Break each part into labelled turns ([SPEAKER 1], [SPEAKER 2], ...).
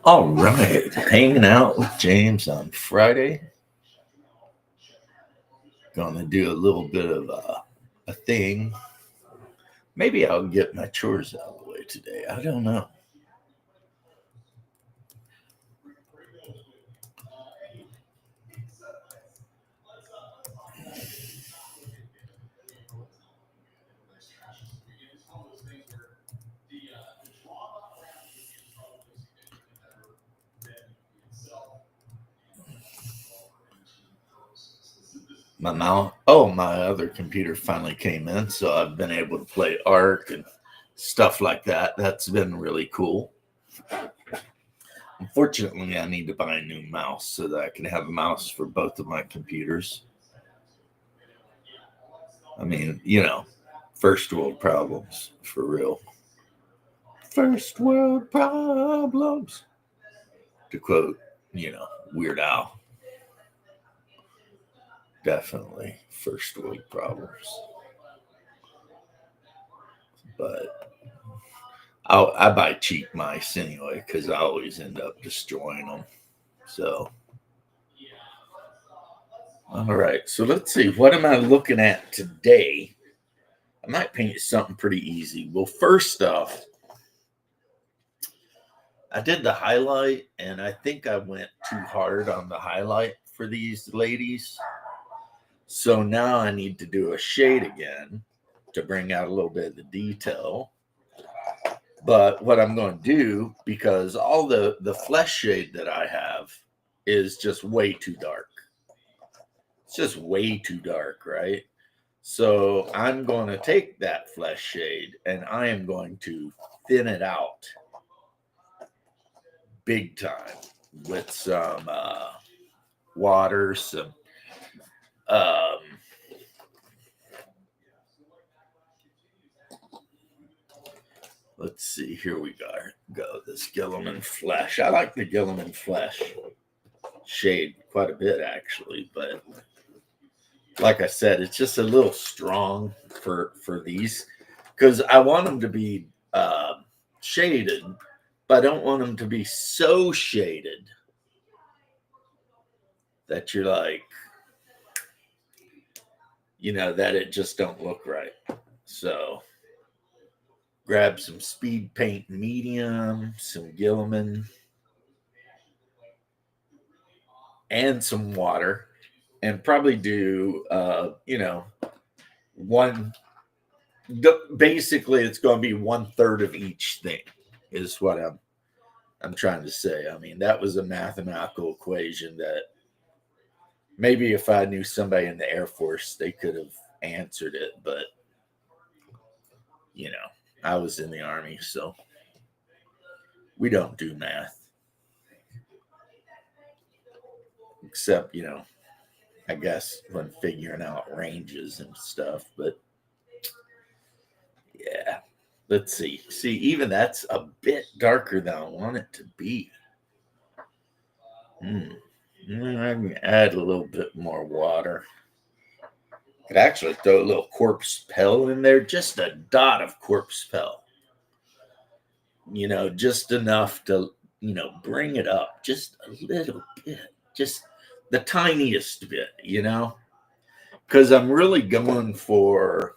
[SPEAKER 1] All right, hanging out with James on Friday. Gonna do a little bit of a thing. Maybe I'll get my chores out of the way today. I don't know. My other computer finally came in, so I've been able to play Ark and stuff like that. That's been really cool. Unfortunately, I need to buy a new mouse so that I can have a mouse for both of my computers. I mean, first world problems for real. First world problems. To quote, Weird Al. Definitely first world problems. But I buy cheap mice anyway because I always end up destroying them. So, all right. So let's see. What am I looking at today? I might paint something pretty easy. Well, first off, I did the highlight, and I think I went too hard on the highlight for these ladies. So now I need to do a shade again to bring out a little bit of the detail. But what I'm going to do, because all the flesh shade that I have is just way too dark. It's just way too dark, right? So I'm going to take that flesh shade and I am going to thin it out big time with some water, some um, let's see, here we go. This Gilliman Flesh. I like the Gilliman Flesh shade quite a bit, actually. But like I said, it's just a little strong for these because I want them to be shaded, but I don't want them to be so shaded that you're like, that it just don't look right. So grab some Speed Paint Medium, some Gilliman, and some water, and probably do, one. Basically, it's going to be 1/3 of each thing, is what I'm trying to say. I mean, that was a mathematical equation that maybe if I knew somebody in the Air Force, they could have answered it, but I was in the Army, so we don't do math. Except, I guess when figuring out ranges and stuff. But yeah, let's see. See, even that's a bit darker than I want it to be. I can add a little bit more water. Could actually throw a little Corpse Pell in there, just a dot of Corpse Pell. Just enough to, bring it up just a little bit, just the tiniest bit, because I'm really going for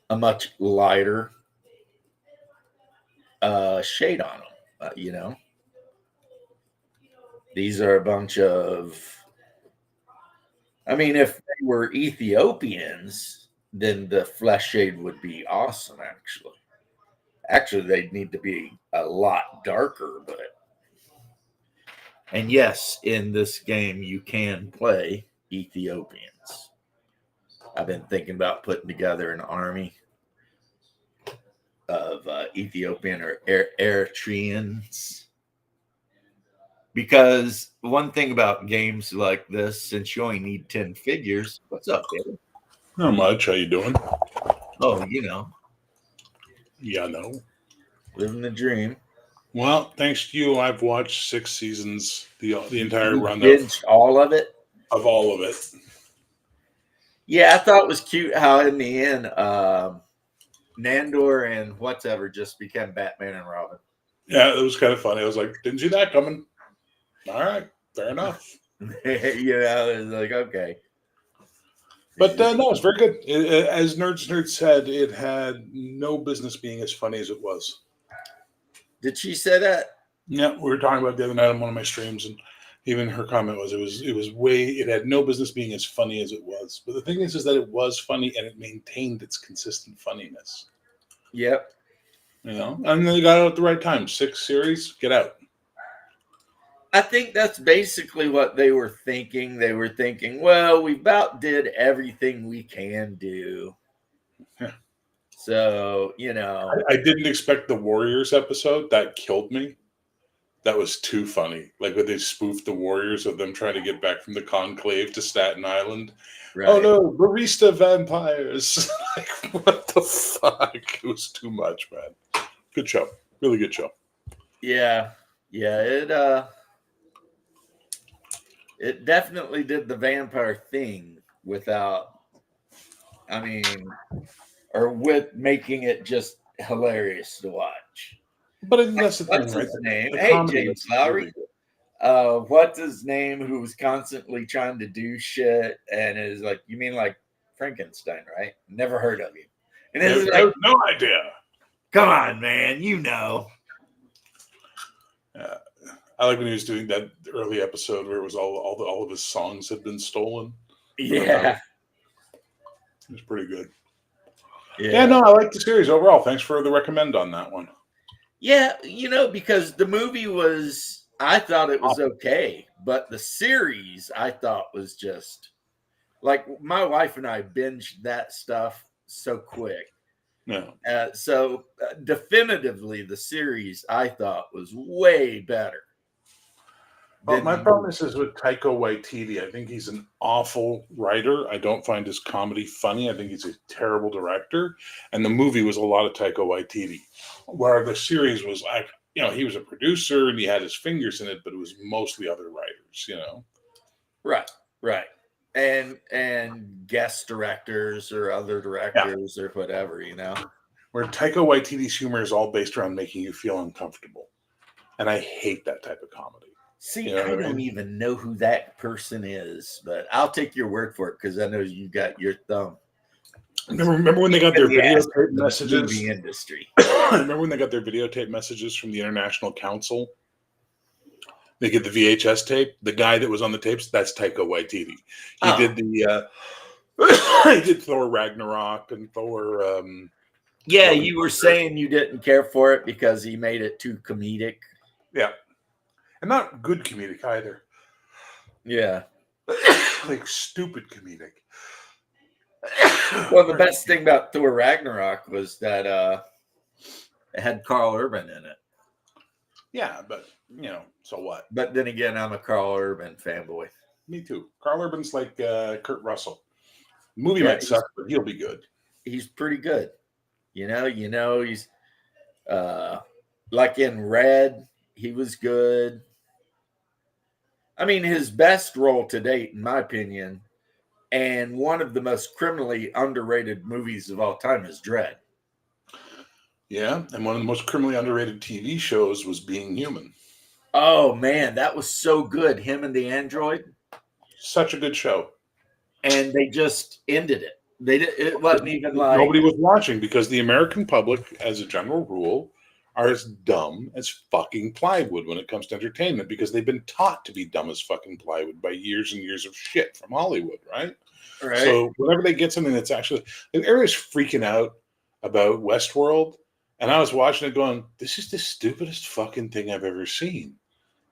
[SPEAKER 1] a much lighter shade on them. These are a bunch of, I mean, if they were Ethiopians, then the flesh shade would be awesome, actually. Actually, they'd need to be a lot darker, but. And yes, in this game, you can play Ethiopians. I've been thinking about putting together an army of Ethiopian or Eritreans. Because one thing about games like this, since you only need 10 figures, what's up, David?
[SPEAKER 2] Not much. How you doing?
[SPEAKER 1] Oh,
[SPEAKER 2] Yeah, no.
[SPEAKER 1] Living the dream.
[SPEAKER 2] Well, thanks to you, I've watched 6 seasons, the entire
[SPEAKER 1] You
[SPEAKER 2] run
[SPEAKER 1] binged all of it?
[SPEAKER 2] of all of it.
[SPEAKER 1] Yeah, I thought it was cute how in the end, Nandor and whatever just became Batman and Robin.
[SPEAKER 2] Yeah, it was kind of funny. I was like, didn't see that coming. All right, fair enough.
[SPEAKER 1] It's like, okay.
[SPEAKER 2] But no, it's very good. As Nerds said, it had no business being as funny as it was.
[SPEAKER 1] Did she say that?
[SPEAKER 2] Yeah, we were talking about it the other night on one of my streams, and even her comment was it had no business being as funny as it was. But the thing is that it was funny and it maintained its consistent funniness.
[SPEAKER 1] Yep.
[SPEAKER 2] And they got out at the right time. 6 series, get out.
[SPEAKER 1] I think that's basically what they were thinking. They were thinking, well, we about did everything we can do.
[SPEAKER 2] Yeah.
[SPEAKER 1] So,
[SPEAKER 2] I didn't expect the Warriors episode. That killed me. That was too funny. Like when they spoofed the Warriors of them trying to get back from the conclave to Staten Island.
[SPEAKER 1] right.
[SPEAKER 2] Oh no, barista vampires. Like, what the fuck? It was too much, man. Good show. Really good show.
[SPEAKER 1] Yeah. It definitely did the vampire thing without, or with making it just hilarious to watch.
[SPEAKER 2] But I think that's the
[SPEAKER 1] What's
[SPEAKER 2] thing, right?
[SPEAKER 1] his name?
[SPEAKER 2] The
[SPEAKER 1] Hey,
[SPEAKER 2] comedy
[SPEAKER 1] James
[SPEAKER 2] is
[SPEAKER 1] Lowry.
[SPEAKER 2] really
[SPEAKER 1] What's his name? Who was constantly trying to do shit and is like, you mean like Frankenstein, right? Never heard of him. And
[SPEAKER 2] I
[SPEAKER 1] it's
[SPEAKER 2] have
[SPEAKER 1] like,
[SPEAKER 2] no idea.
[SPEAKER 1] come on, man, you know.
[SPEAKER 2] I like when he was doing that early episode where it was all of his songs had been stolen.
[SPEAKER 1] Yeah.
[SPEAKER 2] It was pretty good.
[SPEAKER 1] Yeah,
[SPEAKER 2] no, I like the series overall. Thanks for the recommend on that one.
[SPEAKER 1] Yeah, because the movie I thought it was okay, but the series I thought was just like my wife and I binged that stuff so quick.
[SPEAKER 2] No.
[SPEAKER 1] So definitively the series I thought was way better.
[SPEAKER 2] Well, my problem is with Taika Waititi. I think he's an awful writer. I don't find his comedy funny. I think he's a terrible director. And the movie was a lot of Taika Waititi, where the series was like, he was a producer and he had his fingers in it, but it was mostly other writers,
[SPEAKER 1] Right. And guest directors or other directors or whatever,
[SPEAKER 2] Where Taika Waititi's humor is all based around making you feel uncomfortable. And I hate that type of comedy.
[SPEAKER 1] See, I don't even know who that person is, but I'll take your word for it because I know you got your thumb.
[SPEAKER 2] Remember when they got their videotape messages?
[SPEAKER 1] Movie industry.
[SPEAKER 2] Remember when they got their videotape messages from the International Council? They get the VHS tape. The guy that was on the tapes, that's Taika Waititi. He did he did Thor Ragnarok and Thor.
[SPEAKER 1] Yeah, you were saying you didn't care for it because he made it too comedic.
[SPEAKER 2] Yeah. And not good comedic either.
[SPEAKER 1] Yeah.
[SPEAKER 2] Like stupid comedic.
[SPEAKER 1] Well, the best thing about Thor Ragnarok was that it had Carl Urban in it.
[SPEAKER 2] Yeah, but so what?
[SPEAKER 1] But then again, I'm a Carl Urban fanboy.
[SPEAKER 2] Me too. Carl Urban's like Kurt Russell. The movie might suck, but he'll be good.
[SPEAKER 1] He's pretty good. He's like in Red, he was good. His best role to date, in my opinion, and one of the most criminally underrated movies of all time is Dredd.
[SPEAKER 2] Yeah, and one of the most criminally underrated TV shows was Being Human.
[SPEAKER 1] Oh, man, that was so good. Him and the android.
[SPEAKER 2] Such a good show.
[SPEAKER 1] And they just ended it. It wasn't even like...
[SPEAKER 2] Nobody was watching because the American public, as a general rule, are as dumb as fucking plywood when it comes to entertainment because they've been taught to be dumb as fucking plywood by years and years of shit from Hollywood, right?
[SPEAKER 1] Right.
[SPEAKER 2] So whenever they get something that's actually... Everybody's freaking out about Westworld, and I was watching it going, this is the stupidest fucking thing I've ever seen.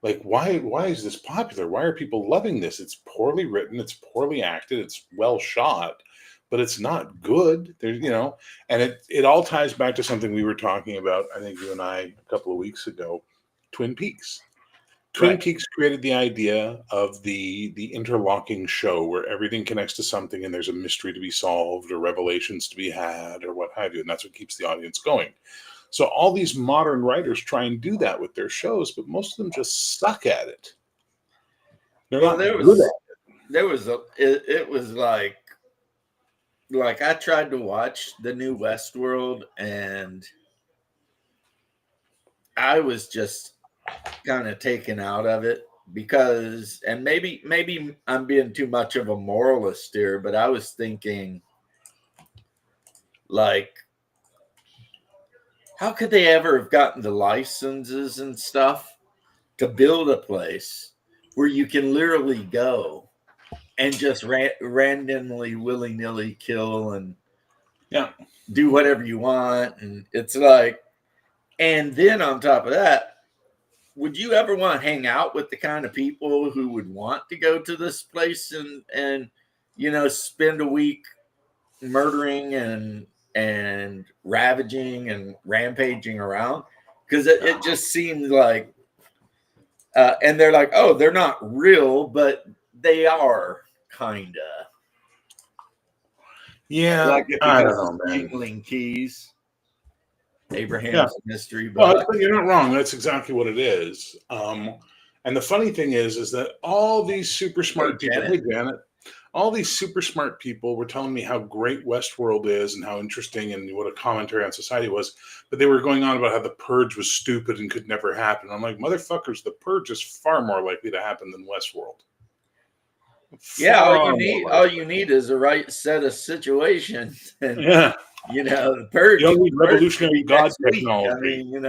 [SPEAKER 2] Like, why is this popular? Why are people loving this? It's poorly written. It's poorly acted. It's well shot, but it's not good. There's, and it all ties back to something we were talking about, I think you and I, a couple of weeks ago, Twin Peaks. Twin Peaks created the idea of the interlocking show where everything connects to something and there's a mystery to be solved or revelations to be had or what have you. And that's what keeps the audience going. So all these modern writers try and do that with their shows, but most of them just suck at it. They're not good at it.
[SPEAKER 1] It was like I tried to watch the new Westworld and I was just kind of taken out of it because, and maybe I'm being too much of a moralist here, but I was thinking, like, how could they ever have gotten the licenses and stuff to build a place where you can literally go and just randomly, willy nilly kill and do whatever you want? And it's like, and then on top of that, would you ever want to hang out with the kind of people who would want to go to this place and spend a week murdering and ravaging and rampaging around? Because it just seems like and they're like, oh, they're not real, but they are kind of.
[SPEAKER 2] Yeah,
[SPEAKER 1] like if
[SPEAKER 2] I
[SPEAKER 1] it
[SPEAKER 2] don't
[SPEAKER 1] goes
[SPEAKER 2] know, man.
[SPEAKER 1] jingling keys, Abraham's mystery
[SPEAKER 2] Well,
[SPEAKER 1] box.
[SPEAKER 2] you're not wrong. That's exactly what it is. And the funny thing is that all these super smart people,
[SPEAKER 1] Janet.
[SPEAKER 2] hey Janet, all these super smart people were telling me how great Westworld is and how interesting and what a commentary on society was. But they were going on about how the Purge was stupid and could never happen. I'm like, motherfuckers, the Purge is far more likely to happen than Westworld.
[SPEAKER 1] Yeah, all you need is the right set of situations. And the Purge.
[SPEAKER 2] You don't need revolutionary God technology.
[SPEAKER 1] I mean,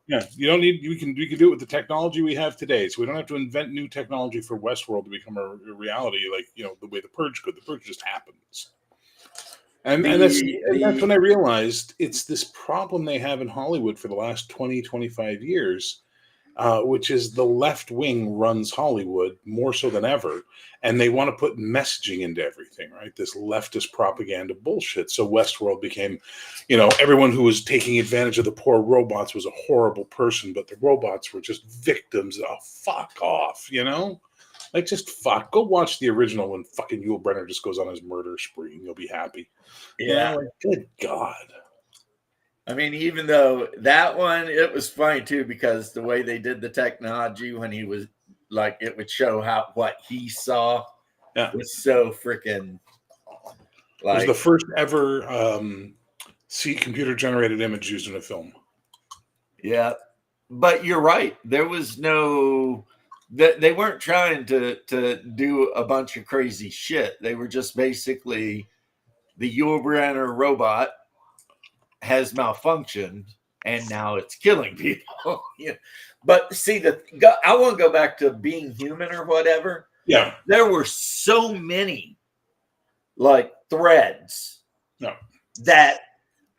[SPEAKER 2] Yeah, you don't need. We can do it with the technology we have today. So we don't have to invent new technology for Westworld to become a reality. Like the way the Purge could. The Purge just happens. And that's when I realized it's this problem they have in Hollywood for the last 20, 25 years, which is the left wing runs Hollywood more so than ever. And they want to put messaging into everything, right? This leftist propaganda bullshit. So Westworld became, everyone who was taking advantage of the poor robots was a horrible person, but the robots were just victims. Oh, fuck off, Like, just fuck. Go watch the original when fucking Yul Brynner just goes on his murder spree and you'll be happy.
[SPEAKER 1] Yeah.
[SPEAKER 2] Good God.
[SPEAKER 1] I mean, even though that one, it was funny too, because the way they did the technology when he was like, it would show what he saw was so freaking
[SPEAKER 2] like. It was the first ever computer generated image used in a film.
[SPEAKER 1] Yeah. But you're right. There was no, they weren't trying to do a bunch of crazy shit. They were just basically the Yul Brynner robot has malfunctioned and now it's killing people. But see, I want to go back to Being Human or whatever.
[SPEAKER 2] Yeah.
[SPEAKER 1] There were so many like threads that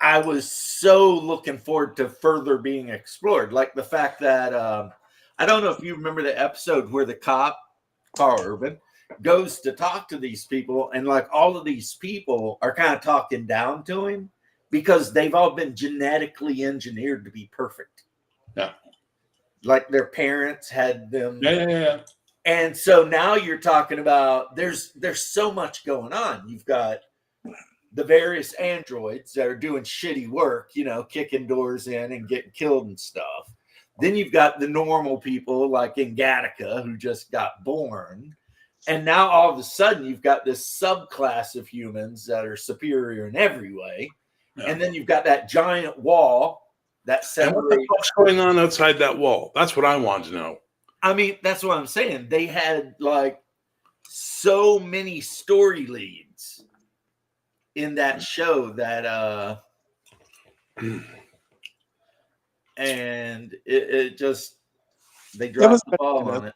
[SPEAKER 1] I was so looking forward to further being explored. Like the fact that I don't know if you remember the episode where the cop, Carl Urban, goes to talk to these people, and like all of these people are kind of talking down to him because they've all been genetically engineered to be perfect.
[SPEAKER 2] Yeah.
[SPEAKER 1] Like their parents had them.
[SPEAKER 2] Yeah.
[SPEAKER 1] And so now you're talking about there's so much going on. You've got the various androids that are doing shitty work, kicking doors in and getting killed and stuff. Then you've got the normal people like in Gattaca who just got born. And now all of a sudden you've got this subclass of humans that are superior in every way. Yeah. And then you've got that giant wall that separates.
[SPEAKER 2] And what the fuck's going on outside that wall? That's what I want to know.
[SPEAKER 1] I mean, that's what I'm saying. They had like so many story leads in that show that and it just they dropped the ball on it.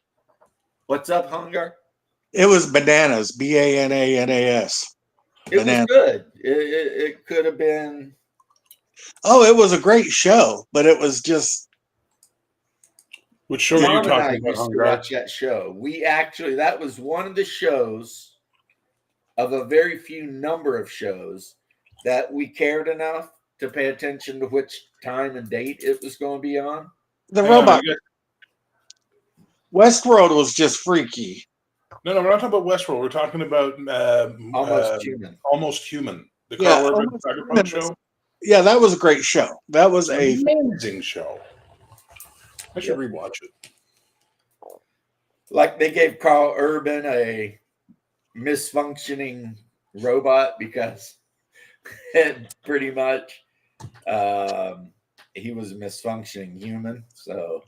[SPEAKER 1] What's up, Hungar?
[SPEAKER 3] It was bananas. Bananas.
[SPEAKER 1] It was good. It could have been.
[SPEAKER 3] Oh, it was a great show, but it was just.
[SPEAKER 2] Which show are you talking about?
[SPEAKER 1] Used to watch that show. That was one of the shows of a very few number of shows that we cared enough to pay attention to which time and date it was going to be on.
[SPEAKER 3] The robot. Westworld was just freaky.
[SPEAKER 2] No, we're not talking about Westworld. We're talking about
[SPEAKER 1] Almost Human.
[SPEAKER 2] Almost Human. The Carl Urban Cyberpunk show.
[SPEAKER 3] Yeah, that was a great show. That was an
[SPEAKER 2] amazing show. I should rewatch it.
[SPEAKER 1] Like they gave Carl Urban a misfunctioning robot because it pretty much he was a misfunctioning human. So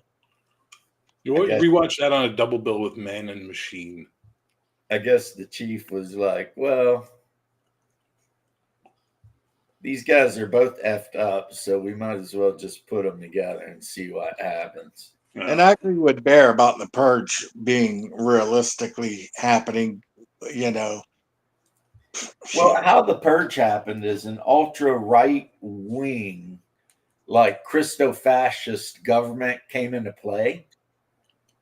[SPEAKER 2] You
[SPEAKER 1] I guess-
[SPEAKER 2] rewatch that on a double bill with Man and Machine.
[SPEAKER 1] I guess the chief was like, well, these guys are both effed up, so we might as well just put them together and see what happens.
[SPEAKER 3] And I agree with Bear about the purge being realistically happening. You know,
[SPEAKER 1] Well, how the purge happened is an ultra right wing, like Christo-fascist government came into play,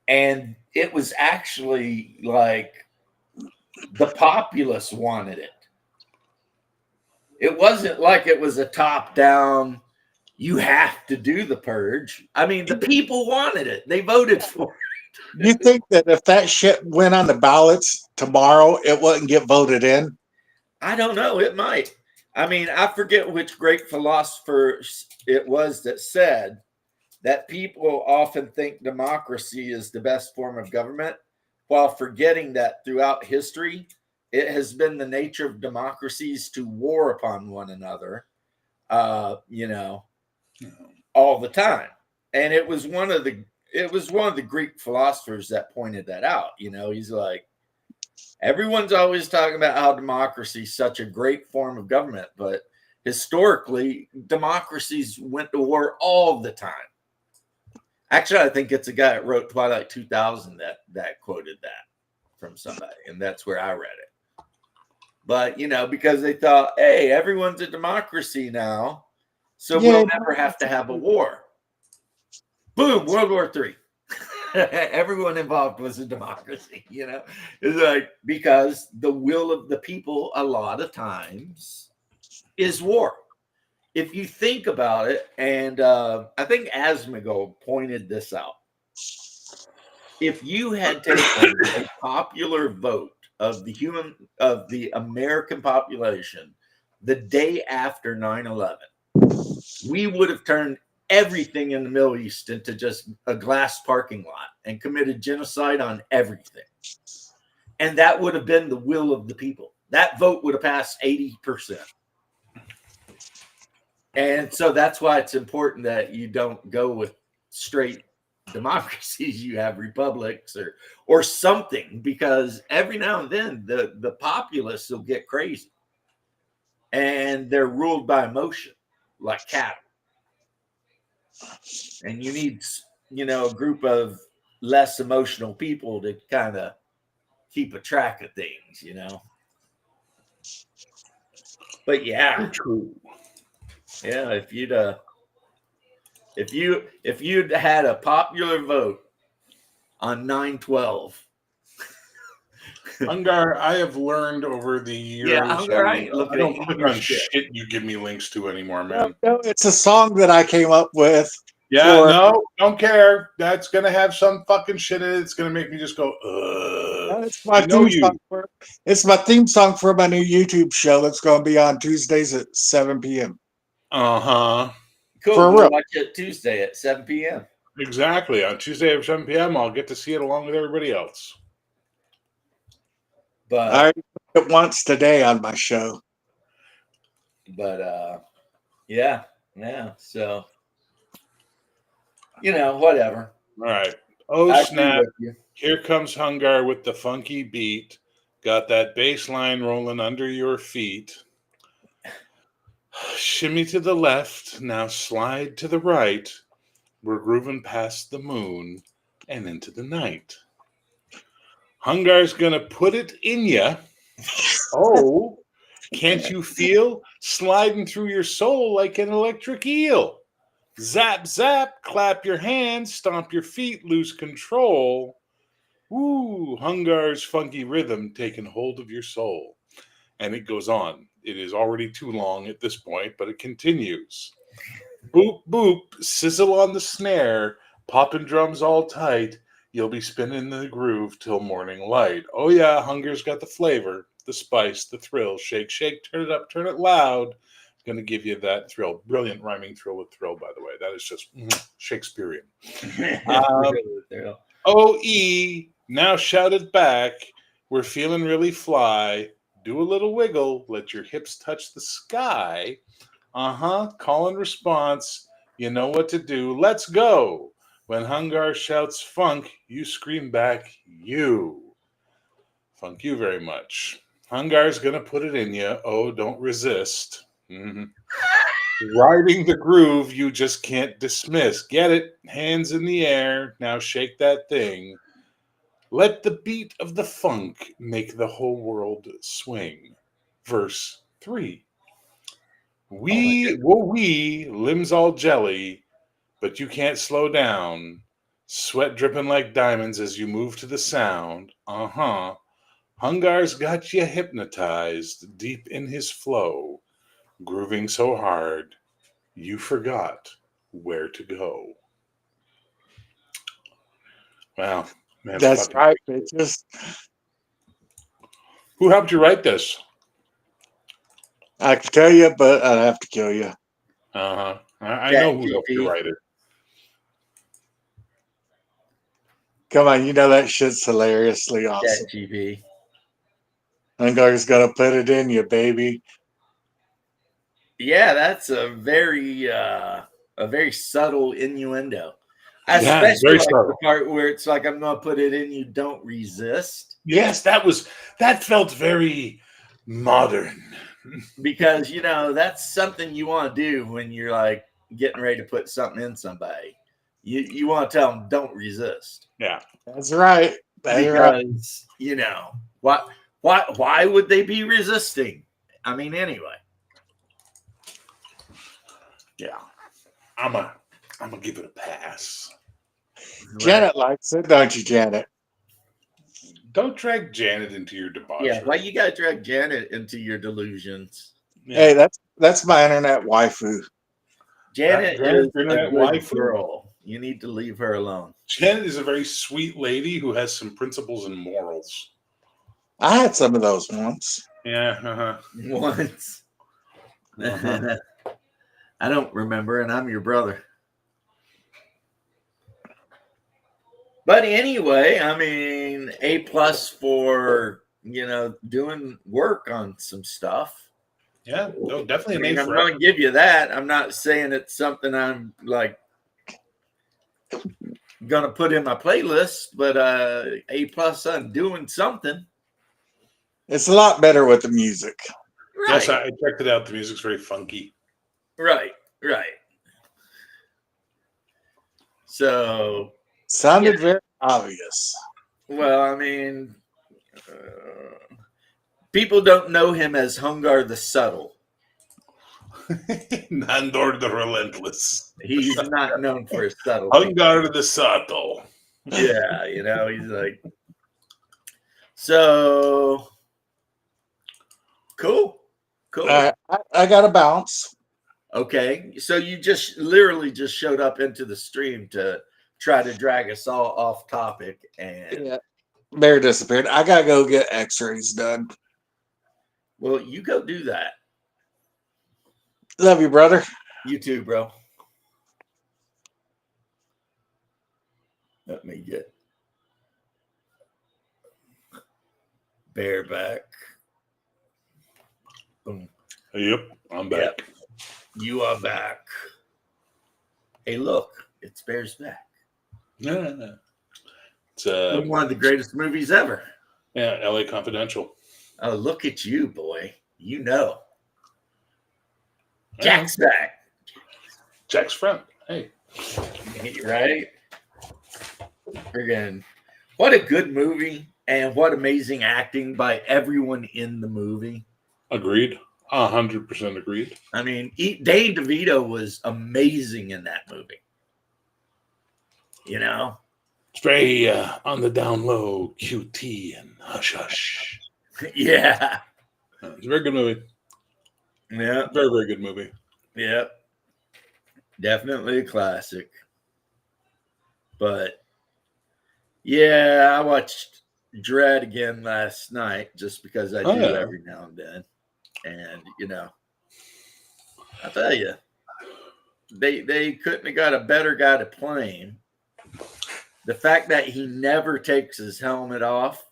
[SPEAKER 1] and it was actually like the populace wanted it. It wasn't like it was a top-down, you have to do the purge. I mean, the people wanted it. They voted for it.
[SPEAKER 3] you think that if that shit went on the ballots tomorrow, it wouldn't get voted in?
[SPEAKER 1] I don't know. It might. I mean, I forget which great philosopher it was that said that people often think democracy is the best form of government, while forgetting that throughout history, it has been the nature of democracies to war upon one another, all the time. And it was one of the Greek philosophers that pointed that out. He's like, everyone's always talking about how democracy is such a great form of government, but historically, democracies went to war all the time. Actually, I think it's a guy that wrote Twilight 2000 that quoted that from somebody, and that's where I read it. But, because they thought, hey, everyone's a democracy now, so we'll never have to have a war. Boom, World War III. Everyone involved was a democracy, It's like, because the will of the people a lot of times is war. If you think about it, and I think Asmigel pointed this out, if you had taken a popular vote of the American population the day after 9/11, we would have turned everything in the Middle East into just a glass parking lot and committed genocide on everything. And that would have been the will of the people. That vote would have passed 80%. And so that's why it's important that you don't go with straight democracies. You have republics or something, because every now and then the populace will get crazy. And they're ruled by emotion, like cattle. And you need, a group of less emotional people to kind of keep a track of things, But yeah,
[SPEAKER 2] True.
[SPEAKER 1] yeah. If you'd had a popular vote on 9/12,
[SPEAKER 2] Ungar, I have learned over the years.
[SPEAKER 1] Yeah, Ungar, I ain't looking
[SPEAKER 2] I don't
[SPEAKER 1] at
[SPEAKER 2] click
[SPEAKER 1] your
[SPEAKER 2] on
[SPEAKER 1] shit.
[SPEAKER 2] shit you give me links to anymore, man.
[SPEAKER 3] No, it's a song that I came up with.
[SPEAKER 2] Yeah,
[SPEAKER 3] for-
[SPEAKER 2] no, don't care. That's gonna have some fucking shit in it. It's gonna make me just go,
[SPEAKER 3] It's my
[SPEAKER 2] know
[SPEAKER 3] theme song it's my theme song for my new YouTube show that's going to be on Tuesdays at 7 p.m.
[SPEAKER 2] Uh-huh.
[SPEAKER 1] Cool.
[SPEAKER 3] For
[SPEAKER 1] We'll
[SPEAKER 3] real.
[SPEAKER 1] watch it Tuesday at 7 p.m.
[SPEAKER 2] Exactly. On Tuesday at 7 p.m., I'll get to see it along with everybody else.
[SPEAKER 1] But
[SPEAKER 3] I did it once today on my show.
[SPEAKER 1] yeah. So whatever.
[SPEAKER 2] All right. Oh,
[SPEAKER 1] I agree
[SPEAKER 2] snap.
[SPEAKER 1] with you.
[SPEAKER 2] Here comes Hungar with the funky beat. Got that bass line rolling under your feet. Shimmy to the left. Now slide to the right. We're grooving past the moon and into the night. Hungar's going to put it in ya. Oh, can't you feel sliding through your soul like an electric eel? Zap, zap, clap your hands, stomp your feet, lose control. Ooh, Hungar's funky rhythm taking hold of your soul. And it goes on. It is already too long at this point, but it continues. Boop, boop, sizzle on the snare, popping drums all tight. You'll be spinning the groove till morning light. Oh yeah, Hungar's got the flavor, the spice, the thrill. Shake, shake, turn it up, turn it loud. Going to give you that thrill. Brilliant rhyming thrill with thrill, by the way. That is just Shakespearean. OE, now shout it back. We're feeling really fly. Do a little wiggle. Let your hips touch the sky. Call and response. You know what to do. Let's go. When Hungar shouts funk, you scream back, you. Funk you very much. Hungar's going to put it in you. Oh, don't resist. Mhm. Riding the groove you just can't dismiss. Get it? Hands in the air. Now shake that thing. Let the beat of the funk make the whole world swing. Verse 3. We, limbs all jelly, but you can't slow down. Sweat dripping like diamonds as you move to the sound. Uh-huh. Hungar's got you hypnotized deep in his flow, grooving so hard you forgot where to go. Wow, man,
[SPEAKER 3] That's
[SPEAKER 2] fucking-
[SPEAKER 3] right, bitches.
[SPEAKER 2] Who helped you write this?
[SPEAKER 3] I could tell you, but I'd have to kill you.
[SPEAKER 2] Uh-huh. I know who helped you
[SPEAKER 1] ChatGPT.
[SPEAKER 2] write it.
[SPEAKER 3] Come on, you know that shit's hilariously awesome.
[SPEAKER 1] ChatGPT.
[SPEAKER 3] Hungar's gonna put it in you, baby.
[SPEAKER 1] Yeah, that's a very subtle innuendo.
[SPEAKER 2] Yeah,
[SPEAKER 1] Especially
[SPEAKER 2] very
[SPEAKER 1] like
[SPEAKER 2] subtle.
[SPEAKER 1] the part where it's like, I'm gonna put it in you, don't resist.
[SPEAKER 2] Yes, that felt very modern.
[SPEAKER 1] Because that's something you want to do when you're like getting ready to put something in somebody. You want to tell them don't resist.
[SPEAKER 2] Yeah.
[SPEAKER 3] That's right. That's right.
[SPEAKER 1] Because why would they be resisting? I mean, anyway.
[SPEAKER 2] Yeah. I'm gonna give it a pass.
[SPEAKER 3] Janet likes it, don't you, Janet?
[SPEAKER 2] Don't drag Janet into your debauchery.
[SPEAKER 1] Yeah, why you gotta drag Janet into your delusions?
[SPEAKER 2] Yeah.
[SPEAKER 3] Hey, that's my internet waifu.
[SPEAKER 1] Janet
[SPEAKER 2] Janet's
[SPEAKER 1] is a
[SPEAKER 2] internet
[SPEAKER 1] good
[SPEAKER 2] waifu?
[SPEAKER 1] girl. You need to leave her alone.
[SPEAKER 2] Janet is a very sweet lady who has some principles and morals.
[SPEAKER 3] I had some of those once.
[SPEAKER 2] Yeah. Uh-huh.
[SPEAKER 1] Once.
[SPEAKER 2] Uh-huh.
[SPEAKER 1] I don't remember, and I'm your brother. But anyway, I mean, A+ for doing work on some stuff.
[SPEAKER 2] Yeah. No, definitely
[SPEAKER 1] I
[SPEAKER 2] an
[SPEAKER 1] mean,
[SPEAKER 2] A
[SPEAKER 1] I'm
[SPEAKER 2] for
[SPEAKER 1] going
[SPEAKER 2] effort.
[SPEAKER 1] to give you that. I'm not saying it's something I'm like going to put in my playlist, but A+ on doing something.
[SPEAKER 3] It's a lot better with the music.
[SPEAKER 1] Right,
[SPEAKER 2] Yes, I checked it out. The music's very funky.
[SPEAKER 1] right. So,
[SPEAKER 3] Sounded very obvious.
[SPEAKER 1] well, I mean, people don't know him as Hungar the Subtle.
[SPEAKER 2] Nandor the Relentless.
[SPEAKER 1] He's not known for his subtlety.
[SPEAKER 2] Hungar the Subtle.
[SPEAKER 1] Yeah, he's like, so cool.
[SPEAKER 3] I got to bounce.
[SPEAKER 1] Okay, so you just literally just showed up into the stream to try to drag us all off topic, and
[SPEAKER 3] Yeah. Bear disappeared. I got to go get x-rays done.
[SPEAKER 1] well, you go do that.
[SPEAKER 3] Love you, brother.
[SPEAKER 1] You too, bro. Let me get bareback. Boom.
[SPEAKER 2] Yep, I'm back.
[SPEAKER 1] Yep. You are back. Hey, look, it's Bear's back.
[SPEAKER 2] No. It's
[SPEAKER 1] One of the greatest movies ever.
[SPEAKER 2] yeah, LA Confidential.
[SPEAKER 1] Oh, look at you, boy. You know. Jack's back.
[SPEAKER 2] Jack's friend. Hey.
[SPEAKER 1] Right? Again, what a good movie, and what amazing acting by everyone in the movie.
[SPEAKER 2] Agreed. 100% agreed.
[SPEAKER 1] I mean, Dave DeVito was amazing in that movie.
[SPEAKER 2] It's very on the down low, QT and hush hush.
[SPEAKER 1] Yeah.
[SPEAKER 2] It's a very good movie.
[SPEAKER 1] Yeah.
[SPEAKER 2] Very, very good movie.
[SPEAKER 1] Yep. Definitely a classic. But yeah, I watched Dread again last night just because I do every now and then. And I tell you, they couldn't have got a better guy to play him. The fact that he never takes his helmet off,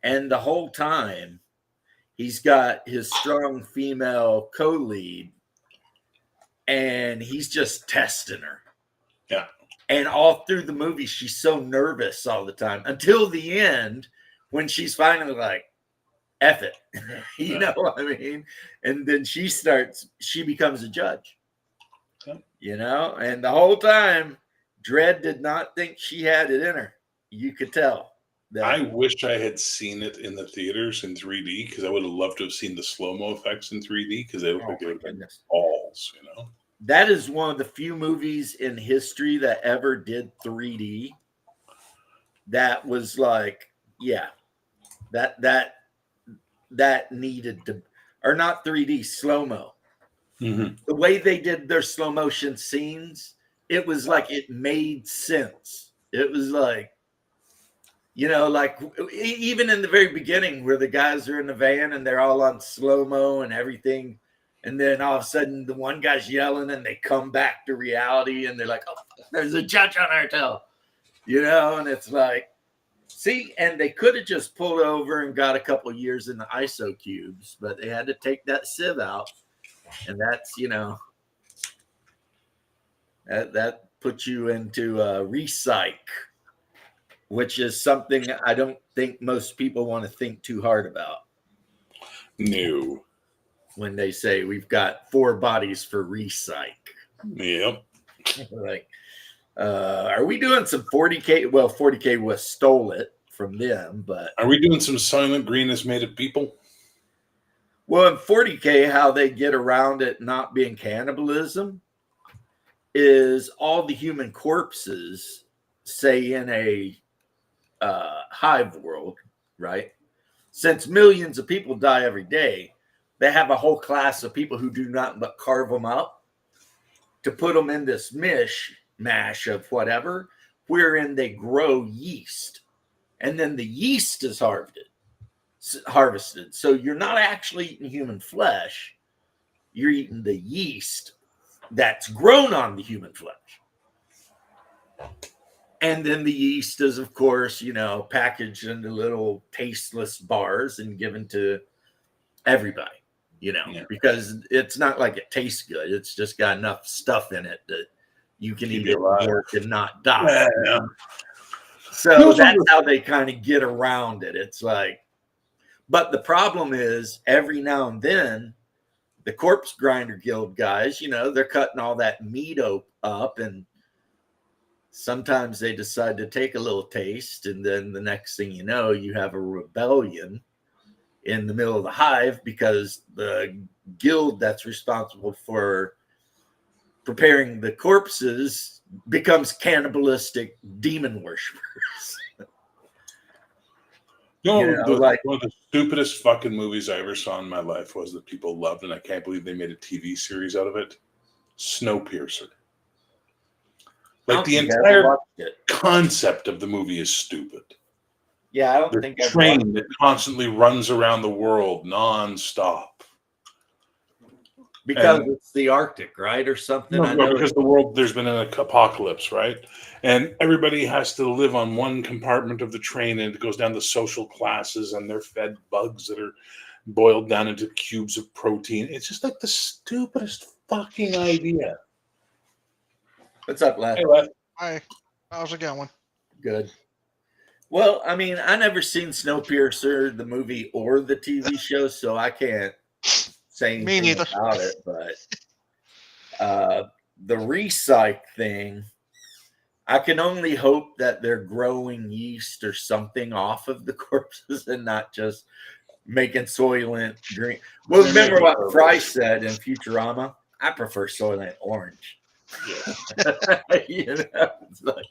[SPEAKER 1] and the whole time he's got his strong female co-lead, and he's just testing her.
[SPEAKER 2] Yeah.
[SPEAKER 1] And all through the movie, she's so nervous all the time until the end when she's finally like, F it. You know what I mean? And then she becomes a judge.
[SPEAKER 2] Yeah.
[SPEAKER 1] You know, and the whole time, Dredd did not think she had it in her. You could tell.
[SPEAKER 2] I wish I had seen it in the theaters in 3D because I would have loved to have seen the slow-mo effects in 3D because they look like they would have been balls, you know?
[SPEAKER 1] That is one of the few movies in history that ever did 3D. That was like, yeah, that needed to, or not 3D, slow-mo.
[SPEAKER 2] Mm-hmm.
[SPEAKER 1] The way they did their slow motion scenes, it was like it made sense. It was like, you know, like even in the very beginning where the guys are in the van and they're all on slow-mo and everything. And then all of a sudden the one guy's yelling and they come back to reality and they're like, oh, there's a judge on our tail, you know? And it's like, see, and they could have just pulled over and got a couple years in the ISO cubes, but they had to take that sieve out. And that's, you know, that puts you into recyc, which is something I don't think most people want to think too hard about.
[SPEAKER 2] No.
[SPEAKER 1] When they say we've got 4 bodies for recyc.
[SPEAKER 2] Yep.
[SPEAKER 1] Like, are we doing some 40K? Well, 40K was stole it from them, but
[SPEAKER 2] are we doing some Silent Green is made of people?
[SPEAKER 1] Well, in 40K, how they get around it not being cannibalism is all the human corpses, say in a hive world, right? Since millions of people die every day, they have a whole class of people who do not but carve them up to put them in this mash of whatever, wherein they grow yeast. And then the yeast is harvested. So you're not actually eating human flesh. You're eating the yeast that's grown on the human flesh. And then the yeast is, of course, you know, packaged into little tasteless bars and given to everybody, you know, because it's not like it tastes good. It's just got enough stuff in it that you can eat it and not die.
[SPEAKER 2] Yeah.
[SPEAKER 1] So that's how they kind of get around it. It's like, but the problem is every now and then the Corpse Grinder Guild guys, you know, they're cutting all that meat up and sometimes they decide to take a little taste, and then the next thing you know, you have a rebellion in the middle of the hive because the guild that's responsible for preparing the corpses becomes cannibalistic demon worshippers.
[SPEAKER 2] One of the stupidest fucking movies I ever saw in my life was that people loved, and I can't believe they made a TV series out of it. Snowpiercer. Like the entire concept of the movie is stupid.
[SPEAKER 1] Yeah, I don't think
[SPEAKER 2] the train that constantly runs around the world nonstop.
[SPEAKER 1] Because it's the Arctic, right? Or something.
[SPEAKER 2] No, because the world, there's been an apocalypse, right? And everybody has to live on one compartment of the train, and it goes down to social classes, and they're fed bugs that are boiled down into cubes of protein. It's just like the stupidest fucking idea.
[SPEAKER 1] What's up, Les?
[SPEAKER 2] Hey, Les.
[SPEAKER 4] Hi. How's it going?
[SPEAKER 1] Good. Well, I mean, I never seen Snowpiercer, the movie or the TV show, so I can't say anything about it. But the recyc thing, I can only hope that they're growing yeast or something off of the corpses and not just making Soylent green. Well, remember what Fry said in Futurama? I prefer Soylent orange. Yeah. You know, it's like,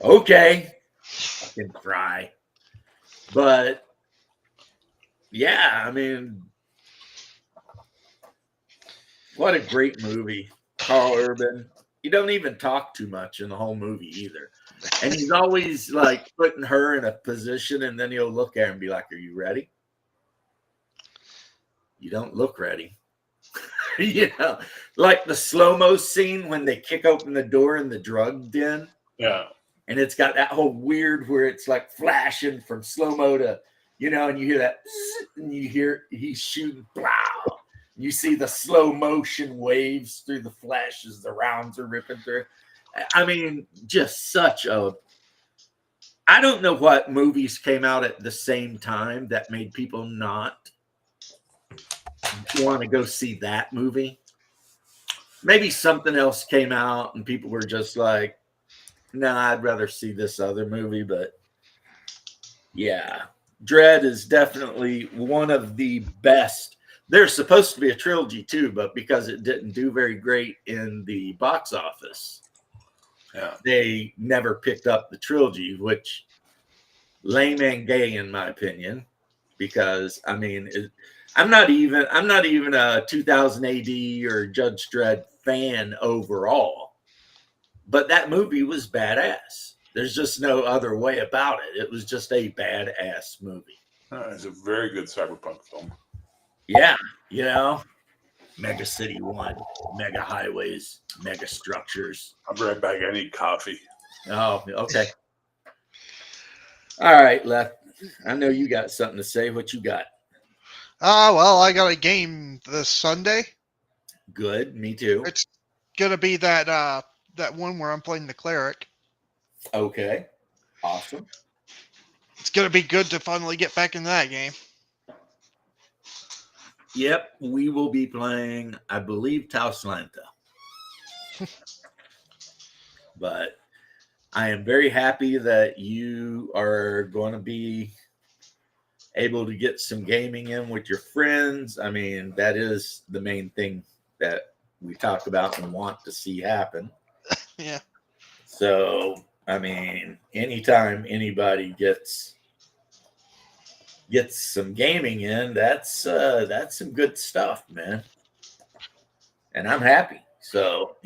[SPEAKER 1] okay, fucking Fry. But yeah, I mean, what a great movie. Carl Urban. He don't even talk too much in the whole movie either. And he's always like putting her in a position, and then he'll look at her and be like, "Are you ready?" You don't look ready. You know, like the slow-mo scene when they kick open the door in the drug den.
[SPEAKER 2] Yeah.
[SPEAKER 1] And it's got that whole weird where it's like flashing from slow-mo to, you know, and you hear that, and you hear he's shooting, blah. You see the slow motion waves through the flashes, the rounds are ripping through. I mean, just such a. I don't know what movies came out at the same time that made people not want to go see that movie. Maybe something else came out and people were just like, nah, I'd rather see this other movie. But yeah, Dread is definitely one of the best. There's supposed to be a trilogy too, but because it didn't do very great in the box office, they never picked up the trilogy, which lame and gay in my opinion. Because I mean, I'm not even a 2000 AD or Judge Dredd fan overall, but that movie was badass. There's just no other way about it. It was just a badass movie.
[SPEAKER 2] It's a very good cyberpunk film.
[SPEAKER 1] Yeah, Mega City 1, mega highways, mega structures.
[SPEAKER 2] I'll be right back. I need coffee.
[SPEAKER 1] Oh, okay. All right, Left. I know you got something to say. What you got?
[SPEAKER 4] Well, I got a game this Sunday.
[SPEAKER 1] Good. Me too.
[SPEAKER 4] It's gonna be that one where I'm playing the cleric.
[SPEAKER 1] Okay. Awesome.
[SPEAKER 4] It's gonna be good to finally get back into that game.
[SPEAKER 1] Yep, we will be playing, I believe, Tauslanta. But I am very happy that you are going to be able to get some gaming in with your friends. I mean, that is the main thing that we talk about and want to see happen.
[SPEAKER 4] Yeah.
[SPEAKER 1] So, I mean, anytime anybody gets some gaming in, that's some good stuff, man. And I'm happy. So,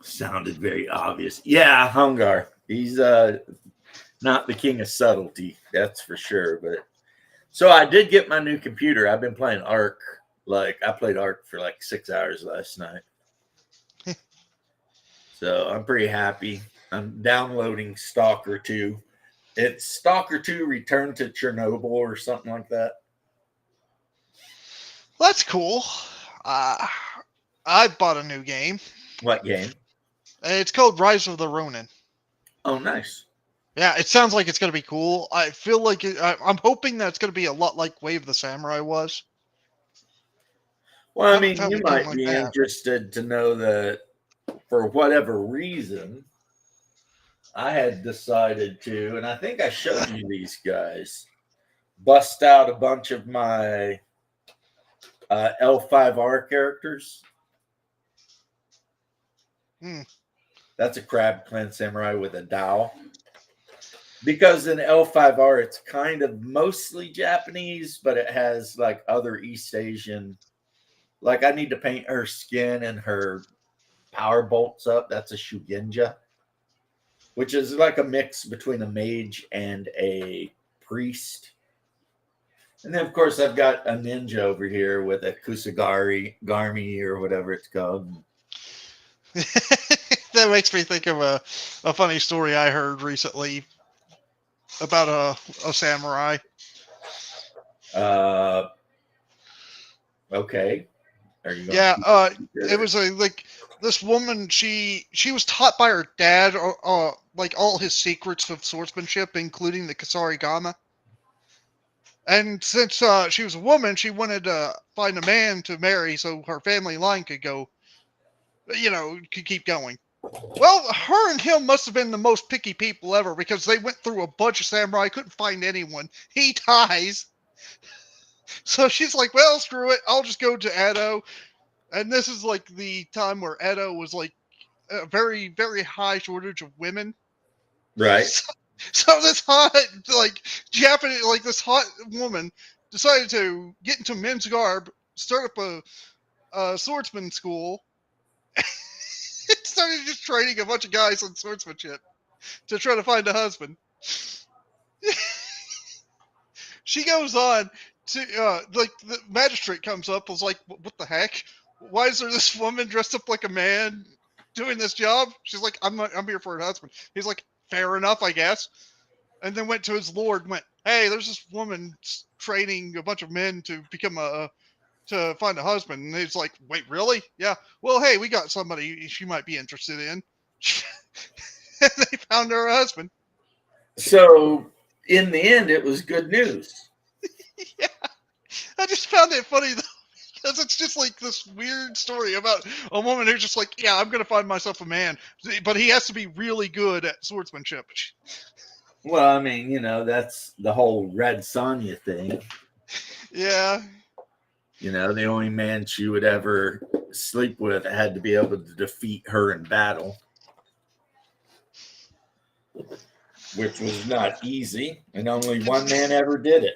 [SPEAKER 1] sounded very obvious. Yeah, Hungar. He's not the king of subtlety, that's for sure. But so I did get my new computer. I've been playing Ark. Like I played Ark for like 6 hours last night. So I'm pretty happy. I'm downloading Stalker 2. It's Stalker 2 Return to Chernobyl or something like that.
[SPEAKER 4] Well, that's cool. I bought a new game.
[SPEAKER 1] What game?
[SPEAKER 4] It's called Rise of the Ronin.
[SPEAKER 1] Oh, nice.
[SPEAKER 4] Yeah, it sounds like it's going to be cool. I feel like I'm hoping that it's going to be a lot like Way of the Samurai was.
[SPEAKER 1] Well, I mean,
[SPEAKER 4] Found
[SPEAKER 1] you
[SPEAKER 4] a game
[SPEAKER 1] might
[SPEAKER 4] like
[SPEAKER 1] be
[SPEAKER 4] that.
[SPEAKER 1] interested to know that for whatever reason, I had decided to, and I think I showed you these guys, bust out a bunch of my L5R characters. That's a Crab Clan Samurai with a Dao. Because in L5R, it's kind of mostly Japanese, but it has like other East Asian. Like I need to paint her skin and her power bolts up. That's a Shugenja, which is like a mix between a mage and a priest. And then, of course, I've got a ninja over here with a Garmi or whatever it's called.
[SPEAKER 4] That makes me think of a funny story I heard recently about a samurai.
[SPEAKER 1] Okay. Are you going
[SPEAKER 4] it was like this woman. She was taught by her dad, like all his secrets of swordsmanship, including the Kasarigama. And since she was a woman, she wanted to find a man to marry so her family line could go, could keep going. Well, her and him must have been the most picky people ever because they went through a bunch of samurai, couldn't find anyone. He dies. So she's like, well, screw it. I'll just go to Edo. And this is like the time where Edo was like a very, very high shortage of women.
[SPEAKER 1] Right.
[SPEAKER 4] So this hot, like, Japanese, like this hot woman decided to get into men's garb, start up a swordsman school, started just training a bunch of guys on swordsmanship to try to find a husband. She goes on to, like, the magistrate comes up, was like, what the heck? Why is there this woman dressed up like a man doing this job? She's like, I'm here for a husband. He's like, fair enough, I guess. and then went to his lord and went, "Hey, there's this woman training a bunch of men to to find a husband." And he's like, "Wait, really? Yeah. Well, hey, we got somebody she might be interested in." And they found her a husband.
[SPEAKER 1] So in the end, it was good news.
[SPEAKER 4] Yeah, I just found it funny though. Because it's just like this weird story about a woman who's just like, yeah, I'm going to find myself a man, but he has to be really good at swordsmanship.
[SPEAKER 1] Well, I mean, that's the whole Red Sonja thing.
[SPEAKER 4] Yeah.
[SPEAKER 1] The only man she would ever sleep with had to be able to defeat her in battle, which was not easy, and only one man ever did it.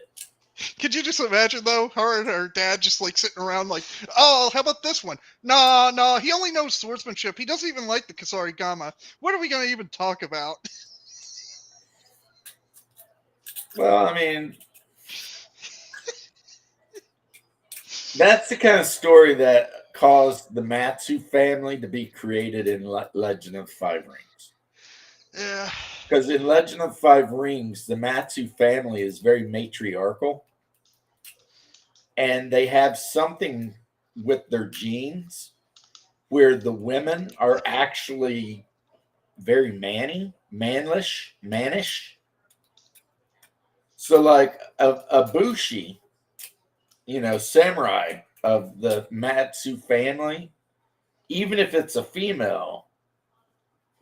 [SPEAKER 4] Could you just imagine though, her and her dad just like sitting around like, oh, how about this one? No, he only knows swordsmanship. He doesn't even like the Kasari Gama. What are we going to even talk about?
[SPEAKER 1] Well, I mean, that's the kind of story that caused the Matsu family to be created in Legend of the Five Rings.
[SPEAKER 4] Yeah.
[SPEAKER 1] Because in Legend of the Five Rings, the Matsu family is very matriarchal. And they have something with their genes where the women are actually very mannish. So like a Bushi, samurai of the Matsu family, even if it's a female,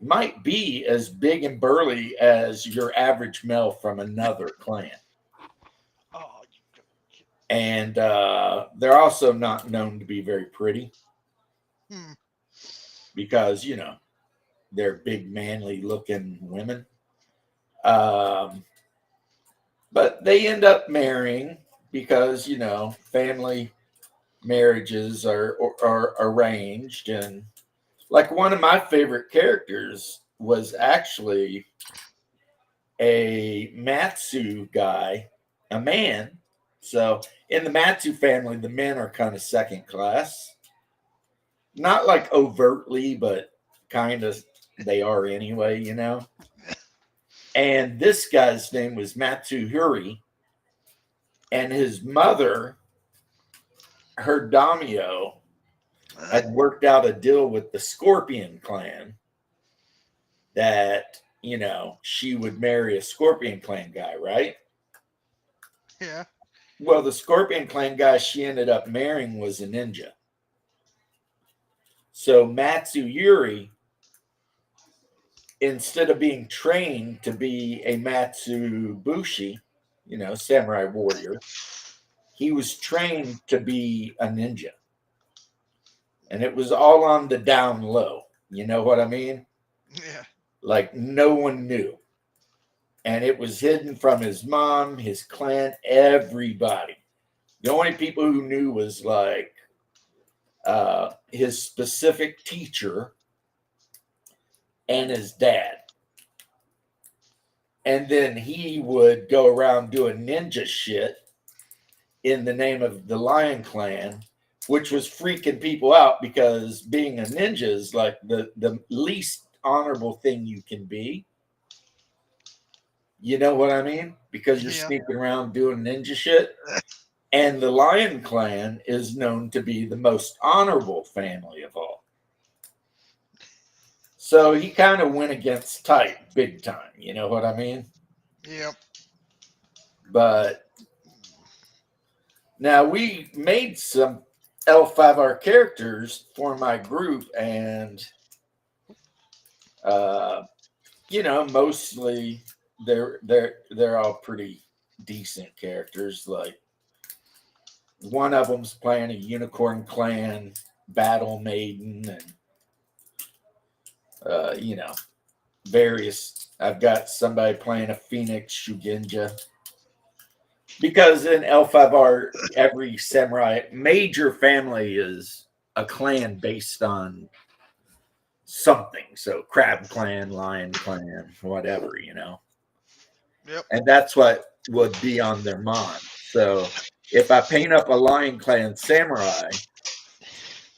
[SPEAKER 1] might be as big and burly as your average male from another clan.
[SPEAKER 4] Oh,
[SPEAKER 1] And they're also not known to be very pretty because, they're big, manly looking women. But they end up marrying because, family marriages are arranged. And like one of my favorite characters was actually a Matsu guy, a man. So in the Matsu family, the men are kind of second class. Not like overtly, but kind of they are anyway, And this guy's name was Matsuhuri. And his mother, her daimyo, had worked out a deal with the Scorpion clan that, she would marry a Scorpion clan guy, right?
[SPEAKER 4] yeah.
[SPEAKER 1] Well, the Scorpion clan guy she ended up marrying was a ninja. So Matsuyuri, instead of being trained to be a Matsubushi, samurai warrior, he was trained to be a ninja. And it was all on the down low. You know what I mean?
[SPEAKER 4] Yeah.
[SPEAKER 1] Like no one knew. And it was hidden from his mom, his clan, everybody. The only people who knew was like his specific teacher and his dad. And then he would go around doing ninja shit in the name of the Lion Clan, which was freaking people out because being a ninja is like the least honorable thing you can be. You know what I mean? Because you're sneaking around doing ninja shit. And the Lion Clan is known to be the most honorable family of all. So he kind of went against type big time. You know what I mean?
[SPEAKER 4] Yep.
[SPEAKER 1] But now we made some L5R characters for my group, and mostly they're all pretty decent characters. Like one of them's playing a Unicorn Clan battle maiden, and various. I've got somebody playing a Phoenix Shugenja. Because in L5R, every samurai major family is a clan based on something. So Crab Clan, Lion Clan, whatever,
[SPEAKER 4] Yep.
[SPEAKER 1] And that's what would be on their mon. So if I paint up a Lion Clan samurai,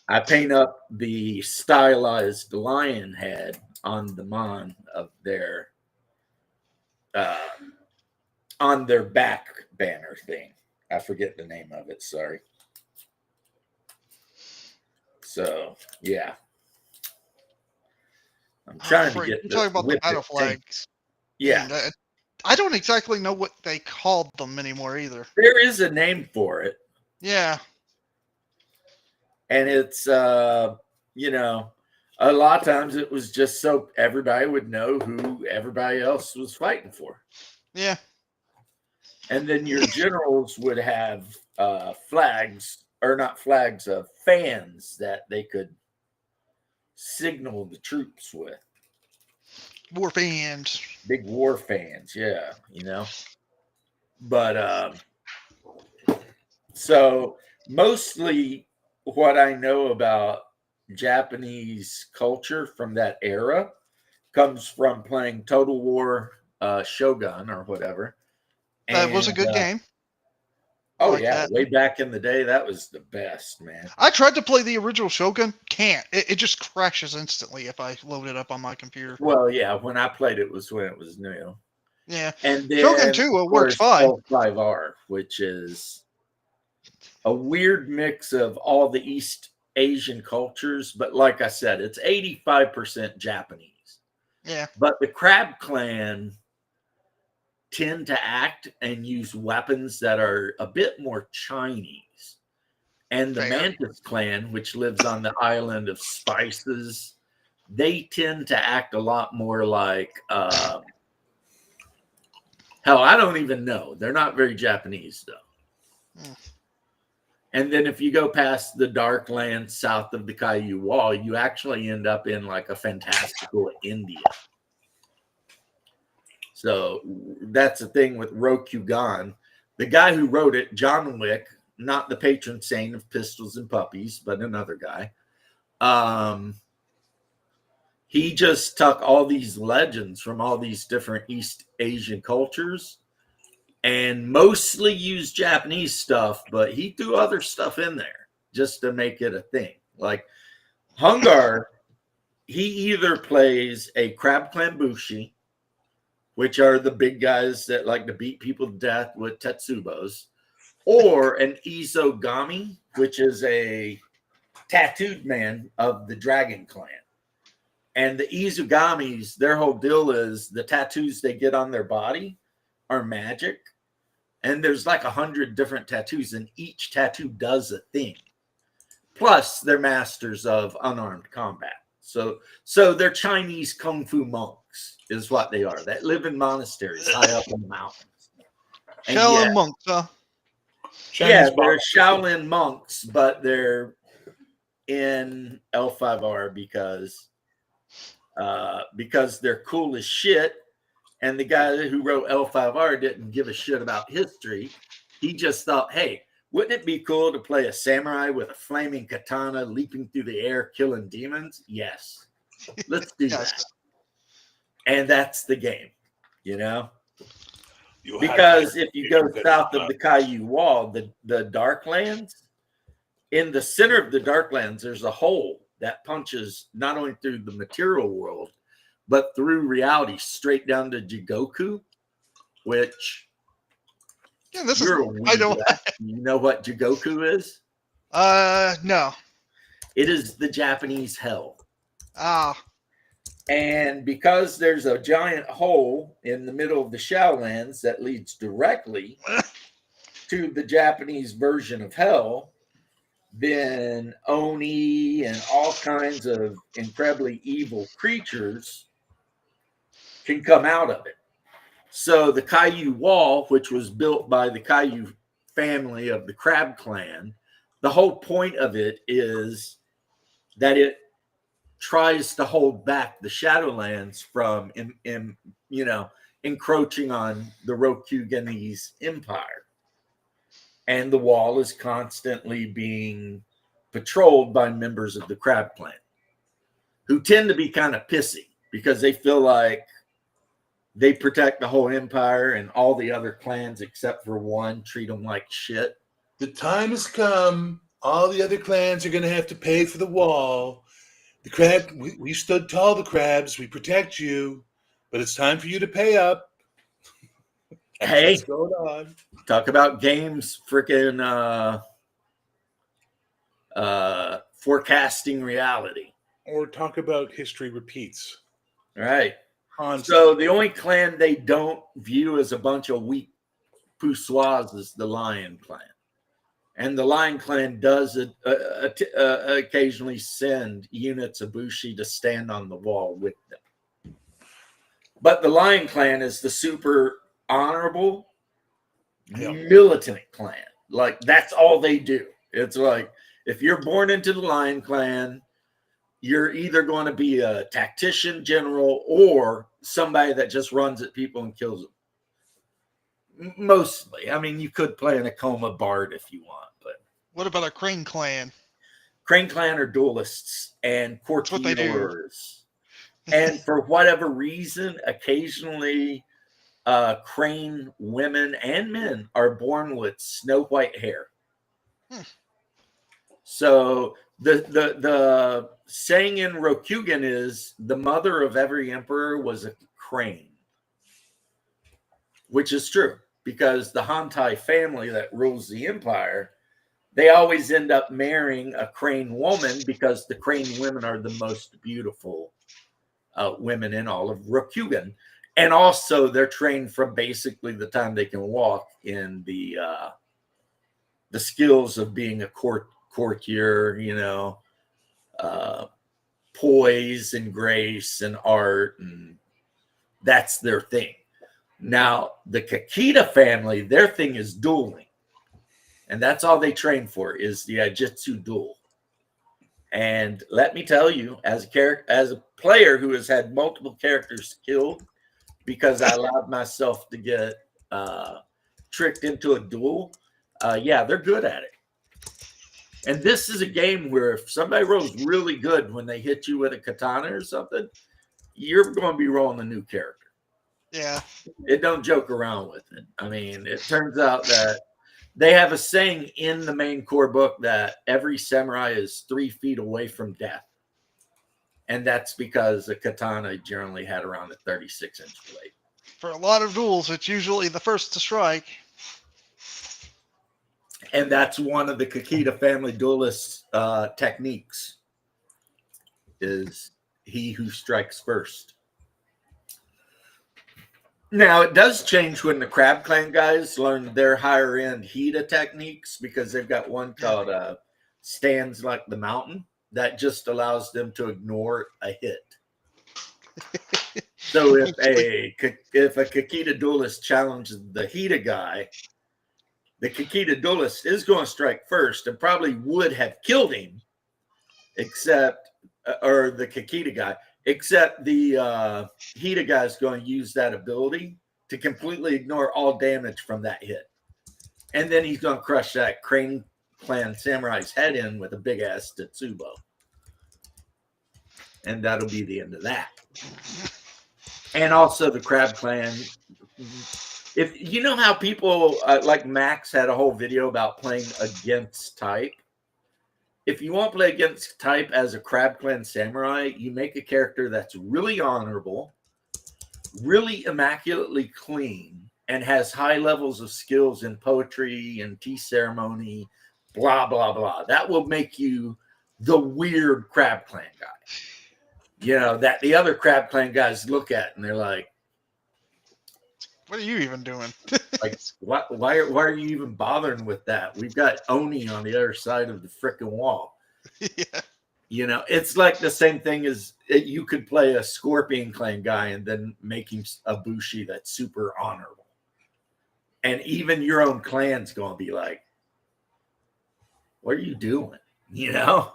[SPEAKER 1] I paint up the stylized lion head on the mon of their on their back banner thing. I forget the name of it. Sorry. So yeah, I'm trying to
[SPEAKER 4] Frank,
[SPEAKER 1] get
[SPEAKER 4] you're talking about the
[SPEAKER 1] whip
[SPEAKER 4] battle
[SPEAKER 1] it thing.
[SPEAKER 4] flags.
[SPEAKER 1] Yeah,
[SPEAKER 4] And, I don't exactly know what they called them anymore either.
[SPEAKER 1] there is a name for it,
[SPEAKER 4] Yeah.
[SPEAKER 1] and it's you know, a lot of times it was just so everybody would know who everybody else was fighting for.
[SPEAKER 4] Yeah.
[SPEAKER 1] And then your generals would have flags, or not flags, fans that they could signal the troops with.
[SPEAKER 4] War fans.
[SPEAKER 1] Big war fans, yeah, you know. But so mostly what I know about Japanese culture from that era comes from playing Total War Shogun or whatever.
[SPEAKER 4] That was a good game.
[SPEAKER 1] Oh
[SPEAKER 4] like
[SPEAKER 1] yeah,
[SPEAKER 4] that.
[SPEAKER 1] way back in the day, that was the best, man.
[SPEAKER 4] I tried to play the original Shogun. Can't. It just crashes instantly if I load it up on my computer.
[SPEAKER 1] Well, yeah, when I played it was when it was new.
[SPEAKER 4] Yeah.
[SPEAKER 1] And then
[SPEAKER 4] Shogun 2
[SPEAKER 1] of
[SPEAKER 4] works
[SPEAKER 1] course,
[SPEAKER 4] fine.
[SPEAKER 1] L5R, which is a weird mix of all the East Asian cultures, but like I said, it's 85% Japanese.
[SPEAKER 4] Yeah.
[SPEAKER 1] But the Crab Clan tend to act and use weapons that are a bit more Chinese. And the
[SPEAKER 4] Fair.
[SPEAKER 1] Mantis Clan, which lives on the island of spices, they tend to act a lot more like hell, I don't even know. They're not very Japanese though.
[SPEAKER 4] Mm.
[SPEAKER 1] And then if you go past the Dark Land south of the Caillou Wall, you actually end up in like a fantastical India. So that's the thing with Rokugan. The guy who wrote it, John Wick, not the patron saint of pistols and puppies, but another guy. He just took all these legends from all these different East Asian cultures and mostly used Japanese stuff, but he threw other stuff in there just to make it a thing. Like Hungar, he either plays a Crab Clan Bushi, which are the big guys that like to beat people to death with Tetsubos, or an Izogami, which is a tattooed man of the Dragon Clan. And the Izugamis, their whole deal is the tattoos they get on their body are magic. And there's like 100 different tattoos, and each tattoo does a thing. Plus, they're masters of unarmed combat. So they're Chinese kung fu monks, is what they are, that live in monasteries high up in the mountains. And
[SPEAKER 4] Shaolin monks, huh?
[SPEAKER 1] yeah,
[SPEAKER 2] Chinese
[SPEAKER 1] they're
[SPEAKER 2] boxers.
[SPEAKER 1] Shaolin monks, but they're in L5R because they're cool as shit. And the guy who wrote L5R didn't give a shit about history. He just thought, hey, wouldn't it be cool to play a samurai with a flaming katana leaping through the air, killing demons? Yes. Let's do
[SPEAKER 4] Yes.
[SPEAKER 1] that. And that's the game, you know?
[SPEAKER 2] You
[SPEAKER 1] Because
[SPEAKER 2] had-
[SPEAKER 1] if you go south of the Caillou Wall, the Darklands, in the center of the Darklands, there's a hole that punches not only through the material world, but through reality straight down to Jigoku, which
[SPEAKER 4] Yeah, this
[SPEAKER 1] you're a
[SPEAKER 4] is. I don't.
[SPEAKER 1] weird. You know what Jigoku is?
[SPEAKER 4] No.
[SPEAKER 1] It is the Japanese hell.
[SPEAKER 4] Ah.
[SPEAKER 1] And because there's a giant hole in the middle of the Shaolands that leads directly to the Japanese version of hell, then Oni and all kinds of incredibly evil creatures can come out of it. So the Caillou Wall, which was built by the Caillou family of the Crab Clan, the whole point of it is that it tries to hold back the Shadowlands from, encroaching on the Rokuganese empire. And the wall is constantly being patrolled by members of the Crab Clan, who tend to be kind of pissy because they feel like they protect the whole empire and all the other clans except for one treat them like shit.
[SPEAKER 2] The time has come. All the other clans are going to have to pay for the wall. The crab, we stood tall, the crabs. We protect you, but it's time for you to pay up.
[SPEAKER 1] Hey,
[SPEAKER 2] What's going on?
[SPEAKER 1] talk about games, freaking forecasting reality.
[SPEAKER 2] Or talk about history repeats.
[SPEAKER 1] All right.
[SPEAKER 2] Constant.
[SPEAKER 1] So the only clan they don't view as a bunch of weak poussoirs is the Lion Clan. And the Lion Clan does occasionally send units of Bushi to stand on the wall with them. But the Lion Clan is the super honorable, militant clan. Like, that's all they do. It's like, if you're born into the Lion Clan, you're either going to be a tactician general or somebody that just runs at people and kills them. Mostly. I mean, you could play an Akoma Bard if you want, but
[SPEAKER 4] What about a Crane clan?
[SPEAKER 1] Crane Clan are duelists and
[SPEAKER 4] what they do.
[SPEAKER 1] courtiers. And for whatever reason, occasionally Crane women and men are born with snow white hair. So the saying in Rokugan is the mother of every emperor was a crane, which is true because the Hantai family that rules the empire, they always end up marrying a crane woman because the crane women are the most beautiful women in all of Rokugan. And also they're trained from basically the time they can walk in the skills of being a courtier, you know, poise and grace and art, and that's their thing. Now, the Kakita family, their thing is dueling. And that's all they train for is the Jitsu duel. And let me tell you, as a player who has had multiple characters killed because I allowed myself to get tricked into a duel, yeah, they're good at it. And this is a game where if somebody rolls really good when they hit you with a katana or something, you're going to be rolling a new character.
[SPEAKER 4] Yeah.
[SPEAKER 1] It don't joke around with it. I mean, it turns out that they have a saying in the main core book that every samurai is 3 feet away from death. And that's because a katana generally had around a 36-inch blade.
[SPEAKER 4] For a lot of duels, it's usually the first to strike.
[SPEAKER 1] And that's one of the Kakita family duelist techniques is he who strikes first. Now, it does change when the Crab Clan guys learn their higher end Hida techniques because they've got one called Stands Like the Mountain that just allows them to ignore a hit. So if a Kakita duelist challenges the Hida guy, the Kakita duelist is going to strike first and probably would have killed him, except the Kakita guy. Except the Hida guy is going to use that ability to completely ignore all damage from that hit. And then he's going to crush that Crane Clan samurai's head in with a big-ass Tetsubo. And that'll be the end of that. And also the Crab Clan. If you know how people like Max had a whole video about playing against type. If you want to play against type as a Crab Clan samurai, you make a character that's really honorable, really immaculately clean, and has high levels of skills in poetry and tea ceremony, blah, blah, blah. That will make you the weird Crab Clan guy. You know, that the other Crab Clan guys look at and they're like,
[SPEAKER 4] what are you even doing?
[SPEAKER 1] like, why are you even bothering with that? We've got Oni on the other side of the frickin' wall.
[SPEAKER 4] Yeah.
[SPEAKER 1] You know, it's like the same thing as you could play a Scorpion Clan guy and then make him a Bushi that's super honorable. And even your own clan's going to be like, what are you doing? You know?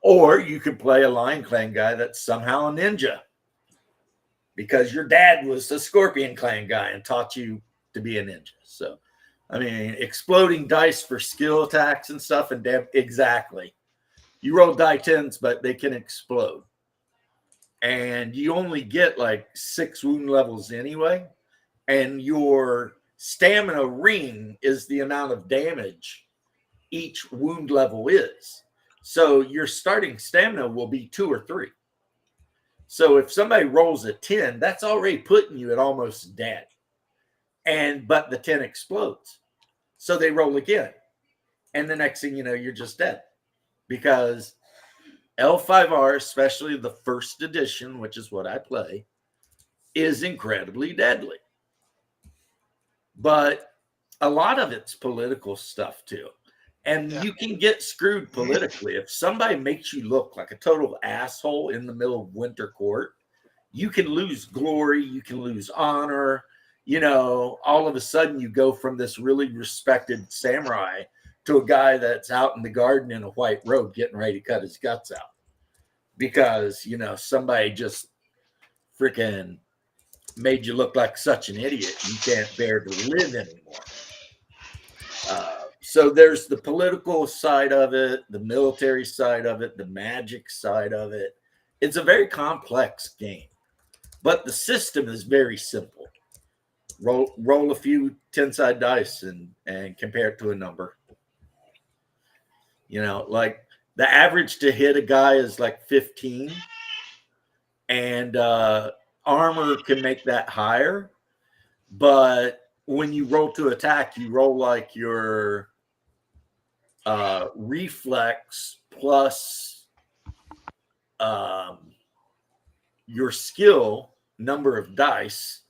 [SPEAKER 1] Or you could play a Lion Clan guy that's somehow a ninja. Because your dad was a Scorpion Clan guy and taught you to be a ninja. So, I mean, exploding dice for skill attacks and stuff. And exactly. You roll die 10s, but they can explode. And you only get like 6 wound levels anyway. And your stamina ring is the amount of damage each wound level is. So your starting stamina will be 2 or 3. So if somebody rolls a 10, that's already putting you at almost dead. but the 10 explodes. So they roll again. And the next thing you know, you're just dead. Because L5R, especially the first edition, which is what I play, is incredibly deadly. But a lot of it's political stuff too. And you can get screwed politically. If somebody makes you look like a total asshole in the middle of winter court, you can lose glory, you can lose honor. You know, all of a sudden you go from this really respected samurai to a guy that's out in the garden in a white robe getting ready to cut his guts out because, you know, somebody just freaking made you look like such an idiot you can't bear to live anymore. So there's the political side of it, the military side of it, the magic side of it. It's a very complex game, but the system is very simple. Roll a few 10-side dice and compare it to a number. You know, like the average to hit a guy is like 15, and armor can make that higher. But when you roll to attack, you roll like your reflex plus your skill number of dice,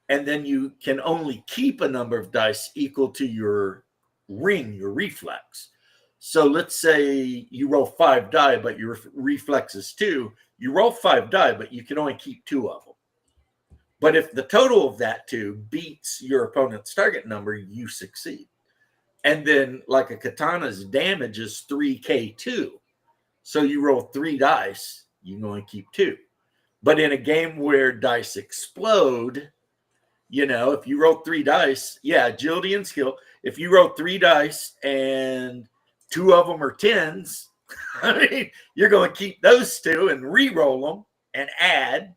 [SPEAKER 1] and then you can only keep a number of dice equal to your ring, your reflex. So let's say you roll 5 die, but your reflex is 2. You roll 5 die, but you can only keep 2 of them. But if the total of that 2 beats your opponent's target number, you succeed. And then like a katana's damage is 3K2. So you roll 3 dice, you can only keep 2. But in a game where dice explode, you know, if you roll 3 dice, yeah, agility and skill. If you roll 3 dice and 2 of them are 10s, I mean, you're going to keep those 2 and re-roll them and add,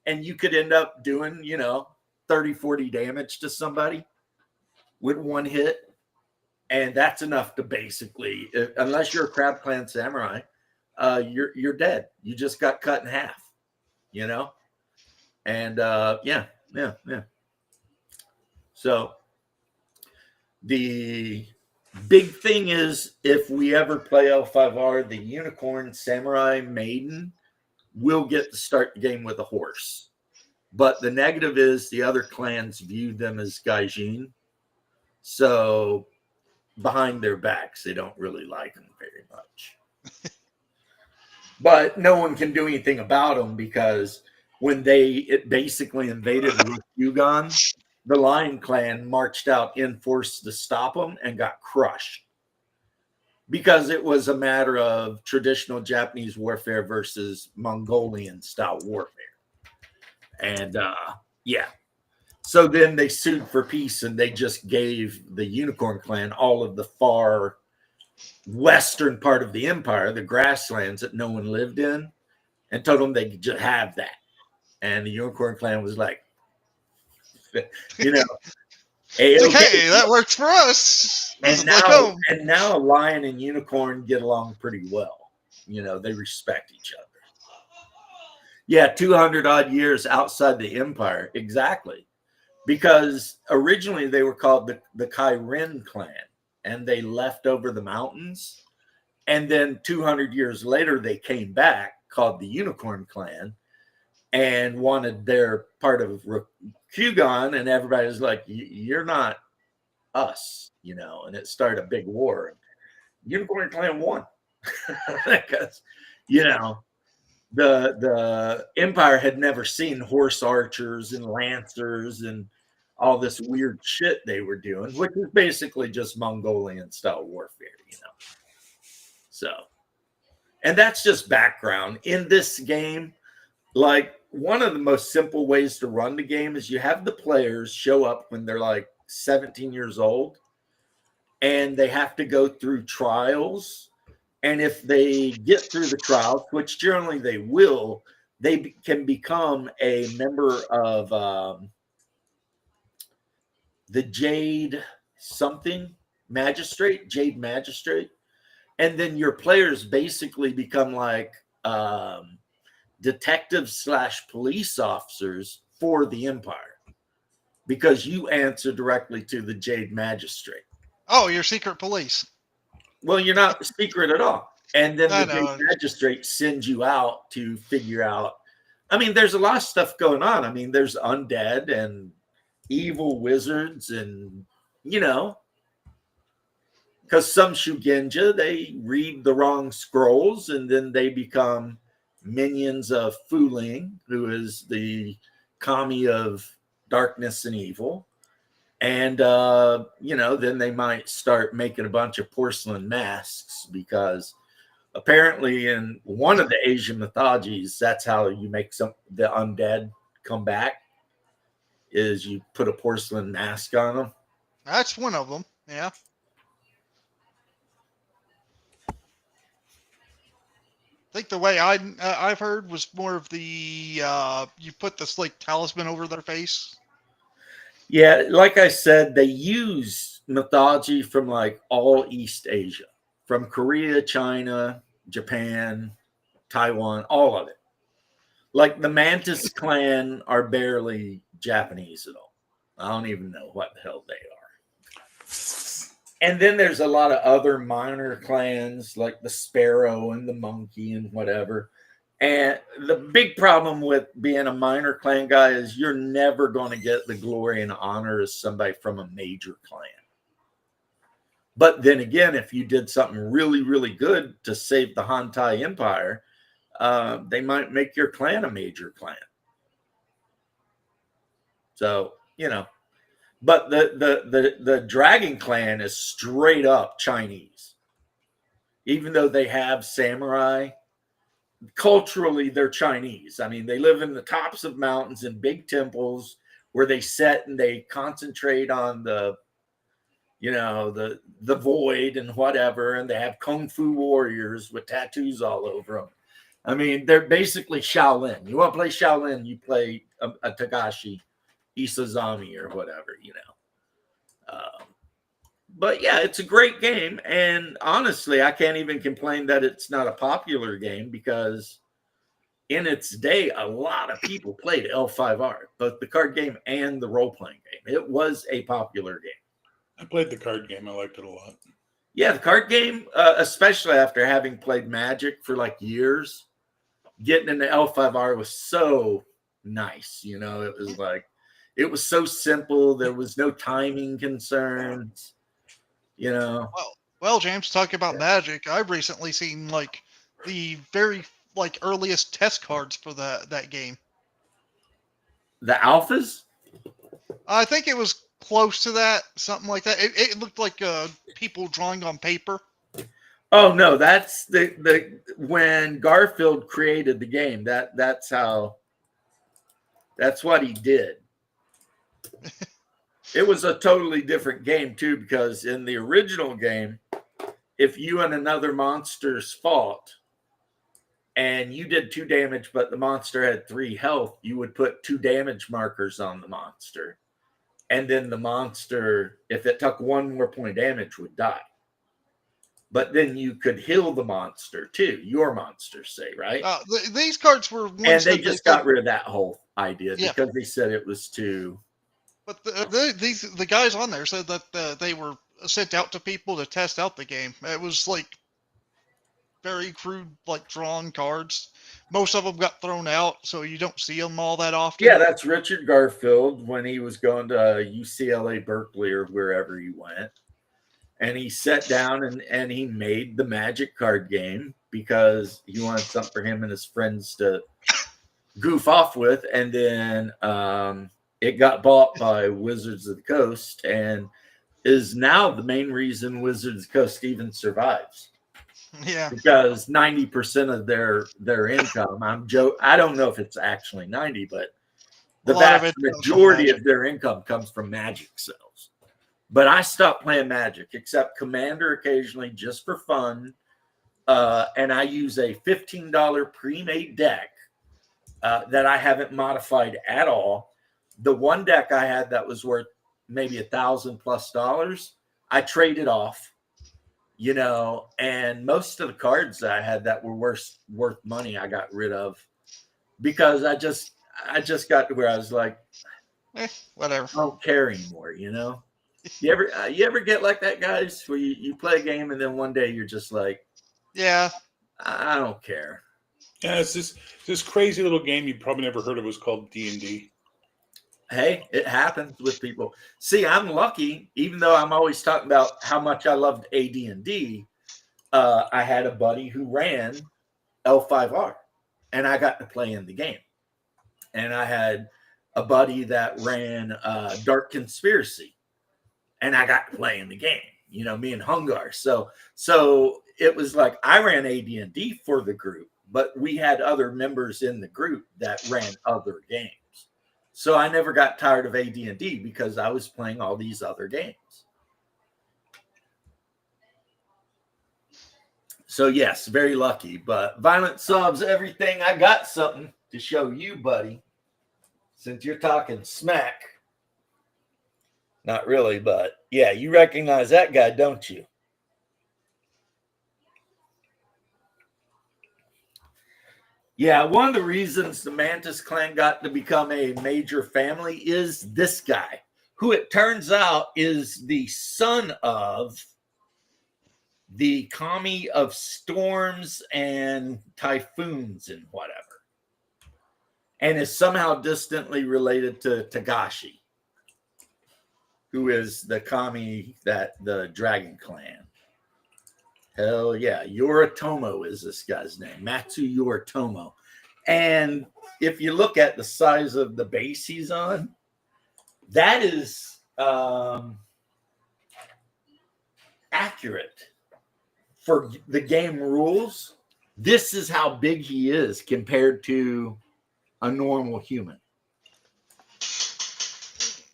[SPEAKER 1] and you could end up doing, you know, 30, 40 damage to somebody with 1 hit. And that's enough to basically, unless you're a Crab Clan samurai, you're dead. You just got cut in half, you know? And yeah. So the big thing is, if we ever play L5R, the Unicorn Samurai Maiden will get to start the game with a horse. But the negative is the other clans view them as gaijin. So behind their backs, they don't really like them very much. But no one can do anything about them because when it basically invaded Ryugan, the Lion Clan marched out in force to stop them and got crushed because it was a matter of traditional Japanese warfare versus Mongolian style warfare. And yeah. So then they sued for peace, and they just gave the Unicorn Clan all of the far western part of the empire, the grasslands that no one lived in, and told them they could just have that. And the Unicorn Clan was like, you know,
[SPEAKER 4] hey, that works for us.
[SPEAKER 1] And now Lion and Unicorn get along pretty well. You know, they respect each other. Yeah, 200 odd years outside the empire. Exactly. Because originally they were called the Kairin clan, and they left over the mountains. And then 200 years later, they came back, called the Unicorn clan, and wanted their part of Ryugan, and everybody was like, you're not us, you know, and it started a big war. Unicorn clan won because, you know, the empire had never seen horse archers and lancers and all this weird shit they were doing, which is basically just Mongolian style warfare, you know. So, and that's just background in this game. Like, one of the most simple ways to run the game is you have the players show up when they're like 17 years old, and they have to go through trials. And if they get through the trials, which generally they will, they can become a member of the Jade Magistrate. And then your players basically become like detectives / police officers for the empire. because you answer directly to the Jade Magistrate.
[SPEAKER 4] Oh, you're secret police.
[SPEAKER 1] Well, you're not secret at all. And then
[SPEAKER 4] I
[SPEAKER 1] the
[SPEAKER 4] know.
[SPEAKER 1] Jade Magistrate sends you out to figure out. I mean, there's a lot of stuff going on. I mean, there's undead and evil wizards and, because some Shugenja, they read the wrong scrolls and then they become minions of Fuling, who is the kami of darkness and evil. And, then they might start making a bunch of porcelain masks because apparently in one of the Asian mythologies, that's how you make the undead come back, is you put a porcelain mask on them.
[SPEAKER 4] That's one of them. Yeah. I think the way I've heard was more of the you put this like talisman over their face.
[SPEAKER 1] Yeah, like I said, they use mythology from like all East Asia, from Korea, China, Japan, Taiwan, all of it. Like the Mantis clan are barely Japanese at all. I don't even know what the hell they are. And then there's a lot of other minor clans like the Sparrow and the Monkey and whatever. And the big problem with being a minor clan guy is you're never going to get the glory and honor as somebody from a major clan. But then again, if you did something really, really good to save the Hantai Empire, they might make your clan a major clan. So, but the Dragon Clan is straight up Chinese. Even though they have samurai, culturally they're Chinese. I mean, they live in the tops of mountains in big temples where they sit and they concentrate on the void and whatever, and they have kung fu warriors with tattoos all over them. I mean, they're basically Shaolin. You want to play Shaolin, you play a Tagashi Isazami or whatever, but yeah, it's a great game. And honestly, I can't even complain that it's not a popular game because in its day, a lot of people played L5R, both the card game and the role-playing game. It was a popular game.
[SPEAKER 2] I played the card game. I liked it a lot.
[SPEAKER 1] Yeah, the card game, especially after having played Magic for like years, getting into L5R was so nice. It was like, it was so simple. There was no timing concerns,
[SPEAKER 4] Well, James, talking about Magic, I've recently seen like the very like earliest test cards for that game.
[SPEAKER 1] The alphas?
[SPEAKER 4] I think it was close to that, something like that. It looked like people drawing on paper.
[SPEAKER 1] Oh no, that's the when Garfield created the game. That's what he did. It was a totally different game too, because in the original game, if you and another monsters fought and you did 2 damage, but the monster had 3 health, you would put 2 damage markers on the monster. And then the monster, if it took 1 more point of damage, would die. But then you could heal the monster too, your monster, say, right?
[SPEAKER 4] These cards were ones
[SPEAKER 1] and they
[SPEAKER 4] that
[SPEAKER 1] just got rid of that whole idea because they said it was too.
[SPEAKER 4] But the guys on there said that they were sent out to people to test out the game. It was like very crude, like drawn cards. Most of them got thrown out, so you don't see them all that often.
[SPEAKER 1] Yeah, that's Richard Garfield when he was going to UCLA, Berkeley, or wherever he went. And he sat down and he made the Magic card game because he wanted something for him and his friends to goof off with. And then it got bought by Wizards of the Coast and is now the main reason Wizards of the Coast even survives.
[SPEAKER 4] Yeah,
[SPEAKER 1] because 90% of their income, I don't know if it's actually 90, but the vast majority of their income comes from Magic sales. But I stopped playing Magic, except Commander occasionally just for fun. And I use a $15 pre-made deck that I haven't modified at all. The one deck I had that was worth maybe $1,000+ I traded off. And most of the cards that I had that were worth money, I got rid of because I just got to where I was like,
[SPEAKER 4] Whatever.
[SPEAKER 1] I don't care anymore. You ever get like that, guys, where you play a game and then one day you're just like,
[SPEAKER 4] Yeah.
[SPEAKER 1] I don't care.
[SPEAKER 2] Yeah, it's this crazy little game you probably never heard of. It was called D&D.
[SPEAKER 1] Hey, it happens with people. See, I'm lucky, even though I'm always talking about how much I loved AD&D. I had a buddy who ran L5R, and I got to play in the game. And I had a buddy that ran Dark Conspiracy, and I got to play in the game. Me and Hungar. So it was like I ran AD&D for the group, but we had other members in the group that ran other games. So I never got tired of AD&D because I was playing all these other games. So yes, very lucky. But Violent Subs, everything. I got something to show you, buddy. Since you're talking smack. Not really, but yeah, you recognize that guy, don't you? Yeah, one of the reasons the Mantis clan got to become a major family is this guy, who it turns out is the son of the kami of storms and typhoons and whatever, and is somehow distantly related to Tagashi, who is the kami that the Dragon Clan. Hell yeah. Yoritomo is this guy's name. Matsu Yoritomo. And if you look at the size of the base he's on, that is accurate for the game rules. This is how big he is compared to a normal human.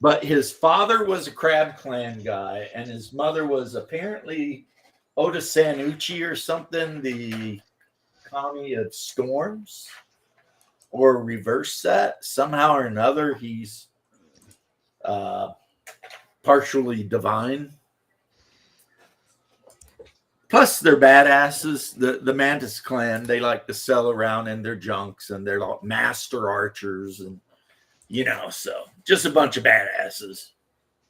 [SPEAKER 1] But his father was a Crab Clan guy, and his mother was apparently Oda Sanuchi or something, the kami of storms, or reverse that. Somehow or another, he's partially divine. Plus, they're badasses. The Mantis clan, they like to sell around in their junks, and they're like master archers, and so just a bunch of badasses.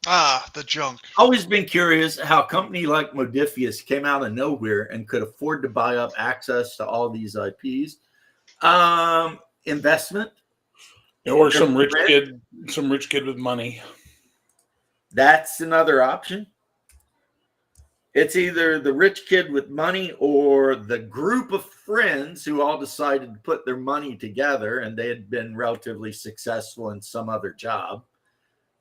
[SPEAKER 4] Ah, the junk.
[SPEAKER 1] Always been curious how a company like Modiphius came out of nowhere and could afford to buy up access to all these IPs. Investment.
[SPEAKER 2] Or some rich kid with money.
[SPEAKER 1] That's another option. It's either the rich kid with money or the group of friends who all decided to put their money together, and they had been relatively successful in some other job.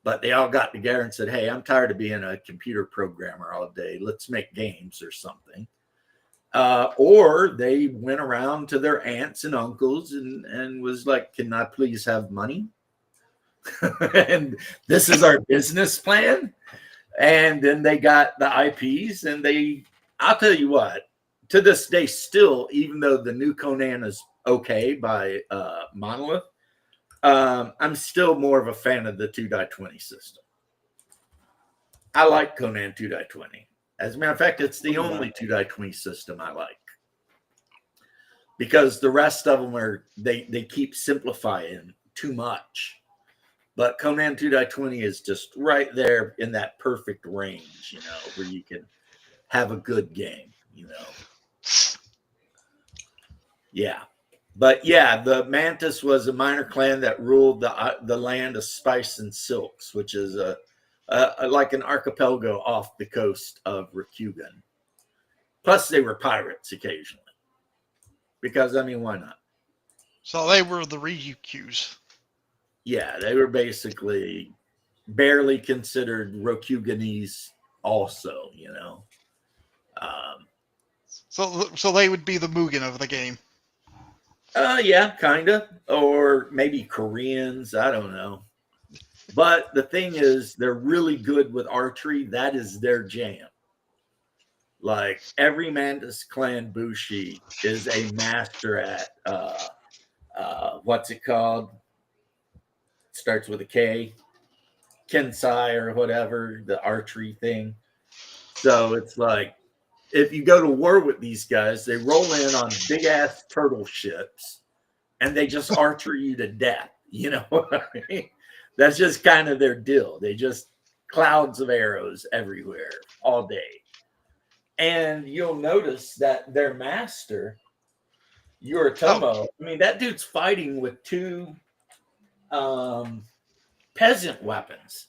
[SPEAKER 1] But they all got together and said, hey, I'm tired of being a computer programmer all day. Let's make games or something. Or they went around to their aunts and uncles and was like, can I please have money? And this is our business plan. And then they got the IPs, and I'll tell you what, to this day still, even though the new Conan is okay by Monolith, I'm still more of a fan of the 2.20 system. I like Conan 2.20. As a matter of fact, it's the only 2.20 system I like. Because the rest of them they keep simplifying too much. But Conan 2.20 is just right there in that perfect range, where you can have a good game, Yeah. But yeah, the Mantis was a minor clan that ruled the land of spice and silks, which is like an archipelago off the coast of Ryukyugen. Plus, they were pirates occasionally. Because, why not?
[SPEAKER 4] So they were the Ryukyus.
[SPEAKER 1] Yeah, they were basically barely considered Ryukyugenese also,
[SPEAKER 4] So they would be the Mugen of the game.
[SPEAKER 1] Yeah, kind of. Or maybe Koreans. I don't know. But the thing is, they're really good with archery. That is their jam. Like, every Mantis Clan Bushi is a master at, what's it called? It starts with a K. Kensai or whatever, the archery thing. So it's like, if you go to war with these guys, they roll in on big-ass turtle ships, and they just archer you to death. You know what I mean? That's just kind of their deal. They just clouds of arrows everywhere all day. And you'll notice that their master, Yoritomo, I mean, that dude's fighting with two peasant weapons.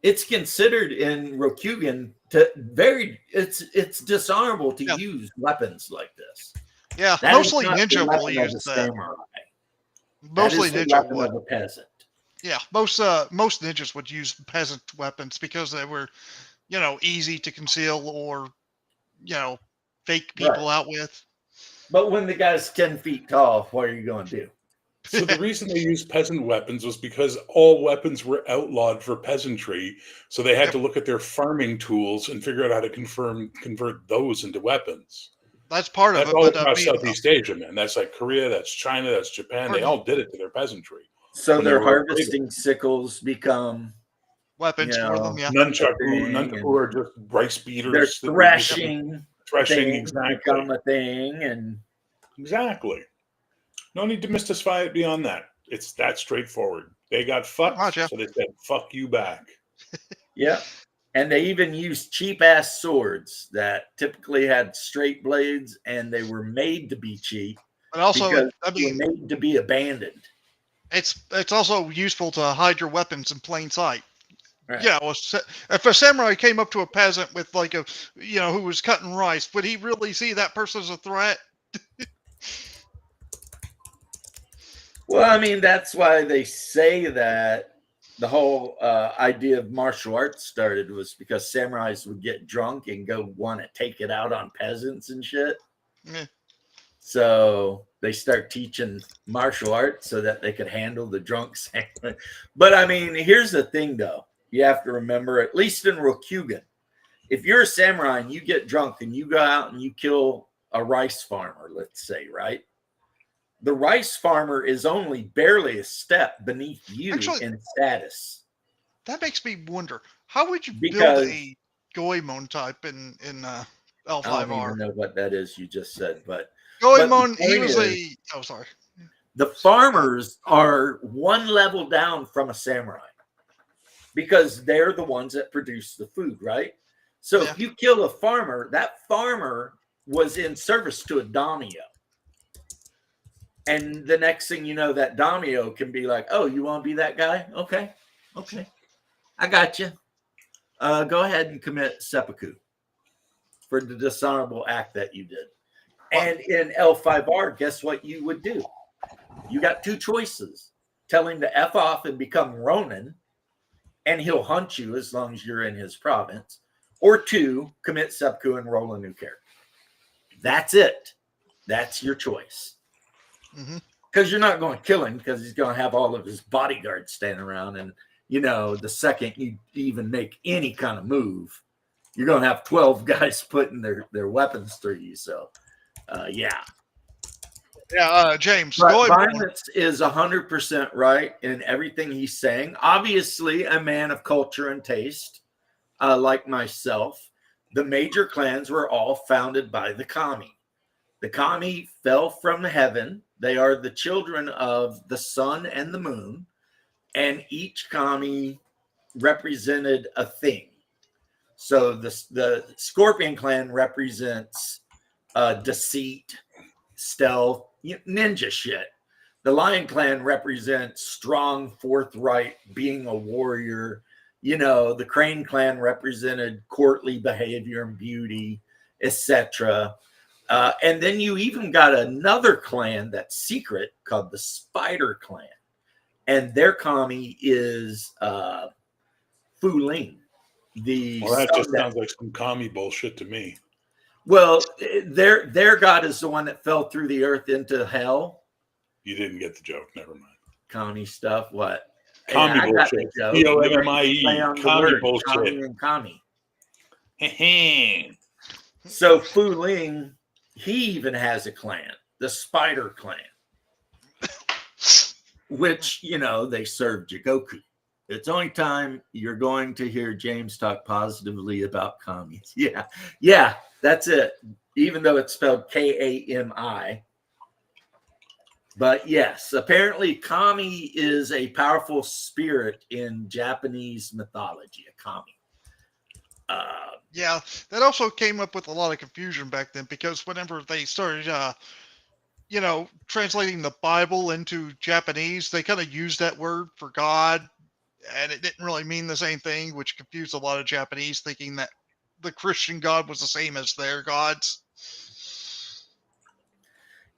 [SPEAKER 1] It's considered in Rokugan it's dishonorable to use weapons like this.
[SPEAKER 4] Yeah,
[SPEAKER 1] That
[SPEAKER 4] mostly
[SPEAKER 1] is not the
[SPEAKER 4] ninja will
[SPEAKER 1] weapon of
[SPEAKER 4] use
[SPEAKER 1] a
[SPEAKER 4] that.
[SPEAKER 1] samurai.
[SPEAKER 4] Mostly
[SPEAKER 1] that is the
[SPEAKER 4] ninja
[SPEAKER 1] weapon
[SPEAKER 4] would.
[SPEAKER 1] of a peasant.
[SPEAKER 4] Yeah, most ninjas would use peasant weapons because they were, easy to conceal or, fake people out with.
[SPEAKER 1] But when the guy's 10 feet tall, what are you going to do?
[SPEAKER 2] So the reason they used peasant weapons was because all weapons were outlawed for peasantry. So they had to look at their farming tools and figure out how to convert those into weapons.
[SPEAKER 4] That's part of
[SPEAKER 2] That's
[SPEAKER 4] it.
[SPEAKER 2] all
[SPEAKER 4] But
[SPEAKER 2] across Southeast Asia, man. That's like Korea, that's China, that's Japan. They all did it to their peasantry.
[SPEAKER 1] So
[SPEAKER 2] when they
[SPEAKER 1] their
[SPEAKER 2] were
[SPEAKER 1] harvesting sickles become
[SPEAKER 4] weapons for them, yeah.
[SPEAKER 2] Nunchaku are just rice beaters.
[SPEAKER 1] They're threshing
[SPEAKER 2] exactly.
[SPEAKER 1] become a thing, and
[SPEAKER 2] exactly. No need to mystify it beyond that. It's that straightforward. They got fucked, so they said, fuck you back.
[SPEAKER 1] Yeah. And they even used cheap ass swords that typically had straight blades, and they were made to be cheap.
[SPEAKER 4] But also,
[SPEAKER 1] they were made to be abandoned.
[SPEAKER 4] It's also useful to hide your weapons in plain sight.
[SPEAKER 1] Right.
[SPEAKER 4] Yeah, if a samurai came up to a peasant with who was cutting rice, would he really see that person as a threat?
[SPEAKER 1] Well, I mean, that's why they say that the whole idea of martial arts started was because samurais would get drunk and go want to take it out on peasants and shit.
[SPEAKER 4] Yeah.
[SPEAKER 1] So they start teaching martial arts so that they could handle the drunk samurai. But I mean, here's the thing, though. You have to remember, at least in Rokugan, if you're a samurai and you get drunk and you go out and you kill a rice farmer, let's say, right? The rice farmer is only barely a step beneath you in status.
[SPEAKER 4] That makes me wonder, how would you build a Goemon type in L5R?
[SPEAKER 1] I don't even know what that is you just said, but
[SPEAKER 4] Goemon, sorry.
[SPEAKER 1] The farmers are one level down from a samurai because they're the ones that produce the food, right? So if you kill a farmer, that farmer was in service to a daimyo. And the next thing you know, that daimyo can be like, oh, you want to be that guy? Okay. I got you. Go ahead and commit seppuku for the dishonorable act that you did. And in L5R, guess what you would do? You got two choices. Tell him to F off and become Ronin, and he'll hunt you as long as you're in his province. Or two, commit seppuku and roll a new character. That's it. That's your choice. Because you're not going to kill him because he's going to have all of his bodyguards standing around. And, the second you even make any kind of move, you're going to have 12 guys putting their weapons through you. So, yeah.
[SPEAKER 4] Yeah, James.
[SPEAKER 1] Violence is 100% right in everything he's saying. Obviously, a man of culture and taste, like myself, the major clans were all founded by the kami. The kami fell from heaven. They are the children of the sun and the moon, and each kami represented a thing. So the Scorpion clan represents deceit, stealth, ninja shit. The Lion clan represents strong, forthright, being a warrior. The Crane clan represented courtly behavior and beauty, etc. And then you even got another clan that's secret called the Spider Clan. And their kami is Fu Ling.
[SPEAKER 2] That just sounds like some kami bullshit to me.
[SPEAKER 1] Well, their god is the one that fell through the earth into hell.
[SPEAKER 2] You didn't get the joke. Never mind.
[SPEAKER 1] Kami stuff. What?
[SPEAKER 2] Kami bullshit. Comie. Kami bullshit.
[SPEAKER 1] Kami and kami. So Fu Ling, he even has a clan, the Spider Clan, which, they serve Jigoku. It's the only time you're going to hear James talk positively about commies. Yeah, that's it. Even though it's spelled Kami. But yes, apparently kami is a powerful spirit in Japanese mythology, a kami.
[SPEAKER 4] Yeah, that also came up with a lot of confusion back then because whenever they started, translating the Bible into Japanese, they kind of used that word for God, and it didn't really mean the same thing, which confused a lot of Japanese, thinking that the Christian God was the same as their gods.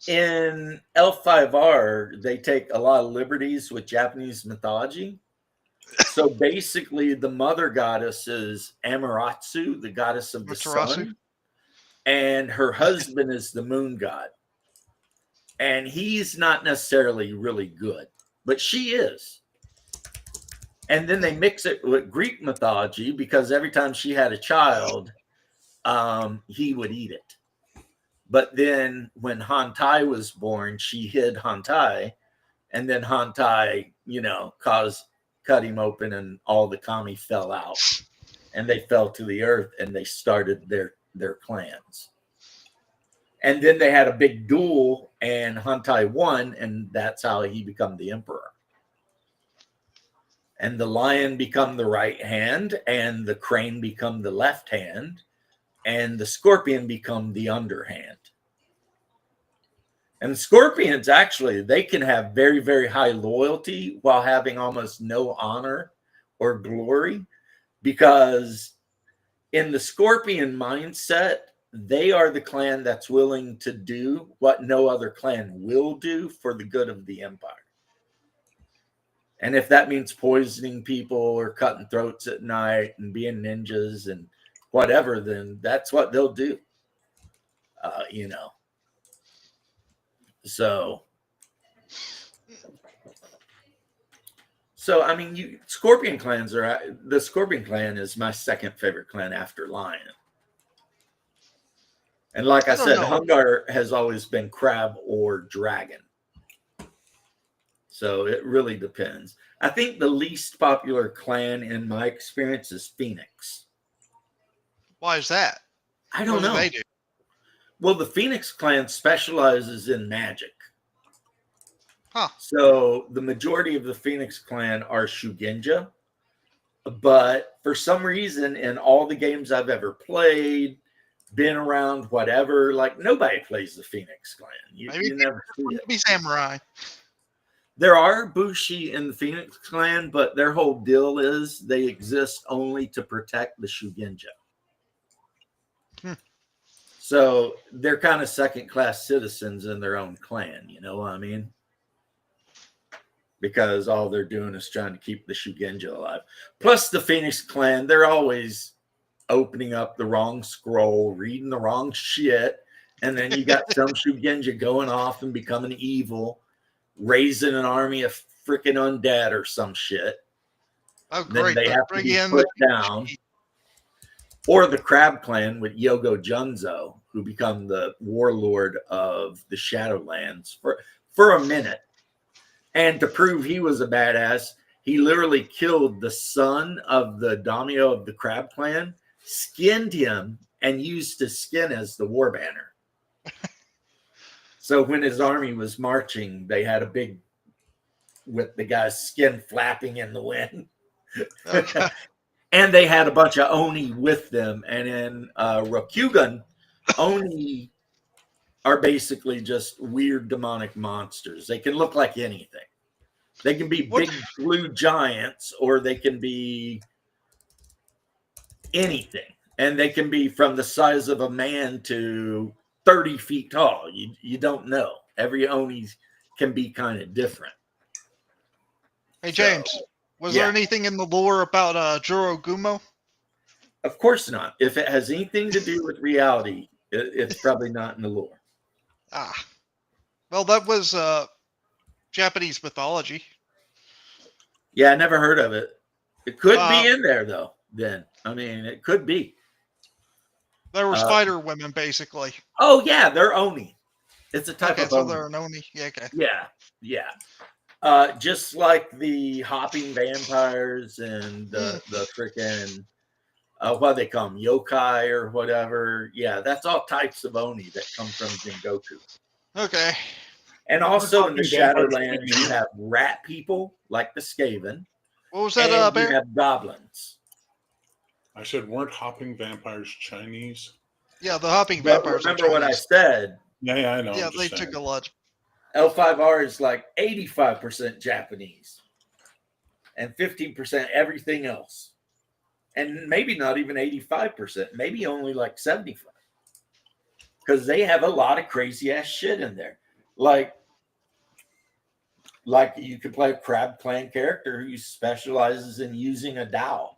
[SPEAKER 1] In L5R, they take a lot of liberties with Japanese mythology. So basically, the mother goddess is Amaterasu, the goddess of the
[SPEAKER 4] Amaterasu.
[SPEAKER 1] sun, and her husband is the moon god. And he's not necessarily really good, but she is. And then they mix it with Greek mythology because every time she had a child, he would eat it. But then when Hantai was born, she hid Hantai, and then Hantai, cut him open, and all the kami fell out, and they fell to the earth, and they started their clans. And then they had a big duel, and Hantai won, and that's how he became the emperor. And the lion become the right hand, and the crane become the left hand, and the scorpion become the underhand. And scorpions, actually, they can have very, very high loyalty while having almost no honor or glory, because in the scorpion mindset, they are the clan that's willing to do what no other clan will do for the good of the empire. And if that means poisoning people or cutting throats at night and being ninjas and whatever, then that's what they'll do. So I mean, Scorpion clans the Scorpion clan is my second favorite clan after Lion. And like I said, Hungar has always been crab or dragon. So it really depends. I think the least popular clan in my experience is Phoenix.
[SPEAKER 4] Why is that?
[SPEAKER 1] I don't know.
[SPEAKER 4] What do they do?
[SPEAKER 1] Well, the Phoenix clan specializes in magic.
[SPEAKER 4] Huh.
[SPEAKER 1] So the majority of the Phoenix clan are Shugenja. But for some reason, in all the games I've ever played, been around, whatever, like nobody plays the Phoenix clan. You never see it.
[SPEAKER 4] Be samurai.
[SPEAKER 1] There are Bushi in the Phoenix clan, but their whole deal is they exist only to protect the Shugenja. So they're kind of second-class citizens in their own clan, you know what I mean? Because all they're doing is trying to keep the Shugenja alive. Plus the Phoenix clan, they're always opening up the wrong scroll, reading the wrong shit, and then you got some Shugenja going off and becoming evil, raising an army of freaking undead or some shit.
[SPEAKER 4] Oh, great.
[SPEAKER 1] Then they have to be put down. Or the Crab Clan with Yogo Junzo, who become the warlord of the Shadowlands for a minute. And to prove he was a badass, he literally killed the son of the daimyo of the Crab Clan, skinned him, and used his skin as the war banner. So when his army was marching, they had a big, with the guy's skin flapping in the wind.
[SPEAKER 4] Okay.
[SPEAKER 1] And they had a bunch of Oni with them. And in Rokugan, Oni are basically just weird demonic monsters. They can look like anything. They can be big blue giants, or they can be anything. And they can be from the size of a man to 30 feet tall. You don't know. Every Oni can be kind of different.
[SPEAKER 4] Hey, James. Was there anything in the lore about Juro Gumo?
[SPEAKER 1] Of course not. If it has anything to do with reality, it's probably not in the lore.
[SPEAKER 4] Ah. Well, that was Japanese mythology.
[SPEAKER 1] Yeah, I never heard of it. It could be in there, though, then. I mean, it could be.
[SPEAKER 4] There were spider women, basically.
[SPEAKER 1] Oh, yeah, they're Oni. It's a type of
[SPEAKER 4] so
[SPEAKER 1] Oni.
[SPEAKER 4] they're an Oni. Yeah, okay.
[SPEAKER 1] Yeah. Just like the hopping vampires and the freaking, what do they call them, yokai or whatever. Yeah, that's all types of Oni that come from Jingoku.
[SPEAKER 4] Okay.
[SPEAKER 1] And also in the
[SPEAKER 2] talking vampire
[SPEAKER 1] Shadowlands, you
[SPEAKER 2] Chinese.
[SPEAKER 1] have rat people like the Skaven,
[SPEAKER 4] What was
[SPEAKER 1] and
[SPEAKER 4] that,
[SPEAKER 1] you
[SPEAKER 4] Bear?
[SPEAKER 1] have goblins.
[SPEAKER 2] I said, weren't hopping vampires Chinese?
[SPEAKER 4] Yeah, the hopping
[SPEAKER 1] But
[SPEAKER 4] vampires.
[SPEAKER 1] remember what I
[SPEAKER 4] Chinese.
[SPEAKER 1] said.
[SPEAKER 2] Yeah, I know.
[SPEAKER 4] Yeah,
[SPEAKER 2] I'm
[SPEAKER 4] they
[SPEAKER 2] just
[SPEAKER 4] took
[SPEAKER 2] saying.
[SPEAKER 4] a lot.
[SPEAKER 1] L5R is like 85% Japanese and 15% everything else. And maybe not even 85%, maybe only like 75. Because they have a lot of crazy ass shit in there. Like you could play a Crab Clan character who specializes in using a Dao.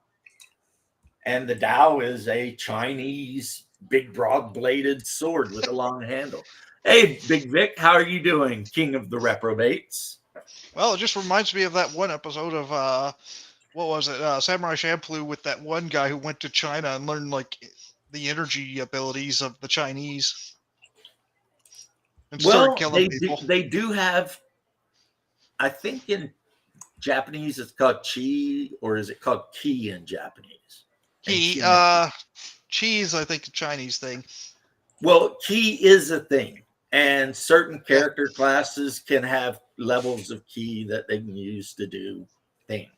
[SPEAKER 1] And the Dao is a Chinese big broad bladed sword with a long handle. Hey, Big Vic, how are you doing, King of the Reprobates?
[SPEAKER 4] Well, it just reminds me of that one episode of what was it? Samurai Champloo with that one guy who went to China and learned like the energy abilities of the Chinese and started
[SPEAKER 1] Well,
[SPEAKER 4] killing people.
[SPEAKER 1] they do have, I think in Japanese it's called chi, or is it called ki in Japanese? And
[SPEAKER 4] Ki,
[SPEAKER 1] Chinese.
[SPEAKER 4] cheese, I think, a Chinese thing.
[SPEAKER 1] Well, ki is a thing, and certain character classes can have levels of ki that they can use to do things.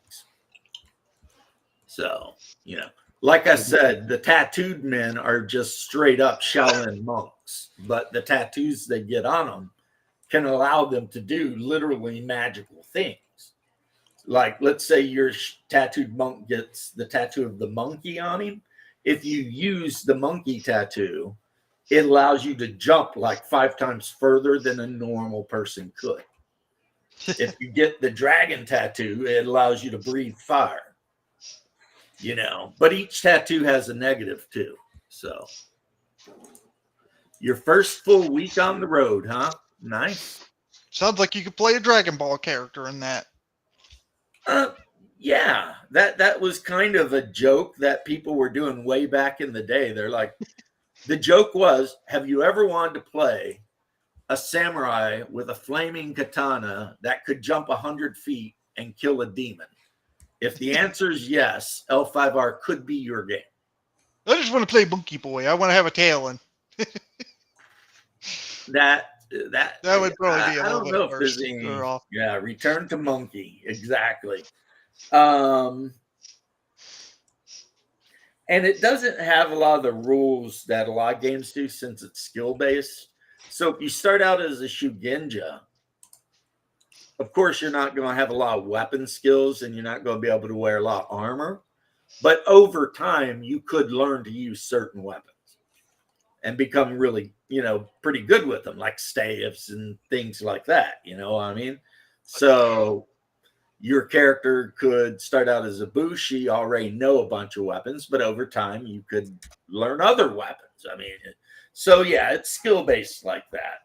[SPEAKER 1] So, like I said, the tattooed men are just straight up Shaolin monks, but the tattoos they get on them can allow them to do literally magical things. Like, let's say your tattooed monk gets the tattoo of the monkey on him. If you use the monkey tattoo, it allows you to jump like 5 times further than a normal person could. If you get the dragon tattoo, it allows you to breathe fire. But each tattoo has a negative too. So your first full week on the road, huh? Nice.
[SPEAKER 4] Sounds like you could play a Dragon Ball character in that.
[SPEAKER 1] Yeah, that was kind of a joke that people were doing way back in the day. They're like, the joke was, have you ever wanted to play a samurai with a flaming katana that could jump 100 feet and kill a demon? If the answer is yes, L5R could be your game.
[SPEAKER 4] I just want to play Monkey Boy. I want to have a tail and
[SPEAKER 1] That
[SPEAKER 4] would probably be a
[SPEAKER 1] I
[SPEAKER 4] little
[SPEAKER 1] don't
[SPEAKER 4] bit
[SPEAKER 1] know if
[SPEAKER 4] worse.
[SPEAKER 1] there's any.
[SPEAKER 4] Or off.
[SPEAKER 1] Yeah, Return to Monkey, exactly. And it doesn't have a lot of the rules that a lot of games do since it's skill based. So if you start out as a Shugenja, of course you're not going to have a lot of weapon skills and you're not going to be able to wear a lot of armor. But over time, you could learn to use certain weapons and become really, pretty good with them, like staves and things like that. You know what I mean? So your character could start out as a Bushi, already know a bunch of weapons, but over time you could learn other weapons. I mean, so yeah, it's skill based like that.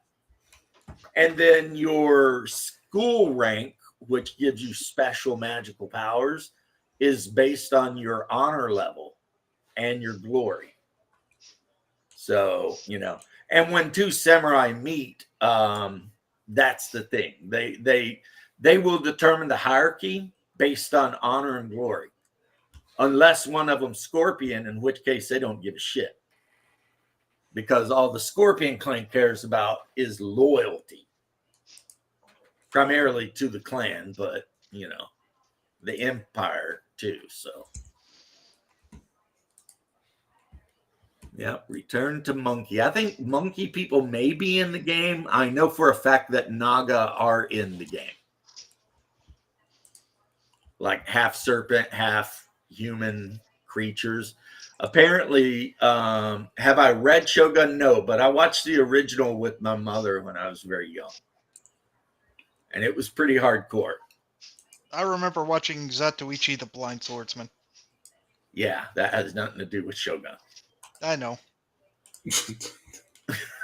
[SPEAKER 1] And then your school rank, which gives you special magical powers, is based on your honor level and your glory. So, and when two samurai meet, that's the thing. They will determine the hierarchy based on honor and glory, unless one of them Scorpion, in which case they don't give a shit, because all the Scorpion clan cares about is loyalty, primarily to the clan, but the empire too. So yeah, Return to Monkey. I think monkey people may be in the game. I know for a fact that Naga are in the game. Like half serpent, half human creatures. Apparently, have I read Shogun? No, but I watched the original with my mother when I was very young. And it was pretty hardcore.
[SPEAKER 4] I remember watching Zatoichi the Blind Swordsman.
[SPEAKER 1] Yeah, that has nothing to do with Shogun.
[SPEAKER 4] I know.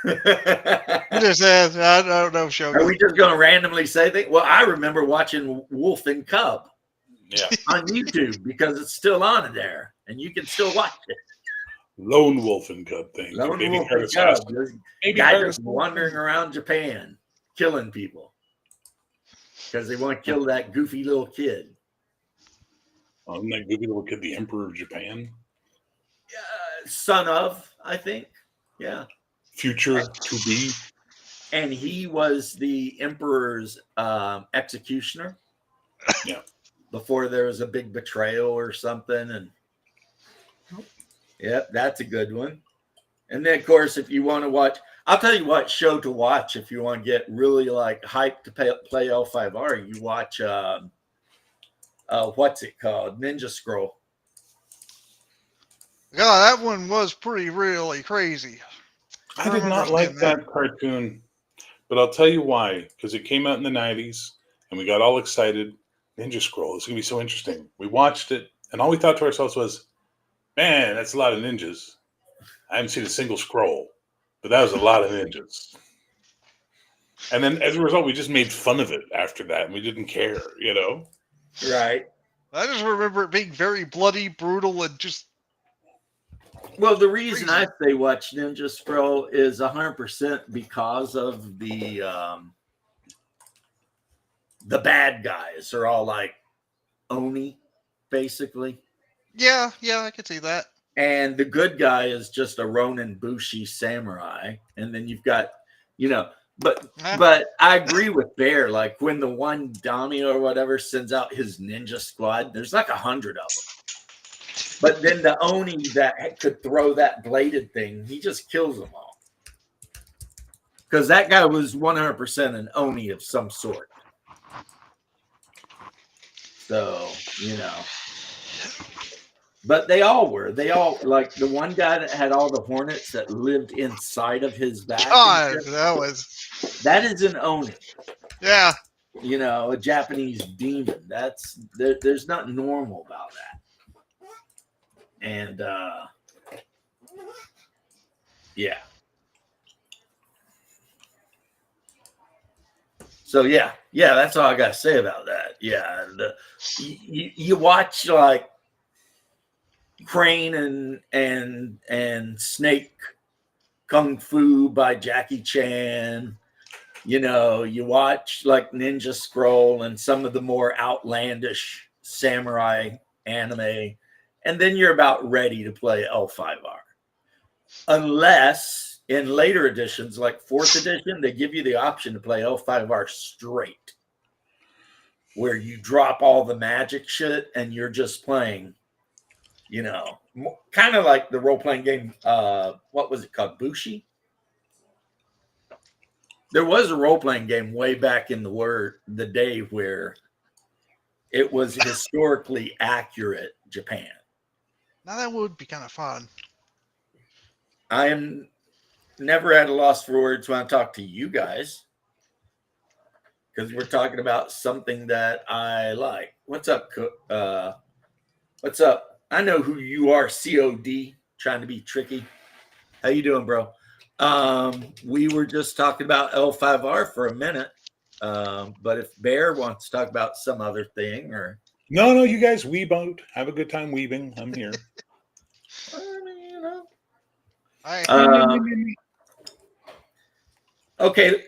[SPEAKER 1] Are
[SPEAKER 4] Just I don't know Shogun.
[SPEAKER 1] we just going to randomly say things? Well, I remember watching Wolf and Cub
[SPEAKER 2] Yeah.
[SPEAKER 1] on YouTube because it's still on there and you can still watch it.
[SPEAKER 2] Lone Wolf and Cub thing.
[SPEAKER 1] Lone
[SPEAKER 2] Baby
[SPEAKER 1] Wolf
[SPEAKER 2] Card
[SPEAKER 1] and Cub.
[SPEAKER 2] Assassin.
[SPEAKER 1] There's
[SPEAKER 2] Baby
[SPEAKER 1] guys
[SPEAKER 2] Card
[SPEAKER 1] just wandering around Japan killing people because they want to kill that goofy little kid.
[SPEAKER 2] Isn't that goofy little kid the Emperor of Japan?
[SPEAKER 1] Son of, I think. Yeah.
[SPEAKER 2] Future to be.
[SPEAKER 1] and he was the emperor's executioner.
[SPEAKER 2] Yeah.
[SPEAKER 1] Before there was a big betrayal or something, and yep, that's a good one. And then, of course, if you want to watch, I'll tell you what show to watch if you want to get really like hyped to play L5R. You watch what's it called? Ninja Scroll.
[SPEAKER 4] Yeah, that one was pretty really crazy.
[SPEAKER 2] I did
[SPEAKER 4] remember
[SPEAKER 2] not like
[SPEAKER 4] seeing that.
[SPEAKER 2] that cartoon, but I'll tell you why. Because it came out in the 90s, and we got all excited. Ninja Scroll, it's going to be so interesting. We watched it, and all we thought to ourselves was, man, that's a lot of ninjas. I haven't seen a single scroll, but that was a lot of ninjas. And then as a result, we just made fun of it after that, and we didn't care, you know?
[SPEAKER 1] Right.
[SPEAKER 4] I just remember it being very bloody, brutal, and just
[SPEAKER 1] Well, the reason
[SPEAKER 4] crazy.
[SPEAKER 1] I say watch Ninja Scroll is 100% because of the bad guys are all like Oni, basically.
[SPEAKER 4] Yeah, I could see that.
[SPEAKER 1] And the good guy is just a Ronin Bushi samurai. And then you've got, you know, but I agree with Bear. Like when the one Dami or whatever sends out his ninja squad, there's like 100 of them. But then the Oni that could throw that bladed thing, he just kills them all. Because that guy was 100% an Oni of some sort. So, you know. But they all were. They all, like the one guy that had all the hornets that lived inside of his back.
[SPEAKER 4] God, that
[SPEAKER 1] is an Oni.
[SPEAKER 4] Yeah.
[SPEAKER 1] You know, a Japanese demon. There's nothing normal about that. And yeah. So yeah, that's all I got to say about that. Yeah, you watch like Crane and Snake Kung Fu by Jackie Chan. You know, you watch like Ninja Scroll and some of the more outlandish samurai anime, and then you're about ready to play L5R. Unless in later editions, like 4th edition, they give you the option to play L5R straight, where you drop all the magic shit and you're just playing, you know, kind of like the role-playing game. What was it called? Bushi? There was a role-playing game way back in the day where it was historically accurate Japan.
[SPEAKER 4] Now that would be kind of fun.
[SPEAKER 1] I am never at a loss for words when I talk to you guys, because we're talking about something that I like. What's up, what's up? I know who you are, COD, trying to be tricky. How you doing, bro? We were just talking about L5R for a minute, but if Bear wants to talk about some other thing, or
[SPEAKER 2] no, you guys weeb out. Have a good time weaving. I'm here.
[SPEAKER 1] you know. Okay.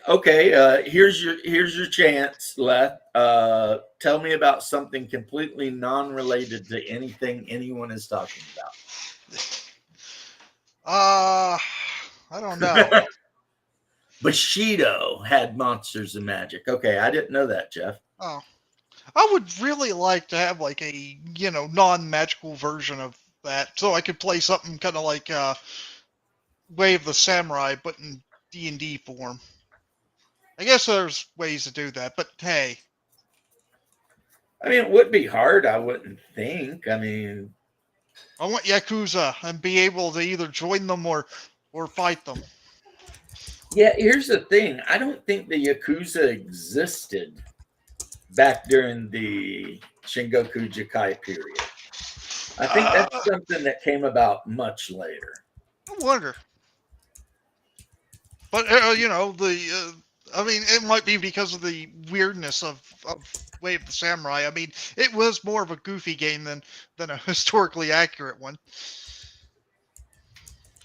[SPEAKER 1] Here's your chance, Leth. Tell me about something completely non-related to anything anyone is talking about.
[SPEAKER 4] I don't know.
[SPEAKER 1] Bushido had Monsters and Magic. Okay, I didn't know that, Jeff.
[SPEAKER 4] Oh, I would really like to have like a non-magical version of that, so I could play something kind of like Way of the Samurai, but in D&D form. I guess there's ways to do that, but hey.
[SPEAKER 1] I mean, it would be hard, I wouldn't think. I mean,
[SPEAKER 4] I want Yakuza and be able to either join them or fight them.
[SPEAKER 1] Yeah, here's the thing. I don't think the Yakuza existed back during the Shingoku Jikai period. I think that's something that came about much later.
[SPEAKER 4] I wonder. But, I mean, it might be because of the weirdness of Way of the Samurai. I mean, it was more of a goofy game than a historically accurate one.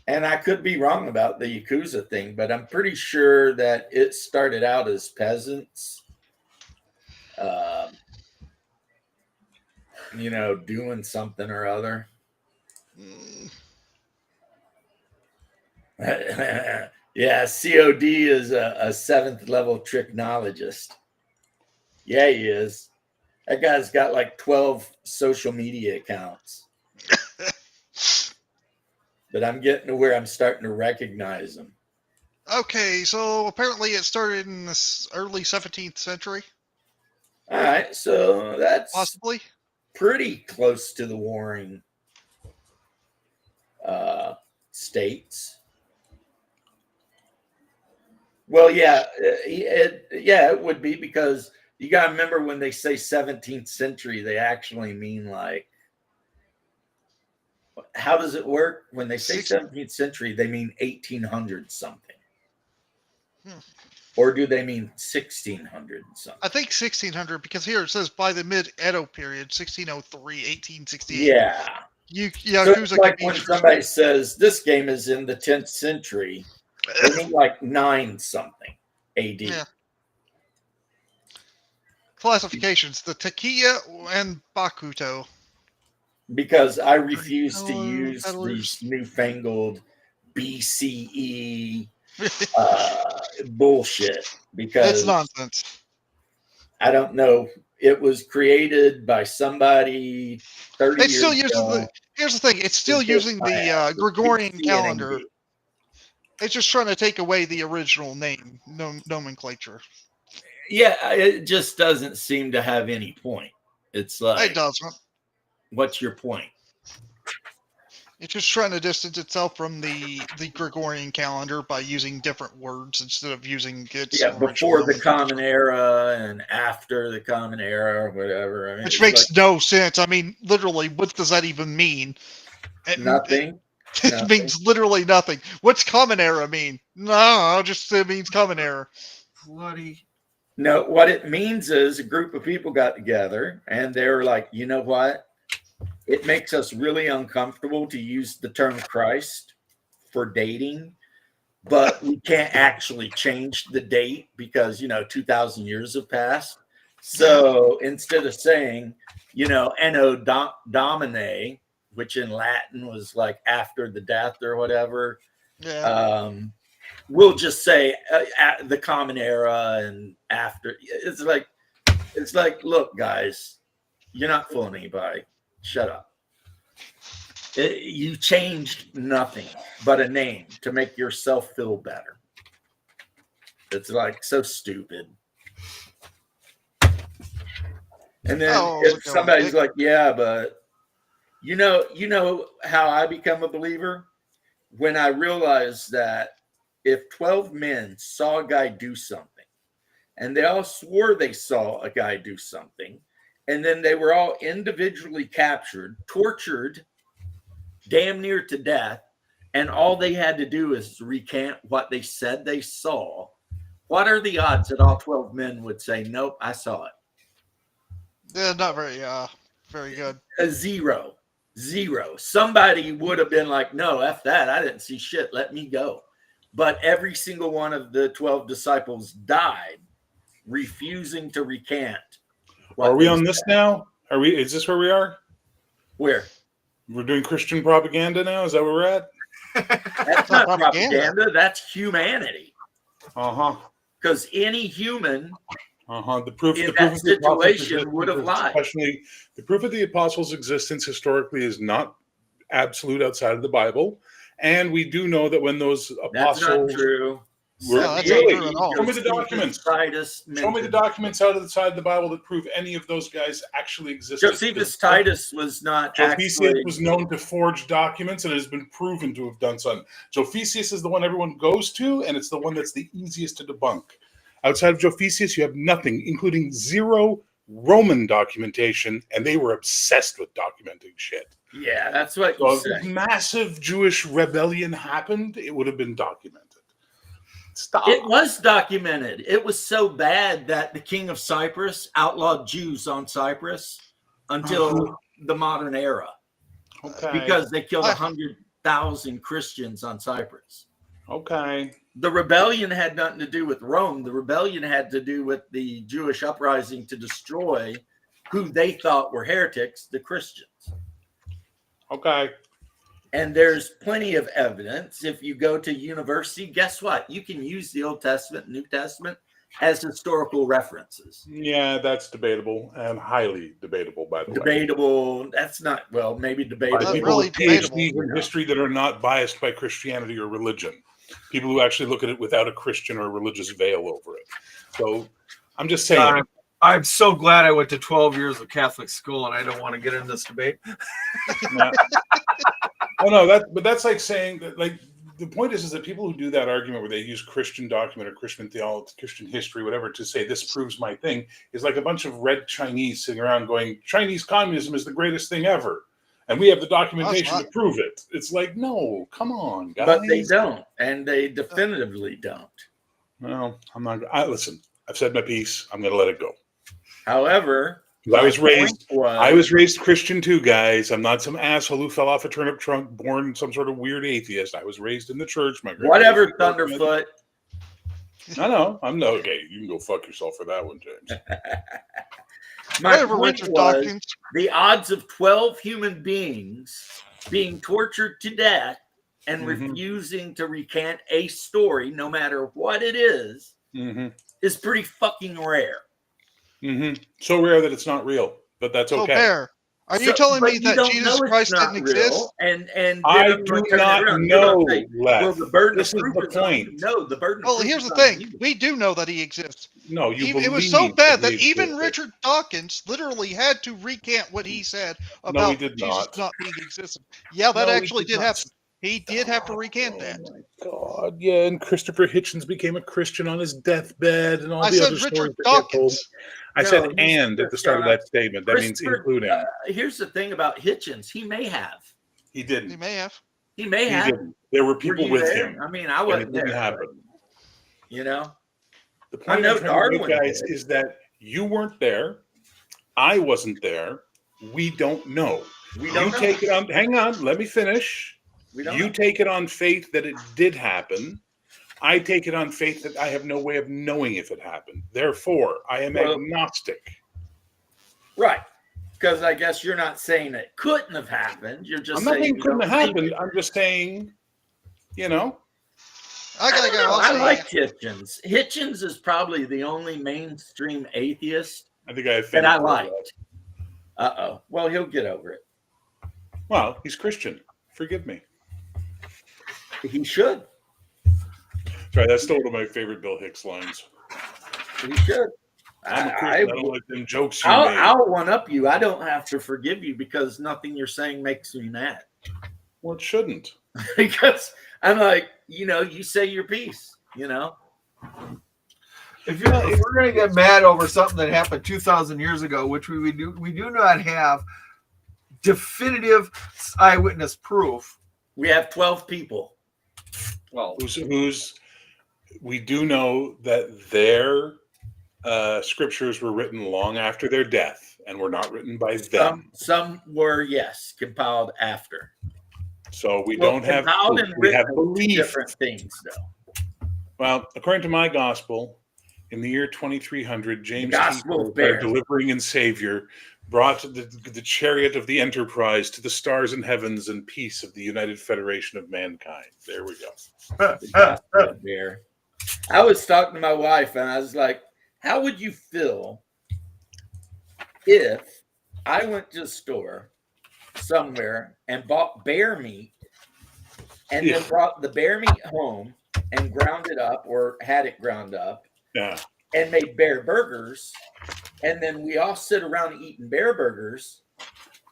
[SPEAKER 1] And I could be wrong about the Yakuza thing, but I'm pretty sure that it started out as peasants, doing something or other. Yeah, COD is a 7th level tricknologist. Yeah, he is. That guy's got like 12 social media accounts. But I'm getting to where I'm starting to recognize him.
[SPEAKER 4] Okay, so apparently it started in the early 17th century,
[SPEAKER 1] All right, so that's
[SPEAKER 4] possibly.
[SPEAKER 1] pretty close to the warring states. Well, yeah, it would be, because you got to remember, when they say 17th century, they actually mean like, how does it work? When they say 17th century, they mean 1800 something. Or do they mean 1600 something?
[SPEAKER 4] I think 1600, because here it says by the mid-Edo period, 1603, 1868.
[SPEAKER 1] Yeah. So it's like when somebody says this game is in the 10th century, they mean like 9 something AD.
[SPEAKER 4] Yeah. Classifications: the Takiya and Bakuto.
[SPEAKER 1] Because I refuse to use these newfangled BCE bullshit, because
[SPEAKER 4] it's nonsense.
[SPEAKER 1] I don't know. It was created by somebody 30
[SPEAKER 4] It
[SPEAKER 1] years
[SPEAKER 4] still uses
[SPEAKER 1] ago.
[SPEAKER 4] Here's the thing: it's still using the Gregorian calendar. It's just trying to take away the original name nomenclature.
[SPEAKER 1] Yeah, it just doesn't seem to have any point. It's like,
[SPEAKER 4] it doesn't.
[SPEAKER 1] What's your point?
[SPEAKER 4] It's just trying to distance itself from the Gregorian calendar by using different words instead of using its
[SPEAKER 1] before the Common Era and after the Common Era, or whatever. I mean,
[SPEAKER 4] which makes no sense. I mean, literally, what does that even mean?
[SPEAKER 1] Nothing.
[SPEAKER 4] It means literally nothing. What's Common Era mean? No, it means Common Era.
[SPEAKER 5] Bloody.
[SPEAKER 1] No, what it means is a group of people got together and they were like, you know what? It makes us really uncomfortable to use the term Christ for dating, but we can't actually change the date because, 2,000 years have passed. So instead of saying, Anno Domini, which in Latin was like after the death or whatever, we'll just say the Common Era and after. It's like, look, guys, you're not fooling anybody. Shut up. You changed nothing but a name to make yourself feel better. It's like so stupid. And then if somebody's like, yeah, but you know how I become a believer? When I realized that if 12 men saw a guy do something and they all swore they saw a guy do something, and then they were all individually captured, tortured, damn near to death, and all they had to do is recant what they said they saw, what are the odds that all 12 men would say, nope, I saw it?
[SPEAKER 4] Yeah, not very good.
[SPEAKER 1] Zero. Somebody would have been like, no, F that. I didn't see shit. Let me go. But every single one of the 12 disciples died, refusing to recant.
[SPEAKER 2] Are we on this now? Is this where we are?
[SPEAKER 1] Where?
[SPEAKER 2] We're doing Christian propaganda now? Is that where we're at?
[SPEAKER 1] That's not propaganda. That's humanity. Because any human
[SPEAKER 2] the proof
[SPEAKER 1] in that situation would have lied.
[SPEAKER 2] Especially the proof of the apostles' existence historically is not absolute outside of the Bible. And we do know that when those apostles...
[SPEAKER 1] That's not true.
[SPEAKER 2] Really? Show me the documents. Show me the documents out of the side of the Bible that prove any of those guys actually existed.
[SPEAKER 1] Josephus Titus was not
[SPEAKER 2] Josephus was known to forge documents and has been proven to have done something. Josephus is the one everyone goes to, and it's the one that's the easiest to debunk. Outside of Josephus, you have nothing, including zero Roman documentation, and they were obsessed with documenting shit.
[SPEAKER 1] Yeah, that's what
[SPEAKER 2] you say. If massive Jewish rebellion happened, it would have been documented. Stop.
[SPEAKER 1] It was documented. It was so bad that the king of Cyprus outlawed Jews on Cyprus until the modern era.
[SPEAKER 2] Okay.
[SPEAKER 1] Because they killed 100,000 Christians on Cyprus.
[SPEAKER 2] Okay.
[SPEAKER 1] The rebellion had nothing to do with Rome. The rebellion had to do with the Jewish uprising to destroy who they thought were heretics, the Christians.
[SPEAKER 2] Okay.
[SPEAKER 1] And there's plenty of evidence. If you go to university, guess what? You can use the Old Testament, New Testament as historical references.
[SPEAKER 2] Yeah, that's debatable and highly debatable, by the way.
[SPEAKER 1] Debatable. That's not, well, maybe debatable.
[SPEAKER 4] Not
[SPEAKER 2] People
[SPEAKER 4] really
[SPEAKER 2] with PhDs
[SPEAKER 4] debatable.
[SPEAKER 2] in history that are not biased by Christianity or religion. People who actually look at it without a Christian or religious veil over it. So I'm just saying.
[SPEAKER 5] I'm so glad I went to 12 years of Catholic school, and I don't want to get in this debate.
[SPEAKER 2] Oh no, that's like saying that, like, the point is that people who do that argument where they use Christian document or Christian theology, Christian history, whatever, to say this proves my thing, is like a bunch of red Chinese sitting around going, Chinese communism is the greatest thing ever, and we have the documentation to prove it. It's like, no, come on, guys.
[SPEAKER 1] But they don't, and they definitively don't.
[SPEAKER 2] Well, I'm not. Listen, I've said my piece. I'm going to let it go.
[SPEAKER 1] However,
[SPEAKER 2] I was
[SPEAKER 1] my
[SPEAKER 2] raised.
[SPEAKER 1] point was-
[SPEAKER 2] I was raised Christian too, guys. I'm not some asshole who fell off a turnip trunk, born some sort of weird atheist. I was raised in the church. My
[SPEAKER 1] whatever, Thunderfoot.
[SPEAKER 2] I know. I'm no okay. You can go fuck yourself for that one, James.
[SPEAKER 1] My
[SPEAKER 4] Whatever,
[SPEAKER 1] point
[SPEAKER 4] Richard
[SPEAKER 1] was,
[SPEAKER 4] Dawkins.
[SPEAKER 1] the odds of 12 human beings being tortured to death and
[SPEAKER 2] Mhm.
[SPEAKER 1] refusing to recant a story, no matter what it is pretty fucking rare.
[SPEAKER 2] So rare that it's not real, but that's
[SPEAKER 4] So,
[SPEAKER 2] okay.
[SPEAKER 4] Bear, are you telling
[SPEAKER 1] but
[SPEAKER 4] me
[SPEAKER 1] you
[SPEAKER 4] that
[SPEAKER 1] don't
[SPEAKER 4] Jesus
[SPEAKER 1] know it's
[SPEAKER 4] Christ
[SPEAKER 1] not
[SPEAKER 4] didn't exist?
[SPEAKER 1] real, and
[SPEAKER 2] I
[SPEAKER 1] then
[SPEAKER 2] do
[SPEAKER 1] you're turning
[SPEAKER 2] not
[SPEAKER 1] around. You're
[SPEAKER 2] know,
[SPEAKER 1] gonna say,
[SPEAKER 2] Les.
[SPEAKER 1] well, the burden
[SPEAKER 2] This
[SPEAKER 1] of
[SPEAKER 2] is
[SPEAKER 1] proof
[SPEAKER 2] the
[SPEAKER 1] is on you.
[SPEAKER 2] point.
[SPEAKER 1] No, the burden.
[SPEAKER 4] Well,
[SPEAKER 1] of proof
[SPEAKER 4] here's
[SPEAKER 1] is
[SPEAKER 4] the
[SPEAKER 1] on
[SPEAKER 4] thing.
[SPEAKER 1] you.
[SPEAKER 4] We do know that he exists.
[SPEAKER 2] No, you
[SPEAKER 4] It was so
[SPEAKER 2] believe
[SPEAKER 4] bad that
[SPEAKER 2] he
[SPEAKER 4] even
[SPEAKER 2] existed.
[SPEAKER 4] Richard Dawkins literally had to recant what he said
[SPEAKER 2] No,
[SPEAKER 4] about
[SPEAKER 2] he did
[SPEAKER 4] Jesus
[SPEAKER 2] not.
[SPEAKER 4] not being existent. Yeah, that
[SPEAKER 2] No, he
[SPEAKER 4] actually did
[SPEAKER 2] not.
[SPEAKER 4] happen. He did have to recant that.
[SPEAKER 2] Oh my God! Yeah, and Christopher Hitchens became a Christian on his deathbed, and all
[SPEAKER 4] I
[SPEAKER 2] the
[SPEAKER 4] said
[SPEAKER 2] other
[SPEAKER 4] Richard
[SPEAKER 2] stories that get told.
[SPEAKER 4] Dawkins.
[SPEAKER 2] I
[SPEAKER 1] No,
[SPEAKER 2] said
[SPEAKER 1] he's
[SPEAKER 2] "and" at the start of that statement. That means
[SPEAKER 1] Christopher,
[SPEAKER 2] including.
[SPEAKER 1] Here's the thing about Hitchens. He may have.
[SPEAKER 2] He
[SPEAKER 4] He
[SPEAKER 2] didn't.
[SPEAKER 4] may have.
[SPEAKER 1] He may
[SPEAKER 2] He
[SPEAKER 1] have.
[SPEAKER 2] didn't. There were
[SPEAKER 1] Were
[SPEAKER 2] people
[SPEAKER 1] you
[SPEAKER 2] with
[SPEAKER 1] there?
[SPEAKER 2] him.
[SPEAKER 1] I mean, I
[SPEAKER 2] And
[SPEAKER 1] wasn't
[SPEAKER 2] it didn't
[SPEAKER 1] there.
[SPEAKER 2] happen.
[SPEAKER 1] But, you know,
[SPEAKER 2] The
[SPEAKER 1] I
[SPEAKER 2] point
[SPEAKER 1] know
[SPEAKER 2] I'm trying to make,
[SPEAKER 1] Darwin
[SPEAKER 2] guys,
[SPEAKER 1] did.
[SPEAKER 2] is that you weren't there. I wasn't there. We don't know.
[SPEAKER 1] we
[SPEAKER 2] You
[SPEAKER 1] don't know.
[SPEAKER 2] take it on. Hang on. Let me finish.
[SPEAKER 1] We don't
[SPEAKER 2] You
[SPEAKER 1] know.
[SPEAKER 2] take it on faith that it did happen. I take it on faith that I have no way of knowing if it happened. Therefore, I am
[SPEAKER 1] Well-
[SPEAKER 2] agnostic.
[SPEAKER 1] Right. Because I guess you're not saying it couldn't have happened. You're just
[SPEAKER 2] I'm not
[SPEAKER 1] saying
[SPEAKER 2] saying it
[SPEAKER 1] you
[SPEAKER 2] couldn't
[SPEAKER 1] don't
[SPEAKER 2] have
[SPEAKER 1] think
[SPEAKER 2] happened.
[SPEAKER 1] it.
[SPEAKER 2] I'm just saying, you know.
[SPEAKER 4] I gotta go.
[SPEAKER 1] I
[SPEAKER 4] Also,
[SPEAKER 1] like Hitchens. Hitchens is probably the only mainstream atheist
[SPEAKER 2] I think I
[SPEAKER 1] that
[SPEAKER 2] offended
[SPEAKER 1] I
[SPEAKER 2] Paul.
[SPEAKER 1] liked. Well, he'll get over it.
[SPEAKER 2] Well, he's Christian. Forgive me.
[SPEAKER 1] He should.
[SPEAKER 2] Sorry, that's still one of my favorite Bill Hicks lines.
[SPEAKER 1] He should.
[SPEAKER 2] I'm a Christian. I don't like them jokes you
[SPEAKER 1] I'll,
[SPEAKER 2] made.
[SPEAKER 1] I'll one up you. I don't have to forgive you because nothing you're saying makes me mad.
[SPEAKER 2] Well, it shouldn't.
[SPEAKER 1] Because I'm like, you say your piece,
[SPEAKER 5] If we're going to get mad over something that happened 2,000 years ago, which we do not have definitive eyewitness proof.
[SPEAKER 1] We have 12 people.
[SPEAKER 5] Well,
[SPEAKER 2] Who's we do know that their scriptures were written long after their death and were not written by them.
[SPEAKER 1] Some were, yes, compiled after.
[SPEAKER 2] So we
[SPEAKER 1] Well,
[SPEAKER 2] don't have
[SPEAKER 1] compiled
[SPEAKER 2] proof.
[SPEAKER 1] and
[SPEAKER 2] We have
[SPEAKER 1] written are two
[SPEAKER 2] belief.
[SPEAKER 1] different things, though.
[SPEAKER 2] Well, according to my gospel, in the year 2300, James
[SPEAKER 1] Gospel
[SPEAKER 2] T.
[SPEAKER 1] of Bear.
[SPEAKER 2] our delivering and savior, brought the chariot of the Enterprise to the stars and heavens and peace of the United Federation of Mankind. There we go.
[SPEAKER 1] The gospel of Bear. I was talking to my wife, and I was like, how would you feel if I went to a store somewhere and bought bear meat and then
[SPEAKER 2] Yeah.
[SPEAKER 1] brought the bear meat home and ground it up or had it ground up
[SPEAKER 2] Yeah.
[SPEAKER 1] and made bear burgers, and then we all sit around eating bear burgers,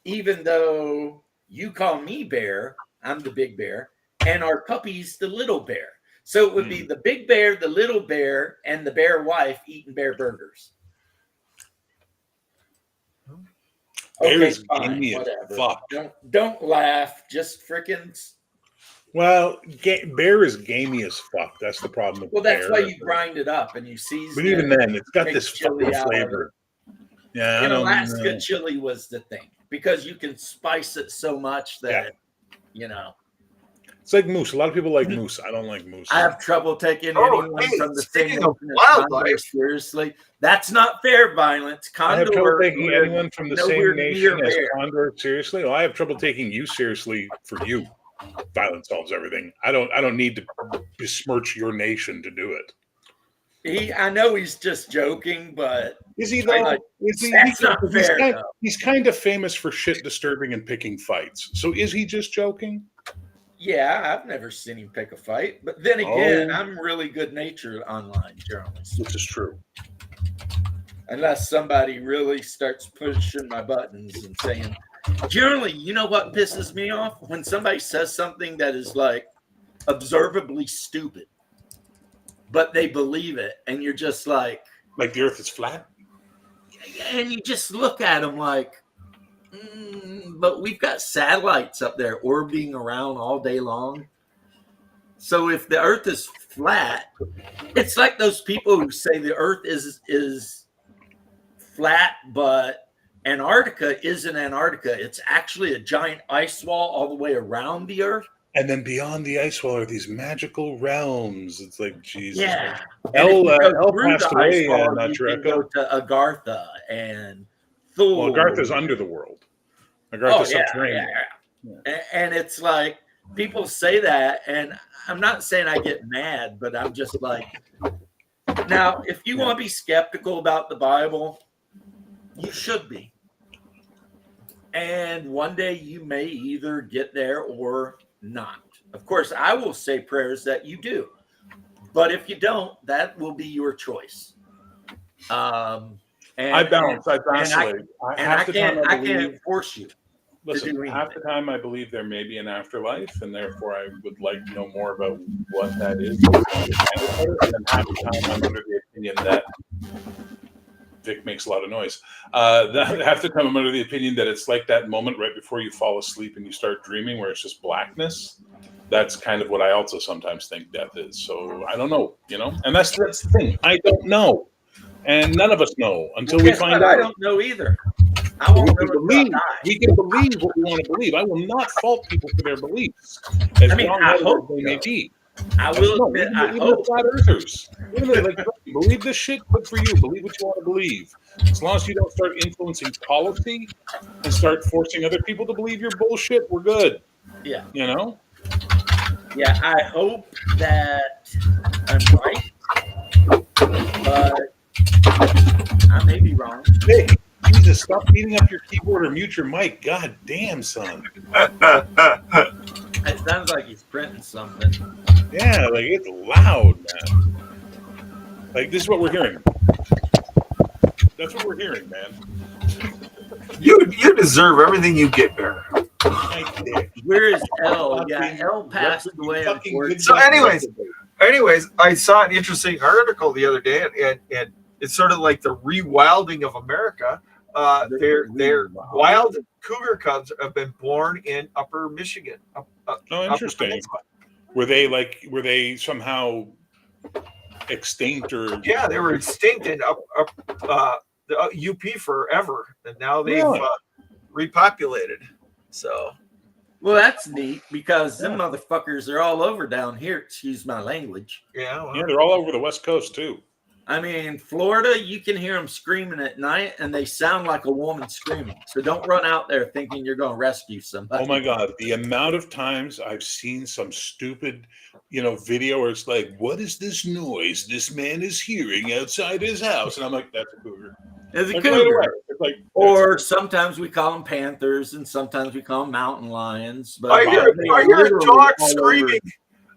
[SPEAKER 1] even though you call me bear, I'm the big bear, and our puppy's the little bear. So it would be the big bear, the little bear, and the bear wife eating bear burgers.
[SPEAKER 2] Bear is
[SPEAKER 1] fine,
[SPEAKER 2] gamey as
[SPEAKER 1] whatever.
[SPEAKER 2] fuck.
[SPEAKER 1] Don't laugh. Just freaking.
[SPEAKER 2] Well, bear is gamey as fuck. That's the problem with
[SPEAKER 1] Well, that's
[SPEAKER 2] bear.
[SPEAKER 1] why you grind it up and you season
[SPEAKER 2] But even
[SPEAKER 1] it.
[SPEAKER 2] then, it's got
[SPEAKER 1] make
[SPEAKER 2] this
[SPEAKER 1] chili
[SPEAKER 2] fucking
[SPEAKER 1] out of
[SPEAKER 2] flavor. Yeah, I
[SPEAKER 1] In
[SPEAKER 2] don't
[SPEAKER 1] Alaska,
[SPEAKER 2] know.
[SPEAKER 1] chili was the thing because you can spice it so much that
[SPEAKER 2] It's like moose. A lot of people like moose. I don't like moose.
[SPEAKER 1] I have trouble taking
[SPEAKER 5] Oh,
[SPEAKER 1] anyone
[SPEAKER 5] hey,
[SPEAKER 1] from the
[SPEAKER 5] speaking
[SPEAKER 1] same
[SPEAKER 5] of
[SPEAKER 1] nation as
[SPEAKER 5] wildlife.
[SPEAKER 1] Condor seriously. That's not fair violence.
[SPEAKER 2] I have trouble
[SPEAKER 1] Condor
[SPEAKER 2] taking anyone from the
[SPEAKER 1] nowhere
[SPEAKER 2] same nation
[SPEAKER 1] near
[SPEAKER 2] as
[SPEAKER 1] bear.
[SPEAKER 2] Condor seriously. Well, I have trouble taking you seriously for you. violence solves everything. I don't need to besmirch your nation to do it.
[SPEAKER 1] I know he's just joking, but
[SPEAKER 2] Is he though?
[SPEAKER 1] Like,
[SPEAKER 2] Is he?
[SPEAKER 1] that's not fair, though.
[SPEAKER 2] He's kind of famous for shit disturbing and picking fights. So is he just joking?
[SPEAKER 1] yeah, I've never seen him pick a fight. But then again,
[SPEAKER 2] Oh.
[SPEAKER 1] I'm really good natured online journalist.
[SPEAKER 2] This is true.
[SPEAKER 1] Unless somebody really starts pushing my buttons and saying, generally, you know what pisses me off? When somebody says something that is like observably stupid, but they believe it, and you're just like
[SPEAKER 2] Like the Earth is flat.
[SPEAKER 1] and you just look at them like, but we've got satellites up there orbiting around all day long. So if the Earth is flat, it's like those people who say the Earth is flat, but Antarctica isn't Antarctica. It's actually a giant ice wall all the way around the Earth.
[SPEAKER 2] And then beyond the ice wall are these magical realms. It's like Jesus.
[SPEAKER 1] Yeah.
[SPEAKER 2] El
[SPEAKER 1] Through
[SPEAKER 2] passed
[SPEAKER 1] the ice
[SPEAKER 2] away.
[SPEAKER 1] wall,
[SPEAKER 2] Not
[SPEAKER 1] you
[SPEAKER 2] your
[SPEAKER 1] can go
[SPEAKER 2] echo.
[SPEAKER 1] to Agartha and Thule.
[SPEAKER 2] Well, Agartha's under the world. Agartha's subterranean.
[SPEAKER 1] And it's like people say that, and I'm not saying I get mad, but I'm just like, now, if you want to be skeptical about the Bible, you should be. And one day you may either get there or not. Of course, I will say prayers that you do, but if you don't, that will be your choice. And
[SPEAKER 2] I balance. I
[SPEAKER 1] and
[SPEAKER 2] vacillate.
[SPEAKER 1] I can't force you.
[SPEAKER 2] Listen,
[SPEAKER 1] do
[SPEAKER 2] half the time I believe there may be an afterlife, and therefore I would like to know more about what that is. And then half the time I'm under the opinion that Vic makes a lot of noise. Half the time I'm under the opinion that it's like that moment right before you fall asleep and you start dreaming where it's just blackness. That's kind of what I also sometimes think death is. So I don't know, and that's the thing. I don't know. And none of us know until we find out.
[SPEAKER 1] I don't know either. I won't know
[SPEAKER 2] We can believe what we want to believe. I will not fault people for their beliefs, as
[SPEAKER 1] I hope
[SPEAKER 2] they may be.
[SPEAKER 1] I will admit, I hope.
[SPEAKER 2] Flat earthers. Believe this shit. Good for you. Believe what you want to believe. As long as you don't start influencing policy and start forcing other people to believe your bullshit, we're good.
[SPEAKER 1] Yeah.
[SPEAKER 2] Yeah,
[SPEAKER 1] I hope that I'm right, but I may be wrong.
[SPEAKER 2] Hey, Jesus, stop beating up your keyboard or mute your mic. God damn, son.
[SPEAKER 1] It sounds like he's printing something.
[SPEAKER 2] Yeah, like it's loud, man. Like this is what we're hearing. That's what we're hearing, man.
[SPEAKER 5] You deserve everything you get, Bear.
[SPEAKER 1] Where is L? Yeah, L passed away.
[SPEAKER 5] So anyways, I saw an interesting article the other day, and it's sort of like the rewilding of America. Their wild cougar cubs have been born in Upper Michigan.
[SPEAKER 2] Interesting. Were they somehow extinct or?
[SPEAKER 5] Yeah, they were extinct in the UP forever, and now they've repopulated. So,
[SPEAKER 1] well, that's neat because them motherfuckers are all over down here. Excuse my language.
[SPEAKER 5] Yeah,
[SPEAKER 2] they're all over the West Coast too.
[SPEAKER 1] I mean, Florida, you can hear them screaming at night, and they sound like a woman screaming. So don't run out there thinking you're going to rescue somebody.
[SPEAKER 2] Oh my God, the amount of times I've seen some stupid, video where it's like, "What is this noise this man is hearing outside his house?" And I'm like, "That's a cougar."
[SPEAKER 1] It's a cougar.
[SPEAKER 2] Or
[SPEAKER 1] sometimes we call them panthers, and sometimes we call them mountain lions. But
[SPEAKER 5] I hear a dog screaming.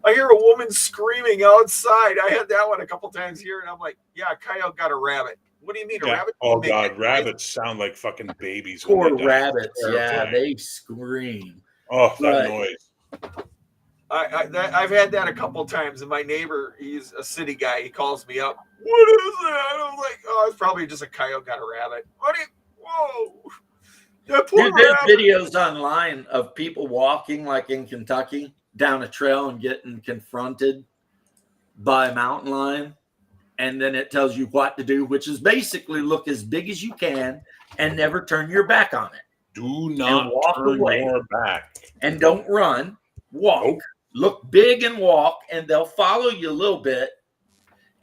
[SPEAKER 5] I hear a woman screaming outside. I had that one a couple times here, and I'm like, "Yeah, coyote got a rabbit." What do you mean, a rabbit?
[SPEAKER 2] Oh God, rabbits sound like fucking babies.
[SPEAKER 1] Poor rabbits, they scream.
[SPEAKER 2] Oh, that noise.
[SPEAKER 5] I've had that a couple times, and my neighbor, he's a city guy. He calls me up. What is that? I'm like, oh, it's probably just a coyote got a rabbit. Whoa.
[SPEAKER 1] There's videos online of people walking, like in Kentucky, down a trail and getting confronted by a mountain lion. And then it tells you what to do, which is basically look as big as you can and never turn your back on it.
[SPEAKER 2] Do not
[SPEAKER 1] walk
[SPEAKER 2] turn
[SPEAKER 1] away.
[SPEAKER 2] Your back.
[SPEAKER 1] And don't run. Walk. Nope. Look big and walk, and they'll follow you a little bit.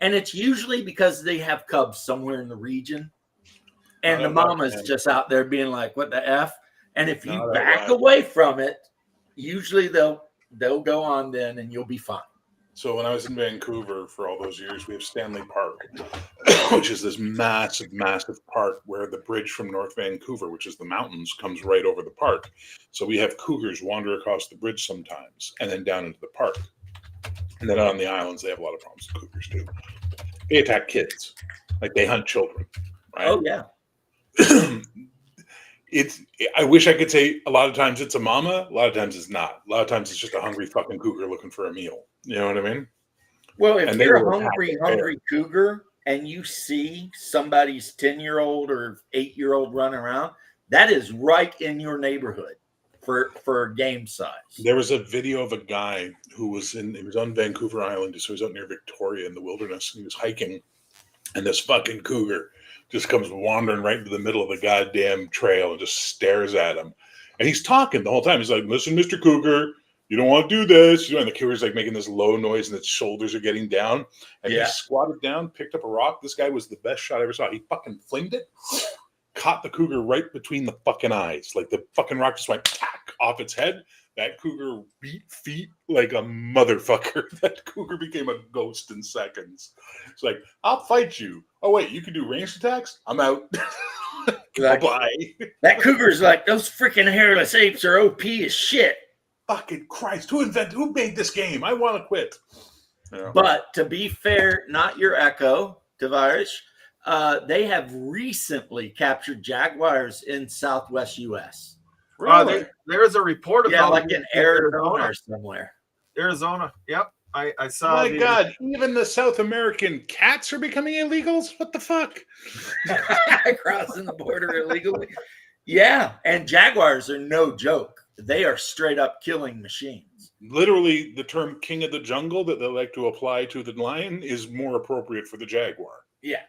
[SPEAKER 1] And it's usually because they have cubs somewhere in the region. And the mama's just out there being like, what the F? And if you back away from it, usually they'll they'll go on then, and you'll be fine.
[SPEAKER 2] So when I was in Vancouver for all those years, we have Stanley Park, which is this massive, massive park where the bridge from North Vancouver, which is the mountains, comes right over the park. So we have cougars wander across the bridge sometimes and then down into the park. And then on the islands, they have a lot of problems with cougars too. They attack kids, like they hunt children. Right?
[SPEAKER 1] Oh yeah.
[SPEAKER 2] I wish I could say a lot of times it's a mama, a lot of times it's not. A lot of times it's just a hungry fucking cougar looking for a meal. You know what I mean?
[SPEAKER 1] Well, if
[SPEAKER 2] And they
[SPEAKER 1] you're
[SPEAKER 2] will
[SPEAKER 1] a
[SPEAKER 2] attack
[SPEAKER 1] hungry cougar and you see somebody's 10-year-old or 8-year-old running around, that is right in your neighborhood for game size.
[SPEAKER 2] There was a video of a guy who was on Vancouver Island, so he was out near Victoria in the wilderness, and he was hiking, and this fucking cougar just comes wandering right into the middle of the goddamn trail and just stares at him. And he's talking the whole time. He's like, "Listen, Mr. Cougar, you don't want to do this." And the cougar's like making this low noise and its shoulders are getting down. And he squatted down, picked up a rock. This guy was the best shot I ever saw. He fucking flinged it, caught the cougar right between the fucking eyes. Like the fucking rock just went off its head. That cougar beat feet like a motherfucker. That cougar became a ghost in seconds. It's like, "I'll fight you." "Oh, wait, you can do ranged attacks?" "I'm out." Bye.
[SPEAKER 1] That cougar's like, "Those freaking hairless apes are OP as shit."
[SPEAKER 2] Fucking Christ. Who made this game? I want to quit. Yeah.
[SPEAKER 1] But to be fair, not your echo, Tavares. They have recently captured jaguars in Southwest U.S.
[SPEAKER 2] Really?
[SPEAKER 5] There is a report about
[SPEAKER 1] like in Arizona or somewhere.
[SPEAKER 5] Arizona. Yep. I saw.
[SPEAKER 2] My God, even the South American cats are becoming illegals? What the fuck?
[SPEAKER 1] Crossing the border illegally. Yeah, and jaguars are no joke. They are straight up killing machines.
[SPEAKER 2] Literally, the term king of the jungle that they like to apply to the lion is more appropriate for the jaguar.
[SPEAKER 1] Yeah.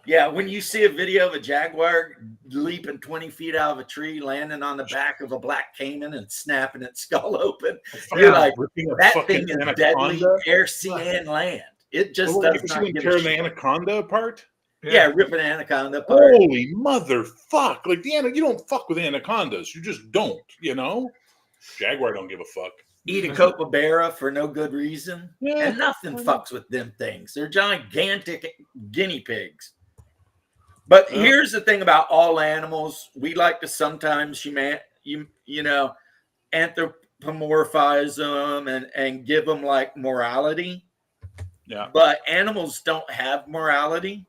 [SPEAKER 1] Yeah, when you see a video of a jaguar leaping 20 feet out of a tree, landing on the back of a black caiman and snapping its skull open, you're like, that thing is deadly air, sea, and land. It just does not give a shit.
[SPEAKER 2] The anaconda apart?
[SPEAKER 1] Yeah, ripping an anaconda apart.
[SPEAKER 2] Holy motherfuck. Like, you don't fuck with anacondas. You just don't, you know? Jaguar don't give a fuck.
[SPEAKER 1] Eat a capybara for no good reason. Yeah, and nothing fucks with them things. They're gigantic guinea pigs. But here's the thing about all animals. We like to sometimes anthropomorphize them and give them like morality.
[SPEAKER 2] Yeah.
[SPEAKER 1] But animals don't have morality.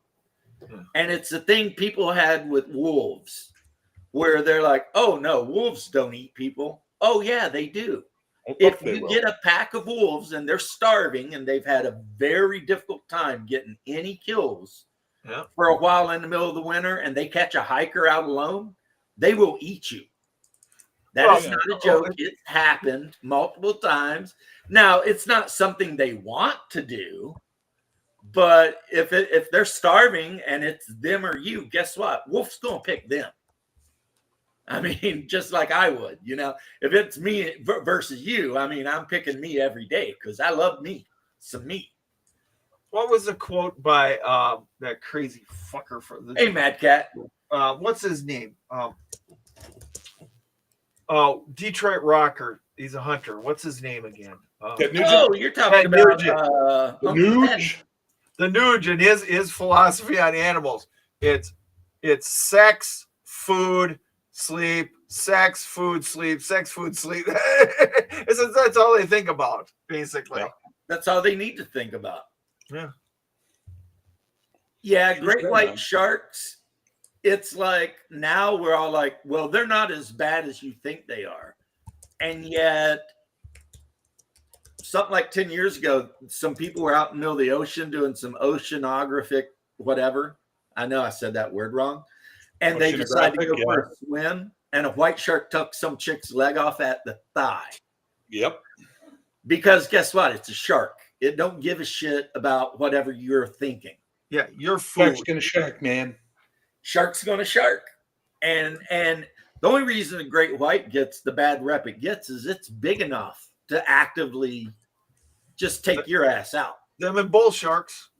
[SPEAKER 1] And it's the thing people had with wolves, where they're like, "Oh no, wolves don't eat people." Oh yeah, they do. If you get a pack of wolves and they're starving and they've had a very difficult time getting any kills for a while in the middle of the winter, and they catch a hiker out alone, they will eat you. That is not a joke. It's happened multiple times. Now, it's not something they want to do, but if they're starving and it's them or you, guess what? Wolf's going to pick them. I mean, just like I would, if it's me versus you, I mean, I'm picking me every day because I love meat, some meat.
[SPEAKER 5] What was the quote by that crazy fucker for the
[SPEAKER 1] Hey, Mad Cat.
[SPEAKER 5] What's his name? Detroit Rocker. He's a hunter. What's his name again?
[SPEAKER 1] You're talking about
[SPEAKER 2] the Nuge.
[SPEAKER 5] The Nuge and his philosophy on animals. It's sex, food, sleep, sex, food, sleep, sex, food, sleep. That's all they think about, basically.
[SPEAKER 2] Yeah.
[SPEAKER 1] That's all they need to think about.
[SPEAKER 5] Yeah.
[SPEAKER 1] Yeah, great white sharks. It's like now we're all like, well, they're not as bad as you think they are. And yet, something like 10 years ago, some people were out in the middle of the ocean doing some oceanographic whatever. I know I said that word wrong. And they decided to go for a swim, and a white shark took some chick's leg off at the thigh.
[SPEAKER 2] Yep.
[SPEAKER 1] Because guess what? It's a shark. It don't give a shit about whatever you're thinking.
[SPEAKER 5] Yeah, your food.
[SPEAKER 2] Shark's gonna shark, man.
[SPEAKER 1] Shark's gonna shark. And the only reason the great white gets the bad rep it gets is it's big enough to actively just take your ass out.
[SPEAKER 5] Them and bull sharks.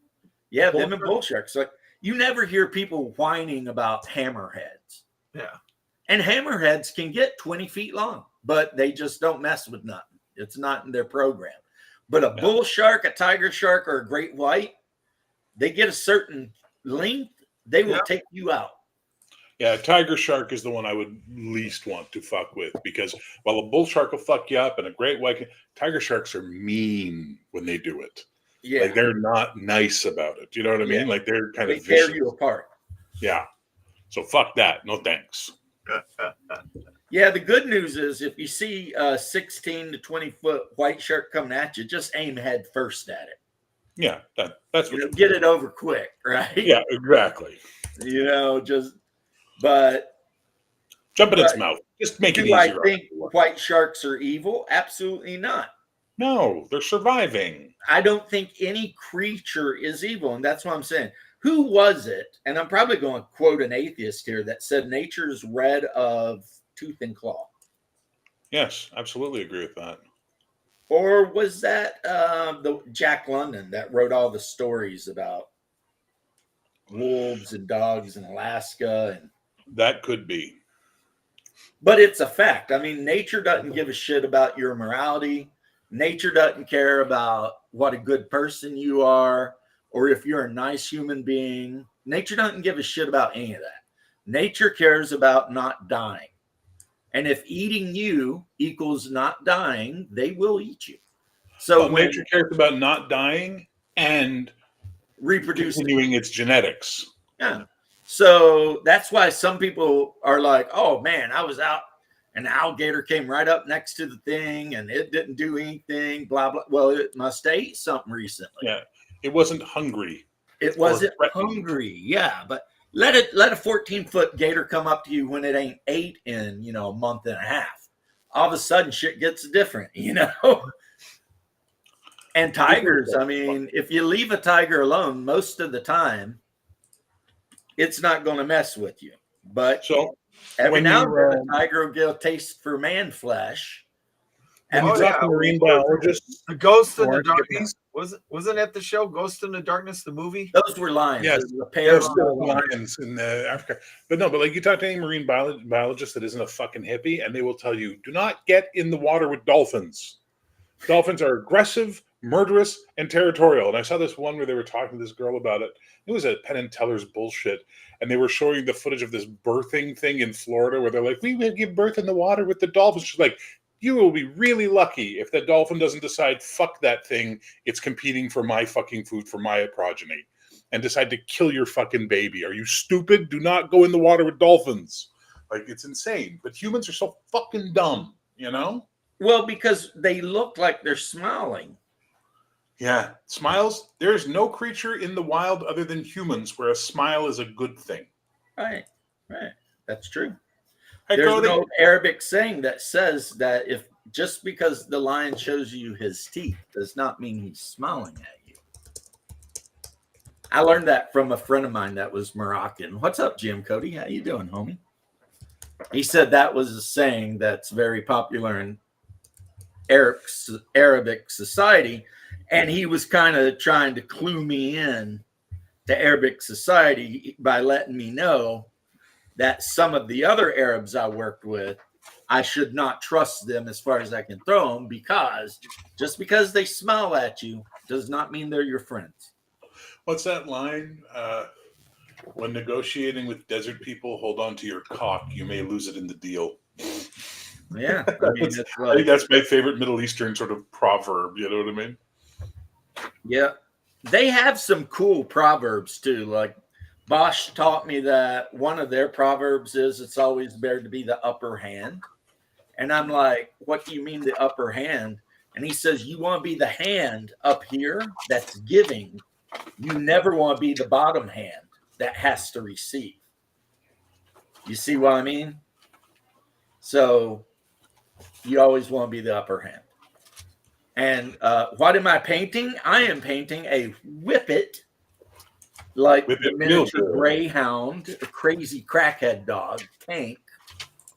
[SPEAKER 1] Yeah, them and bull sharks. Like, you never hear people whining about hammerheads.
[SPEAKER 5] Yeah.
[SPEAKER 1] And hammerheads can get 20 feet long, but they just don't mess with nothing. It's not in their program. But a
[SPEAKER 2] Yeah.
[SPEAKER 1] bull shark, a tiger shark, or a great white, they get a certain length, they will
[SPEAKER 5] Yeah.
[SPEAKER 1] take you out.
[SPEAKER 2] Yeah, tiger shark is the one I would least want to fuck with because while a bull shark will fuck you up and a great white, tiger sharks are mean when they do it.
[SPEAKER 1] Yeah,
[SPEAKER 2] Like they're not nice about it. You know what I mean?
[SPEAKER 1] Yeah.
[SPEAKER 2] Like they're kind
[SPEAKER 1] they
[SPEAKER 2] of
[SPEAKER 1] tear
[SPEAKER 2] vicious.
[SPEAKER 1] you apart.
[SPEAKER 2] Yeah. So fuck that. No thanks.
[SPEAKER 1] Yeah, the good news is if you see a 16 to 20 foot white shark coming at you, just aim head first at it.
[SPEAKER 2] Yeah, that's what.
[SPEAKER 1] Get it over quick, right?
[SPEAKER 2] Yeah, exactly.
[SPEAKER 1] But
[SPEAKER 2] Jump in its
[SPEAKER 1] Right.
[SPEAKER 2] mouth. Just make it
[SPEAKER 1] do I
[SPEAKER 2] easier.
[SPEAKER 1] think white sharks are evil? Absolutely not.
[SPEAKER 2] No, they're surviving.
[SPEAKER 1] I don't think any creature is evil. And that's what I'm saying. Who was it? And I'm probably going to quote an atheist here that said nature's red of tooth and claw.
[SPEAKER 2] Yes, absolutely agree with that.
[SPEAKER 1] Or was that the Jack London that wrote all the stories about wolves and dogs in Alaska?
[SPEAKER 2] That could be.
[SPEAKER 1] But it's a fact. I mean, nature doesn't give a shit about your morality. Nature doesn't care about what a good person you are or if you're a nice human being. Nature doesn't give a shit about any of that. Nature cares about not dying. And if eating you equals not dying, they will eat you. So
[SPEAKER 2] Well, nature cares about not dying and
[SPEAKER 1] reproducing.
[SPEAKER 2] continuing its genetics.
[SPEAKER 1] Yeah. So that's why some people are like, oh man, I was out and the alligator came right up next to the thing and it didn't do anything, blah, blah. Well, it must have ate something recently.
[SPEAKER 2] Yeah. It wasn't hungry.
[SPEAKER 1] It wasn't
[SPEAKER 2] threatened.
[SPEAKER 1] hungry. Yeah. But let a 14-foot gator come up to you when it ain't ate in, a month and a half. All of a sudden shit gets different, And tigers, I mean, if you leave a tiger alone, most of the time, it's not going to mess with you. But
[SPEAKER 2] So
[SPEAKER 1] every
[SPEAKER 2] when
[SPEAKER 1] now
[SPEAKER 2] you,
[SPEAKER 1] and then, a tiger will get a taste for man flesh.
[SPEAKER 2] when
[SPEAKER 1] And
[SPEAKER 2] you
[SPEAKER 5] Oh,
[SPEAKER 2] talk
[SPEAKER 5] yeah.
[SPEAKER 2] to marine biologists,
[SPEAKER 5] The Ghost in the
[SPEAKER 2] Orange
[SPEAKER 5] Darkness wasn't that the show Ghost in the Darkness, the movie?
[SPEAKER 1] those were lions.
[SPEAKER 2] Yes,
[SPEAKER 1] It was a pair
[SPEAKER 2] there's
[SPEAKER 1] of
[SPEAKER 2] still
[SPEAKER 1] lions.
[SPEAKER 2] lions in Africa. But like you talk to any marine biologist that isn't a fucking hippie, and they will tell you, do not get in the water with dolphins. Dolphins are aggressive, murderous, and territorial. And I saw this one where they were talking to this girl about it. It was a Penn and Teller's bullshit. And they were showing the footage of this birthing thing in Florida where they're like, we will give birth in the water with the dolphins. She's like, you will be really lucky if that dolphin doesn't decide, fuck that thing, it's competing for my fucking food, for my progeny, and decide to kill your fucking baby. Are you stupid? Do not go in the water with dolphins. Like, it's insane. But humans are so fucking dumb,
[SPEAKER 1] Well, because they look like they're smiling.
[SPEAKER 2] Yeah. Smiles, there is no creature in the wild other than humans where a smile is a good thing.
[SPEAKER 1] Right. That's true.
[SPEAKER 2] Hey,
[SPEAKER 1] There's
[SPEAKER 2] Cody.
[SPEAKER 1] no Arabic saying that says that if just because the lion shows you his teeth does not mean he's smiling at you. I learned that from a friend of mine that was Moroccan. What's up, Jim Cody? How you doing, homie? He said that was a saying that's very popular in Arabic society, and he was kind of trying to clue me in to Arabic society by letting me know that some of the other Arabs I worked with, I should not trust them as far as I can throw them, because just because they smile at you does not mean they're your friends.
[SPEAKER 2] What's that line? When negotiating with desert people, hold on to your cock. You may lose it in the deal.
[SPEAKER 1] Yeah, I mean, it's
[SPEAKER 2] I think that's my favorite Middle Eastern sort of proverb. You know what I mean?
[SPEAKER 1] yeah. They have some cool proverbs too. Like Bosch taught me that one of their proverbs is it's always better to be the upper hand. And I'm like, what do you mean the upper hand? And he says, you want to be the hand up here that's giving. You never want to be the bottom hand that has to receive. You see what I mean? So you always want to be the upper hand. And what am I painting? I am painting a whippet, like the miniature greyhound, a crazy crackhead dog tank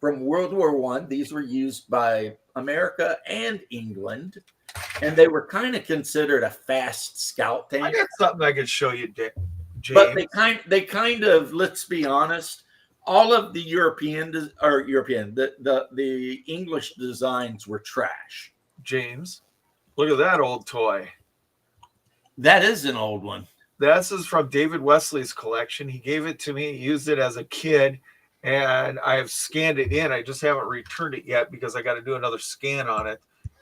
[SPEAKER 1] from World War I. These were used by America and England, and they were kind of considered a fast scout tank.
[SPEAKER 5] I got something I could show you, James.
[SPEAKER 1] But they kind of, let's be honest, all of the the English designs were trash.
[SPEAKER 5] James. Look at that old toy.
[SPEAKER 1] That is an old one.
[SPEAKER 5] This is from David Wesley's collection. He gave it to me, used it as a kid, and I have scanned it in. I just haven't returned it yet because I got to do another scan on it.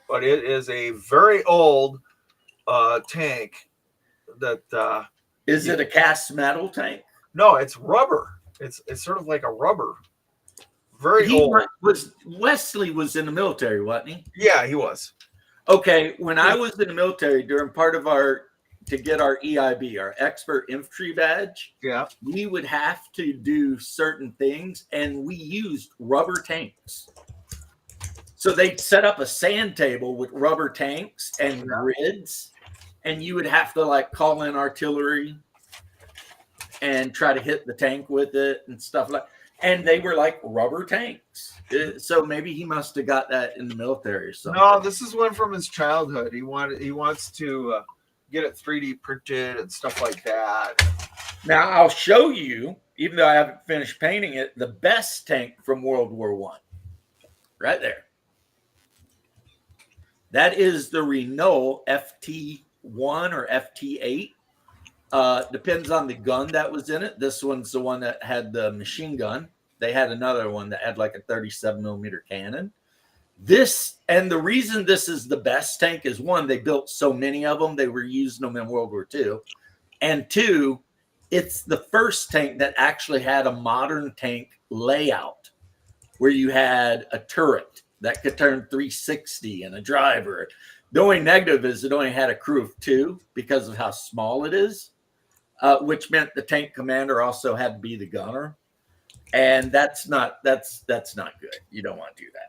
[SPEAKER 5] But it is a very old tank that
[SPEAKER 1] Is it a cast metal tank?
[SPEAKER 5] no, it's rubber. It's sort of like a rubber. Very old.
[SPEAKER 1] Wesley was in the military, wasn't he?
[SPEAKER 5] Yeah, he was.
[SPEAKER 1] Okay, when I was in the military during part of to get our EIB, our expert infantry badge,
[SPEAKER 5] Yeah.
[SPEAKER 1] we would have to do certain things and we used rubber tanks. So they'd set up a sand table with rubber tanks and grids, and you would have to like call in artillery and try to hit the tank with it and stuff like. And they were like rubber tanks. So maybe he must have got that in the military or something.
[SPEAKER 5] No, this is one from his childhood. He wants to get it 3D printed and stuff like that.
[SPEAKER 1] Now I'll show you, even though I haven't finished painting it, the best tank from World War I. Right there. That is the Renault FT1 or FT8. Depends on the gun that was in it. This one's the one that had the machine gun. They had another one that had like a 37 millimeter cannon. This, and the reason this is the best tank is one, they built so many of them, they were using them in World War II. And two, it's the first tank that actually had a modern tank layout where you had a turret that could turn 360 and a driver. The only negative is it only had a crew of 2 because of how small it is. Which meant the tank commander also had to be the gunner, and that's not good. You don't want to do that.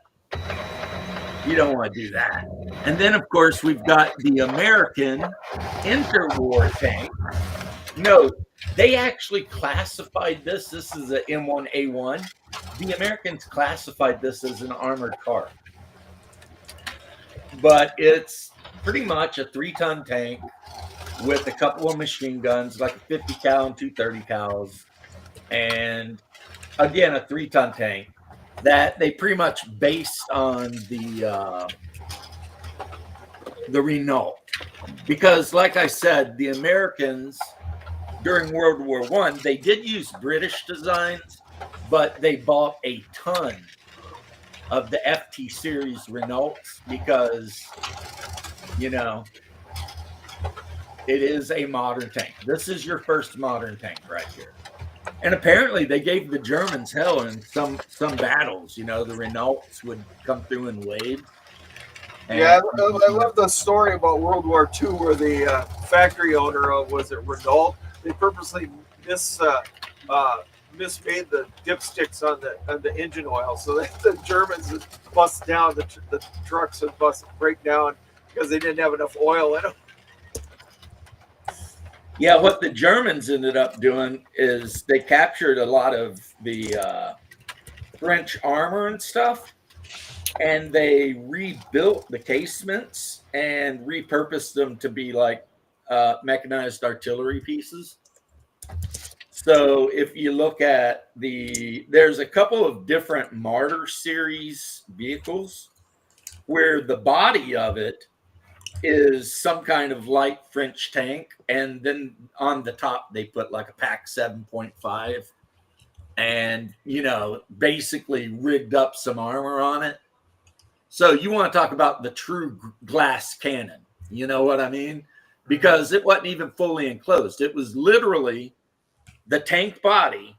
[SPEAKER 1] You don't want to do that. And then, of course, we've got the American interwar tank. No, they actually classified this. This is a M1A1. The Americans classified this as an armored car, but it's pretty much a 3-ton tank with a couple of machine guns, like a 50 cal and 230 cals, and again a 3-ton tank that they pretty much based on the Renault, because, like I said, the Americans during World War I they did use British designs, but they bought a ton of the FT series Renaults because, you know, it is a modern tank. This is your first modern tank right here. And apparently they gave the Germans hell in some battles. You know, the Renaults would come through in waves.
[SPEAKER 5] Yeah, I love the story about World War II where the factory owner of, was it Renault? They purposely mismade the dipsticks on the engine oil, so that the Germans would bust down, the trucks would break down because they didn't have enough oil in them.
[SPEAKER 1] Yeah, what the Germans ended up doing is they captured a lot of the French armor and stuff, and they rebuilt the casements and repurposed them to be like mechanized artillery pieces. So if you look at there's a couple of different Martyr series vehicles where the body of it is some kind of light French tank, and then on the top they put like a PaK 7.5 and, you know, basically rigged up some armor on it. So you want to talk about the true glass cannon, you know what I mean? Because it wasn't even fully enclosed. It was literally the tank body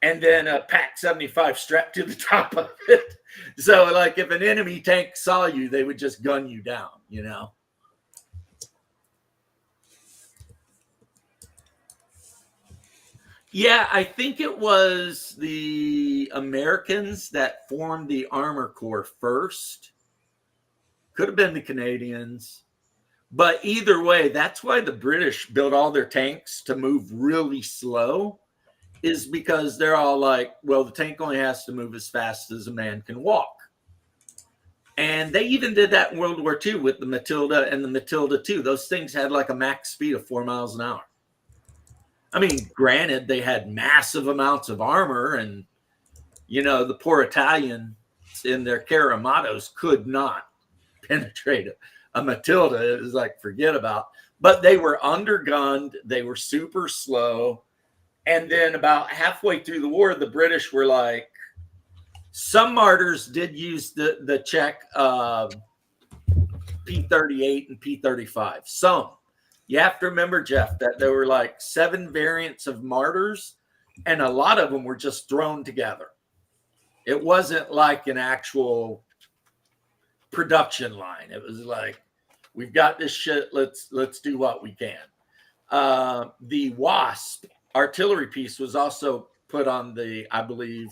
[SPEAKER 1] and then a PaK 75 strapped to the top of it. So, like, if an enemy tank saw you, they would just gun you down, you know? Yeah, I think it was the Americans that formed the Armor Corps first. Could have been the Canadians. But either way, that's why the British built all their tanks to move really slow, is because they're all like, well, the tank only has to move as fast as a man can walk. And they even did that in World War II with the Matilda and the Matilda II. Those things had like a max speed of 4 miles an hour. I mean, granted, they had massive amounts of armor, and, you know, the poor Italians in their Caramatos could not penetrate a Matilda. It was like, forget about. But they were undergunned. They were super slow. And then about halfway through the war, the British were like, some Martyrs did use the Czech P-38 and P-35. Some. You have to remember, Jeff, that there were like 7 variants of Martyrs, and a lot of them were just thrown together. It wasn't like an actual production line. It was like, we've got this shit. Let's do what we can. The Wasp artillery piece was also put on the, I believe,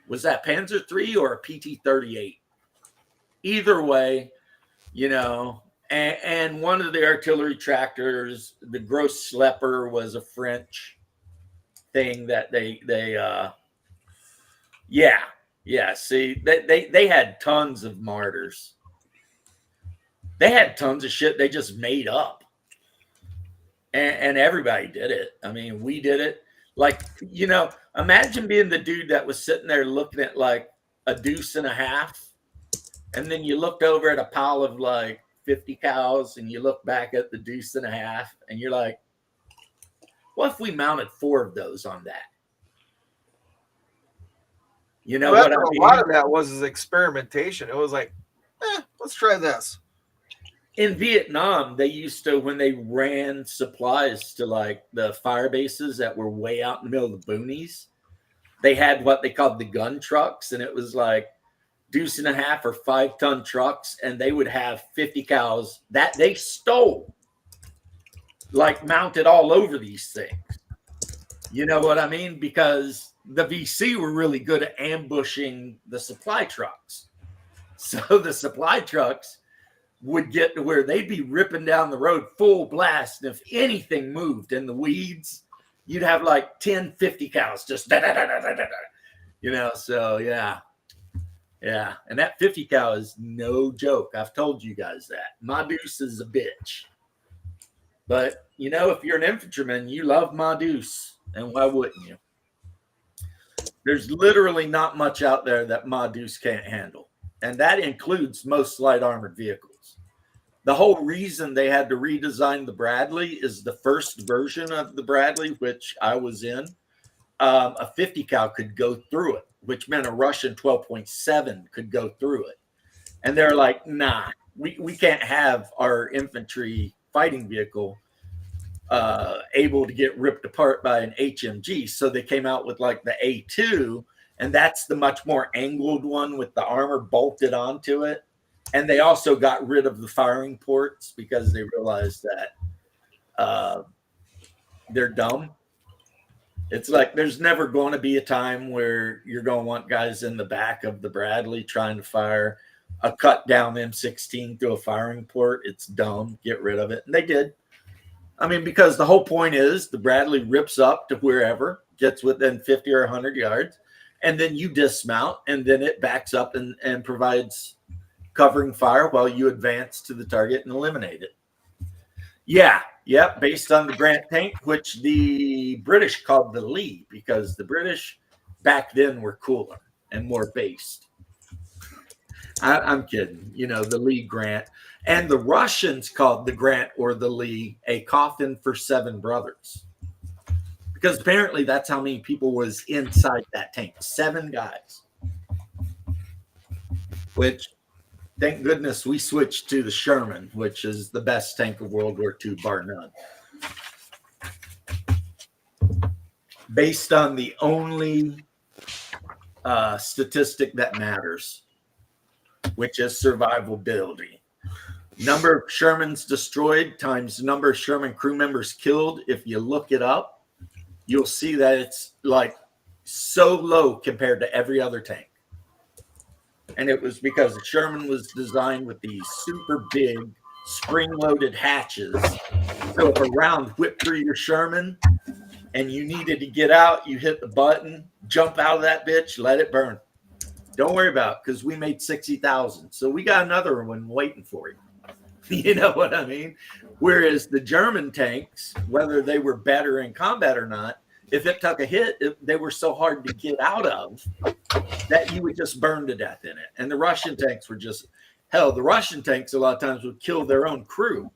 [SPEAKER 1] was that Panzer III or a PT-38? Either way, you know, and one of the artillery tractors, the Gros Schlepper, was a French thing that they see, they had tons of Martyrs. They had tons of shit they just made up. And everybody did it. I mean, we did it. Like, you know, imagine being the dude that was sitting there looking at like a deuce and a half, and then you looked over at a pile of like 50 cows, and you look back at the deuce and a half, and you're like, what if we mounted 4 of those on that? You know,
[SPEAKER 5] well,
[SPEAKER 1] what I mean?
[SPEAKER 5] A lot of that was experimentation. It was like, let's try this.
[SPEAKER 1] In Vietnam, they used to, when they ran supplies to like the fire bases that were way out in the middle of the boonies, they had what they called the gun trucks, and it was like deuce and a half or 5-ton trucks, and they would have 50 cows that they stole, like mounted all over these things. You know what I mean? Because the VC were really good at ambushing the supply trucks. So the supply trucks would get to where they'd be ripping down the road full blast. And if anything moved in the weeds, you'd have like 10, 50 cows just, you know, so yeah. Yeah. And that 50 cow is no joke. I've told you guys that. My deuce is a bitch. But, you know, if you're an infantryman, you love my deuce. And why wouldn't you? There's literally not much out there that my deuce can't handle. And that includes most light armored vehicles. The whole reason they had to redesign the Bradley is the first version of the Bradley, which I was in, a 50 cal could go through it, which meant a Russian 12.7 could go through it. And they're like, nah, we can't have our infantry fighting vehicle able to get ripped apart by an HMG. So they came out with like the A2, and that's the much more angled one with the armor bolted onto it. And they also got rid of the firing ports because they realized that they're dumb. It's like there's never going to be a time where you're going to want guys in the back of the Bradley trying to fire a cut down M16 through a firing port. It's dumb. Get rid of it. And they did. I mean, because the whole point is the Bradley rips up to wherever, gets within 50 or 100 yards, and then you dismount, and then it backs up and provides covering fire while you advance to the target and eliminate it. Yeah, based on the Grant tank, which the British called the Lee, because the British back then were cooler and more based. I'm kidding. You know, the Lee Grant. And the Russians called the Grant or the Lee a coffin for 7 brothers. Because apparently that's how many people was inside that tank. 7 guys. Which, thank goodness we switched to the Sherman, which is the best tank of World War II, bar none. Based on the only statistic that matters, which is survivability. Number of Shermans destroyed times number of Sherman crew members killed. If you look it up, you'll see that it's like so low compared to every other tank. And it was because the Sherman was designed with these super big spring-loaded hatches. So if a round whipped through your Sherman and you needed to get out, you hit the button, jump out of that bitch, let it burn. Don't worry about it, because we made 60,000. So we got another one waiting for you. You know what I mean? Whereas the German tanks, whether they were better in combat or not, if it took a hit, they were so hard to get out of that you would just burn to death in it. And the Russian tanks were just, Hell, the Russian tanks a lot of times would kill their own crew,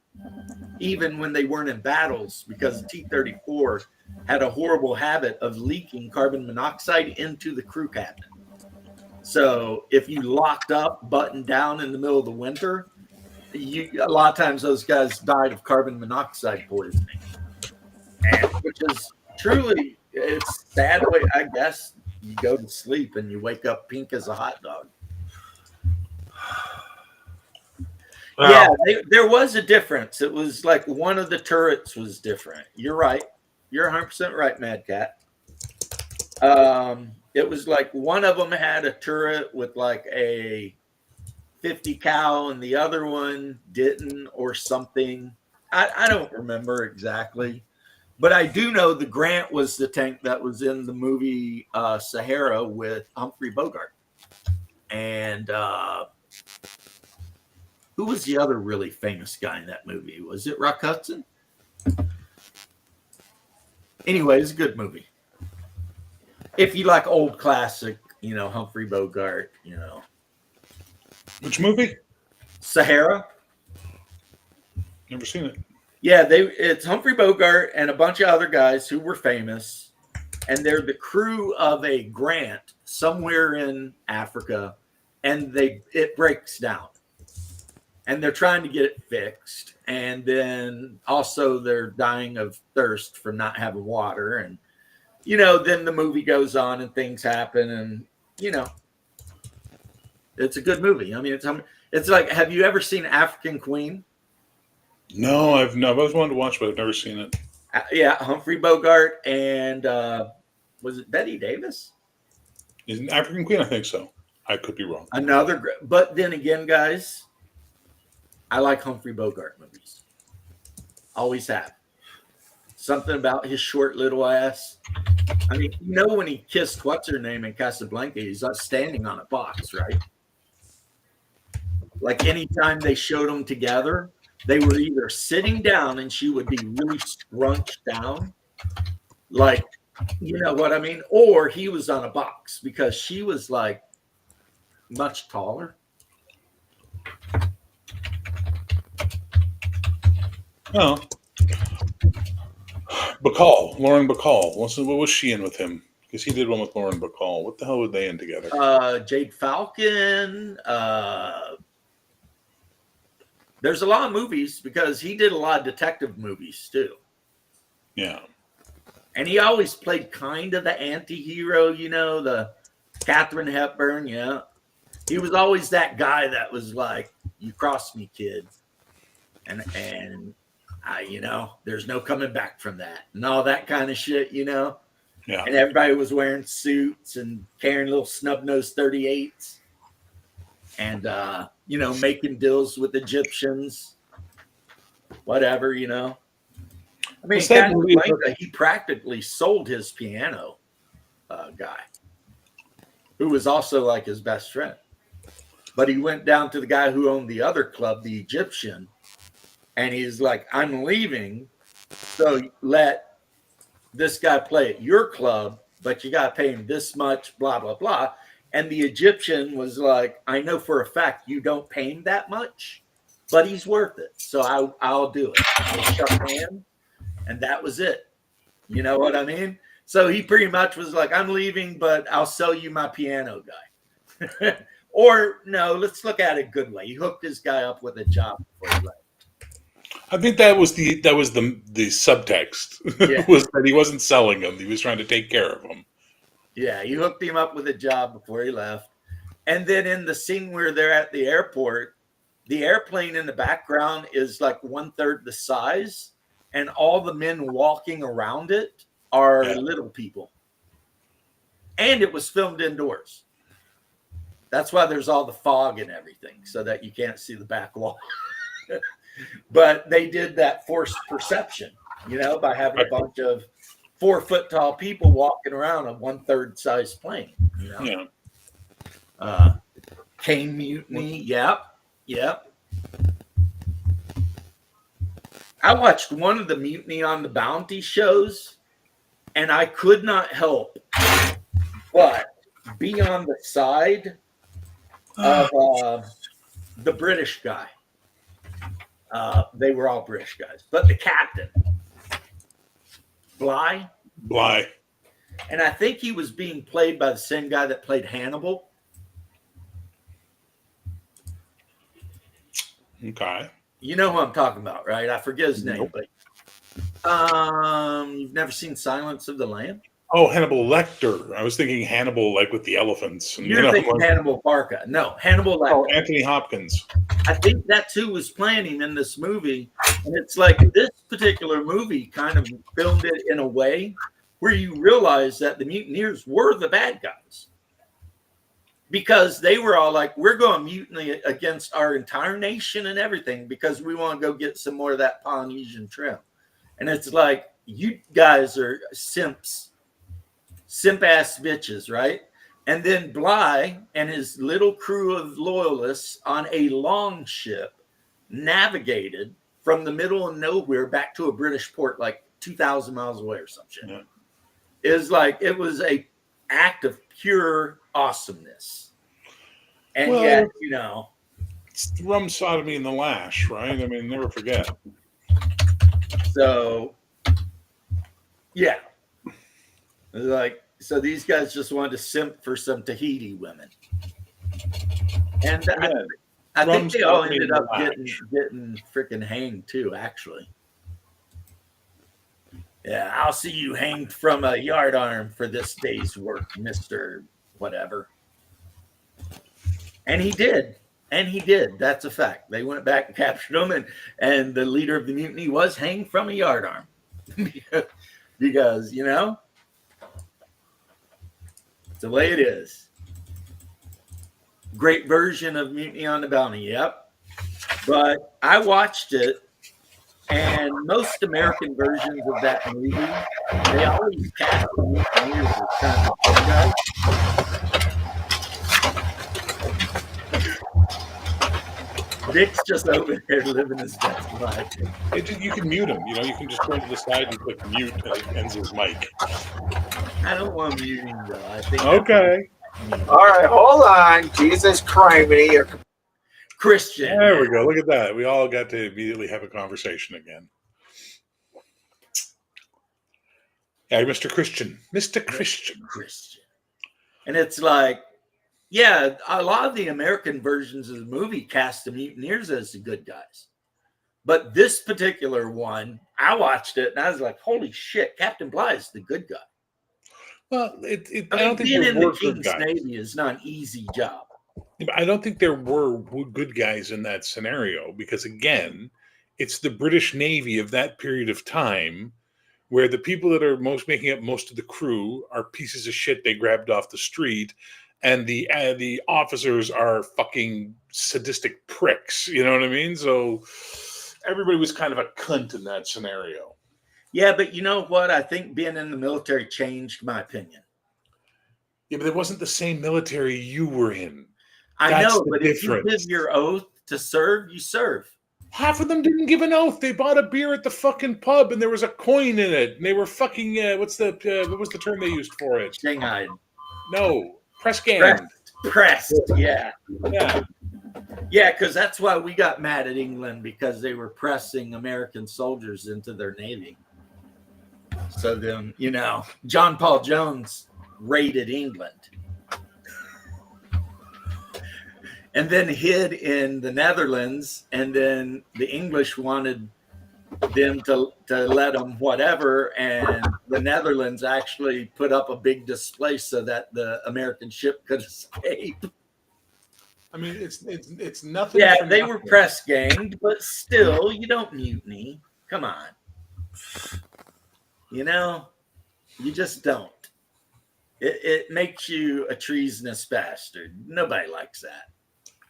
[SPEAKER 1] even when they weren't in battles, because the T-34 had a horrible habit of leaking carbon monoxide into the crew cabin. So if you locked up, buttoned down in the middle of the winter, a lot of times those guys died of carbon monoxide poisoning, which is truly, it's sad way, I guess. You go to sleep and you wake up pink as a hot dog. Yeah, there was a difference. It was like one of the turrets was different. You're right. You're 100% right, Mad Cat. It was like one of them had a turret with like a 50 cal and the other one didn't, or something. I don't remember exactly. But I do know the Grant was the tank that was in the movie Sahara with Humphrey Bogart. And who was the other really famous guy in that movie? Was it Rock Hudson? Anyway, it's a good movie. If you like old classic, Humphrey Bogart,
[SPEAKER 2] Which movie?
[SPEAKER 1] Sahara.
[SPEAKER 2] Never seen it.
[SPEAKER 1] Yeah, it's Humphrey Bogart and a bunch of other guys who were famous, and they're the crew of a Grant somewhere in Africa, and it breaks down. And they're trying to get it fixed. And then also they're dying of thirst from not having water. And, then the movie goes on and things happen. And, it's a good movie. I mean, it's like, have you ever seen African Queen?
[SPEAKER 2] No, I've always wanted to watch, but I've never seen it.
[SPEAKER 1] Yeah, Humphrey Bogart and was it Betty Davis?
[SPEAKER 2] Is it African Queen? I think so. I could be wrong.
[SPEAKER 1] But then again, guys, I like Humphrey Bogart movies. Always have. Something about his short little ass. I mean, when he kissed what's her name in Casablanca, he's not standing on a box, right? Like anytime they showed them together, they were either sitting down and she would be really scrunched down, like, you know what I mean? Or he was on a box because she was like much taller.
[SPEAKER 2] Oh. Bacall, Lauren Bacall. What was she in with him? Because he did one with Lauren Bacall. What the hell were they in together?
[SPEAKER 1] Jade Falcon. There's a lot of movies because he did a lot of detective movies too.
[SPEAKER 2] Yeah.
[SPEAKER 1] And he always played kind of the anti-hero, the Katharine Hepburn. Yeah. He was always that guy that was like, you crossed me, kid. And there's no coming back from that and all that kind of shit, Yeah. And everybody was wearing suits and carrying little snub-nosed 38s and, making deals with Egyptians, whatever, I mean, he practically sold his piano guy, who was also like his best friend. But he went down to the guy who owned the other club, the Egyptian, and he's like, I'm leaving, so let this guy play at your club, but you got to pay him this much, blah, blah, blah. And the Egyptian was like, I know for a fact you don't pay him that much, but he's worth it. So I'll do it. They shook hands, and that was it. You know what I mean? So he pretty much was like, I'm leaving, but I'll sell you my piano guy. Or no, let's look at it a good way. He hooked this guy up with a job before he left.
[SPEAKER 2] I think that was the subtext.
[SPEAKER 1] Yeah.
[SPEAKER 2] Was that he wasn't selling him. He was trying to take care of him.
[SPEAKER 1] Yeah, he hooked him up with a job before he left. And then in the scene where they're at the airport, the airplane in the background is like 1/3 the size, and all the men walking around it are little people. And it was filmed indoors. That's why there's all the fog and everything, so that you can't see the back wall. But they did that forced perception, by having a bunch of 4-foot tall people walking around a 1/3 size plane.
[SPEAKER 2] Yeah.
[SPEAKER 1] Cane Mutiny. Yep. I watched one of the Mutiny on the Bounty shows, and I could not help but be on the side of the British guy. They were all British guys, but the captain, Bligh, and I think he was being played by the same guy that played Hannibal.
[SPEAKER 2] Okay.
[SPEAKER 1] You know who I'm talking about, right? I forget his name,
[SPEAKER 2] Nope.
[SPEAKER 1] but you've never seen Silence of the Lambs?
[SPEAKER 2] Oh, Hannibal Lecter. I was thinking Hannibal, like with the elephants. And,
[SPEAKER 1] You're thinking Hannibal Barca. No, Hannibal Lecter.
[SPEAKER 2] Oh, Anthony Hopkins.
[SPEAKER 1] I think that's who was playing him in this movie. And it's like this particular movie kind of filmed it in a way where you realize that the mutineers were the bad guys. Because they were all like, we're going mutiny against our entire nation and everything because we want to go get some more of that Polynesian trim. And it's like, you guys are simps, simp-ass bitches, right? And then Bligh and his little crew of loyalists on a long ship navigated from the middle of nowhere back to a British port like 2,000 miles away or some shit.
[SPEAKER 2] Yeah.
[SPEAKER 1] It was a act of pure awesomeness. And
[SPEAKER 2] Well,
[SPEAKER 1] yet, you know.
[SPEAKER 2] It's rum sodomy and the lash, right? I mean, never forget.
[SPEAKER 1] So, yeah. It's like, so these guys just wanted to simp for some Tahiti women. And I think they all ended up getting freaking hanged too, actually. Yeah, I'll see you hanged from a yardarm for this day's work, Mr. Whatever. And he did. And he did. That's a fact. They went back and captured him, and the leader of the mutiny was hanged from a yardarm. Because, you know, it's the way it is. Great version of Mutiny on the Bounty, yep. But I watched it, and most American versions of that movie, they always cast the mutineers as kind of good guys. Nick's just over there living his best life.
[SPEAKER 2] You can mute him. You know, you can just go to the side and click mute, and it ends his mic.
[SPEAKER 1] I don't want muting though. I think
[SPEAKER 2] Okay.
[SPEAKER 5] All right, hold on. Jesus criminy.
[SPEAKER 1] Christian.
[SPEAKER 2] There we go. Look at that. We all got to immediately have a conversation again. Yeah, Mr. Christian. Mr. Christian.
[SPEAKER 1] Christian. And it's like, yeah, a lot of the American versions of the movie cast the mutineers as the good guys. But this particular one, I watched it and I was like, holy shit, Captain Bligh is the good guy.
[SPEAKER 2] Well, I
[SPEAKER 1] I
[SPEAKER 2] don't think
[SPEAKER 1] being
[SPEAKER 2] there
[SPEAKER 1] in the
[SPEAKER 2] were good
[SPEAKER 1] King's
[SPEAKER 2] guys.
[SPEAKER 1] Navy is not an easy job.
[SPEAKER 2] I don't think there were good guys in that scenario because, again, it's the British Navy of that period of time where the people that are making up most of the crew are pieces of shit they grabbed off the street, and the officers are fucking sadistic pricks. You know what I mean? So everybody was kind of a cunt in that scenario.
[SPEAKER 1] Yeah, but you know what? I think being in the military changed my opinion.
[SPEAKER 2] Yeah, but it wasn't the same military you were in.
[SPEAKER 1] I know,
[SPEAKER 2] the
[SPEAKER 1] but if you
[SPEAKER 2] difference.
[SPEAKER 1] give your oath to serve, you serve.
[SPEAKER 2] Half of them didn't give an oath. They bought a beer at the fucking pub, and there was a coin in it. And they were fucking. What was the term they used for it?
[SPEAKER 1] Shanghai.
[SPEAKER 2] No, press gang.
[SPEAKER 1] Pressed. Yeah.
[SPEAKER 2] Yeah.
[SPEAKER 1] Yeah, because that's why we got mad at England, because they were pressing American soldiers into their navy. So then, you know, John Paul Jones raided England and then hid in the Netherlands, and then the English wanted them to let them whatever, and the Netherlands actually put up a big display so that the American ship could escape.
[SPEAKER 2] I mean, it's nothing.
[SPEAKER 1] Yeah,
[SPEAKER 2] for
[SPEAKER 1] they
[SPEAKER 2] nothing.
[SPEAKER 1] were press ganged, but still, you don't mutiny. Come on. You know, you just don't. It makes you a treasonous bastard. Nobody likes that.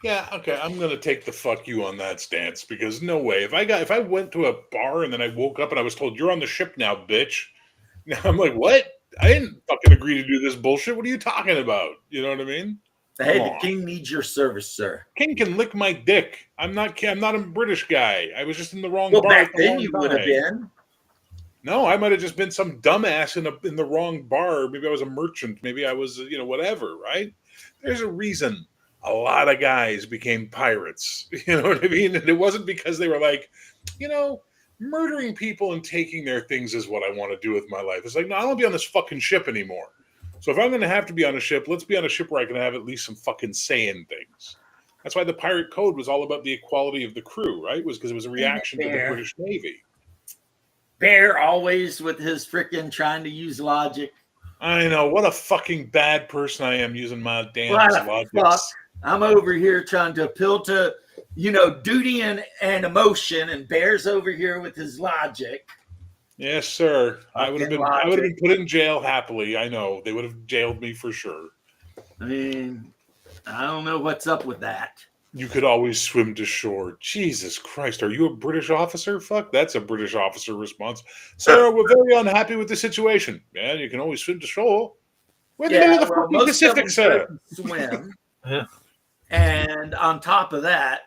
[SPEAKER 2] Yeah, okay. I'm gonna take the fuck you on that stance because no way. If I went to a bar and then I woke up and I was told you're on the ship now, bitch. Now I'm like, what? I didn't fucking agree to do this bullshit. What are you talking about? You know what I mean?
[SPEAKER 1] Hey,
[SPEAKER 2] Come
[SPEAKER 1] the
[SPEAKER 2] on.
[SPEAKER 1] king needs your service, sir.
[SPEAKER 2] King can lick my dick. I'm not a British guy. I was just in the wrong
[SPEAKER 1] Well,
[SPEAKER 2] bar.
[SPEAKER 1] back
[SPEAKER 2] at the
[SPEAKER 1] then
[SPEAKER 2] wrong
[SPEAKER 1] you would have
[SPEAKER 2] time.
[SPEAKER 1] been.
[SPEAKER 2] No, I might have just been some dumbass in the wrong bar. Maybe I was a merchant. Maybe I was, whatever, right? There's a reason. a lot of guys became pirates. You know what I mean? And it wasn't because they were like, murdering people and taking their things is what I want to do with my life. It's like, no, I don't want to be on this fucking ship anymore. So if I'm going to have to be on a ship, let's be on a ship where I can have at least some fucking say in things. That's why the pirate code was all about the equality of the crew, right? It was because it was a reaction to the British Navy.
[SPEAKER 1] Bear always with his freaking trying to use logic.
[SPEAKER 2] I know. What a fucking bad person I am using my damn logic.
[SPEAKER 1] Fuck. I'm over here trying to appeal to, duty and emotion, and Bear's over here with his logic.
[SPEAKER 2] Yes, sir. I would have been put in jail happily. I know. They would have jailed me for sure.
[SPEAKER 1] I mean, I don't know what's up with that.
[SPEAKER 2] You could always swim to shore. Jesus Christ. Are you a British officer? Fuck, that's a British officer response. Sir, we're very unhappy with the situation. Yeah, you can always swim to shore. We're in the middle of the fucking Pacific, sir.
[SPEAKER 1] Swim.
[SPEAKER 5] Yeah.
[SPEAKER 1] And on top of that,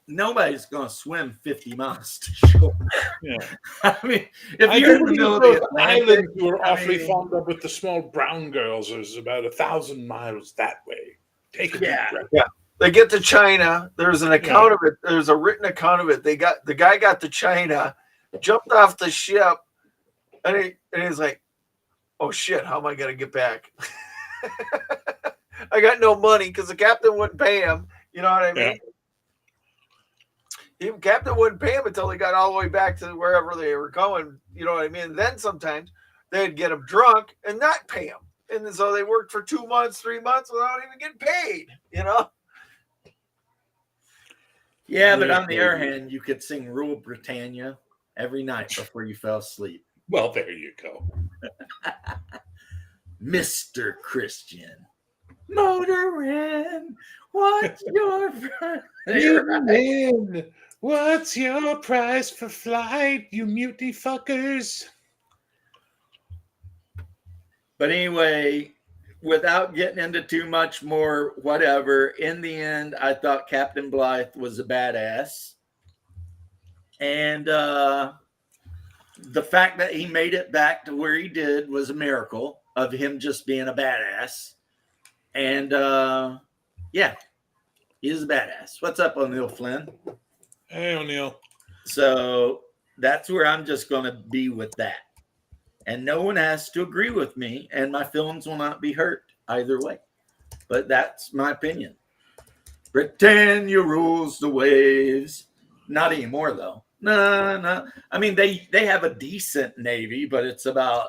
[SPEAKER 1] nobody's going to swim 50 miles to shore.
[SPEAKER 2] Yeah.
[SPEAKER 1] I mean, if you're in the middle of the Atlantic,
[SPEAKER 2] islands you are awfully fond of with the small brown girls is about 1,000 miles that way. Take a deep breath.
[SPEAKER 5] Yeah. They get to China. There's an account of it. There's a written account of it. The guy got to China, jumped off the ship, and he's like, "Oh shit, how am I gonna get back? I got no money because the captain wouldn't pay him. You know what I mean? The captain wouldn't pay him until they got all the way back to wherever they were going. You know what I mean? And then sometimes they'd get him drunk and not pay him, and so they worked for 2 months, 3 months without even getting paid.
[SPEAKER 1] Yeah, but on the other hand, you could sing Rule Britannia every night before you fell asleep.
[SPEAKER 2] Well, there you go.
[SPEAKER 1] Mr. Christian. Motorin, what's your
[SPEAKER 2] price? What's your price for flight, you mutiny fuckers?
[SPEAKER 1] But anyway, without getting into too much more, whatever, in the end, I thought Captain Blythe was a badass. And the fact that he made it back to where he did was a miracle of him just being a badass. And yeah, he is a badass. What's up, O'Neill Flynn?
[SPEAKER 2] Hey, O'Neill.
[SPEAKER 1] So that's where I'm just going to be with that. And no one has to agree with me, and my feelings will not be hurt either way. But that's my opinion. Britannia rules the waves. Not anymore, though. No. I mean, they have a decent Navy, but it's about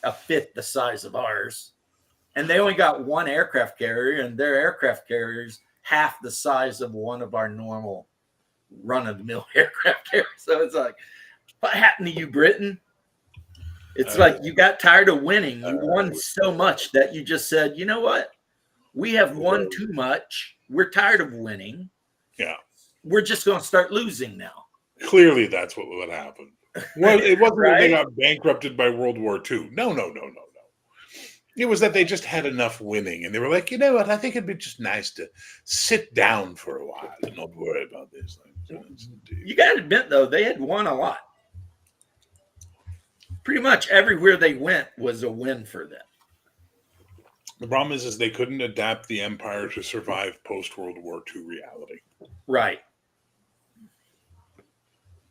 [SPEAKER 1] a fifth the size of ours. And they only got one aircraft carrier, and their aircraft carriers half the size of one of our normal run-of-the-mill aircraft carriers. So it's like, what happened to you, Britain? It's like you got tired of winning. You won so much that you just said, you know what? We have won too much. We're tired of winning.
[SPEAKER 2] Yeah.
[SPEAKER 1] We're just going to start losing now.
[SPEAKER 2] Clearly, that's what would happen. Well, it wasn't
[SPEAKER 1] Right?
[SPEAKER 2] that they got bankrupted by World War II. No. It was that they just had enough winning. And they were like, you know what? I think it'd be just nice to sit down for a while and not worry about these things.
[SPEAKER 1] You got to admit, though, they had won a lot. Pretty much everywhere they went was a win for them.
[SPEAKER 2] The problem is they couldn't adapt the empire to survive post-World War II reality.
[SPEAKER 1] Right.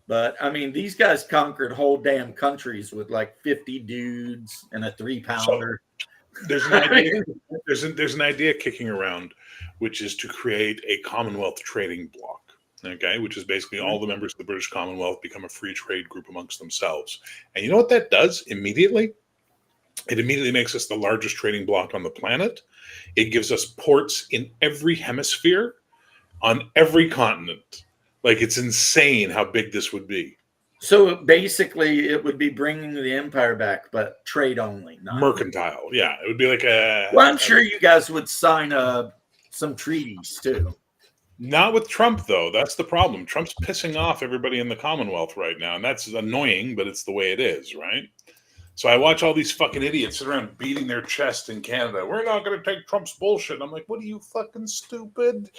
[SPEAKER 1] But, I mean, these guys conquered whole damn countries with like 50 dudes and a 3-pounder.
[SPEAKER 2] So, there's an idea. There's an idea kicking around, which is to create a Commonwealth trading bloc. Okay, which is basically all the members of the British Commonwealth become a free trade group amongst themselves. And you know what that does immediately? It immediately makes us the largest trading bloc on the planet. It gives us ports in every hemisphere, on every continent. Like, it's insane how big this would be.
[SPEAKER 1] So basically, it would be bringing the empire back, but trade only, not
[SPEAKER 2] Mercantile, yeah. It would be like a...
[SPEAKER 1] Well, I'm sure you guys would sign some treaties, too.
[SPEAKER 2] Not with Trump, though. That's the problem. Trump's pissing off everybody in the Commonwealth right now, and that's annoying, but it's the way it is, right? So I watch all these fucking idiots sit around beating their chest in Canada. We're not going to take Trump's bullshit. And I'm like, what are you, fucking stupid?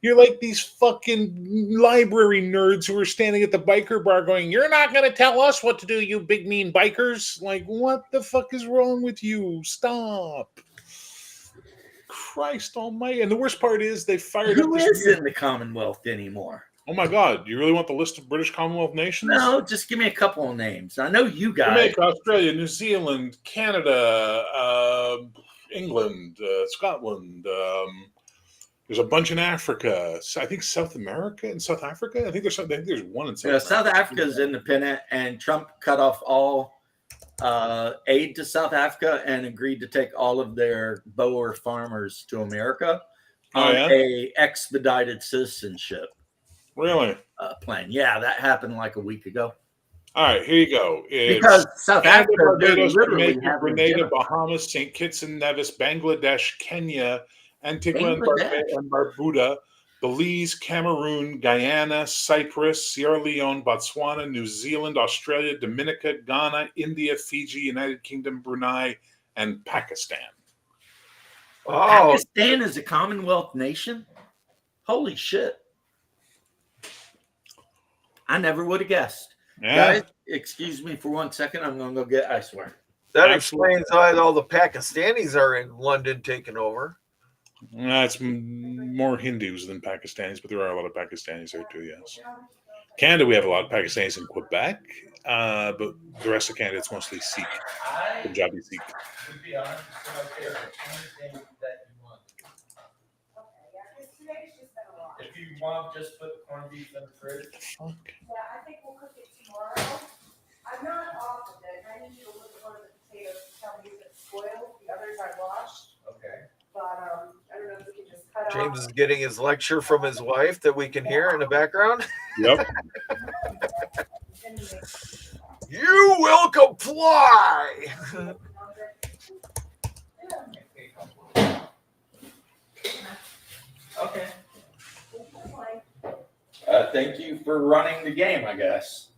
[SPEAKER 2] You're like these fucking library nerds who are standing at the biker bar going, you're not going to tell us what to do, you big mean bikers. Like, what the fuck is wrong with you? Stop. Christ almighty. And the worst part is they fired up
[SPEAKER 1] Who
[SPEAKER 2] this
[SPEAKER 1] is in the Commonwealth anymore?
[SPEAKER 2] Oh my God! You really want the list of British Commonwealth nations?
[SPEAKER 1] No, just give me a couple of names. I know you guys.
[SPEAKER 2] Jamaica, Australia, New Zealand, Canada, England, Scotland. There's a bunch in Africa. I think South America and South Africa. I think there's one in South America.
[SPEAKER 1] South Africa is independent, and Trump cut off all aid to South Africa and agreed to take all of their Boer farmers to America on a expedited citizenship.
[SPEAKER 2] Really?
[SPEAKER 1] Plan. Yeah, that happened like a week ago.
[SPEAKER 2] All right, here you go. It's
[SPEAKER 1] because South
[SPEAKER 2] Canada,
[SPEAKER 1] Africa,
[SPEAKER 2] Barbados,
[SPEAKER 1] literally
[SPEAKER 2] Jamaica, Grenada, Bahamas, St. Kitts and Nevis, Bangladesh, Kenya, Antigua and Barbuda, Belize, Cameroon, Guyana, Cyprus, Sierra Leone, Botswana, New Zealand, Australia, Dominica, Ghana, India, Fiji, United Kingdom, Brunei, and Pakistan.
[SPEAKER 1] Oh, Pakistan is a Commonwealth nation? Holy shit. I never would have guessed.
[SPEAKER 2] Yeah.
[SPEAKER 1] Guys, excuse me for 1 second. I'm going to go get iceware.
[SPEAKER 5] That explains why all the Pakistanis are in London taking over.
[SPEAKER 2] It's more Hindus than Pakistanis, but there are a lot of Pakistanis there too, yes. Canada, we have a lot of Pakistanis in Quebec, but the rest of Canada, it's mostly Sikh, Punjabi Sikh.
[SPEAKER 6] If you want, just put corned beef in the fridge.
[SPEAKER 2] Okay.
[SPEAKER 6] Yeah, I think we'll cook it tomorrow. I'm not off of it. I need you to look at one of the potatoes to tell me if it's spoiled. The others I washed.
[SPEAKER 5] Okay.
[SPEAKER 6] But I don't know if we can just cut
[SPEAKER 5] James
[SPEAKER 6] off.
[SPEAKER 5] is getting his lecture from his wife that we can hear in the background.
[SPEAKER 2] Yep.
[SPEAKER 6] Anyway.
[SPEAKER 5] You will comply.
[SPEAKER 1] Okay. Thank you for running the game, I guess.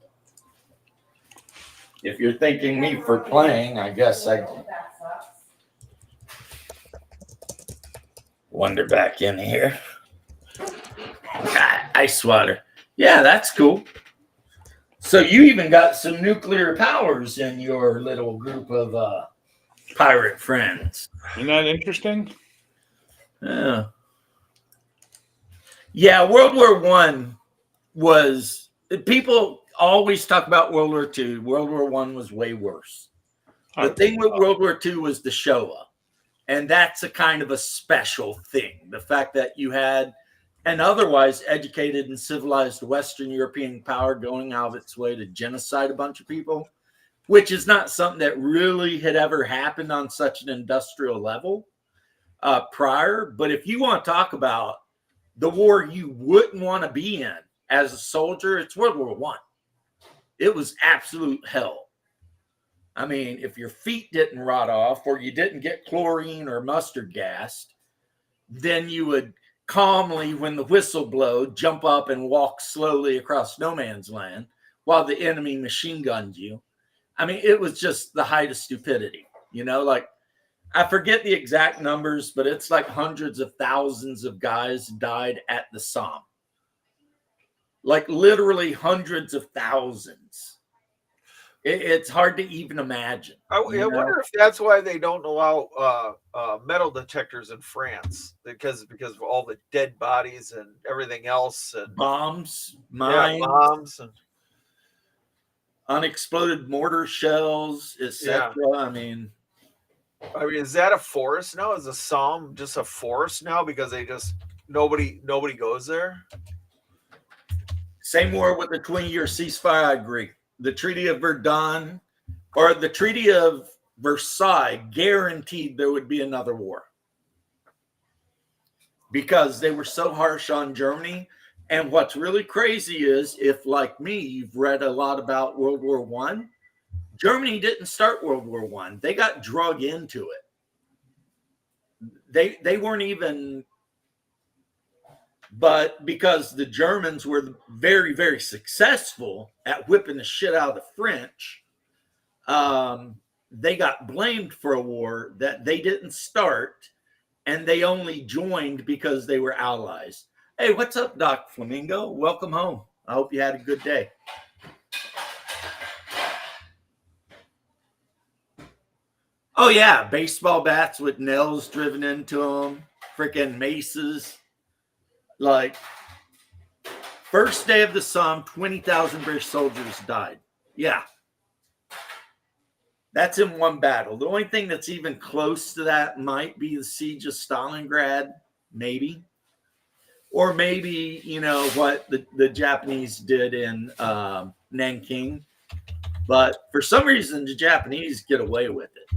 [SPEAKER 1] If you're thanking me for playing, I guess I wander back in here. Ice water. Yeah, that's cool. So you even got some nuclear powers in your little group of pirate friends.
[SPEAKER 2] Isn't that interesting?
[SPEAKER 1] Yeah. Yeah, World War I was, people always talk about World War II. World War I was way worse. The thing with World War II was the Shoah. And that's a kind of a special thing. The fact that you had an otherwise educated and civilized Western European power going out of its way to genocide a bunch of people, which is not something that really had ever happened on such an industrial level prior. But if you want to talk about the war you wouldn't want to be in as a soldier, it's World War I. It was absolute hell. I mean, if your feet didn't rot off or you didn't get chlorine or mustard gassed, then you would calmly, when the whistle blowed, jump up and walk slowly across no man's land while the enemy machine gunned you. I mean, it was just the height of stupidity, you know, like I forget the exact numbers, but it's like hundreds of thousands of guys died at the Somme. Like literally hundreds of thousands. It's hard to even imagine.
[SPEAKER 5] I wonder if that's why they don't allow metal detectors in France, because of all the dead bodies and everything else, and
[SPEAKER 1] bombs, mines,
[SPEAKER 5] bombs, and
[SPEAKER 1] unexploded mortar shells, etc. Yeah. I mean,
[SPEAKER 5] is that a forest now? Is the Somme just a forest now because they just nobody goes there?
[SPEAKER 1] Same war with the 20-year ceasefire. I agree. The Treaty of Verdun or the Treaty of Versailles guaranteed there would be another war because they were so harsh on Germany. And what's really crazy is if, like me, you've read a lot about World War I, Germany didn't start World War I. They got drug into it. They weren't even, but because the Germans were very, very successful at whipping the shit out of the French, they got blamed for a war that they didn't start, and they only joined because they were allies. Hey, what's up, Doc Flamingo? Welcome home. I hope you had a good day. Oh, yeah, baseball bats with nails driven into them. freaking maces. Like, first day of the Somme, 20,000 British soldiers died. Yeah. That's in one battle. The only thing that's even close to that might be the siege of Stalingrad, maybe. Or maybe, you know, what the Japanese did in Nanking. But for some reason, the Japanese get away with it.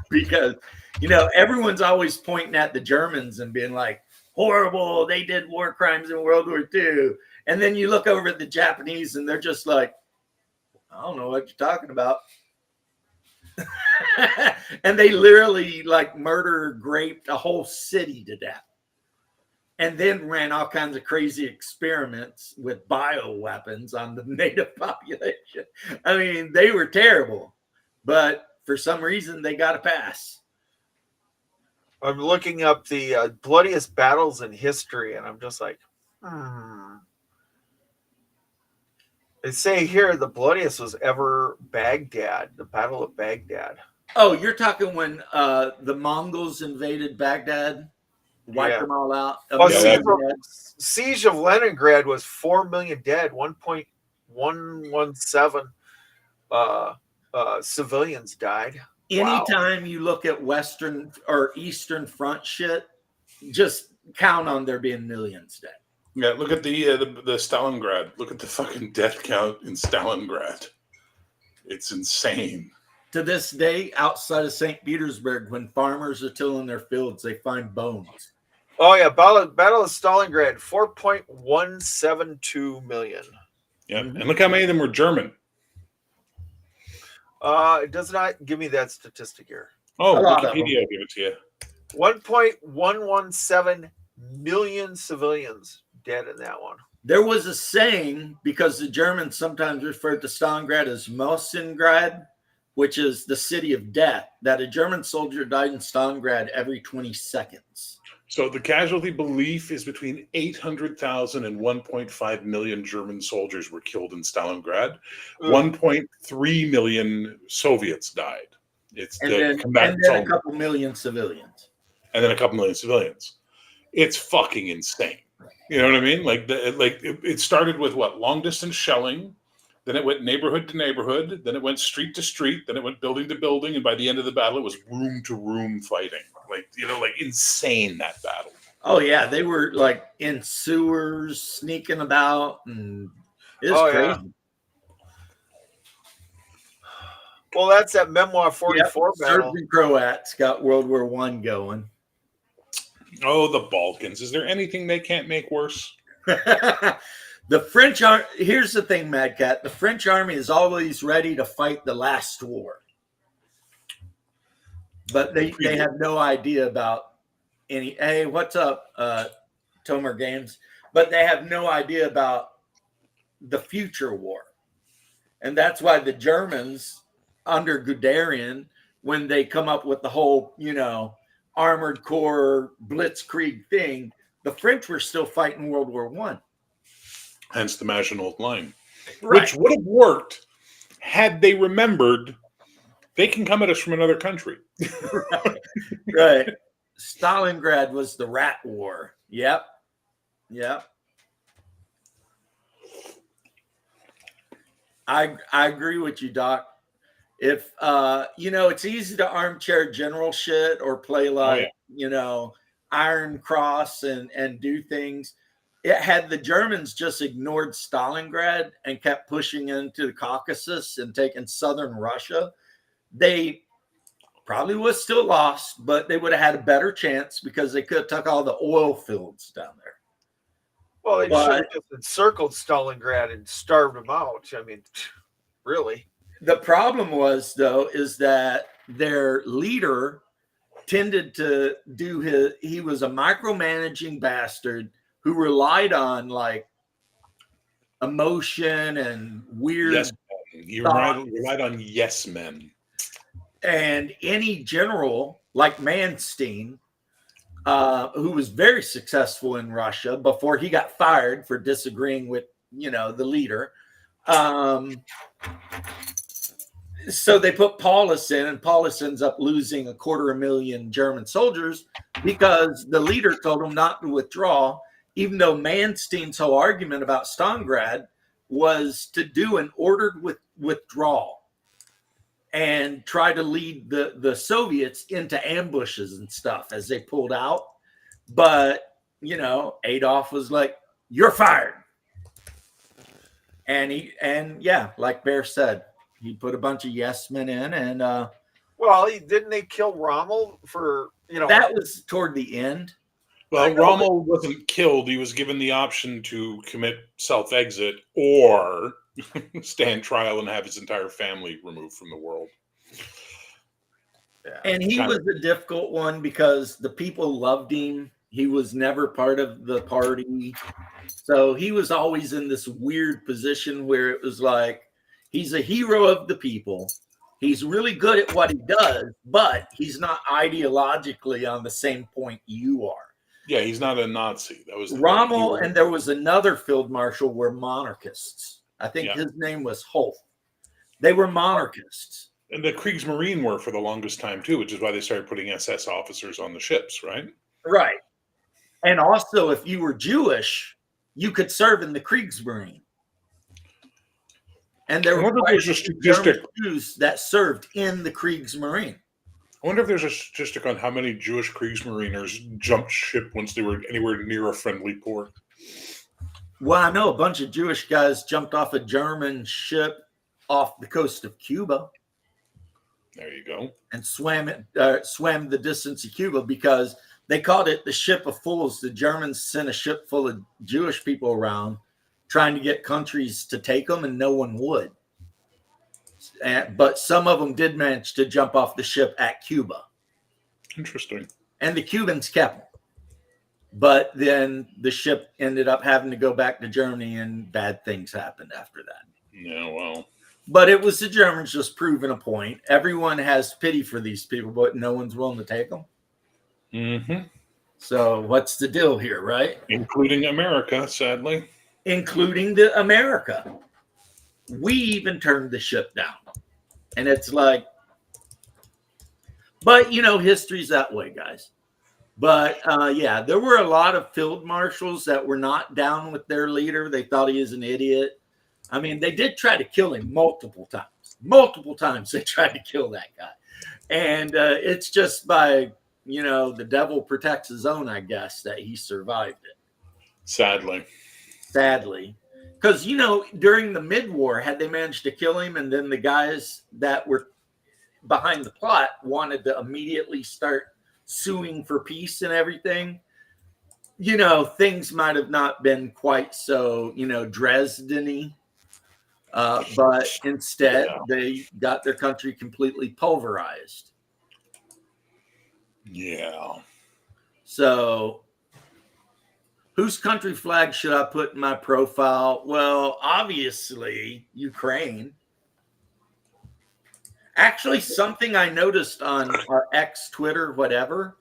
[SPEAKER 1] Because, you know, everyone's always pointing at the Germans and being like, horrible, they did war crimes in World War II. And then you look over at the Japanese and they're just like, I don't know what you're talking about. And they literally like raped a whole city to death. And then ran all kinds of crazy experiments with bioweapons on the native population. I mean, they were terrible, but for some reason they got a pass.
[SPEAKER 5] I'm looking up the bloodiest battles in history, and I'm just like, They say here the bloodiest was ever Baghdad, the Battle of Baghdad.
[SPEAKER 1] Oh, you're talking when the Mongols invaded Baghdad? Wiped them all out.
[SPEAKER 5] Well, Siege of Leningrad was 4 million dead, 1.117 civilians died.
[SPEAKER 1] Anytime you look at Western or Eastern Front shit, just count on there being millions dead.
[SPEAKER 2] Yeah, look at the Stalingrad. Look at the fucking death count in Stalingrad. It's insane.
[SPEAKER 1] To this day, outside of St. Petersburg, when farmers are tilling their fields, they find bones.
[SPEAKER 5] Oh yeah, Battle of Stalingrad, 4.172 million.
[SPEAKER 2] Yeah, and look how many of them were German.
[SPEAKER 5] It does not give me that statistic here.
[SPEAKER 2] Oh, Wikipedia will give it to you.
[SPEAKER 5] 1.117 million civilians dead in that one.
[SPEAKER 1] There was a saying, because the Germans sometimes referred to Stalingrad as Mosingrad, which is the city of death, that a German soldier died in Stalingrad every 20 seconds.
[SPEAKER 2] So the casualty belief is between 800,000 and 1.5 million German soldiers were killed in Stalingrad. 1.3 million Soviets died.
[SPEAKER 1] And then a couple million civilians.
[SPEAKER 2] It's fucking insane. You know what I mean? Like it started with what? Long distance shelling. Then it went neighborhood to neighborhood. Then it went street to street. Then it went building to building. And by the end of the battle, it was room to room fighting. Like insane, that battle.
[SPEAKER 1] Oh, yeah. They were like in sewers, sneaking about. And it was crazy. Yeah.
[SPEAKER 5] Well, that's that Memoir 44 battle.
[SPEAKER 1] Serbs and Croats got World War I going.
[SPEAKER 2] Oh, the Balkans. Is there anything they can't make worse?
[SPEAKER 1] The French are. Here's the thing, Mad Cat. The French army is always ready to fight the last war, but they have no idea about any. Hey, what's up, Tomer Games? But they have no idea about the future war, and that's why the Germans under Guderian, when they come up with the whole, armored core blitzkrieg thing, the French were still fighting World War I.
[SPEAKER 2] Hence the Maginot Line,
[SPEAKER 1] right.
[SPEAKER 2] Which would have worked had they remembered they can come at us from another country.
[SPEAKER 1] Right. Stalingrad was the rat war. Yep. I agree with you, Doc. If it's easy to armchair general shit or play like Iron Cross and do things. It had the Germans just ignored Stalingrad and kept pushing into the Caucasus and taking southern Russia, they probably would have still lost, but they would have had a better chance because they could have took all the oil fields down there.
[SPEAKER 5] Well, they should have just encircled Stalingrad and starved them out. I mean, really.
[SPEAKER 1] The problem was, though, is that their leader tended to he was a micromanaging bastard who relied on like emotion and weird.
[SPEAKER 2] Yes, you relied on yes men.
[SPEAKER 1] And any general like Manstein, who was very successful in Russia before he got fired for disagreeing with, the leader, so they put Paulus in, and Paulus ends up losing 250,000 German soldiers because the leader told him not to withdraw, even though Manstein's whole argument about Stalingrad was to do an ordered withdrawal and try to lead the Soviets into ambushes and stuff as they pulled out. But, you know, Adolf was like, "You're fired." And yeah, like Bear said, he put a bunch of yes men in, and
[SPEAKER 5] Well, didn't they kill Rommel for, you know?
[SPEAKER 1] that was toward the end.
[SPEAKER 2] Well,
[SPEAKER 5] I know,
[SPEAKER 2] Rommel wasn't killed. He was given the option to commit self-exit or stand trial and have his entire family removed from the world.
[SPEAKER 1] And he was a difficult one because the people loved him. He was never part of the party. So he was always in this weird position where it was like, he's a hero of the people. He's really good at what he does, but he's not ideologically on the same point you are.
[SPEAKER 2] Yeah, he's not a Nazi. That was
[SPEAKER 1] Rommel, and there was another field marshal were monarchists. I think
[SPEAKER 2] Yeah.
[SPEAKER 1] his name was Holt. They were monarchists.
[SPEAKER 2] And the Kriegsmarine were for the longest time too, which is why they started putting SS officers on the ships, right?
[SPEAKER 1] Right. And also, if you were Jewish, you could serve in the Kriegsmarine. And there
[SPEAKER 2] I
[SPEAKER 1] were
[SPEAKER 2] wonder if
[SPEAKER 1] quite
[SPEAKER 2] there's
[SPEAKER 1] a
[SPEAKER 2] a
[SPEAKER 1] few
[SPEAKER 2] statistic.
[SPEAKER 1] German Jews that served in the Kriegsmarine.
[SPEAKER 2] I wonder if there's a statistic on how many Jewish Kriegsmariners jumped ship once they were anywhere near a friendly port.
[SPEAKER 1] Well, I know a bunch of Jewish guys jumped off a German ship off the coast of Cuba
[SPEAKER 2] There you go.
[SPEAKER 1] and swam the distance of Cuba because they called it the ship of fools. The Germans sent a ship full of Jewish people around trying to get countries to take them, and no one would. But some of them did manage to jump off the ship at Cuba,
[SPEAKER 2] Interesting.
[SPEAKER 1] and the Cubans kept them. But then the ship ended up having to go back to Germany, and bad things happened after that.
[SPEAKER 2] Yeah, well.
[SPEAKER 1] But it was the Germans just proving a point. Everyone has pity for these people, but no one's willing to take them.
[SPEAKER 2] Mm-hmm.
[SPEAKER 1] So what's the deal here, right?
[SPEAKER 2] Including America, sadly.
[SPEAKER 1] Including the America. We even turned the ship down. And it's like, but you know, history's that way, guys. But yeah, there were a lot of field marshals that were not down with their leader. They thought he was an idiot. I mean, they did try to kill him multiple times. Multiple times they tried to kill that guy. And it's just by, you know, the devil protects his own, I guess, that he survived it.
[SPEAKER 2] Sadly.
[SPEAKER 1] Because, you know, during the mid-war, had they managed to kill him and then the guys that were behind the plot wanted to immediately start suing for peace and everything, you know, things might have not been quite so, you know, Dresden-y. But instead, they got their country completely pulverized.
[SPEAKER 2] Yeah.
[SPEAKER 1] So, whose country flag should I put in my profile? Well, obviously, Ukraine. Actually, something I noticed on our X, Twitter, whatever,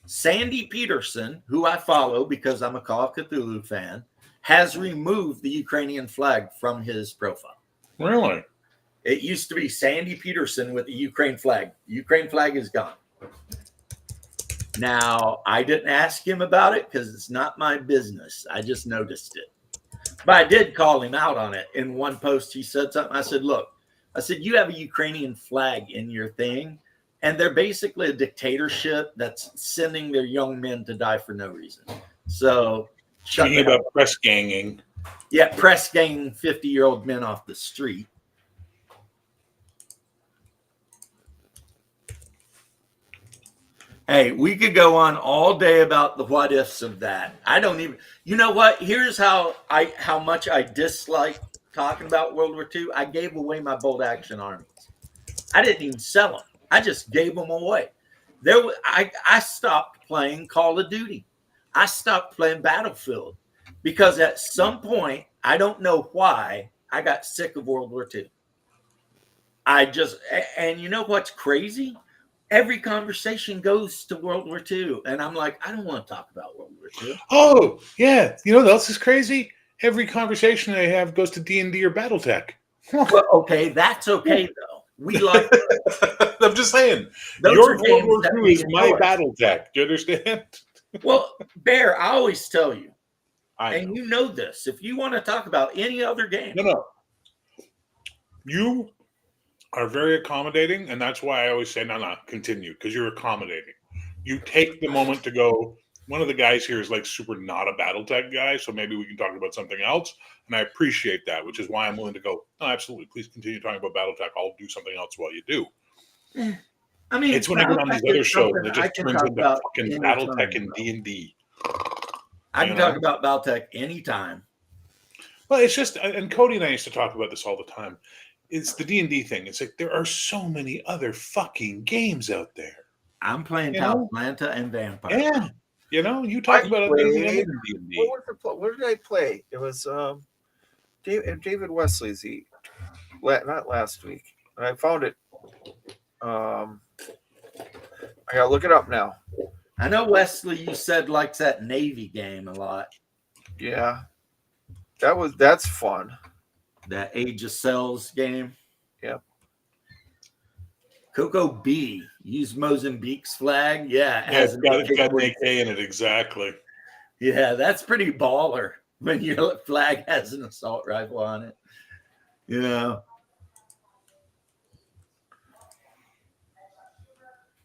[SPEAKER 1] Sandy Peterson, who I follow because I'm a Call of Cthulhu fan, has removed the Ukrainian flag from his profile.
[SPEAKER 2] Really?
[SPEAKER 1] It used to be Sandy Peterson with the Ukraine flag. The Ukraine flag is gone. Now, I didn't ask him about it because it's not my business. I just noticed it. But I did call him out on it. In one post, he said something. I said, look, you have a Ukrainian flag in your thing, and they're basically a dictatorship that's sending their young men to die for no reason. So,
[SPEAKER 2] Speaking about press ganging.
[SPEAKER 1] Yeah, press gang 50-year-old men off the street. Hey, we could go on all day about the what ifs of that. I don't even, you know what? Here's how much I dislike talking about World War II. I gave away my bolt action armies. I didn't even sell them. I just gave them away. I stopped playing Call of Duty. I stopped playing Battlefield because at some point, I don't know why, I got sick of World War II. And you know what's crazy? Every conversation goes to World War II. And I'm like, I don't want to talk about World War II.
[SPEAKER 2] Oh, yeah. You know what else is crazy? Every conversation I have goes to D&D or Battletech.
[SPEAKER 1] Well, okay, that's okay, though. We like
[SPEAKER 2] I'm just saying,
[SPEAKER 1] those
[SPEAKER 2] your
[SPEAKER 1] are
[SPEAKER 2] World
[SPEAKER 1] games
[SPEAKER 2] War
[SPEAKER 1] that
[SPEAKER 2] II
[SPEAKER 1] we
[SPEAKER 2] is my
[SPEAKER 1] enjoy.
[SPEAKER 2] BattleTech. Do you understand?
[SPEAKER 1] Well, Bear, I always tell you,
[SPEAKER 2] I
[SPEAKER 1] and
[SPEAKER 2] know.
[SPEAKER 1] you know this, if you want to talk about any other game,
[SPEAKER 2] No. You are very accommodating, and that's why I always say, no, continue, because you're accommodating. You take the moment to go, one of the guys here is like super not a BattleTech guy, so maybe we can talk about something else. And I appreciate that, which is why I'm willing to go, no, absolutely, please continue talking about BattleTech. I'll do something else while you do.
[SPEAKER 1] I mean,
[SPEAKER 2] It's when I get on
[SPEAKER 1] BattleTech
[SPEAKER 2] these other
[SPEAKER 1] is
[SPEAKER 2] shows
[SPEAKER 1] something
[SPEAKER 2] and it
[SPEAKER 1] I
[SPEAKER 2] just
[SPEAKER 1] can
[SPEAKER 2] turns
[SPEAKER 1] talk
[SPEAKER 2] into
[SPEAKER 1] about
[SPEAKER 2] fucking
[SPEAKER 1] anytime,
[SPEAKER 2] BattleTech and
[SPEAKER 1] bro.
[SPEAKER 2] D&D.
[SPEAKER 1] I
[SPEAKER 2] You
[SPEAKER 1] can
[SPEAKER 2] know?
[SPEAKER 1] talk about BattleTech anytime.
[SPEAKER 2] Well, it's just, and Cody and I used to talk about this all the time. It's the D&D thing. It's like there are so many other fucking games out there.
[SPEAKER 1] I'm playing
[SPEAKER 2] You know?
[SPEAKER 1] Atlanta and Vampire.
[SPEAKER 2] Yeah. You know, you
[SPEAKER 5] I
[SPEAKER 2] talk about it
[SPEAKER 5] played-
[SPEAKER 2] other than D&D.
[SPEAKER 5] What did I play? It was David Wesley's not last week. And I found it. I gotta look it up now.
[SPEAKER 1] I know Wesley, you said likes that Navy game a lot.
[SPEAKER 5] Yeah, that's fun.
[SPEAKER 1] That Age of Cells game.
[SPEAKER 5] Yep.
[SPEAKER 1] Coco B, use Mozambique's flag. Yeah,
[SPEAKER 2] Yeah, it's got an AK in it, exactly.
[SPEAKER 1] Yeah, that's pretty baller when your flag has an assault rifle on it. You know.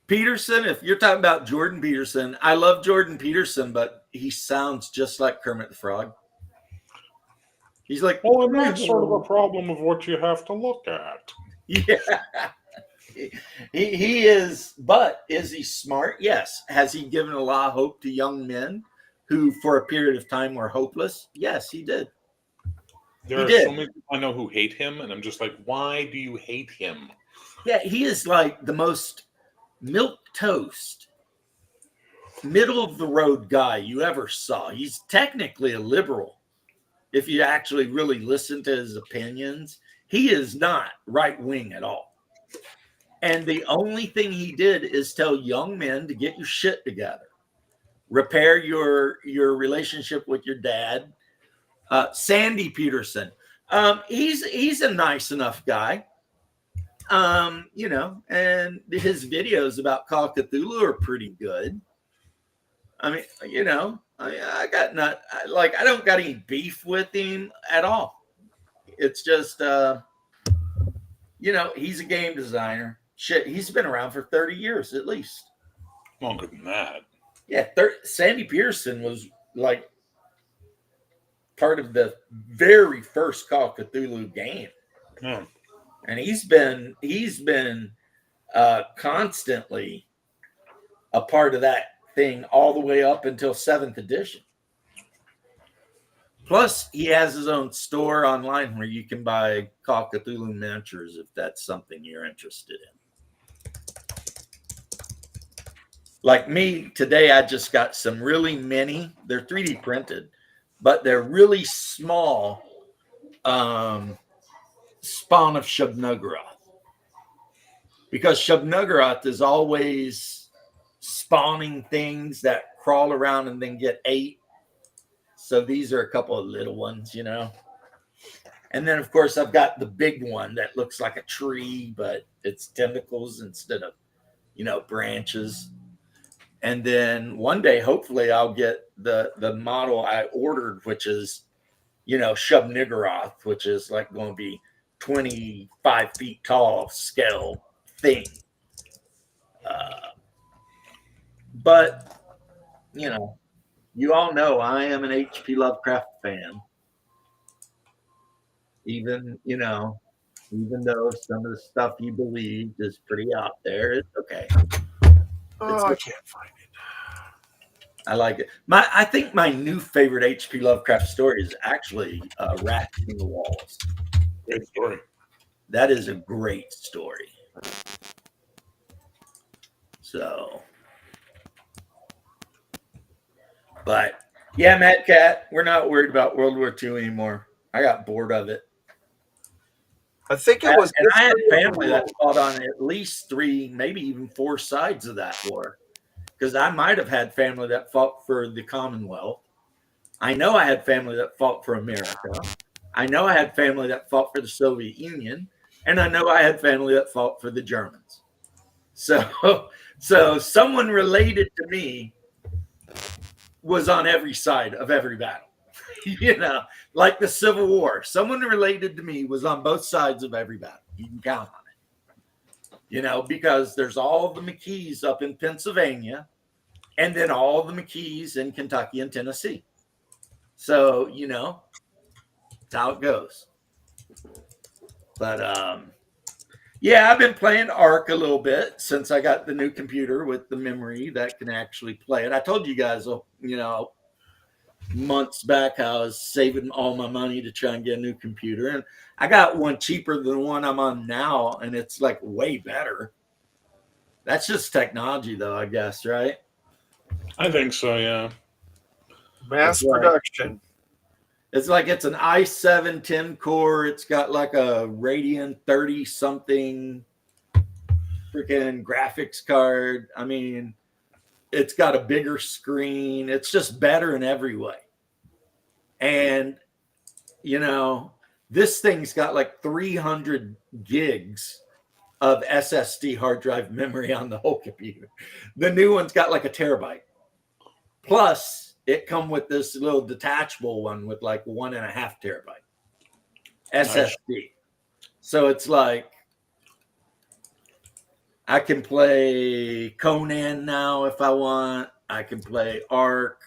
[SPEAKER 1] Peterson, if you're talking about Jordan Peterson, I love Jordan Peterson, but he sounds just like Kermit the Frog. He's like,
[SPEAKER 2] Well, and that's sort of a problem of what you have to look at.
[SPEAKER 1] yeah. He is, but is he smart? Yes. Has he given a lot of hope to young men who, for a period of time, were hopeless? Yes, he did.
[SPEAKER 2] There
[SPEAKER 1] He
[SPEAKER 2] are
[SPEAKER 1] did.
[SPEAKER 2] so many people I know who hate him, and I'm just like, why do you hate him?
[SPEAKER 1] Yeah, he is like the most milk toast, middle of the road guy you ever saw. He's technically a liberal. If you actually really listen to his opinions, he is not right wing at all. And the only thing he did is tell young men to get your shit together, repair your relationship with your dad. Sandy Peterson, he's a nice enough guy. You know, and his videos about Call of Cthulhu are pretty good. I mean, you know, I don't got any beef with him at all. It's just, you know, he's a game designer. Shit, he's been around for 30 years at least.
[SPEAKER 2] Longer than that.
[SPEAKER 1] Yeah, Sandy Pearson was like part of the very first Call of Cthulhu game.
[SPEAKER 2] Yeah.
[SPEAKER 1] And he's been constantly a part of that thing all the way up until 7th edition. Plus, he has his own store online where you can buy Call of Cthulhu miniatures if that's something you're interested in. Like me, today I just got some really mini, they're 3D printed, but they're really small spawn of Shub-Niggurath. Because Shub-Niggurath is always spawning things that crawl around and then get ate. So these are a couple of little ones, you know. And then, of course, I've got the big one that looks like a tree, but it's tentacles instead of, you know, branches. And then one day, hopefully, I'll get the model I ordered, which is, you know, Shub-Niggurath, which is like going to be 25 feet tall scale thing. But, you know, you all know I am an H.P. Lovecraft fan. Even, you know, even though some of the stuff he believed is pretty out there, it's okay.
[SPEAKER 5] Oh, I can't find it.
[SPEAKER 1] I like it. I think my new favorite H.P. Lovecraft story is actually Rats in the Walls.
[SPEAKER 2] Great story.
[SPEAKER 1] That is a great story. So, but yeah, Mad Cat, we're not worried about World War II anymore. I got bored of it.
[SPEAKER 5] I think it was.
[SPEAKER 1] And I had family that fought on at least 3, maybe even 4 sides of that war. Because I might have had family that fought for the Commonwealth. I know I had family that fought for America. I know I had family that fought for the Soviet Union. and I know I had family that fought for the Germans. So someone related to me was on every side of every battle. You know, like the Civil War. Someone related to me was on both sides of every battle. You can count on it. You know, because there's all the McKees up in Pennsylvania, and then all the McKees in Kentucky and Tennessee. So, you know, that's how it goes. But yeah, I've been playing Ark a little bit since I got the new computer with the memory that can actually play it. I told you guys, you know, months back how I was saving all my money to try and get a new computer, and I got one cheaper than the one I'm on now, and it's like way better. That's just technology, though, I guess, right?
[SPEAKER 2] I think so, yeah.
[SPEAKER 5] Mass
[SPEAKER 1] That's right.
[SPEAKER 5] production.
[SPEAKER 1] It's like it's an i7 10 core. It's got like a Radeon 30 something freaking graphics card. I mean, it's got a bigger screen. It's just better in every way. And, you know, this thing's got like 300 gigs of SSD hard drive memory on the whole computer. The new one's got like a terabyte. Plus, it come with this little detachable one with like 1.5 terabyte SSD. Nice. So it's like I can play Conan now if I want. I can play Ark.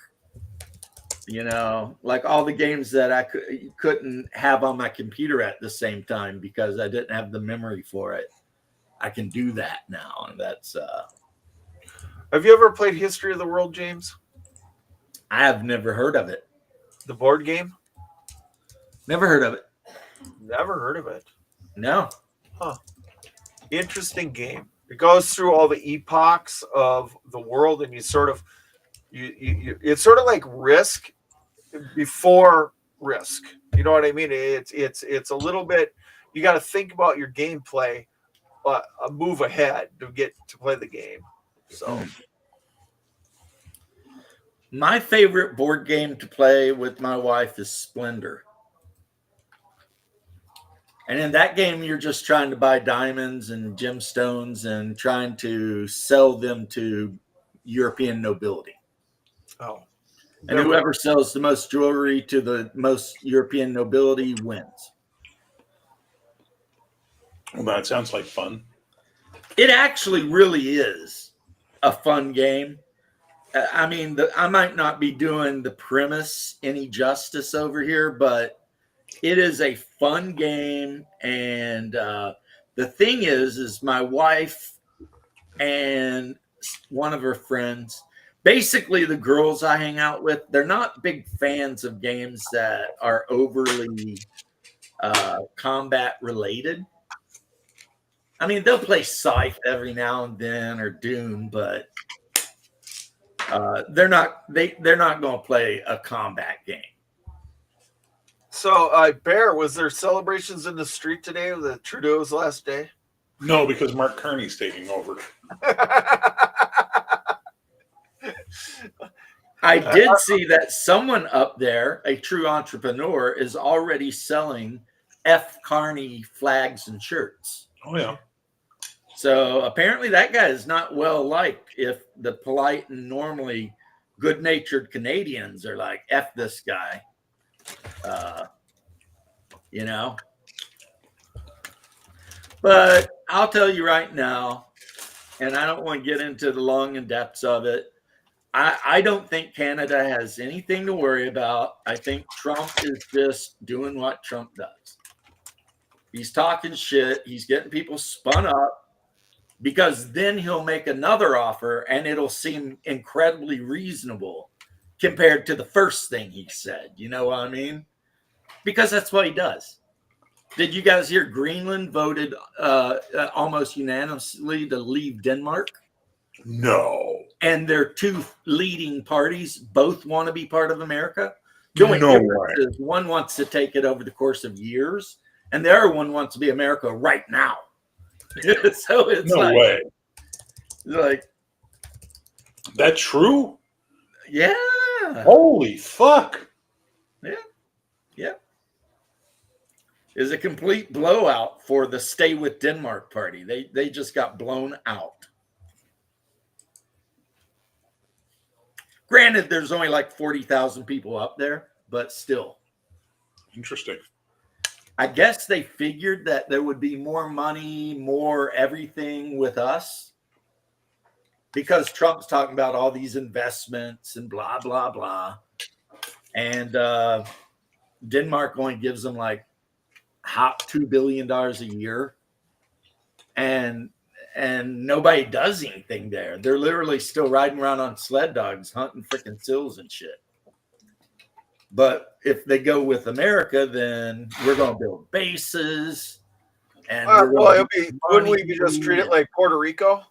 [SPEAKER 1] You know, like all the games that I couldn't have on my computer at the same time because I didn't have the memory for it. I can do that now, and that's.
[SPEAKER 5] Have you ever played History of the World, James?
[SPEAKER 1] I have never heard of it.
[SPEAKER 5] The board game?
[SPEAKER 1] Never heard of it.
[SPEAKER 5] Never heard of it.
[SPEAKER 1] No.
[SPEAKER 5] Huh. Interesting game. It goes through all the epochs of the world, and you sort of, it's sort of like Risk before Risk. You know what I mean? It's a little bit. You got to think about your gameplay, a move ahead to get to play the game. So.
[SPEAKER 1] My favorite board game to play with my wife is Splendor. And in that game, you're just trying to buy diamonds and gemstones and trying to sell them to European nobility.
[SPEAKER 5] Oh.
[SPEAKER 1] And whoever sells the most jewelry to the most European nobility wins.
[SPEAKER 2] Well, that sounds like fun.
[SPEAKER 1] It actually really is a fun game. I mean, I might not be doing the premise any justice over here, but it is a fun game. And the thing is my wife and one of her friends, basically the girls I hang out with, they're not big fans of games that are overly combat related. I mean, they'll play Scythe every now and then or Dune, but they're not going to play a combat game.
[SPEAKER 5] So, Bear, was there celebrations in the street today of the Trudeau's last day?
[SPEAKER 2] No, because Mark Carney's taking over.
[SPEAKER 1] I did see that someone up there, a true entrepreneur, is already selling F. Carney flags and shirts.
[SPEAKER 2] Oh, yeah.
[SPEAKER 1] So apparently that guy is not well liked if the polite and normally good-natured Canadians are like, F this guy. You know? But I'll tell you right now, and I don't want to get into the long and depths of it, I don't think Canada has anything to worry about. I think Trump is just doing what Trump does. He's talking shit. He's getting people spun up. Because then he'll make another offer and it'll seem incredibly reasonable compared to the first thing he said. You know what I mean? Because that's what he does. Did you guys hear Greenland voted almost unanimously to leave Denmark?
[SPEAKER 2] No.
[SPEAKER 1] And their two leading parties both want to be part of America. The only difference is one wants to take it over the course of years, and the other one wants to be America right now. So it's
[SPEAKER 2] no way.
[SPEAKER 1] Like,
[SPEAKER 2] that's true?
[SPEAKER 1] Yeah.
[SPEAKER 2] Holy fuck.
[SPEAKER 1] Yeah. is a complete blowout for the Stay with Denmark party. They just got blown out. Granted, there's only like 40,000 people up there, but still.
[SPEAKER 2] Interesting.
[SPEAKER 1] I guess they figured that there would be more money, more everything with us because Trump's talking about all these investments and blah, blah, blah. And Denmark only gives them like $2 billion a year. And nobody does anything there. They're literally still riding around on sled dogs, hunting freaking seals and shit. But if they go with America, then we're going to build bases. And
[SPEAKER 5] wouldn't we just treat it like Puerto Rico?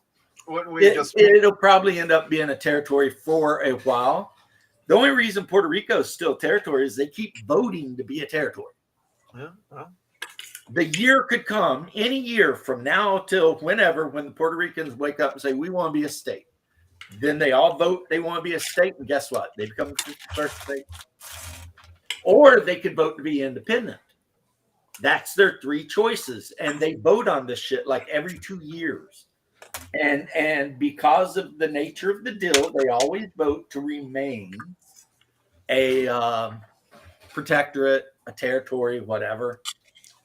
[SPEAKER 5] Wouldn't we
[SPEAKER 1] it'll probably end up being a territory for a while. The only reason Puerto Rico is still a territory is they keep voting to be a territory.
[SPEAKER 5] Yeah, well.
[SPEAKER 1] The year could come any year from now till whenever, when the Puerto Ricans wake up and say, we want to be a state. Then they all vote they want to be a state. And guess what? They become the first state. Or they could vote to be independent. That's their three choices. And they vote on this shit like every 2 years. And because of the nature of the deal, they always vote to remain a protectorate, a territory, whatever.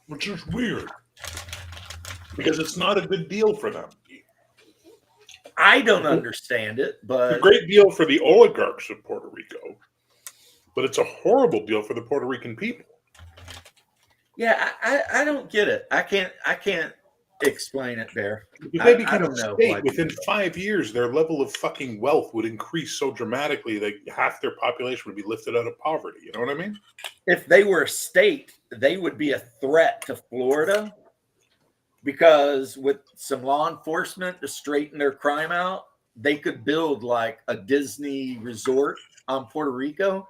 [SPEAKER 2] Which is weird. Because it's not a good deal for them.
[SPEAKER 1] I don't understand it, but
[SPEAKER 2] It's a great deal for the oligarchs of Puerto Rico. But it's a horrible deal for the Puerto Rican people.
[SPEAKER 1] yeah, I don't get it. I can't explain it, Bear.
[SPEAKER 2] If they
[SPEAKER 1] I
[SPEAKER 2] became
[SPEAKER 1] don't
[SPEAKER 2] a
[SPEAKER 1] know
[SPEAKER 2] state,
[SPEAKER 1] why
[SPEAKER 2] within 5 years, their level of fucking wealth would increase so dramatically that half their population would be lifted out of poverty. You know what I mean?
[SPEAKER 1] If they were a state, they would be a threat to Florida because with some law enforcement to straighten their crime out, they could build like a Disney resort on Puerto Rico.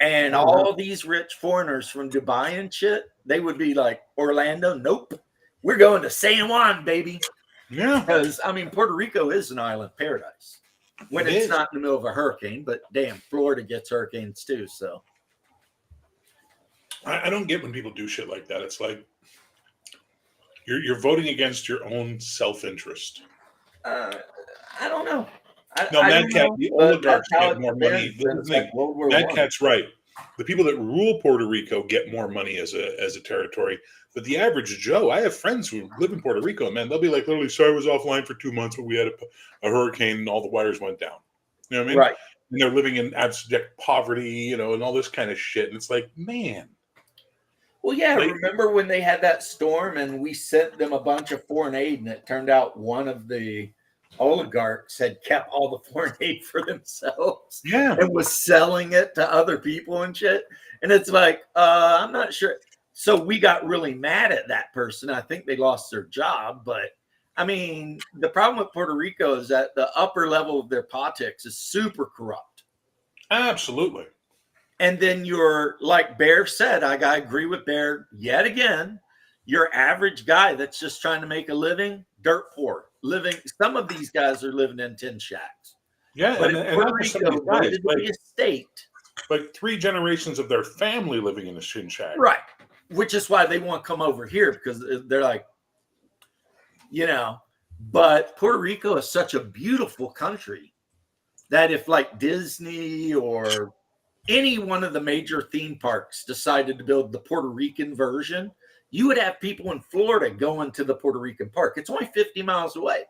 [SPEAKER 1] And all these rich foreigners from Dubai and shit, they would be like, Orlando, nope. We're going to San Juan, baby.
[SPEAKER 2] Yeah.
[SPEAKER 1] Because, I mean, Puerto Rico is an island paradise when
[SPEAKER 2] It
[SPEAKER 1] it's
[SPEAKER 2] is.
[SPEAKER 1] not in the middle of a hurricane. But damn, Florida gets hurricanes too. So
[SPEAKER 2] I don't get when people do shit like that. It's like you're voting against your own self-interest.
[SPEAKER 1] I don't know.
[SPEAKER 2] No,
[SPEAKER 1] I
[SPEAKER 2] Mad
[SPEAKER 1] don't
[SPEAKER 2] Cat,
[SPEAKER 1] know,
[SPEAKER 2] the
[SPEAKER 1] but
[SPEAKER 2] oligarchs
[SPEAKER 1] that's how
[SPEAKER 2] get
[SPEAKER 1] it's
[SPEAKER 2] more
[SPEAKER 1] been
[SPEAKER 2] money.
[SPEAKER 1] since, like, World War
[SPEAKER 2] Mad
[SPEAKER 1] I.
[SPEAKER 2] Cat's right. The people that rule Puerto Rico get more money as a territory. But the average Joe, I have friends who live in Puerto Rico, man, they'll be like, literally, so I was offline for 2 months, but we had a hurricane and all the wires went down. You know what I mean?
[SPEAKER 1] Right.
[SPEAKER 2] And they're living in abject poverty, you know, and all this kind of shit. And it's like, man.
[SPEAKER 1] Well, yeah.
[SPEAKER 2] Like-
[SPEAKER 1] Remember when they had that storm and we sent them a bunch of foreign aid, and it turned out one of the oligarchs had kept all the foreign aid for themselves
[SPEAKER 2] Yeah.
[SPEAKER 1] and was selling it to other people and shit. And it's like, I'm not sure. So we got really mad at that person. I think they lost their job. But I mean, the problem with Puerto Rico is that the upper level of their politics is super corrupt.
[SPEAKER 2] Absolutely.
[SPEAKER 1] And then you're, like Bear said, I agree with Bear yet again, your average guy that's just trying to make a living, dirt poor, living. Some of these guys are living in tin shacks.
[SPEAKER 2] Yeah.
[SPEAKER 1] But
[SPEAKER 2] And
[SPEAKER 1] if Puerto
[SPEAKER 2] not just some
[SPEAKER 1] Rico
[SPEAKER 2] of these guys,
[SPEAKER 1] wanted to be a state,
[SPEAKER 2] like 3 generations of their family living in a shin shack.
[SPEAKER 1] right, which is why they want to come over here because they're like, you know, but Puerto Rico is such a beautiful country that if like Disney or any one of the major theme parks decided to build the Puerto Rican version, you would have people in Florida going to the Puerto Rican park. It's only 50 miles away.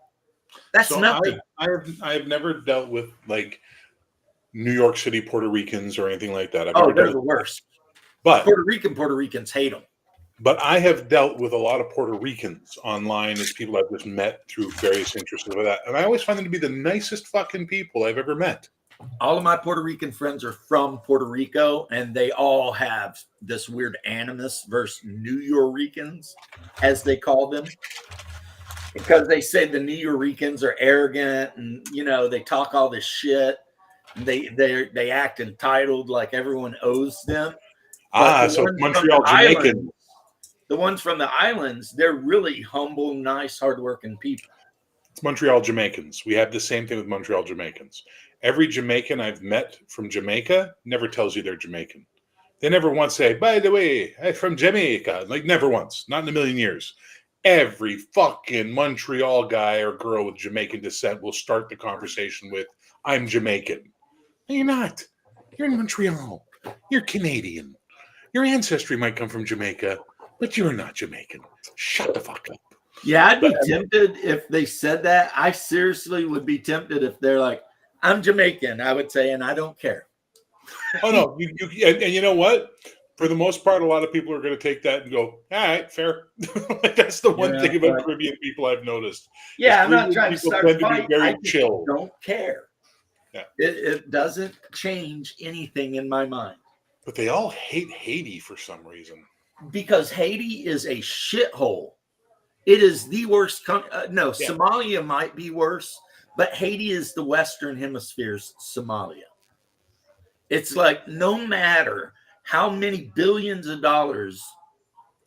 [SPEAKER 1] That's
[SPEAKER 2] So
[SPEAKER 1] nothing.
[SPEAKER 2] I have never dealt with like New York City Puerto Ricans or anything like that. I've
[SPEAKER 1] Oh,
[SPEAKER 2] never
[SPEAKER 1] they're
[SPEAKER 2] dealt
[SPEAKER 1] the
[SPEAKER 2] with-
[SPEAKER 1] worst.
[SPEAKER 2] But
[SPEAKER 1] Puerto Ricans hate them.
[SPEAKER 2] But I have dealt with a lot of Puerto Ricans online as people I've just met through various interests of that. And I always find them to be the nicest fucking people I've ever met.
[SPEAKER 1] All of my Puerto Rican friends are from Puerto Rico, and they all have this weird animus versus New Yorkers, as they call them, because they say the New Yorkers are arrogant and, you know, they talk all this shit. And they act entitled, like everyone owes them. But the
[SPEAKER 2] So
[SPEAKER 1] ones from
[SPEAKER 2] Montreal
[SPEAKER 1] the
[SPEAKER 2] Jamaican.
[SPEAKER 1] islands- The ones from the islands, they're really humble, nice, hardworking people.
[SPEAKER 2] It's Montreal Jamaicans. We have the same thing with Montreal Jamaicans. Every Jamaican I've met from Jamaica never tells you they're Jamaican. They never once say, by the way, I'm from Jamaica. Like, never once. Not in a million years. Every fucking Montreal guy or girl with Jamaican descent will start the conversation with, I'm Jamaican. No, you're not. You're in Montreal. You're Canadian. Your ancestry might come from Jamaica, but you're not Jamaican. Shut the fuck up.
[SPEAKER 1] Yeah, I'd be tempted if they said that. I seriously would be tempted if they're like, I'm Jamaican, I would say, and I don't care.
[SPEAKER 2] Oh, no. And you know what? For the most part, a lot of people are going to take that and go, all right, fair. That's the one thing about Caribbean people I've noticed.
[SPEAKER 1] Yeah, I'm not trying to start a fight.
[SPEAKER 2] Very
[SPEAKER 1] I just
[SPEAKER 2] chill.
[SPEAKER 1] don't care.
[SPEAKER 2] Yeah.
[SPEAKER 1] It doesn't change anything in my mind.
[SPEAKER 2] But they all hate Haiti for some reason.
[SPEAKER 1] Because Haiti is a shithole. It is the worst country. Somalia might be worse, but Haiti is the Western Hemisphere's Somalia. It's like no matter how many billions of dollars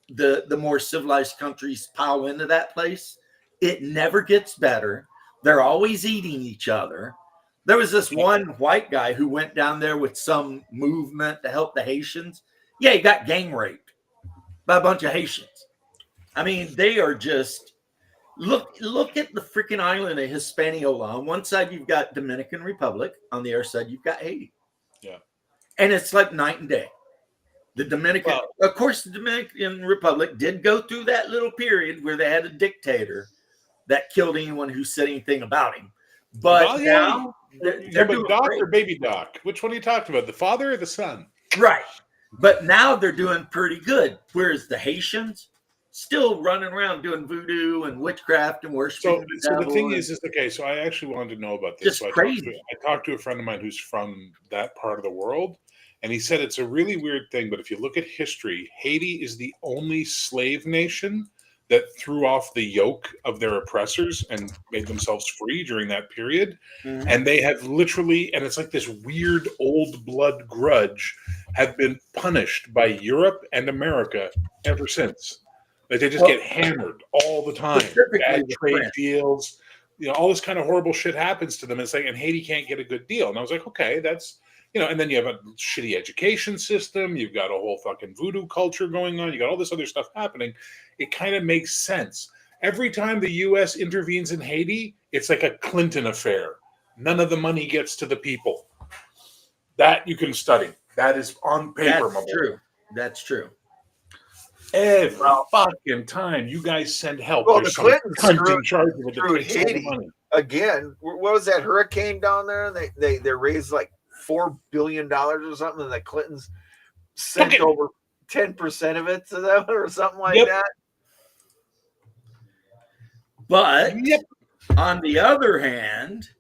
[SPEAKER 1] the more civilized countries pile into that place, it never gets better. They're always eating each other. There was this one white guy who went down there with some movement to help the Haitians. Yeah, he got gang raped by a bunch of Haitians. I mean, they are just look at the freaking island of Hispaniola. On one side, you've got Dominican Republic. On the other side, you've got Haiti.
[SPEAKER 2] Yeah.
[SPEAKER 1] And it's like night and day. The Dominican, of course, the Dominican Republic did go through that little period where they had a dictator that killed anyone who said anything about him. But now they're doing
[SPEAKER 2] Doc
[SPEAKER 1] great.
[SPEAKER 2] or Baby Doc? Which one are you talking about? The father or the son?
[SPEAKER 1] Right. But now they're doing pretty good. Whereas the Haitians still running around doing voodoo and witchcraft and worshiping.
[SPEAKER 2] So the thing is okay, so I actually wanted to know about this.
[SPEAKER 1] Just crazy.
[SPEAKER 2] I talked to a friend of mine who's from that part of the world, and he said it's a really weird thing, but if you look at history, Haiti is the only slave nation that threw off the yoke of their oppressors and made themselves free during that period.
[SPEAKER 1] Mhm.
[SPEAKER 2] And they have literally, and it's like this weird old blood grudge, have been punished by Europe and America ever since. Like they just get hammered all the time. Bad trade deals, all this kind of horrible shit happens to them. It's like, and Haiti can't get a good deal. And I was like, okay, that's, and then you have a shitty education system. You've got a whole fucking voodoo culture going on. You got all this other stuff happening. It kind of makes sense. Every time the U.S. intervenes in Haiti, it's like a Clinton affair. None of the money gets to the people. That you can study. That is on paper.
[SPEAKER 1] That's true. That's true.
[SPEAKER 2] Every fucking time you guys send help,
[SPEAKER 5] Well,
[SPEAKER 2] there's
[SPEAKER 5] the Clintons
[SPEAKER 2] some cunt in charge of it that
[SPEAKER 5] screwed
[SPEAKER 2] takes all the
[SPEAKER 5] Haiti.
[SPEAKER 2] money.
[SPEAKER 5] Again, what was that hurricane down there? They raised like $4 billion or something, and the Clintons sent over 10% of it to them or something like that.
[SPEAKER 1] But on the other hand,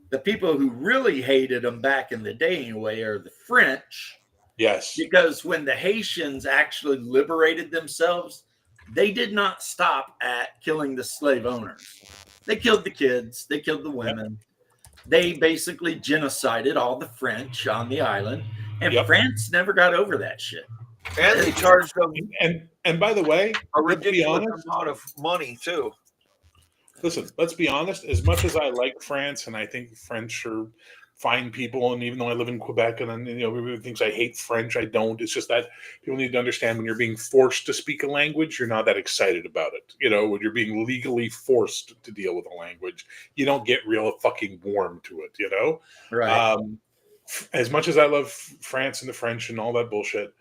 [SPEAKER 1] the people who really hated them back in the day anyway are the French.
[SPEAKER 2] Yes.
[SPEAKER 1] Because when the Haitians actually liberated themselves, they did not stop at killing the slave owners. They killed the kids. They killed the women. They basically genocided all the French on the island. And France never got over that shit.
[SPEAKER 5] And they charged them
[SPEAKER 2] and by the way,
[SPEAKER 5] a ridiculous amount of money too.
[SPEAKER 2] Listen, let's be honest. As much as I like France, and I think French are fine people, and even though I live in Quebec, and everybody thinks I hate French, I don't. It's just that people need to understand when you're being forced to speak a language, you're not that excited about it. When you're being legally forced to deal with a language, you don't get real fucking warm to it.
[SPEAKER 1] Right.
[SPEAKER 2] As much as I love France and the French and all that bullshit,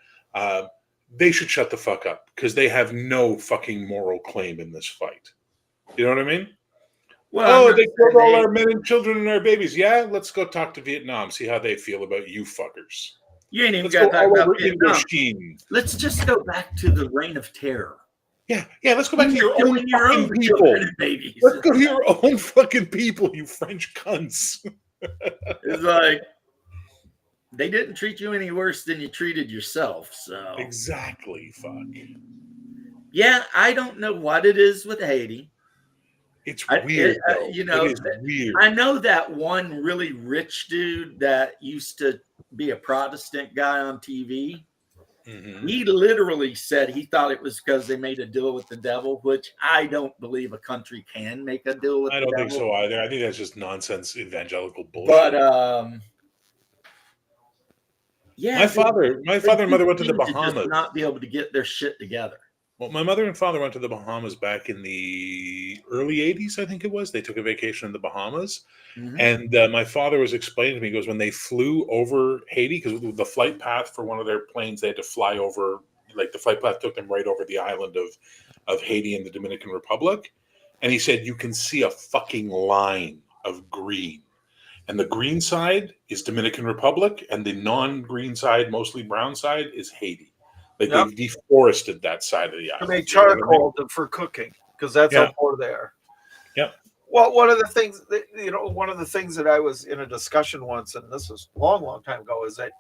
[SPEAKER 2] they should shut the fuck up because they have no fucking moral claim in this fight. You know what I mean?
[SPEAKER 1] Well,
[SPEAKER 2] they killed all our men and children and our babies. Yeah, let's go talk to Vietnam, see how they feel about you fuckers.
[SPEAKER 1] You ain't even got to talk about Vietnam. Let's just go back to the Reign of Terror.
[SPEAKER 2] Yeah, let's go back to your own fucking people. Let's go to your own fucking people, you French cunts.
[SPEAKER 1] It's like they didn't treat you any worse than you treated yourself. So
[SPEAKER 2] exactly, fuck.
[SPEAKER 1] Yeah, I don't know what it is with Haiti.
[SPEAKER 2] It's weird.
[SPEAKER 1] It is weird. I know that one really rich dude that used to be a Protestant guy on TV. Mm-hmm. He literally said he thought it was because they made a deal with the devil, which I don't believe a country can make a deal with the devil. I don't think
[SPEAKER 2] so either. I think that's just nonsense evangelical bullshit.
[SPEAKER 1] But Yeah,
[SPEAKER 2] My father and mother went to the
[SPEAKER 1] they seem
[SPEAKER 2] Bahamas.
[SPEAKER 1] just not be able to get their shit together.
[SPEAKER 2] Well, my mother and father went to the Bahamas back in the early 80s, I think it was. They took a vacation in the Bahamas.
[SPEAKER 1] Mhm.
[SPEAKER 2] And my father was explaining to me, he goes, when they flew over Haiti, because the flight path for one of their planes, they had to fly over, like the flight path took them right over the island of Haiti and the Dominican Republic. And he said, you can see a fucking line of green. And the green side is Dominican Republic, and the non-green side, mostly brown side, is Haiti. Like
[SPEAKER 5] Yep.
[SPEAKER 2] they've deforested that side of the
[SPEAKER 5] To
[SPEAKER 2] island.
[SPEAKER 5] make
[SPEAKER 2] You know what I mean?
[SPEAKER 5] charcoal for cooking, because that's
[SPEAKER 2] Yeah.
[SPEAKER 5] how poor they are.
[SPEAKER 2] Yep.
[SPEAKER 5] Well, one of the things that I was in a discussion once, and this was a long, long time ago, is that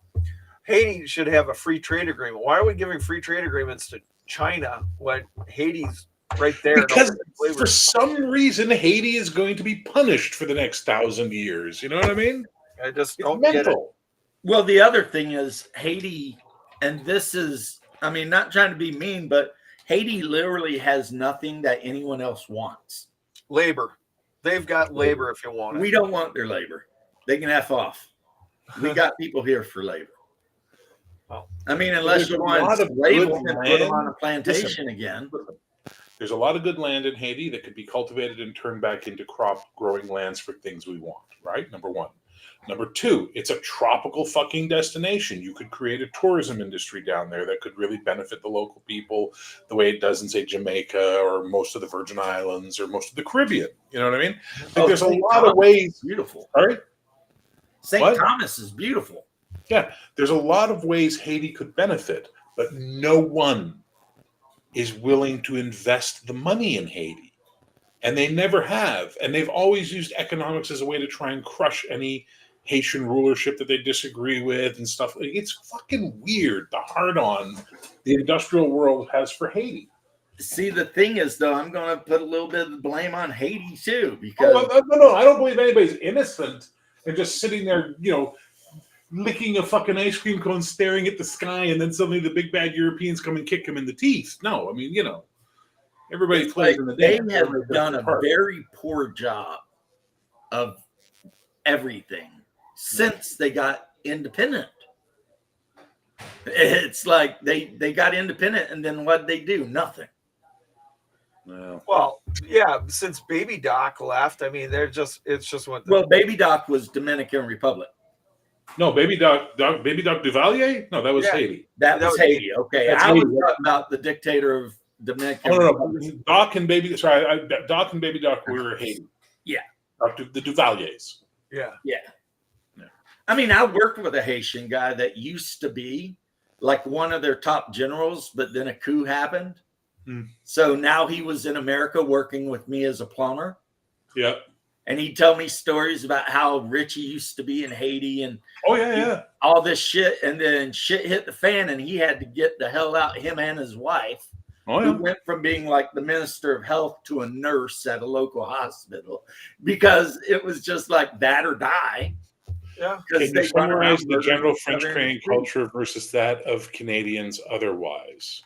[SPEAKER 5] Haiti should have a free trade agreement. Why are we giving free trade agreements to China when Haiti's right there?
[SPEAKER 2] Because for some reason, Haiti is going to be punished for the next 1,000 years. You know what I mean?
[SPEAKER 5] I just
[SPEAKER 2] It's
[SPEAKER 5] don't get it.
[SPEAKER 2] mental.
[SPEAKER 1] Well, the other thing is Haiti, and this is, I mean, not trying to be mean, but Haiti literally has nothing that anyone else wants.
[SPEAKER 5] Labor. They've got labor if you want it.
[SPEAKER 1] We don't want their labor. They can F off. We got people here for labor.
[SPEAKER 5] Well,
[SPEAKER 1] I mean, unless
[SPEAKER 2] there's
[SPEAKER 1] you
[SPEAKER 2] a
[SPEAKER 1] want
[SPEAKER 2] lot
[SPEAKER 1] to
[SPEAKER 2] of
[SPEAKER 1] label
[SPEAKER 2] good
[SPEAKER 1] them and put them
[SPEAKER 2] land.
[SPEAKER 1] on a plantation again.
[SPEAKER 2] There's a lot of good land in Haiti that could be cultivated and turned back into crop growing lands for things we want, right? Number one. Number two, it's a tropical fucking destination. You could create a tourism industry down there that could really benefit the local people the way it does in, say, Jamaica or most of the Virgin Islands or most of the Caribbean. You know what I mean? Like, there's a
[SPEAKER 1] St.
[SPEAKER 2] lot of
[SPEAKER 1] Thomas
[SPEAKER 2] ways.
[SPEAKER 1] is beautiful.
[SPEAKER 2] All right.
[SPEAKER 1] St.
[SPEAKER 2] What?
[SPEAKER 1] Thomas is beautiful.
[SPEAKER 2] Yeah, there's a lot of ways Haiti could benefit, but no one is willing to invest the money in Haiti. And they never have. And they've always used economics as a way to try and crush any Haitian rulership that they disagree with and stuff. It's fucking weird, the hard on the industrial world has for Haiti.
[SPEAKER 1] See, the thing is, though, I'm going to put a little bit of the blame on Haiti, too, because
[SPEAKER 2] No, I don't believe anybody's innocent and just sitting there, licking a fucking ice cream cone, staring at the sky, and then suddenly the big bad Europeans come and kick him in the teeth. No, I mean, everybody
[SPEAKER 1] it's
[SPEAKER 2] plays
[SPEAKER 1] like
[SPEAKER 2] in the
[SPEAKER 1] they
[SPEAKER 2] dance.
[SPEAKER 1] have
[SPEAKER 2] Everybody does
[SPEAKER 1] done
[SPEAKER 2] their
[SPEAKER 1] a
[SPEAKER 2] part.
[SPEAKER 1] very poor job of everything since they got independent. It's like they got independent, and then what they do? Nothing.
[SPEAKER 2] No.
[SPEAKER 5] Well, yeah, since Baby Doc left, I mean, it's just what.
[SPEAKER 1] Well, Baby Doc was Dominican Republic.
[SPEAKER 2] No, Baby Doc Duvalier? No, that was
[SPEAKER 5] Yeah.
[SPEAKER 2] Haiti.
[SPEAKER 1] That
[SPEAKER 5] That
[SPEAKER 1] was
[SPEAKER 5] was
[SPEAKER 1] Haiti. Okay,
[SPEAKER 2] That's
[SPEAKER 1] I was
[SPEAKER 2] Haiti.
[SPEAKER 1] talking about the dictator of Dominican.
[SPEAKER 2] Oh,
[SPEAKER 1] Republic.
[SPEAKER 2] no. Doc and Baby Doc were Haiti.
[SPEAKER 1] Yeah.
[SPEAKER 2] The Duvaliers.
[SPEAKER 5] Yeah.
[SPEAKER 1] I mean, I worked with a Haitian guy that used to be like one of their top generals, but then a coup happened.
[SPEAKER 2] Hmm.
[SPEAKER 1] So now he was in America working with me as a plumber.
[SPEAKER 2] Yeah.
[SPEAKER 1] And he'd tell me stories about how rich he used to be in Haiti and
[SPEAKER 2] Oh, yeah.
[SPEAKER 1] all this shit. And then shit hit the fan and he had to get the hell out, him and his wife,
[SPEAKER 2] Oh,
[SPEAKER 1] who
[SPEAKER 2] yeah.
[SPEAKER 1] went from being like the minister of health to a nurse at a local hospital because it was just like that or die.
[SPEAKER 5] Yeah.
[SPEAKER 1] Because
[SPEAKER 2] Can you
[SPEAKER 1] run around
[SPEAKER 2] summarize the
[SPEAKER 1] murdering
[SPEAKER 2] general
[SPEAKER 1] each other
[SPEAKER 2] French
[SPEAKER 1] in the
[SPEAKER 2] Canadian
[SPEAKER 1] street.
[SPEAKER 2] culture versus that of Canadians otherwise?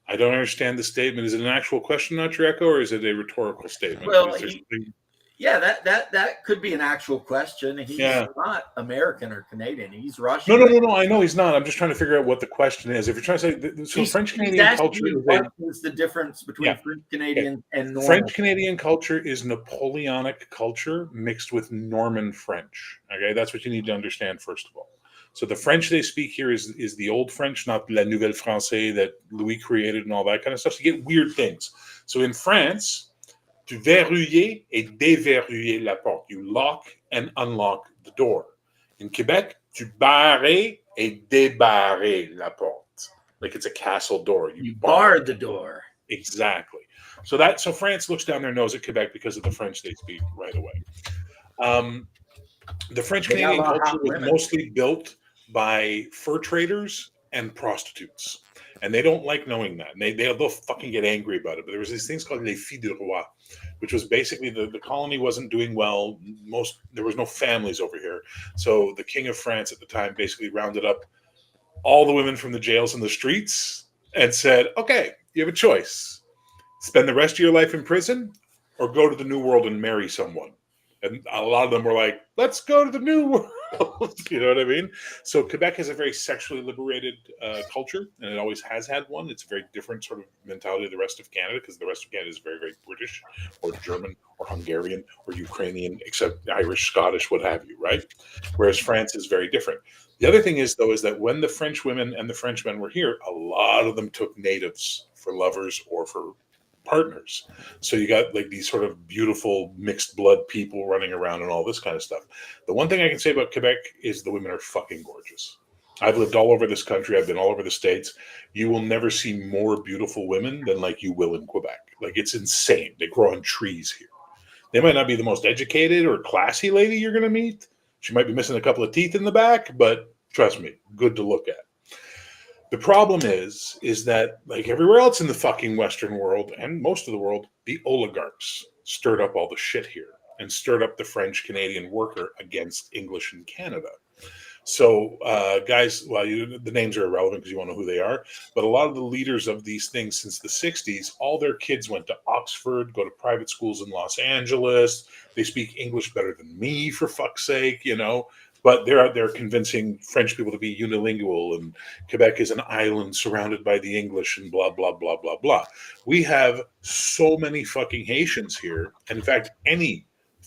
[SPEAKER 2] I don't understand the statement. Is it an actual question, not your echo, or is it a rhetorical statement?
[SPEAKER 1] Well,
[SPEAKER 2] Is there something-
[SPEAKER 1] Yeah, that could be an actual question. He's
[SPEAKER 2] Yeah.
[SPEAKER 1] not American or Canadian. He's Russian.
[SPEAKER 2] No. I know he's not. I'm just trying to figure out what the question is. If you're trying to say, so French Canadian
[SPEAKER 1] asking
[SPEAKER 2] culture
[SPEAKER 1] you
[SPEAKER 2] is
[SPEAKER 1] what is the difference between
[SPEAKER 2] Yeah.
[SPEAKER 1] French Canadian and normal?
[SPEAKER 2] French Canadian culture is Napoleonic culture mixed with Norman French. Okay, that's what you need to understand first of all. So the French they speak here is the old French, not La Nouvelle Française that Louis created and all that kind of stuff. So you get weird things. So in France, tu verrouiller et déverrouiller la porte. You lock and unlock the door. In Quebec, tu barrer et débarrer la porte. Like it's a castle door.
[SPEAKER 1] You barred the door.
[SPEAKER 2] Exactly. So France looks down their nose at Quebec because of the French they speak right away. The French
[SPEAKER 1] They got a
[SPEAKER 2] Canadian
[SPEAKER 1] lot of
[SPEAKER 2] culture
[SPEAKER 1] hot
[SPEAKER 2] was
[SPEAKER 1] women.
[SPEAKER 2] mostly built by fur traders and prostitutes. And they don't like knowing that. And they'll fucking get angry about it. But there was these things called les filles de roi, which was basically the colony wasn't doing well. There was no families over here. So the king of France at the time basically rounded up all the women from the jails and the streets and said, okay, you have a choice. Spend the rest of your life in prison or go to the New World and marry someone. And a lot of them were like, let's go to the New World. You know what I mean? So Quebec has a very sexually liberated culture, and it always has had one. It's a very different sort of mentality of the rest of Canada, because the rest of Canada is very, very British or German or Hungarian or Ukrainian, except Irish, Scottish, what have you, right? Whereas France is very different. The other thing is, though, is that when the French women and the French men were here, a lot of them took natives for lovers or for partners. So you got like these sort of beautiful mixed blood people running around and all this kind of stuff. The one thing I can say about Quebec is the women are fucking gorgeous. I've lived all over this country. I've been all over the States. You will never see more beautiful women than like you will in Quebec. Like, it's insane. They grow on trees here. They might not be the most educated or classy lady you're going to meet. She might be missing a couple of teeth in the back, but trust me, good to look at. The problem is that, like everywhere else in the fucking Western world and most of the world, the oligarchs stirred up all the shit here and stirred up the French-Canadian worker against English in Canada. So, guys, well, the names are irrelevant because you won't know who they are, but a lot of the leaders of these things since the 60s, all their kids went to Oxford, go to private schools in Los Angeles. They speak English better than me, for fuck's sake, you know. But they're out there convincing French people to be unilingual, and Quebec is an island surrounded by the English, and blah, blah, blah, blah, blah. We have so many fucking Haitians here. And in fact,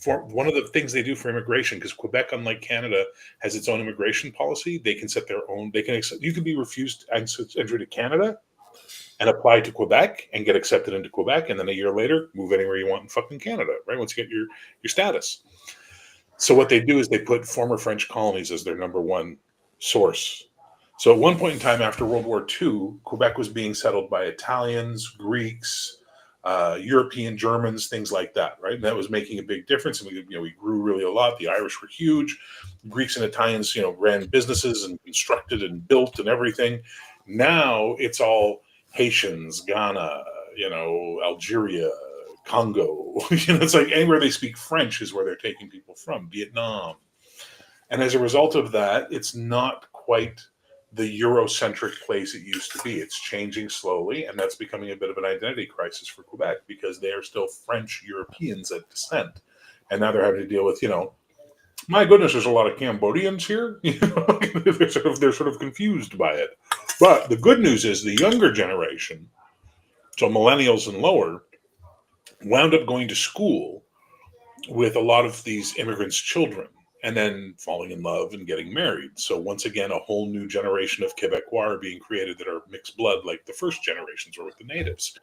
[SPEAKER 2] one of the things they do for immigration, because Quebec, unlike Canada, has its own immigration policy. They can set their own. They can accept. You can be refused entry to Canada and apply to Quebec and get accepted into Quebec, and then a year later move anywhere you want in fucking Canada. Right, once you get your status. So what they do is they put former French colonies as their number one source. So at one point in time after World War II, Quebec was being settled by Italians, Greeks, European Germans, things like that, right? And that was making a big difference. And we grew really a lot. The Irish were huge. Greeks and Italians, ran businesses and constructed and built and everything. Now it's all Haitians, Ghana, Algeria, Congo. It's like anywhere they speak French is where they're taking people from. Vietnam. And as a result of that, it's not quite the Eurocentric place it used to be. It's changing slowly, and that's becoming a bit of an identity crisis for Quebec because they are still French Europeans at descent. And now they're having to deal with, my goodness, there's a lot of Cambodians here. They're sort of confused by it. But the good news is the younger generation, so millennials and lower, wound up going to school with a lot of these immigrants' children and then falling in love and getting married. So once again, a whole new generation of Quebecois are being created that are mixed blood like the first generations were with the natives.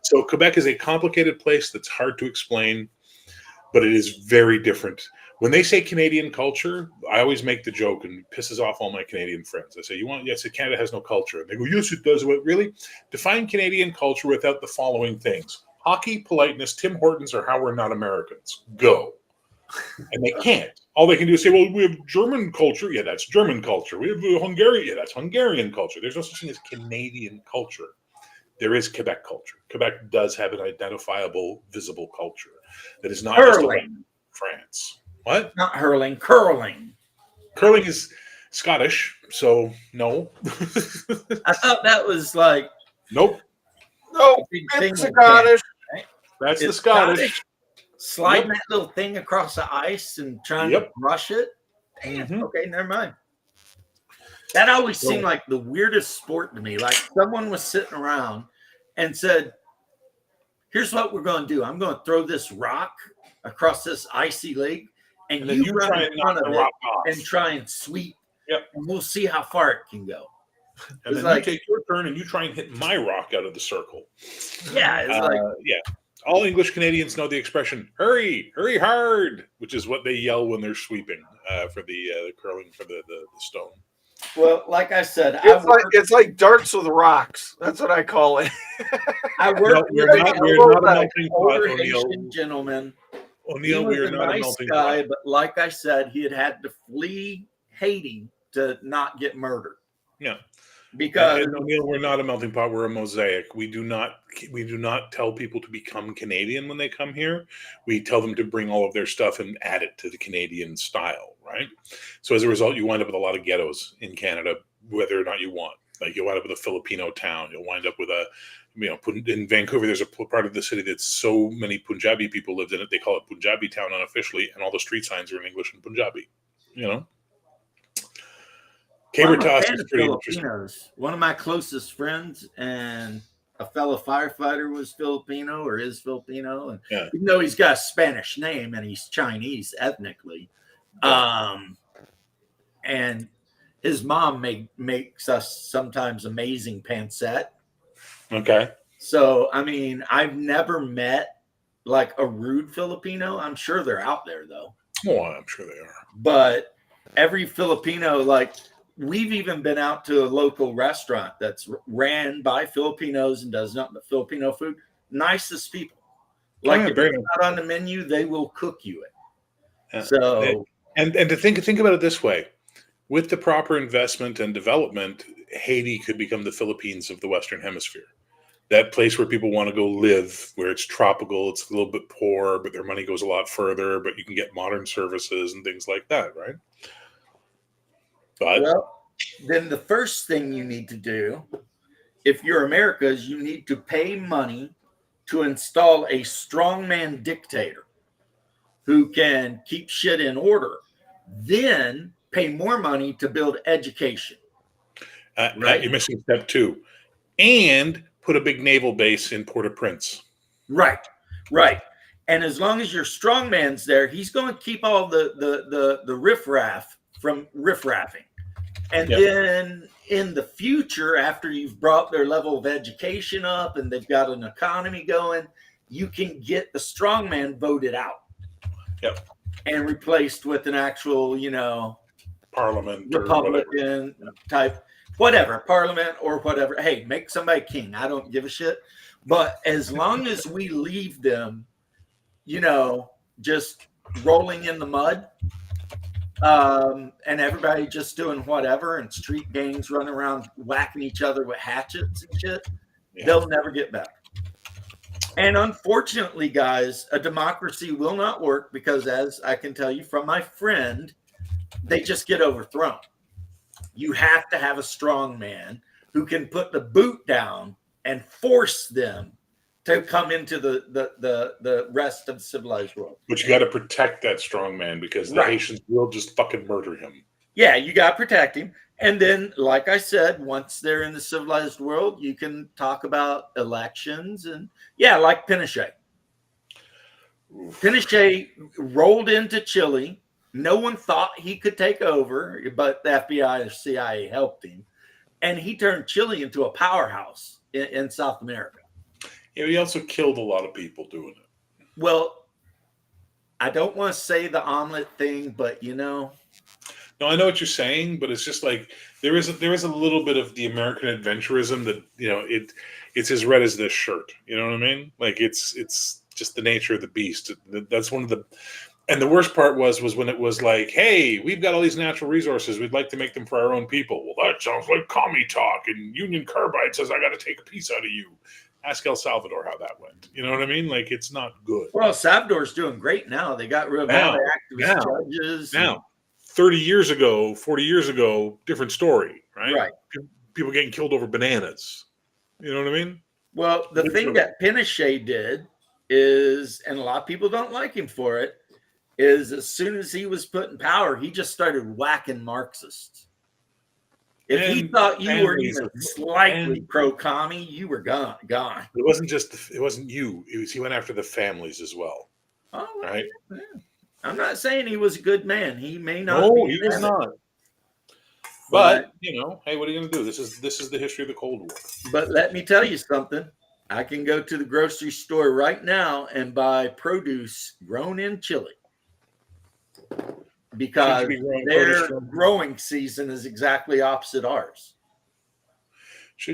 [SPEAKER 2] So Quebec is a complicated place that's hard to explain, but it is very different. When they say Canadian culture, I always make the joke, and it pisses off all my Canadian friends. I say, Canada has no culture. And they go, yes, it does. What, really? Define Canadian culture without the following things. Hockey, politeness, Tim Hortons, or how we're not Americans. Go. And they can't. All they can do is say, well, we have German culture. Yeah, that's German culture. We have Hungarian. Yeah, that's Hungarian culture. There's no such thing as Canadian culture. There is Quebec culture. Quebec does have an identifiable, visible culture that is not just like France. What?
[SPEAKER 1] Not hurling, curling.
[SPEAKER 2] Curling is Scottish, so no.
[SPEAKER 1] I thought that was like...
[SPEAKER 2] Nope.
[SPEAKER 5] No, it's Scottish.
[SPEAKER 1] Right?
[SPEAKER 2] That's the Scottish.
[SPEAKER 1] Sliding that little thing across the ice and trying to brush it.
[SPEAKER 2] Mm-hmm.
[SPEAKER 1] Okay, never mind. That always seemed like the weirdest sport to me. Like someone was sitting around and said, here's what we're going to do. I'm going to throw this rock across this icy lake, and you run in front of it and try and sweep.
[SPEAKER 2] Yep.
[SPEAKER 1] And we'll see how far it can go.
[SPEAKER 2] And then you take your turn and you try and hit my rock out of the circle.
[SPEAKER 1] Yeah, it's
[SPEAKER 2] all English Canadians know the expression "hurry, hurry hard," which is what they yell when they're sweeping for the curling for the stone.
[SPEAKER 1] Well, like I said,
[SPEAKER 5] it's like darts with rocks. That's what I call it.
[SPEAKER 1] I worked with
[SPEAKER 2] we're not a
[SPEAKER 1] older Haitian gentleman.
[SPEAKER 2] O'Neill, we are not a melting
[SPEAKER 1] guy, but like I said, he had to flee Haiti to not get murdered.
[SPEAKER 2] Yeah.
[SPEAKER 1] Because
[SPEAKER 2] O'Neill, we're not a melting pot. We're a mosaic. We do not tell people to become Canadian when they come here. We tell them to bring all of their stuff and add it to the Canadian style, right? So as a result, you wind up with a lot of ghettos in Canada, whether or not you want. Like you'll wind up with a Filipino town. You'll wind up with in Vancouver, there's a part of the city that's so many Punjabi people lived in it. They call it Punjabi town unofficially, and all the street signs are in English and Punjabi. Tabor
[SPEAKER 1] I'm a
[SPEAKER 2] toss
[SPEAKER 1] fan
[SPEAKER 2] is
[SPEAKER 1] of
[SPEAKER 2] pretty interesting.
[SPEAKER 1] Filipinos. One of my closest friends and a fellow firefighter was Filipino or is Filipino. And
[SPEAKER 2] Yeah.
[SPEAKER 1] even though he's got a Spanish name and he's Chinese ethnically, and his mom makes us sometimes amazing pancetta.
[SPEAKER 2] Okay.
[SPEAKER 1] So, I mean, I've never met like a rude Filipino. I'm sure they're out there though.
[SPEAKER 2] Oh, I'm sure they are.
[SPEAKER 1] But every Filipino, like we've even been out to a local restaurant that's ran by Filipinos and does nothing but Filipino food. Nicest people. Like
[SPEAKER 2] yeah,
[SPEAKER 1] if
[SPEAKER 2] very
[SPEAKER 1] it's not on the menu, they will cook you it.
[SPEAKER 2] Yeah.
[SPEAKER 1] So
[SPEAKER 2] And to think about it this way, with the proper investment and development, Haiti could become the Philippines of the Western Hemisphere. That place where people want to go live, where it's tropical, it's a little bit poor, but their money goes a lot further, but you can get modern services and things like that, right? But
[SPEAKER 1] well, then the first thing you need to do, if you're America, is you need to pay money to install a strongman dictator who can keep shit in order. Then pay more money to build education. Right.
[SPEAKER 2] You're missing step 2. And put a big naval base in Port-au-Prince.
[SPEAKER 1] Right. And as long as your strongman's there, he's going to keep all the riffraff from riffraffing. And then in the future, after you've brought their level of education up and they've got an economy going, you can get the strongman voted out.
[SPEAKER 2] Yep.
[SPEAKER 1] And replaced with an actual,
[SPEAKER 2] Parliament
[SPEAKER 1] Republican type, whatever, parliament or whatever. Hey, make somebody king. I don't give a shit. But as long as we leave them, just rolling in the mud, and everybody just doing whatever, and street gangs running around whacking each other with hatchets and shit, they'll never get better. And unfortunately, guys, a democracy will not work because, as I can tell you from my friend, they just get overthrown. You have to have a strong man who can put the boot down and force them to come into the rest of the civilized world.
[SPEAKER 2] But you got to protect that strong man because the Haitians will just fucking murder him.
[SPEAKER 1] Yeah, you got to protect him. And then, like I said, once they're in the civilized world, you can talk about elections and, like Pinochet. Pinochet rolled into Chile. No one thought he could take over, but the FBI and CIA helped him. And he turned Chile into a powerhouse in South America.
[SPEAKER 2] Yeah, he also killed a lot of people doing it.
[SPEAKER 1] Well, I don't want to say the omelet thing, but
[SPEAKER 2] No, I know what you're saying, but it's just like there is a little bit of the American adventurism that it's as red as this shirt. You know what I mean? Like it's just the nature of the beast. That's one of the. And the worst part was when it was like, hey, we've got all these natural resources. We'd like to make them for our own people. Well, that sounds like commie talk. And Union Carbide says, I got to take a piece out of you. Ask El Salvador how that went. You know what I mean? Like, it's not good.
[SPEAKER 1] Well, Salvador's doing great now. They got rid of all the activist judges.
[SPEAKER 2] Now, 30 years ago, 40 years ago, different story, right?
[SPEAKER 1] Right.
[SPEAKER 2] People getting killed over bananas. You know what I mean?
[SPEAKER 1] Well, the thing that Pinochet did is, and a lot of people don't like him for it, is as soon as he was put in power, he just started whacking Marxists. If he thought you were even slightly pro-commie, you were gone.
[SPEAKER 2] It wasn't you. He went after the families as well.
[SPEAKER 1] Oh,
[SPEAKER 2] right?
[SPEAKER 1] Yeah. I'm not saying he was a good man. He may not.
[SPEAKER 2] No, he was not. But hey, what are you going to do? This is the history of the Cold War.
[SPEAKER 1] But let me tell you something. I can go to the grocery store right now and buy produce grown in Chile because their growing season is exactly opposite ours.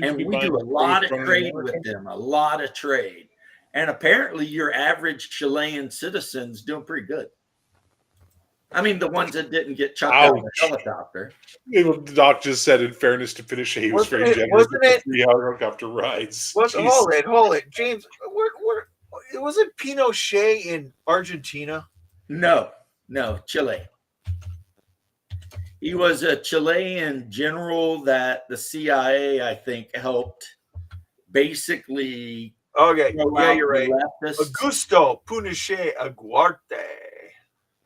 [SPEAKER 1] And we do a lot of trade with them, a lot of trade. And apparently your average Chilean citizen's doing pretty good. I mean, the ones that didn't get chucked out of the helicopter.
[SPEAKER 2] The doc just said, in fairness to Pinochet, he was very generous with the 3-hour helicopter rides.
[SPEAKER 5] Hold it. James, was it Pinochet in Argentina?
[SPEAKER 1] No, Chile. He was a Chilean general that the CIA, I think, helped basically.
[SPEAKER 5] Okay, yeah, you're right.
[SPEAKER 1] Augusto
[SPEAKER 5] Pinochet Aguirre.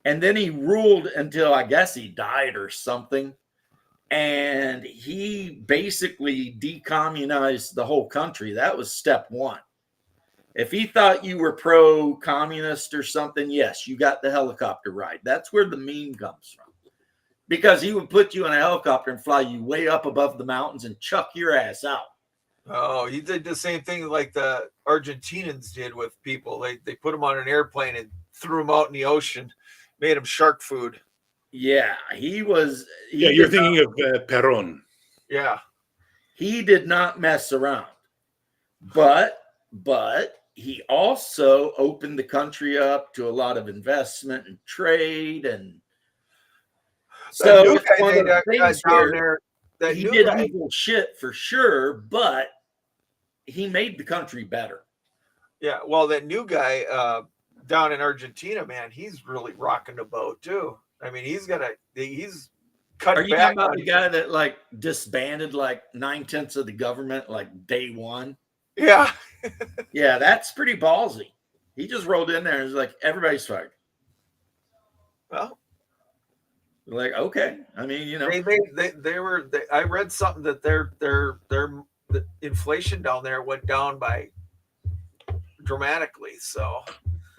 [SPEAKER 1] And then he ruled until I guess he died or something. and he basically decommunized the whole country. That was step one. If he thought you were pro-communist or something, yes, you got the helicopter ride. That's where the meme comes from. Because he would put you in a helicopter and fly you way up above the mountains and chuck your ass out.
[SPEAKER 5] Oh, he did the same thing like the Argentinians did with people. They put them on an airplane and threw them out in the ocean, made them shark food.
[SPEAKER 1] Yeah, he was.
[SPEAKER 2] Yeah, you're thinking of Perón.
[SPEAKER 5] Yeah.
[SPEAKER 1] He did not mess around. But he also opened the country up to a lot of investment and trade, and so
[SPEAKER 5] new
[SPEAKER 1] it's
[SPEAKER 5] guy
[SPEAKER 1] one of the
[SPEAKER 5] they got
[SPEAKER 1] things
[SPEAKER 5] down
[SPEAKER 1] where
[SPEAKER 5] there, that
[SPEAKER 1] he
[SPEAKER 5] new
[SPEAKER 1] did
[SPEAKER 5] guy,
[SPEAKER 1] evil shit for sure, but he made the country better.
[SPEAKER 5] yeah. Well, that new guy down in Argentina, man, he's really rocking the boat too. I mean, he's cut
[SPEAKER 1] Are you
[SPEAKER 5] back
[SPEAKER 1] talking about
[SPEAKER 5] on
[SPEAKER 1] the guy that like disbanded like 9/10 of the government like day one?
[SPEAKER 5] Yeah.
[SPEAKER 1] Yeah, that's pretty ballsy. He just rolled in there and was like, everybody's fired.
[SPEAKER 5] Well,
[SPEAKER 1] Like, okay. I mean, you know,
[SPEAKER 5] I read something that the inflation down there went down by dramatically. So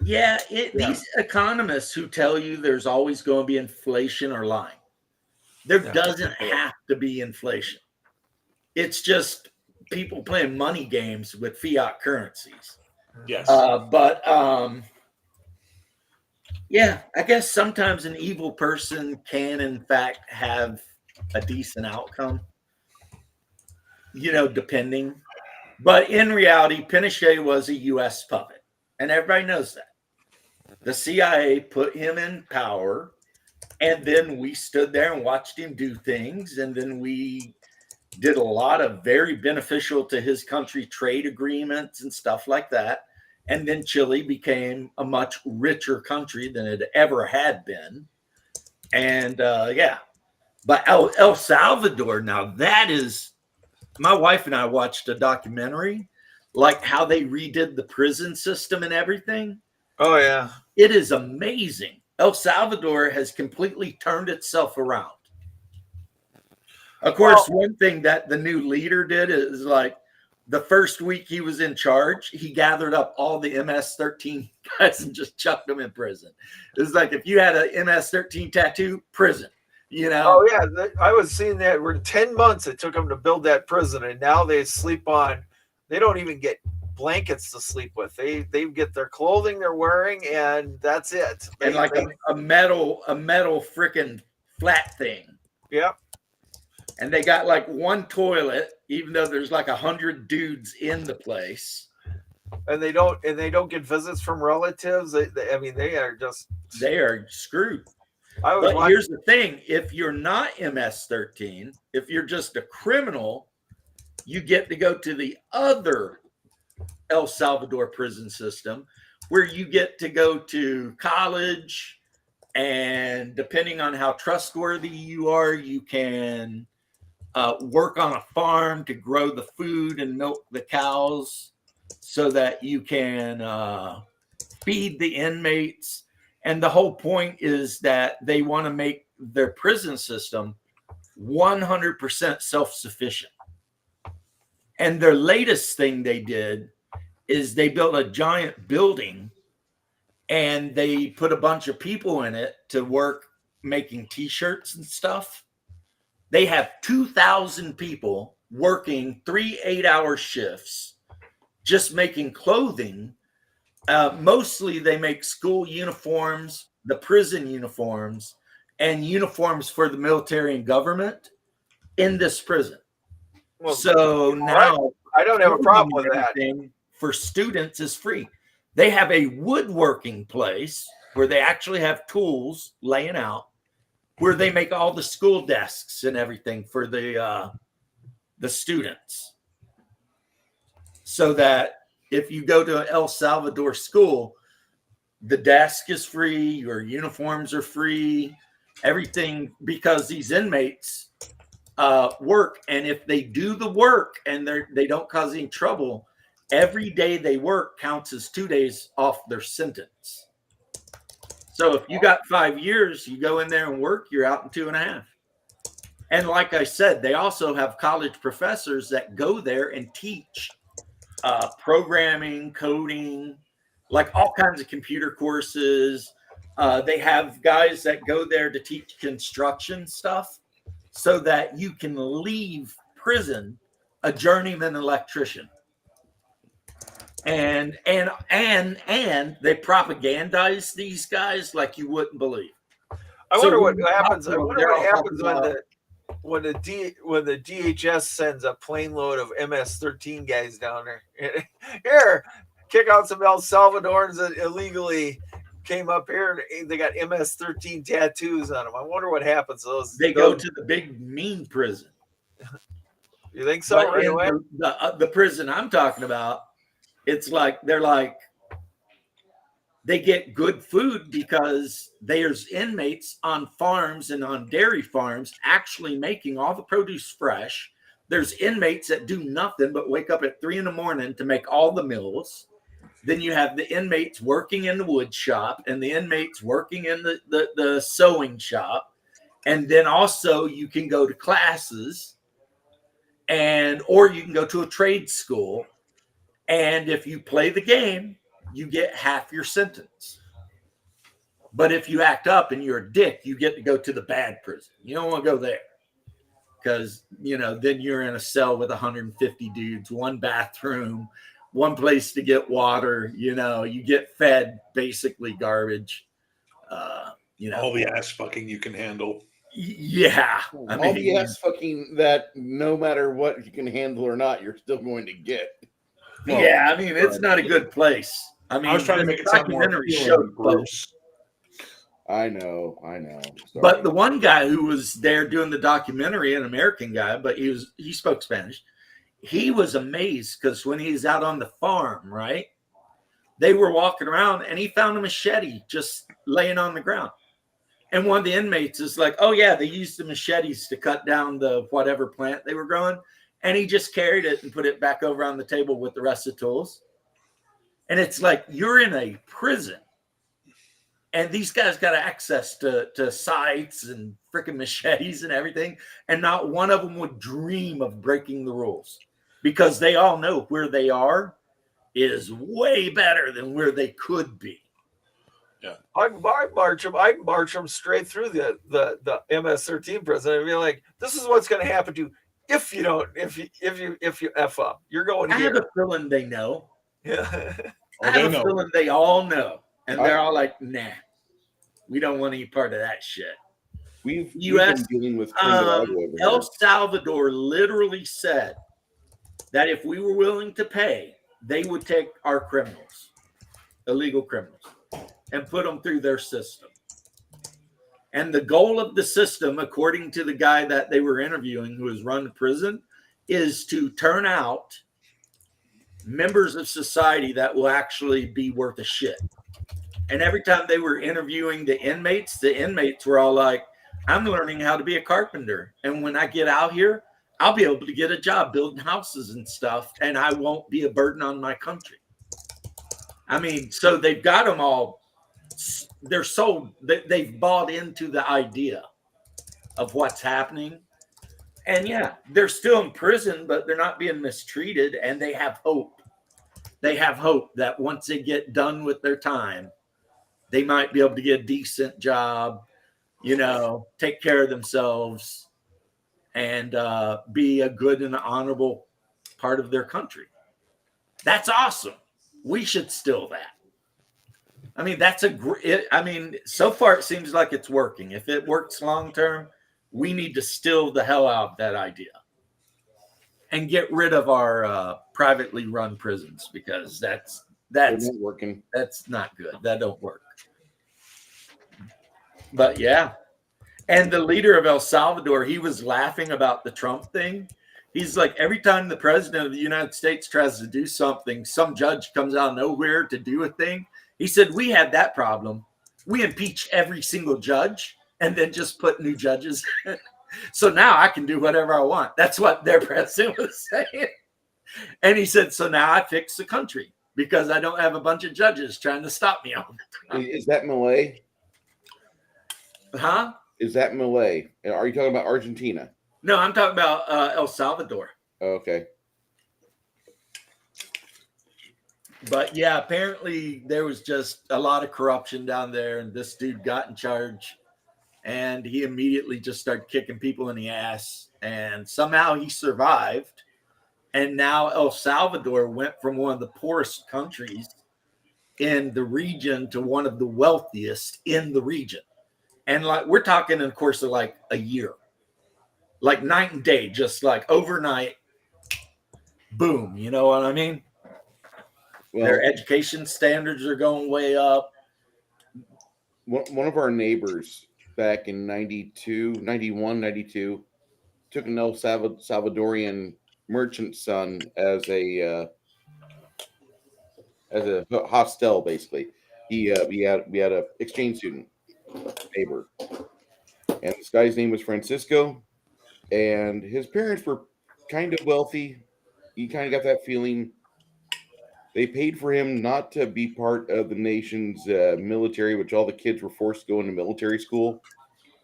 [SPEAKER 1] yeah, these economists who tell you there's always going to be inflation are lying. There doesn't have to be inflation. It's just people playing money games with fiat currencies.
[SPEAKER 2] Yes.
[SPEAKER 1] Yeah, I guess sometimes an evil person can, in fact, have a decent outcome, you know, depending. But in reality, Pinochet was a U.S. puppet, and everybody knows that. The CIA put him in power, and then we stood there and watched him do things, and then we did a lot of very beneficial to his country trade agreements and stuff like that. And then Chile became a much richer country than it ever had been. And yeah, but El Salvador, now that is, my wife and I watched a documentary, like how they redid the prison system and everything.
[SPEAKER 5] oh yeah.
[SPEAKER 1] It is amazing. El Salvador has completely turned itself around. Of course, one thing that the new leader did is like the first week he was in charge, he gathered up all the MS-13 guys and just chucked them in prison. It was like if you had an MS-13 tattoo, prison, you know?
[SPEAKER 5] Oh yeah, I was seeing that. We're 10 months it took them to build that prison, and now they sleep on. They don't even get blankets to sleep with. They get their clothing they're wearing, and that's it.
[SPEAKER 1] And like a metal freaking flat thing.
[SPEAKER 5] Yep.
[SPEAKER 1] And they got like one toilet, even though there's like 100 dudes in the place.
[SPEAKER 5] And they don't get visits from relatives. I mean, they are
[SPEAKER 1] screwed.
[SPEAKER 5] But
[SPEAKER 1] here's the thing: if you're not MS-13, if you're just a criminal, you get to go to the other El Salvador prison system, where you get to go to college, and depending on how trustworthy you are, you can work on a farm to grow the food and milk the cows so that you can feed the inmates. And the whole point is that they want to make their prison system 100% self-sufficient. And their latest thing they did is they built a giant building and they put a bunch of people in it to work making t-shirts and stuff. They have 2,000 people working 3 8-hour shifts, just making clothing. Mostly they make school uniforms, the prison uniforms, and uniforms for the military and government in this prison.
[SPEAKER 5] Well,
[SPEAKER 1] so now
[SPEAKER 5] I don't have a problem with that.
[SPEAKER 1] For students is free. They have a woodworking place where they actually have tools laying out, where they make all the school desks and everything for the students. So that if you go to an El Salvador school, the desk is free, your uniforms are free, everything, because these inmates work. And if they do the work and they don't cause any trouble, every day they work counts as 2 days off their sentence. So if you got 5 years, you go in there and work, you're out in 2.5. And like I said, they also have college professors that go there and teach programming, coding, like all kinds of computer courses. They have guys that go there to teach construction stuff so that you can leave prison a journeyman electrician. And they propagandize these guys like you wouldn't believe.
[SPEAKER 5] I
[SPEAKER 1] So
[SPEAKER 5] wonder what
[SPEAKER 1] when
[SPEAKER 5] happens. I
[SPEAKER 1] they're
[SPEAKER 5] wonder what
[SPEAKER 1] all
[SPEAKER 5] happens
[SPEAKER 1] talking
[SPEAKER 5] when the DHS sends a plane load of MS-13 guys down there. Here, kick out some El Salvadorans that illegally came up here and they got MS-13 tattoos on them. I wonder what happens to those.
[SPEAKER 1] They go to the big mean prison.
[SPEAKER 5] You think so?
[SPEAKER 1] But
[SPEAKER 5] Right
[SPEAKER 1] in
[SPEAKER 5] away?
[SPEAKER 1] the prison I'm talking about, it's like they get good food because there's inmates on farms and on dairy farms actually making all the produce fresh. There's inmates that do nothing but wake up at 3 a.m. to make all the meals. Then you have the inmates working in the wood shop and the inmates working in the sewing shop. And then also you can go to classes or you can go to a trade school. And if you play the game, you get half your sentence. But if you act up and you're a dick, you get to go to the bad prison. You don't want to go there because, then you're in a cell with 150 dudes, one bathroom, one place to get water. You get fed basically garbage.
[SPEAKER 2] All the ass fucking you can handle.
[SPEAKER 1] Yeah.
[SPEAKER 7] All the ass fucking that no matter what you can handle or not, you're still going to get.
[SPEAKER 1] Yeah, it's not a good place.
[SPEAKER 2] I was trying to make it sound more appealing, Bruce.
[SPEAKER 7] I know. Sorry.
[SPEAKER 1] But the one guy who was there doing the documentary, an American guy, but he spoke Spanish. He was amazed because when he was out on the farm, right, they were walking around and he found a machete just laying on the ground. And one of the inmates is like, oh yeah, they used the machetes to cut down the whatever plant they were growing. And he just carried it and put it back over on the table with the rest of the tools. And it's like, you're in a prison. And these guys got access to sights and freaking machetes and everything. And not one of them would dream of breaking the rules because they all know where they are is way better than where they could be.
[SPEAKER 2] Yeah.
[SPEAKER 5] I'd march them straight through the MS-13 prison and be like, this is what's going to happen to you if you F up. You're going
[SPEAKER 1] I
[SPEAKER 5] here.
[SPEAKER 1] have a feeling they know.
[SPEAKER 5] Yeah.
[SPEAKER 1] I have a feeling they all know. And they're all like, nah, we don't want any part of that shit.
[SPEAKER 7] We've
[SPEAKER 1] US,
[SPEAKER 7] been dealing with over here.
[SPEAKER 1] El Salvador literally said that if we were willing to pay, they would take our criminals, illegal criminals, and put them through their system. And the goal of the system, according to the guy that they were interviewing who has run the prison, is to turn out members of society that will actually be worth a shit. And every time they were interviewing the inmates were all like, I'm learning how to be a carpenter. And when I get out here, I'll be able to get a job building houses and stuff, and I won't be a burden on my country. So they've got them all. They're sold. They've bought into the idea of what's happening. And yeah, they're still in prison, but they're not being mistreated, and they have hope. They have hope that once they get done with their time, they might be able to get a decent job, take care of themselves, and be a good and honorable part of their country. That's awesome. We should still that. So far it seems like it's working. If it works long term, we need to still the hell out of that idea and get rid of our privately run prisons because that's
[SPEAKER 7] not working.
[SPEAKER 1] That's not good. That don't work. But yeah. And the leader of El Salvador, he was laughing about the Trump thing. He's like, every time the president of the United States tries to do something, some judge comes out of nowhere to do a thing. He said, we had that problem. We impeach every single judge and then just put new judges. So now I can do whatever I want. That's what their president was saying. And he said, so now I fix the country because I don't have a bunch of judges trying to stop me all the time.
[SPEAKER 7] Is that Milei?
[SPEAKER 1] Huh?
[SPEAKER 7] Is that Milei? Are you talking about Argentina?
[SPEAKER 1] No, I'm talking about El Salvador.
[SPEAKER 7] Okay.
[SPEAKER 1] But yeah, apparently there was just a lot of corruption down there, and this dude got in charge, and he immediately just started kicking people in the ass, and somehow he survived. And now El Salvador went from one of the poorest countries in the region to one of the wealthiest in the region. And like we're talking in the course of like a year, like night and day, just like overnight, boom. You know what I mean?
[SPEAKER 7] Well,
[SPEAKER 1] Their education standards are going way up.
[SPEAKER 7] one of our neighbors back in 92, 91, 92 took an El Salvadorian merchant son as a hostel, basically. We had a exchange student neighbor, and this guy's name was Francisco, and his parents were kind of wealthy. You kind of got that feeling. They paid for him not to be part of the nation's military, which all the kids were forced to go into military school.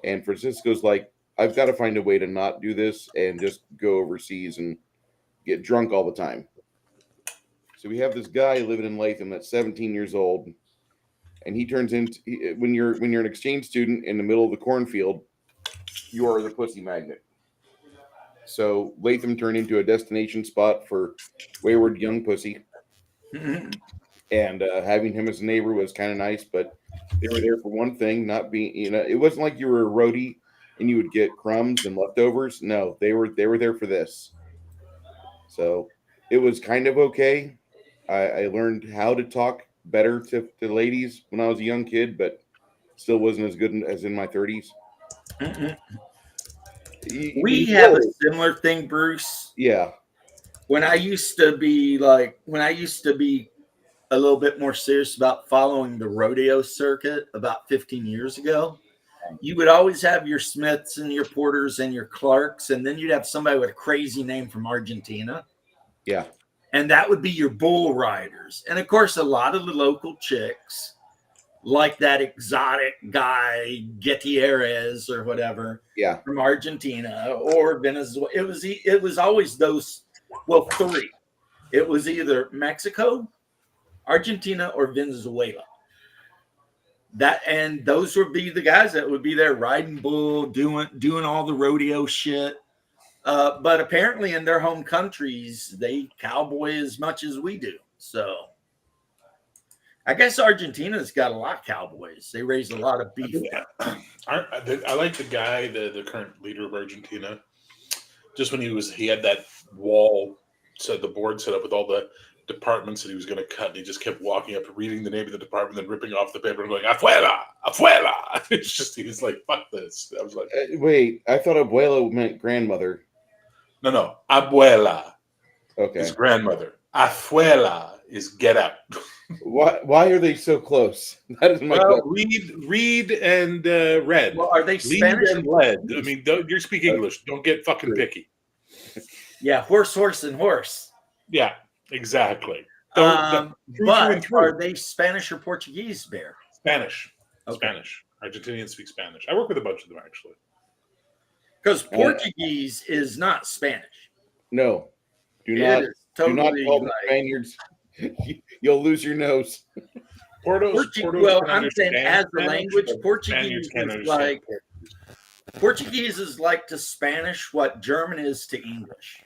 [SPEAKER 7] And Francisco's like, I've got to find a way to not do this and just go overseas and get drunk all the time. So we have this guy living in Latham that's 17 years old, and he turns into when you're an exchange student in the middle of the cornfield, you are the pussy magnet. So Latham turned into a destination spot for wayward young pussy. And having him as a neighbor was kind of nice, but they were there for one thing, not being, it wasn't like you were a roadie and you would get crumbs and leftovers. No, they were there for this. So it was kind of okay. I learned how to talk better to ladies when I was a young kid, but still wasn't as good as in my 30s.
[SPEAKER 1] We have a similar thing, Bruce.
[SPEAKER 7] Yeah.
[SPEAKER 1] When I used to be a little bit more serious about following the rodeo circuit about 15 years ago, you would always have your Smiths and your Porters and your Clarks, and then you'd have somebody with a crazy name from Argentina.
[SPEAKER 7] Yeah.
[SPEAKER 1] And that would be your bull riders. And of course, a lot of the local chicks, like that exotic guy, Gutierrez or whatever,
[SPEAKER 7] Yeah,
[SPEAKER 1] from Argentina or Venezuela. It was always those, well, three. It was either Mexico, Argentina, or Venezuela. And those would be the guys that would be there riding bull, doing all the rodeo shit. But apparently in their home countries, they cowboy as much as we do. So I guess Argentina's got a lot of cowboys. They raise a lot of beef.
[SPEAKER 2] I like the guy, the current leader of Argentina. Just when he had that wall, the board set up with all the departments that he was going to cut, and he just kept walking up, reading the name of the department, then ripping off the paper and going, "Afuera, afuera." It's just, he's like, "Fuck this." I was like,
[SPEAKER 7] wait, I thought abuela meant grandmother.
[SPEAKER 2] No, abuela
[SPEAKER 7] Okay.
[SPEAKER 2] is grandmother. Afuera is get out.
[SPEAKER 7] Why are they so close? That is my question.
[SPEAKER 2] Read and read.
[SPEAKER 1] Well, are they
[SPEAKER 2] Lead
[SPEAKER 1] Spanish?
[SPEAKER 2] and lead. I mean, you speak English. Don't get fucking picky.
[SPEAKER 1] Yeah, horse, and horse.
[SPEAKER 2] Yeah, exactly.
[SPEAKER 1] But
[SPEAKER 2] through.
[SPEAKER 1] are they Spanish or Portuguese, Bear?
[SPEAKER 2] Spanish.
[SPEAKER 1] Okay.
[SPEAKER 2] Spanish. Argentinians speak Spanish. I work with a bunch of them, actually.
[SPEAKER 1] Because Portuguese is not Spanish.
[SPEAKER 7] No, do
[SPEAKER 1] It
[SPEAKER 7] not
[SPEAKER 1] is totally
[SPEAKER 7] call them
[SPEAKER 1] like-
[SPEAKER 7] Spanians. You'll lose your nose.
[SPEAKER 1] Well, I'm saying as a language,
[SPEAKER 2] but
[SPEAKER 1] Portuguese
[SPEAKER 2] Spaniards can't
[SPEAKER 1] is
[SPEAKER 2] understand
[SPEAKER 1] like Portuguese is like to Spanish what German is to English.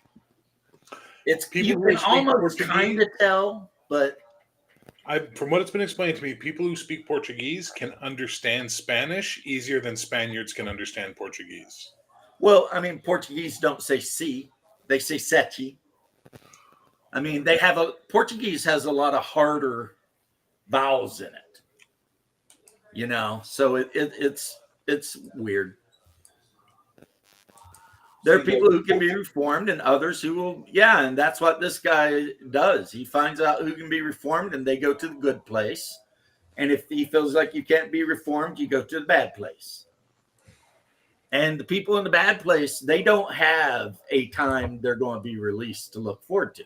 [SPEAKER 1] It's
[SPEAKER 2] People
[SPEAKER 1] you
[SPEAKER 2] who
[SPEAKER 1] can
[SPEAKER 2] speak
[SPEAKER 1] almost
[SPEAKER 2] Portuguese-
[SPEAKER 1] kind of tell, but
[SPEAKER 2] From what it's been explained to me, people who speak Portuguese can understand Spanish easier than Spaniards can understand Portuguese.
[SPEAKER 1] well, I mean, Portuguese don't say "si," they say "sete." I mean, Portuguese has a lot of harder vowels in it, so it's weird. There are people who can be reformed and others who will, and that's what this guy does. He finds out who can be reformed and they go to the good place. And if he feels like you can't be reformed, you go to the bad place. And the people in the bad place, they don't have a time they're going to be released to look forward to.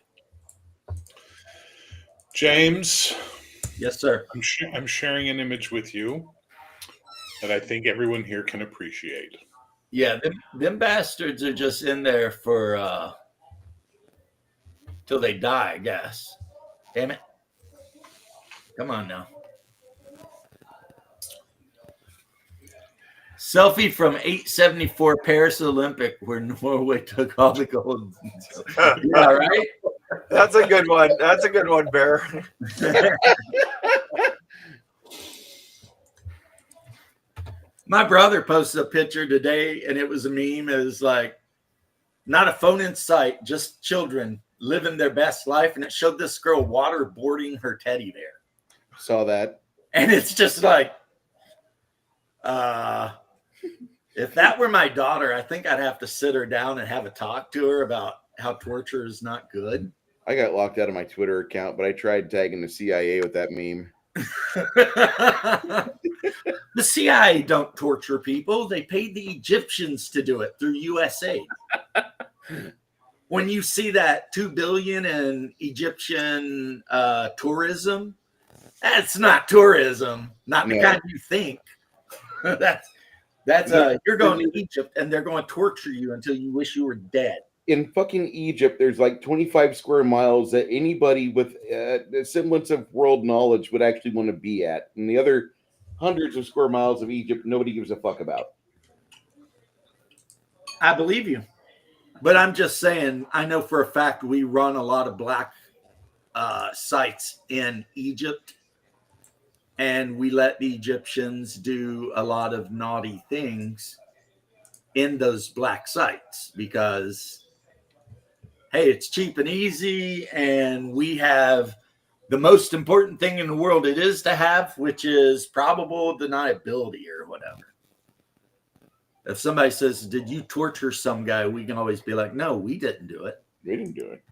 [SPEAKER 2] James,
[SPEAKER 1] Yes, sir.
[SPEAKER 2] I'm sharing an image with you that I think everyone here can appreciate.
[SPEAKER 1] Yeah, them bastards are just in there for till they die, I guess. Damn it. Come on now. Selfie from 874 Paris Olympic where Norway took all the gold. Yeah, right?
[SPEAKER 5] That's a good one. That's a good one, Bear.
[SPEAKER 1] My brother posted a picture today and it was a meme. It was like, not a phone in sight, just children living their best life. And it showed this girl waterboarding her teddy bear.
[SPEAKER 7] Saw that.
[SPEAKER 1] And it's just like, if that were my daughter, I think I'd have to sit her down and have a talk to her about how torture is not good.
[SPEAKER 7] I got locked out of my Twitter account, but I tried tagging the CIA with that meme.
[SPEAKER 1] The CIA don't torture people. They paid the Egyptians to do it through USAID. When you see that $2 billion in Egyptian tourism, that's not tourism, not the kind you think. that's you're going to Egypt and they're going to torture you until you wish you were dead.
[SPEAKER 7] In fucking Egypt, there's like 25 square miles that anybody with a semblance of world knowledge would actually want to be at. And the other hundreds of square miles of Egypt, nobody gives a fuck about.
[SPEAKER 1] I believe you. But I'm just saying, I know for a fact we run a lot of black sites in Egypt. And we let the Egyptians do a lot of naughty things in those black sites because, hey, it's cheap and easy. And we have the most important thing in the world it is to have, which is probable deniability or whatever. If somebody says, did you torture some guy? We can always be like, no, we didn't do it.
[SPEAKER 7] We didn't do it.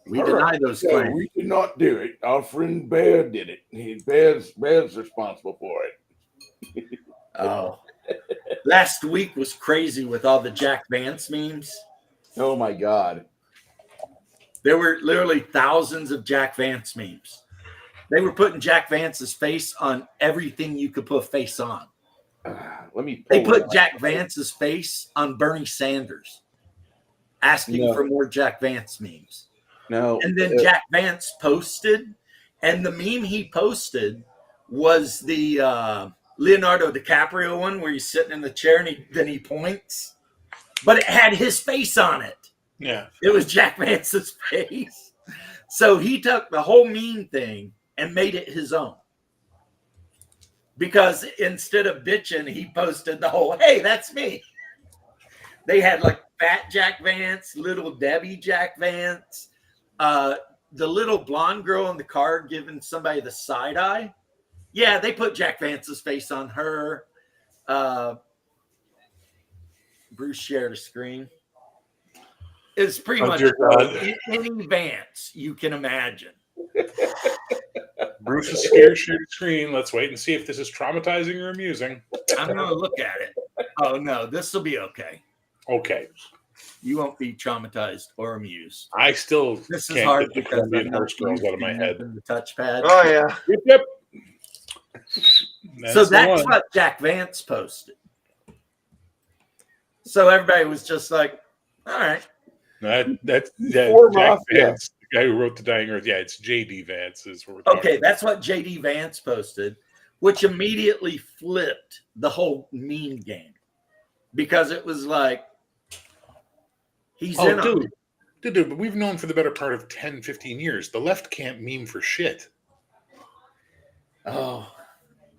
[SPEAKER 1] We deny those claims.
[SPEAKER 7] We did not do it. Our friend Bear did it. Bear's responsible for it.
[SPEAKER 1] Oh. Last week was crazy with all the Jack Vance memes.
[SPEAKER 7] Oh my God.
[SPEAKER 1] There were literally thousands of Jack Vance memes. They were putting Jack Vance's face on everything you could put a face on. They put Jack Vance's face on Bernie Sanders, asking for more Jack Vance memes.
[SPEAKER 7] No.
[SPEAKER 1] And then Jack Vance posted, and the meme he posted was the Leonardo DiCaprio one where he's sitting in the chair and then he points, but it had his face on it.
[SPEAKER 2] Yeah.
[SPEAKER 1] It was Jack Vance's face. So he took the whole meme thing and made it his own. Because instead of bitching, he posted the whole, hey, that's me. They had like fat Jack Vance, little Debbie Jack Vance, the little blonde girl in the car giving somebody the side eye. Yeah, they put Jack Vance's face on her. Bruce shared a screen. It's pretty much any Vance you can imagine.
[SPEAKER 2] Bruce is scared share the screen. Let's wait and see if this is traumatizing or amusing.
[SPEAKER 1] I'm going to look at it. Oh, no, this will be okay.
[SPEAKER 2] Okay.
[SPEAKER 1] You won't be traumatized or amused.
[SPEAKER 2] I still
[SPEAKER 1] This is
[SPEAKER 2] can't
[SPEAKER 1] hard
[SPEAKER 2] get the
[SPEAKER 1] because
[SPEAKER 2] Colombian
[SPEAKER 1] I'm not
[SPEAKER 2] horse girls out of my
[SPEAKER 1] used
[SPEAKER 2] head.
[SPEAKER 1] to the touchpad.
[SPEAKER 5] Oh yeah.
[SPEAKER 2] Yep.
[SPEAKER 1] So that's what Jack Vance posted. So everybody was just like, all right.
[SPEAKER 2] That's
[SPEAKER 7] Form
[SPEAKER 2] Jack
[SPEAKER 7] off,
[SPEAKER 2] Vance, the guy who wrote the Dying Earth. Yeah, it's JD Vance.
[SPEAKER 1] Okay, that's what JD Vance posted, which immediately flipped the whole meme game because it was like, he's in on it.
[SPEAKER 2] Dude, but we've known for the better part of 10, 15 years, the left can't meme for shit.
[SPEAKER 1] Oh,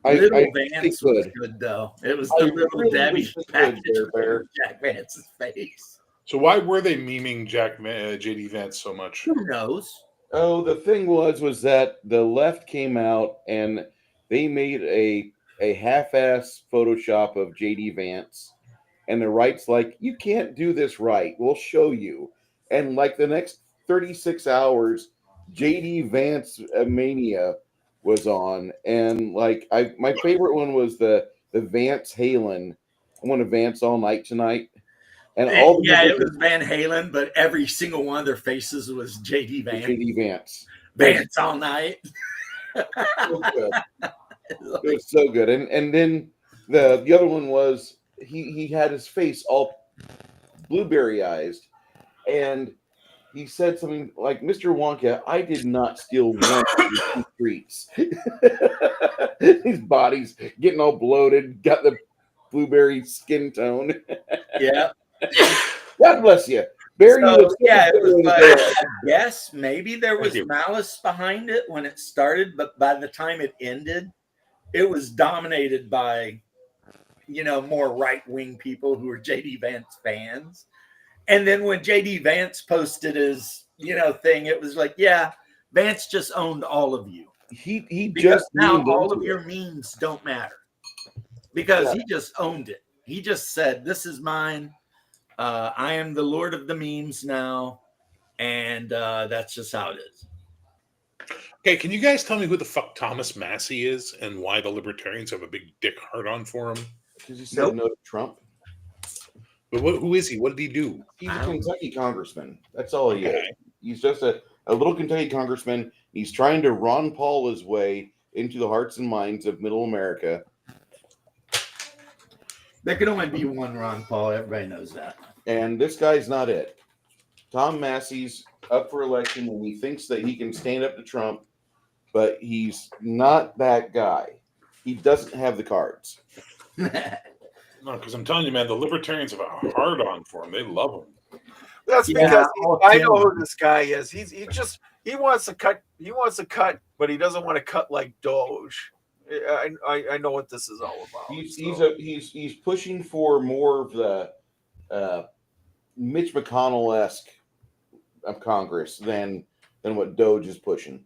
[SPEAKER 7] I
[SPEAKER 1] Vance was good though. It was the little Debbie package with Jack Vance's face.
[SPEAKER 2] So why were they memeing JD Vance so much?
[SPEAKER 1] Who knows?
[SPEAKER 7] Oh, the thing was that the left came out and they made a half-ass Photoshop of JD Vance, and the right's like, you can't do this right. We'll show you. And like the next 36 hours, JD Vance mania was on, and like my favorite one was the Vance Halen. I want to Vance all night tonight. And all
[SPEAKER 1] it was Van Halen, but every single one of their faces was JD Vance.
[SPEAKER 7] JD Vance.
[SPEAKER 1] Vance all night.
[SPEAKER 7] So good. It was so good. And then the other one was he had his face all blueberry-eyed, and he said something like, "Mr. Wonka, I did not steal one of your treats." His body's getting all bloated, got the blueberry skin tone.
[SPEAKER 1] Yeah.
[SPEAKER 7] God bless you. Barry, you
[SPEAKER 1] So,
[SPEAKER 7] look so
[SPEAKER 1] yeah, it was
[SPEAKER 7] good.
[SPEAKER 1] like, yes, maybe there was
[SPEAKER 2] Thank you.
[SPEAKER 1] malice behind it when it started, but by the time it ended, it was dominated by, more right-wing people who were JD Vance fans. And then when JD Vance posted his, thing, it was like, yeah, Vance just owned all of you.
[SPEAKER 7] He
[SPEAKER 1] Because
[SPEAKER 7] just
[SPEAKER 1] now
[SPEAKER 7] leaned
[SPEAKER 1] all of
[SPEAKER 7] into
[SPEAKER 1] your
[SPEAKER 7] it.
[SPEAKER 1] memes don't matter. Because he just owned it. He just said, this is mine. I am the Lord of the memes now. And that's just how it is.
[SPEAKER 2] Okay, can you guys tell me who the fuck Thomas Massey is and why the libertarians have a big dick hard on for him?
[SPEAKER 7] Because he said no to Trump.
[SPEAKER 2] But who is he? What did he do?
[SPEAKER 7] He's a Kentucky congressman. That's all he is.
[SPEAKER 2] Okay.
[SPEAKER 7] He's just a little Kentucky congressman. He's trying to Ron Paul his way into the hearts and minds of middle America.
[SPEAKER 1] There can only be one Ron Paul. Everybody knows that.
[SPEAKER 7] And this guy's not it. Tom Massey's up for election and he thinks that he can stand up to Trump, but he's not that guy. He doesn't have the cards.
[SPEAKER 2] No, because I'm telling you, man, the libertarians have a hard on for him. They love him.
[SPEAKER 5] That's
[SPEAKER 1] Yeah,
[SPEAKER 5] because
[SPEAKER 1] I'll
[SPEAKER 5] I
[SPEAKER 1] tell
[SPEAKER 5] know
[SPEAKER 1] you.
[SPEAKER 5] who this guy is. He wants to cut. He wants to cut, but he doesn't want to cut like Doge. I know what this is all about.
[SPEAKER 7] He's pushing for more of the Mitch McConnell-esque of Congress than what Doge is pushing.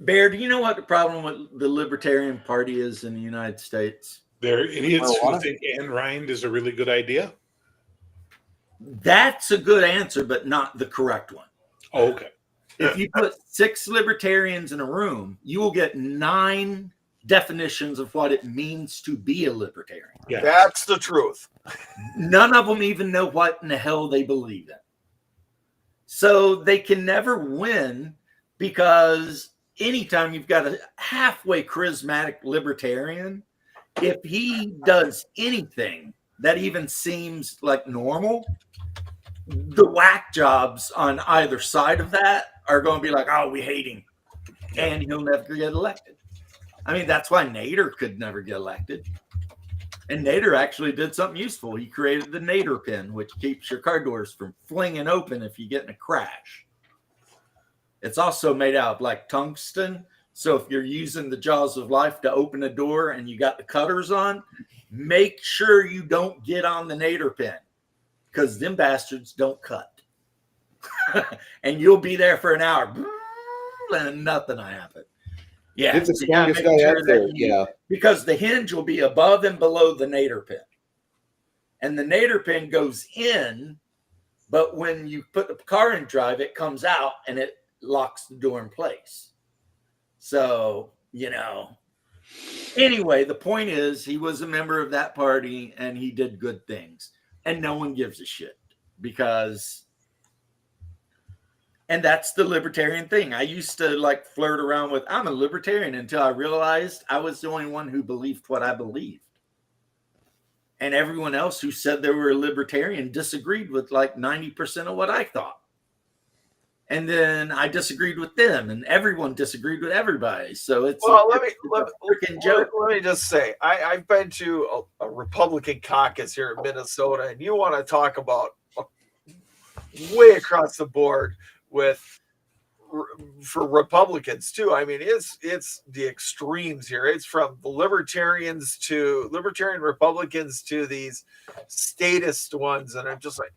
[SPEAKER 1] Bear, do you know what the problem with the Libertarian Party is in the United States?
[SPEAKER 2] They're idiots who
[SPEAKER 7] Marijuana?
[SPEAKER 2] think Ayn Rand is a really good idea.
[SPEAKER 1] That's a good answer, but not the correct one.
[SPEAKER 2] Oh, okay.
[SPEAKER 1] If you put 6 libertarians in a room, you will get 9 definitions of what it means to be a libertarian.
[SPEAKER 2] Yeah.
[SPEAKER 5] That's the truth.
[SPEAKER 1] None of them even know what in the hell they believe in. So they can never win because anytime you've got a halfway charismatic libertarian, if he does anything that even seems like normal, the whack jobs on either side of that are going to be like, oh, we hate him. And he'll never get elected. I mean, that's why Nader could never get elected. And Nader actually did something useful. He created the Nader pin, which keeps your car doors from flinging open if you get in a crash. It's also made out of like tungsten. So if you're using the jaws of life to open a door and you got the cutters on, make sure you don't get on the Nader pin because them bastards don't cut. And you'll be there for an hour and nothing will happen. Yeah,
[SPEAKER 7] It's the
[SPEAKER 1] you gotta
[SPEAKER 7] strongest
[SPEAKER 1] make
[SPEAKER 7] guy
[SPEAKER 1] sure
[SPEAKER 7] out there.
[SPEAKER 1] that you-
[SPEAKER 7] Yeah.
[SPEAKER 1] because the hinge will be above and below the Nader pin. And the Nader pin goes in, but when you put the car in drive, it comes out and it locks the door in place. So, anyway, the point is he was a member of that party and he did good things. And no one gives a shit because... And that's the libertarian thing. I used to flirt around with, I'm a libertarian until I realized I was the only one who believed what I believed. And everyone else who said they were a libertarian disagreed with 90% of what I thought. And then I disagreed with them and everyone disagreed with everybody. So it's
[SPEAKER 5] Well,
[SPEAKER 1] a freaking joke.
[SPEAKER 5] let me just say, I've been to a Republican caucus here in Minnesota, and you want to talk about way across the board for Republicans too. I mean, it's the extremes here. It's from the libertarian Republicans to these statist ones, and I'm just like,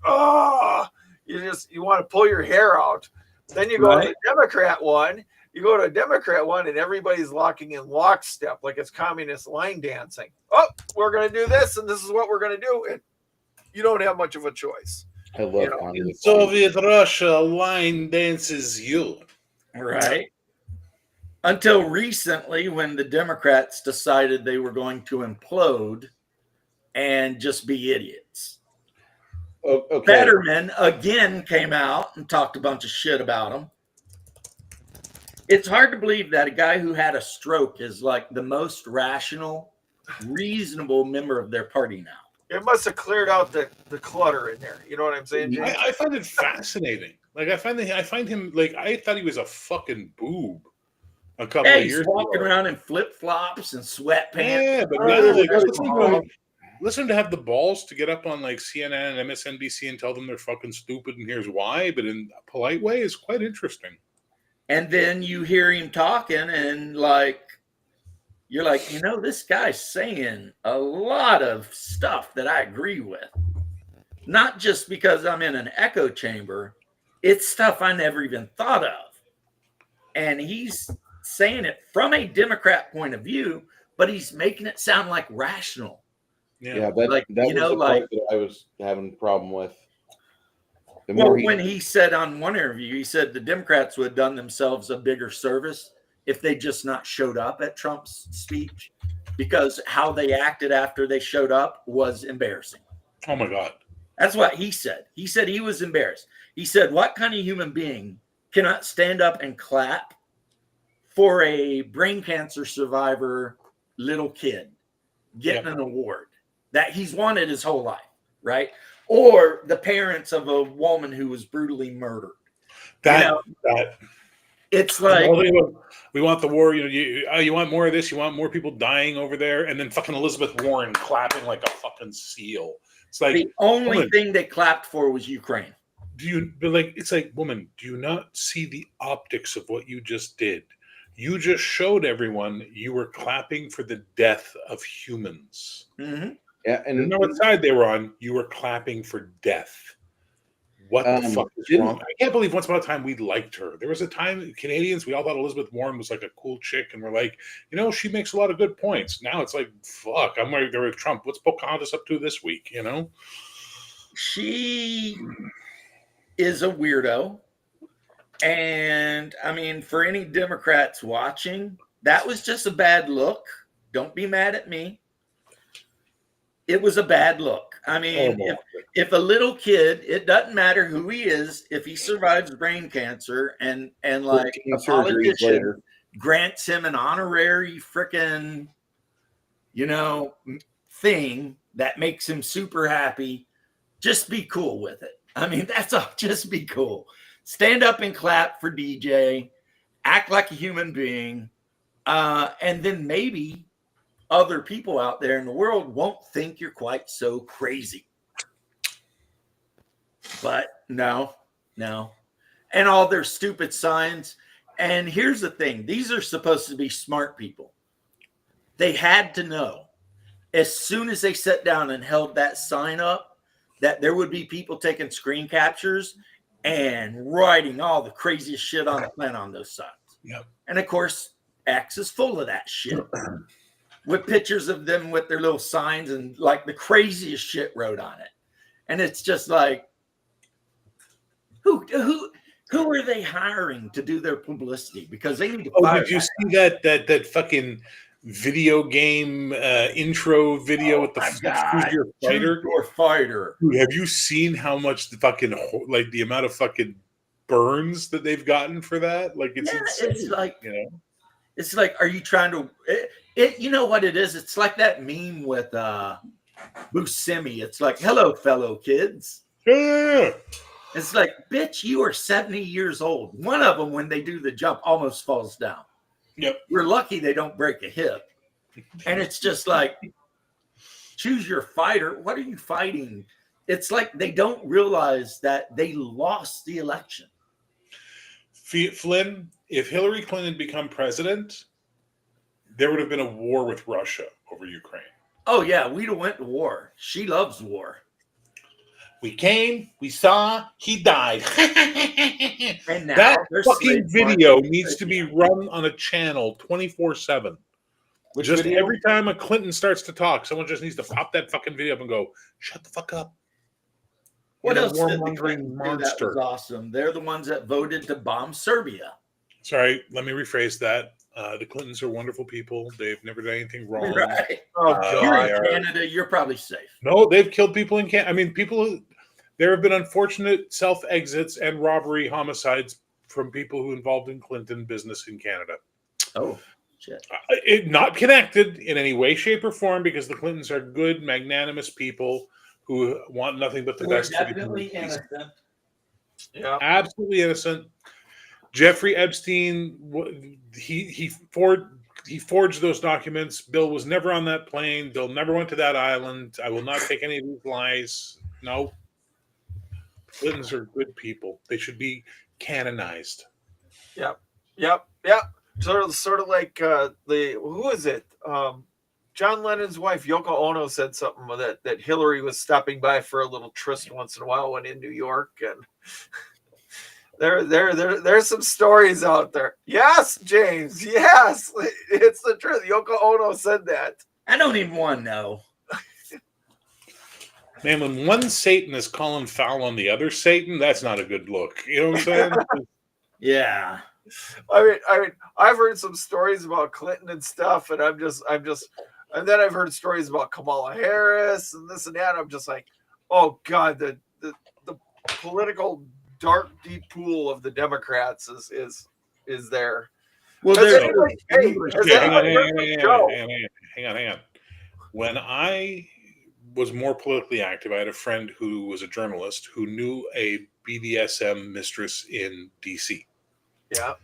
[SPEAKER 5] you want to pull your hair out. Then you go to the Democrat one. You go to a Democrat one, and everybody's locking in lockstep like it's communist line dancing. Oh, we're going to do this, and this is what we're going to do. And you don't have much of a choice.
[SPEAKER 7] I love
[SPEAKER 2] In
[SPEAKER 7] communist.
[SPEAKER 2] Soviet Russia, line dances you.
[SPEAKER 1] Right. Until recently, when the Democrats decided they were going to implode and just be idiots.
[SPEAKER 7] Okay.
[SPEAKER 1] Fetterman again came out and talked a bunch of shit about them. It's hard to believe that a guy who had a stroke is the most rational reasonable member of their party now.
[SPEAKER 5] It must have cleared out the clutter in there. You know what I'm saying, James?
[SPEAKER 2] I find it fascinating. Like I find him like I thought he was a fucking boob a couple
[SPEAKER 1] Yeah,
[SPEAKER 2] of
[SPEAKER 1] he's
[SPEAKER 2] years
[SPEAKER 1] walking
[SPEAKER 2] ago.
[SPEAKER 1] around in flip flops and sweatpants.
[SPEAKER 2] Yeah, but
[SPEAKER 1] Oh,
[SPEAKER 2] now, like,
[SPEAKER 1] that's
[SPEAKER 2] listen to have the balls to get up on like CNN and MSNBC and tell them they're fucking stupid and here's why, but in a polite way is quite interesting.
[SPEAKER 1] And then you hear him talking, and like, you're like, you know, this guy's saying a lot of stuff that I agree with. Not just because I'm in an echo chamber, it's stuff I never even thought of. And he's saying it from a Democrat point of view, but he's making it sound like rational.
[SPEAKER 7] Yeah, that
[SPEAKER 1] Like,
[SPEAKER 7] that
[SPEAKER 1] you
[SPEAKER 7] was
[SPEAKER 1] know,
[SPEAKER 7] the
[SPEAKER 1] like-
[SPEAKER 7] part that I was having a problem with. The
[SPEAKER 1] Well,
[SPEAKER 7] more
[SPEAKER 1] when he said on one interview, he said the Democrats would have done themselves a bigger service if they just not showed up at Trump's speech, because how they acted after they showed up was embarrassing.
[SPEAKER 2] Oh my god.
[SPEAKER 1] That's what he said. He said he was embarrassed. He said, what kind of human being cannot stand up and clap for a brain cancer survivor little kid getting an award that he's wanted his whole life, right? Or the parents of a woman who was brutally murdered.
[SPEAKER 2] That
[SPEAKER 1] It's like,
[SPEAKER 2] we want the war. You want more of this. You want more people dying over there, and then fucking Elizabeth Warren clapping like a fucking seal. It's like
[SPEAKER 1] the only
[SPEAKER 2] woman,
[SPEAKER 1] thing they clapped for was Ukraine.
[SPEAKER 2] it's like, woman, do you not see the optics of what you just did? You just showed everyone you were clapping for the death of humans.
[SPEAKER 1] Mm-hmm.
[SPEAKER 7] yeah,
[SPEAKER 2] And
[SPEAKER 7] and
[SPEAKER 2] know what side they were on? You were clapping for death. What the fuck is
[SPEAKER 7] didn't-
[SPEAKER 2] wrong? I can't believe once upon a time we liked her. There was a time Canadians, we all thought Elizabeth Warren was like a cool chick, and we're like, you know, she makes a lot of good points. Now it's like, fuck, I'm right there with Trump. What's Pocahontas up to this week? You know?
[SPEAKER 1] She is a weirdo. And I mean, for any Democrats watching, that was just a bad look. Don't be mad at me. It was a bad look. I mean, if a little kid, it doesn't matter who he is, if he survives brain cancer and like
[SPEAKER 7] 15
[SPEAKER 1] a
[SPEAKER 7] surgeries
[SPEAKER 1] politician
[SPEAKER 7] later.
[SPEAKER 1] grants him an honorary freaking, thing that makes him super happy, just be cool with it. I mean, that's all. Just be cool. Stand up and clap for DJ. Act like a human being. And then maybe other people out there in the world won't think you're quite so crazy. But no. And all their stupid signs. And here's the thing. These are supposed to be smart people. They had to know as soon as they sat down and held that sign up that there would be people taking screen captures and writing all the craziest shit on the planet on those signs.
[SPEAKER 2] Yep.
[SPEAKER 1] And of course, X is full of that shit with pictures of them with their little signs and like the craziest shit wrote on it. And it's just like, who are they hiring to do their publicity? Because they need to fire
[SPEAKER 2] Did you
[SPEAKER 1] that
[SPEAKER 2] see that fucking video game intro video with the
[SPEAKER 1] my God.
[SPEAKER 2] Choose Your Fighter?
[SPEAKER 1] Choose Your Fighter.
[SPEAKER 2] Dude, have you seen how much the fucking like the amount of fucking burns that they've gotten for that? Like it's insane,
[SPEAKER 1] it's like,
[SPEAKER 2] you know.
[SPEAKER 1] It's like, are you trying to? You know what it is? It's like that meme with Buscemi. It's like, hello, fellow kids.
[SPEAKER 2] Yeah.
[SPEAKER 1] It's like, bitch, you are 70 years old. One of them, when they do the jump, almost falls down.
[SPEAKER 2] Yep.
[SPEAKER 1] We're lucky they don't break a hip. And it's just like, choose your fighter. What are you fighting? It's like they don't realize that they lost the election.
[SPEAKER 2] Flynn, if Hillary Clinton had become president, there would have been a war with Russia over Ukraine.
[SPEAKER 1] Oh, yeah, we'd have went to war. She loves war.
[SPEAKER 2] We came, we saw, he died.
[SPEAKER 1] And now
[SPEAKER 2] That
[SPEAKER 1] they're
[SPEAKER 2] fucking
[SPEAKER 1] slave
[SPEAKER 2] video
[SPEAKER 1] markets.
[SPEAKER 2] needs to be run on a channel 24/7.
[SPEAKER 7] Which
[SPEAKER 2] Just
[SPEAKER 7] video?
[SPEAKER 2] every time a Clinton starts to talk, someone just needs to pop that fucking video up and go, "Shut the fuck up."
[SPEAKER 1] What
[SPEAKER 2] You're a
[SPEAKER 1] else did the
[SPEAKER 2] warmongering
[SPEAKER 1] Clintons do that
[SPEAKER 2] monster.
[SPEAKER 1] was awesome? They're the ones that voted to bomb Serbia.
[SPEAKER 2] Sorry, let me rephrase that. The Clintons are wonderful people. They've never done anything wrong.
[SPEAKER 1] Right.
[SPEAKER 5] Oh,
[SPEAKER 1] You're
[SPEAKER 5] God.
[SPEAKER 1] in Canada, you're probably safe.
[SPEAKER 2] No, they've killed people in Canada. I mean, there have been unfortunate self-exits and robbery homicides from people who involved in Clinton business in Canada.
[SPEAKER 1] Oh. Shit.
[SPEAKER 2] Not connected in any way, shape, or form, because the Clintons are good, magnanimous people who want nothing but the
[SPEAKER 1] We're
[SPEAKER 2] best for the
[SPEAKER 1] definitely
[SPEAKER 2] human race.
[SPEAKER 1] innocent.
[SPEAKER 5] Yeah.
[SPEAKER 2] Absolutely innocent. Jeffrey Epstein, he forged those documents. Bill was never on that plane. Bill never went to that island. I will not take any of these lies. No. Clintons are good people. They should be canonized.
[SPEAKER 5] Yep. Sort of like who is it? John Lennon's wife Yoko Ono said something that Hillary was stopping by for a little tryst once in a while when in New York, and there's some stories out there. Yes, James. Yes, it's the truth. Yoko Ono said that.
[SPEAKER 1] I don't even want to know.
[SPEAKER 2] Man, when one Satan is calling foul on the other Satan, that's not a good look. You know what I'm saying?
[SPEAKER 1] Yeah.
[SPEAKER 5] I mean, I've heard some stories about Clinton and stuff, and I'm just, and then I've heard stories about Kamala Harris and this and that. I'm just like, oh God, the political dark deep pool of the Democrats is there.
[SPEAKER 1] Well,
[SPEAKER 5] Has
[SPEAKER 1] there's
[SPEAKER 5] anybody- hey, has
[SPEAKER 2] Hang on,
[SPEAKER 5] anybody heard the show?
[SPEAKER 2] hang on. When I was more politically active, I had a friend who was a journalist who knew a BDSM mistress in DC.
[SPEAKER 5] Yeah.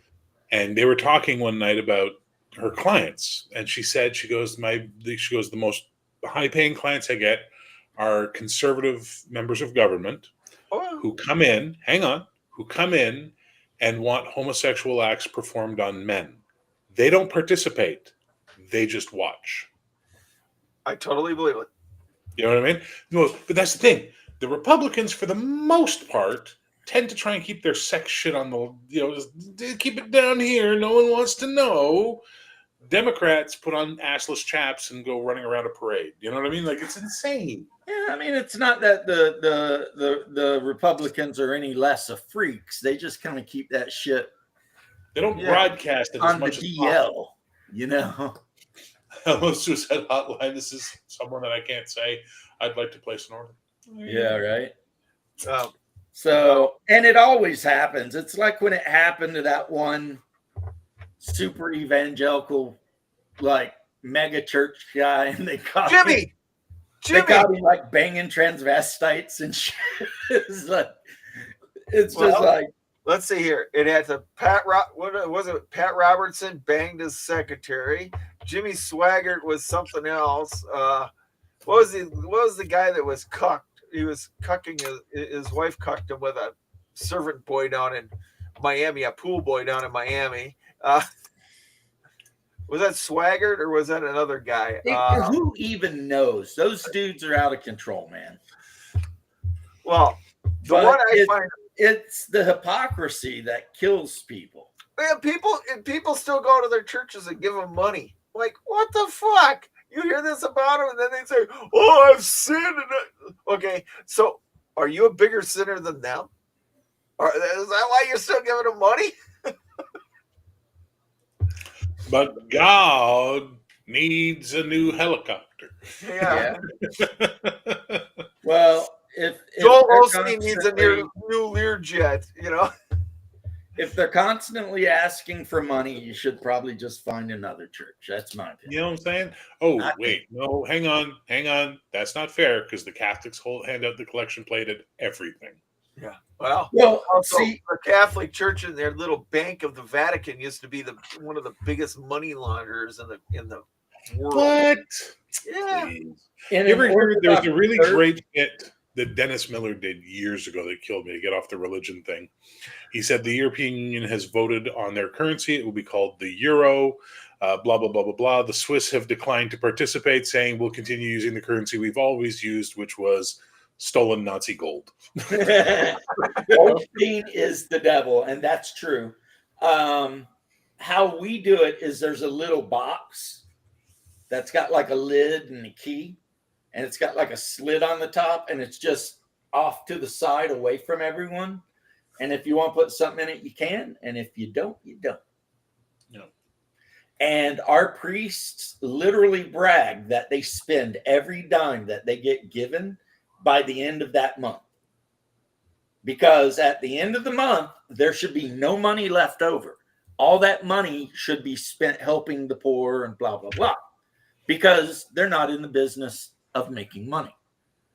[SPEAKER 2] And they were talking one night about her clients. And she said, the most high paying clients I get are conservative members of government who come in and want homosexual acts performed on men. They don't participate. They just watch.
[SPEAKER 5] I totally believe it.
[SPEAKER 2] You know what I mean? No, but that's the thing. The Republicans, for the most part, tend to try and keep their sex shit on the, just keep it down here. No one wants to know. Democrats put on assless chaps and go running around a parade. You know what I mean? Like, it's insane.
[SPEAKER 1] Yeah, I mean, it's not that the Republicans are any less of freaks. They just kind of keep that shit
[SPEAKER 2] They don't broadcast it as
[SPEAKER 1] on the
[SPEAKER 2] much as possible.
[SPEAKER 1] DL, you know.
[SPEAKER 2] Hello, Suicide Hotline. This is someone that I can't say. I'd like to place an order.
[SPEAKER 1] Yeah, right.
[SPEAKER 5] Um,
[SPEAKER 1] So, and it always happens. It's like when it happened to that one super evangelical, like mega church guy, and they caught
[SPEAKER 5] Jimmy.
[SPEAKER 1] They got him like banging transvestites and shit. It's like, it's just like,
[SPEAKER 5] let's see here. It had to what was it? Pat Robertson banged his secretary. Jimmy Swaggart was something else. What was the guy that was cucked? He was cucking his wife cucked him with a servant boy down in Miami, a pool boy down in Miami. Was that Swaggart or was that another guy?
[SPEAKER 1] who even knows? Those dudes are out of control, man.
[SPEAKER 5] Well, the
[SPEAKER 1] But
[SPEAKER 5] one I find,
[SPEAKER 1] it's the hypocrisy that kills people.
[SPEAKER 5] man, people still go to their churches and give them money. Like, what the fuck? You hear this about them, and then they say, "Oh, I've sinned." Okay, so are you a bigger sinner than them? Or is that why you're still giving them money?
[SPEAKER 2] But God needs a new helicopter.
[SPEAKER 5] Yeah.
[SPEAKER 1] Well, if
[SPEAKER 5] Joel
[SPEAKER 1] they're
[SPEAKER 5] Osteen needs a
[SPEAKER 1] constantly-
[SPEAKER 5] new Learjet, you know.
[SPEAKER 1] If they're constantly asking for money, you should probably just find another church. That's my opinion.
[SPEAKER 2] You know what I'm saying? Oh,
[SPEAKER 1] I
[SPEAKER 2] wait. No, hang on. That's not fair because the Catholics hand out the collection plate at everything.
[SPEAKER 5] Yeah. Well,
[SPEAKER 1] Well,
[SPEAKER 5] also,
[SPEAKER 1] see,
[SPEAKER 5] the Catholic Church and their little bank of the Vatican used to be one of the biggest money launderers in the world.
[SPEAKER 2] What?
[SPEAKER 5] Yeah.
[SPEAKER 2] Please.
[SPEAKER 1] in
[SPEAKER 2] You ever
[SPEAKER 1] an
[SPEAKER 2] heard there was a
[SPEAKER 1] Orthodox
[SPEAKER 2] really
[SPEAKER 1] church-
[SPEAKER 2] great bit that Dennis Miller did years ago that killed me to get off the religion thing. He said the European Union has voted on their currency. It will be called the euro, blah, blah, blah, blah, blah. The Swiss have declined to participate, saying we'll continue using the currency we've always used, which was stolen Nazi gold.
[SPEAKER 1] Osteen is the devil, and that's true. How we do it is there's a little box that's got like a lid and a key, and it's got like a slit on the top, and it's just off to the side away from everyone. And if you want to put something in it, you can. And if you don't, you don't.
[SPEAKER 2] No.
[SPEAKER 1] And our priests literally brag that they spend every dime that they get given by the end of that month. Because at the end of the month, there should be no money left over. all that money should be spent helping the poor and blah, blah, blah, because they're not in the business of making money.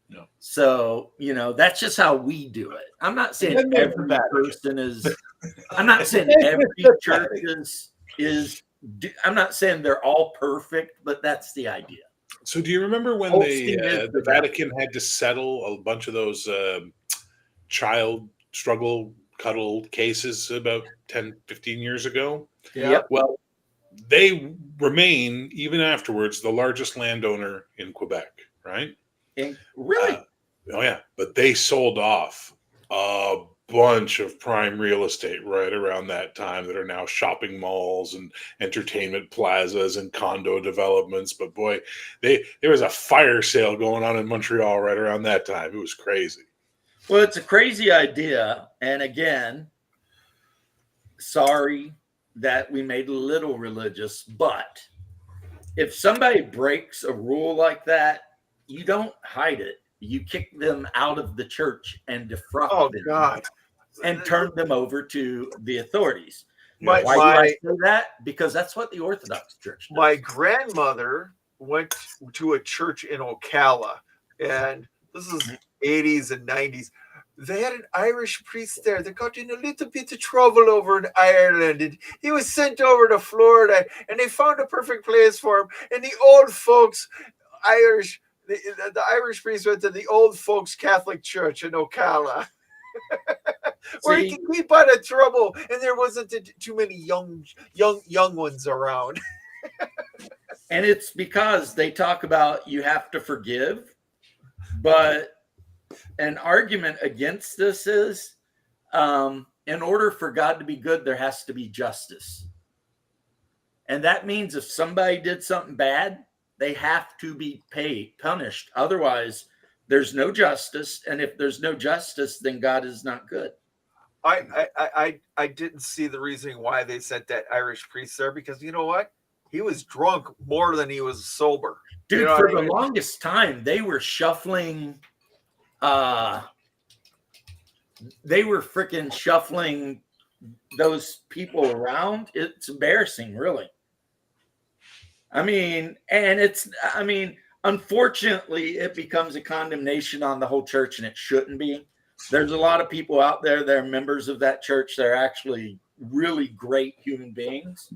[SPEAKER 2] No.
[SPEAKER 1] So, that's just how we do it. I'm not saying
[SPEAKER 2] And then
[SPEAKER 1] every
[SPEAKER 2] that-
[SPEAKER 1] person is, I'm not saying every church is, I'm not saying they're all perfect, but that's the idea.
[SPEAKER 2] So do you remember when
[SPEAKER 1] Holstein is
[SPEAKER 2] the
[SPEAKER 1] the guy.
[SPEAKER 2] Vatican had to settle a bunch of those child struggle cuddle cases about 10, 15 years ago?
[SPEAKER 1] Yep.
[SPEAKER 2] Well, they remain, even afterwards, the largest landowner in Quebec, right?
[SPEAKER 1] Really?
[SPEAKER 2] Oh, yeah. But they sold off a bunch of prime real estate right around that time that are now shopping malls and entertainment plazas and condo developments. But boy, there was a fire sale going on in Montreal right around that time. It was crazy.
[SPEAKER 1] Well, it's a crazy idea. And again, sorry that we made it a little religious, but if somebody breaks a rule like that, you don't hide it. You kick them out of the church and defrock them.
[SPEAKER 5] God.
[SPEAKER 1] And turn them over to the authorities.
[SPEAKER 5] My,
[SPEAKER 1] Why do
[SPEAKER 5] my,
[SPEAKER 1] I say that? Because that's what the Orthodox Church does.
[SPEAKER 5] my grandmother went to a church in Ocala, and this is 80s and 90s. They had an Irish priest there that got in a little bit of trouble over in Ireland, and he was sent over to Florida, and they found a perfect place for him. And the old folks, the Irish priest went to the old folks Catholic Church in Ocala. Where he can keep out of trouble, and there wasn't too many young ones around.
[SPEAKER 1] And it's because they talk about you have to forgive, but an argument against this is in order for God to be good, there has to be justice. And that means if somebody did something bad, they have to be punished. Otherwise, there's no justice. And if there's no justice, then God is not good.
[SPEAKER 5] I didn't see the reasoning why they sent that Irish priest there, because you know what? He was drunk more than he was sober.
[SPEAKER 1] Dude,
[SPEAKER 5] You know
[SPEAKER 1] for
[SPEAKER 5] what I
[SPEAKER 1] the
[SPEAKER 5] mean?
[SPEAKER 1] longest time, they were shuffling. They were freaking shuffling those people around. It's embarrassing, really. Unfortunately, it becomes a condemnation on the whole church, and it shouldn't be. There's a lot of people out there that are members of that church. They're actually really great human beings.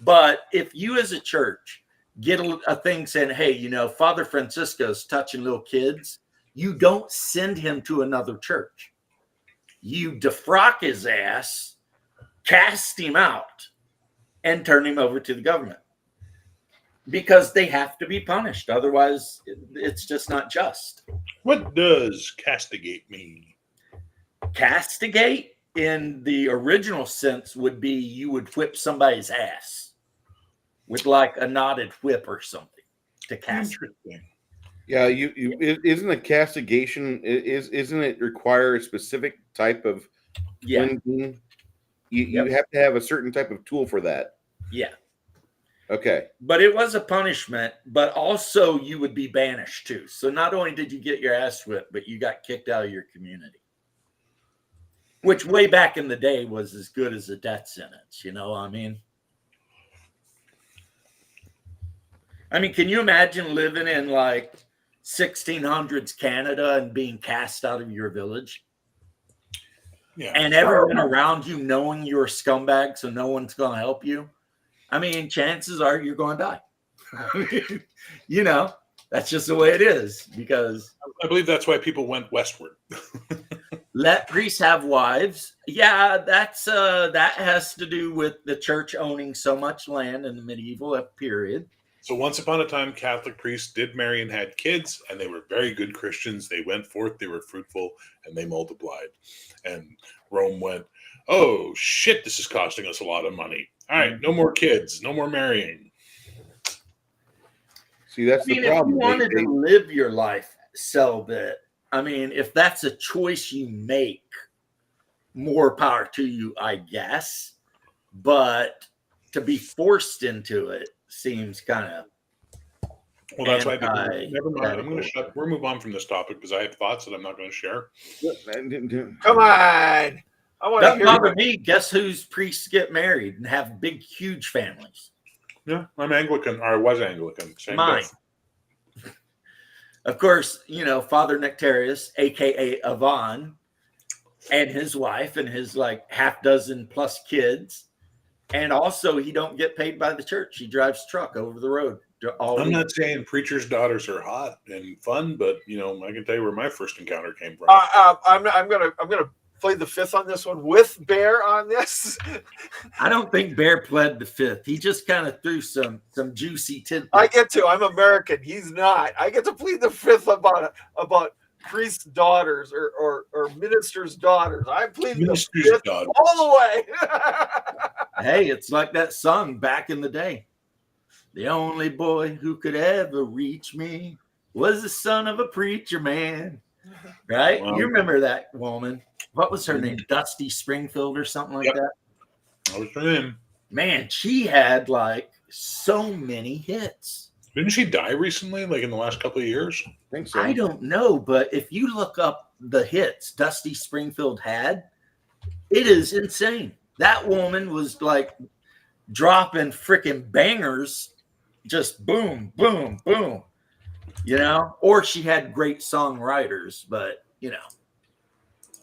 [SPEAKER 1] But if you as a church get a thing saying, hey, Father Francisco's touching little kids, you don't send him to another church. You defrock his ass, cast him out, and turn him over to the government. Because they have to be punished. Otherwise, it's just not just.
[SPEAKER 2] What does castigate mean?
[SPEAKER 1] Castigate, in the original sense, would be you would whip somebody's ass with like a knotted whip or something to castigate.
[SPEAKER 2] Interesting.
[SPEAKER 7] Yeah, isn't a castigation isn't it require a specific type of cleansing? You have to have a certain type of tool for that.
[SPEAKER 1] Yeah.
[SPEAKER 7] Okay.
[SPEAKER 1] But it was a punishment, but also you would be banished too. So not only did you get your ass whipped, but you got kicked out of your community. Which way back in the day was as good as a death sentence, you know what I mean? Can you imagine living in like 1600s Canada and being cast out of your village?
[SPEAKER 2] Yeah.
[SPEAKER 1] And everyone around you knowing you're a scumbag, so no one's going to help you? Chances are you're going to die. That's just the way it is, because
[SPEAKER 2] I believe that's why people went westward.
[SPEAKER 1] let priests have wives. Yeah, that has to do with the church owning so much land in the medieval period.
[SPEAKER 2] So once upon a time, Catholic priests did marry and had kids, and they were very good Christians. They went forth, they were fruitful, and they multiplied. And Rome went, oh, shit, this is costing us a lot of money. All right, no more kids, no more marrying.
[SPEAKER 7] See, that's the
[SPEAKER 1] If
[SPEAKER 7] problem.
[SPEAKER 1] you wanted to live your life celibate, if that's a choice you make, more power to you, I guess. But to be forced into it seems kind of.
[SPEAKER 2] Well, that's why. Never mind. I'm going to shut. We'll move on from this topic because I have thoughts that I'm not going to share.
[SPEAKER 5] Come on. I want to
[SPEAKER 1] Doesn't
[SPEAKER 5] hear.
[SPEAKER 1] bother me. Guess whose priests get married and have big, huge families?
[SPEAKER 2] Yeah, I'm Anglican, or I was Anglican. Same
[SPEAKER 1] Mine.
[SPEAKER 2] day.
[SPEAKER 1] Of course, Father Nectarius, aka Avon, and his wife and his like half dozen plus kids. And also he don't get paid by the church. He drives truck over the road.
[SPEAKER 2] I'm not saying preachers' daughters are hot and fun, but I can tell you where my first encounter came from.
[SPEAKER 5] I'm gonna play the fifth on this one with Bear on this.
[SPEAKER 1] I don't think Bear pled the fifth. He just kind of threw some juicy tidbits.
[SPEAKER 5] I get to. I'm American. He's not. I get to plead the fifth about priests' daughters or ministers' daughters. I'm pleading the fifth
[SPEAKER 2] daughters.
[SPEAKER 5] all the way.
[SPEAKER 1] Hey, it's like that song back in the day. The only boy who could ever reach me was the son of a preacher man. Right?
[SPEAKER 2] Wow.
[SPEAKER 1] You remember that woman. What was her name? Dusty Springfield or something like that?
[SPEAKER 2] That was her name.
[SPEAKER 1] Man, she had like so many hits.
[SPEAKER 2] Didn't she die recently, like in the last couple of years?
[SPEAKER 7] I think so.
[SPEAKER 1] I don't know, but if you look up the hits Dusty Springfield had, it is insane. That woman was like dropping freaking bangers, just boom, boom, boom, or she had great songwriters, but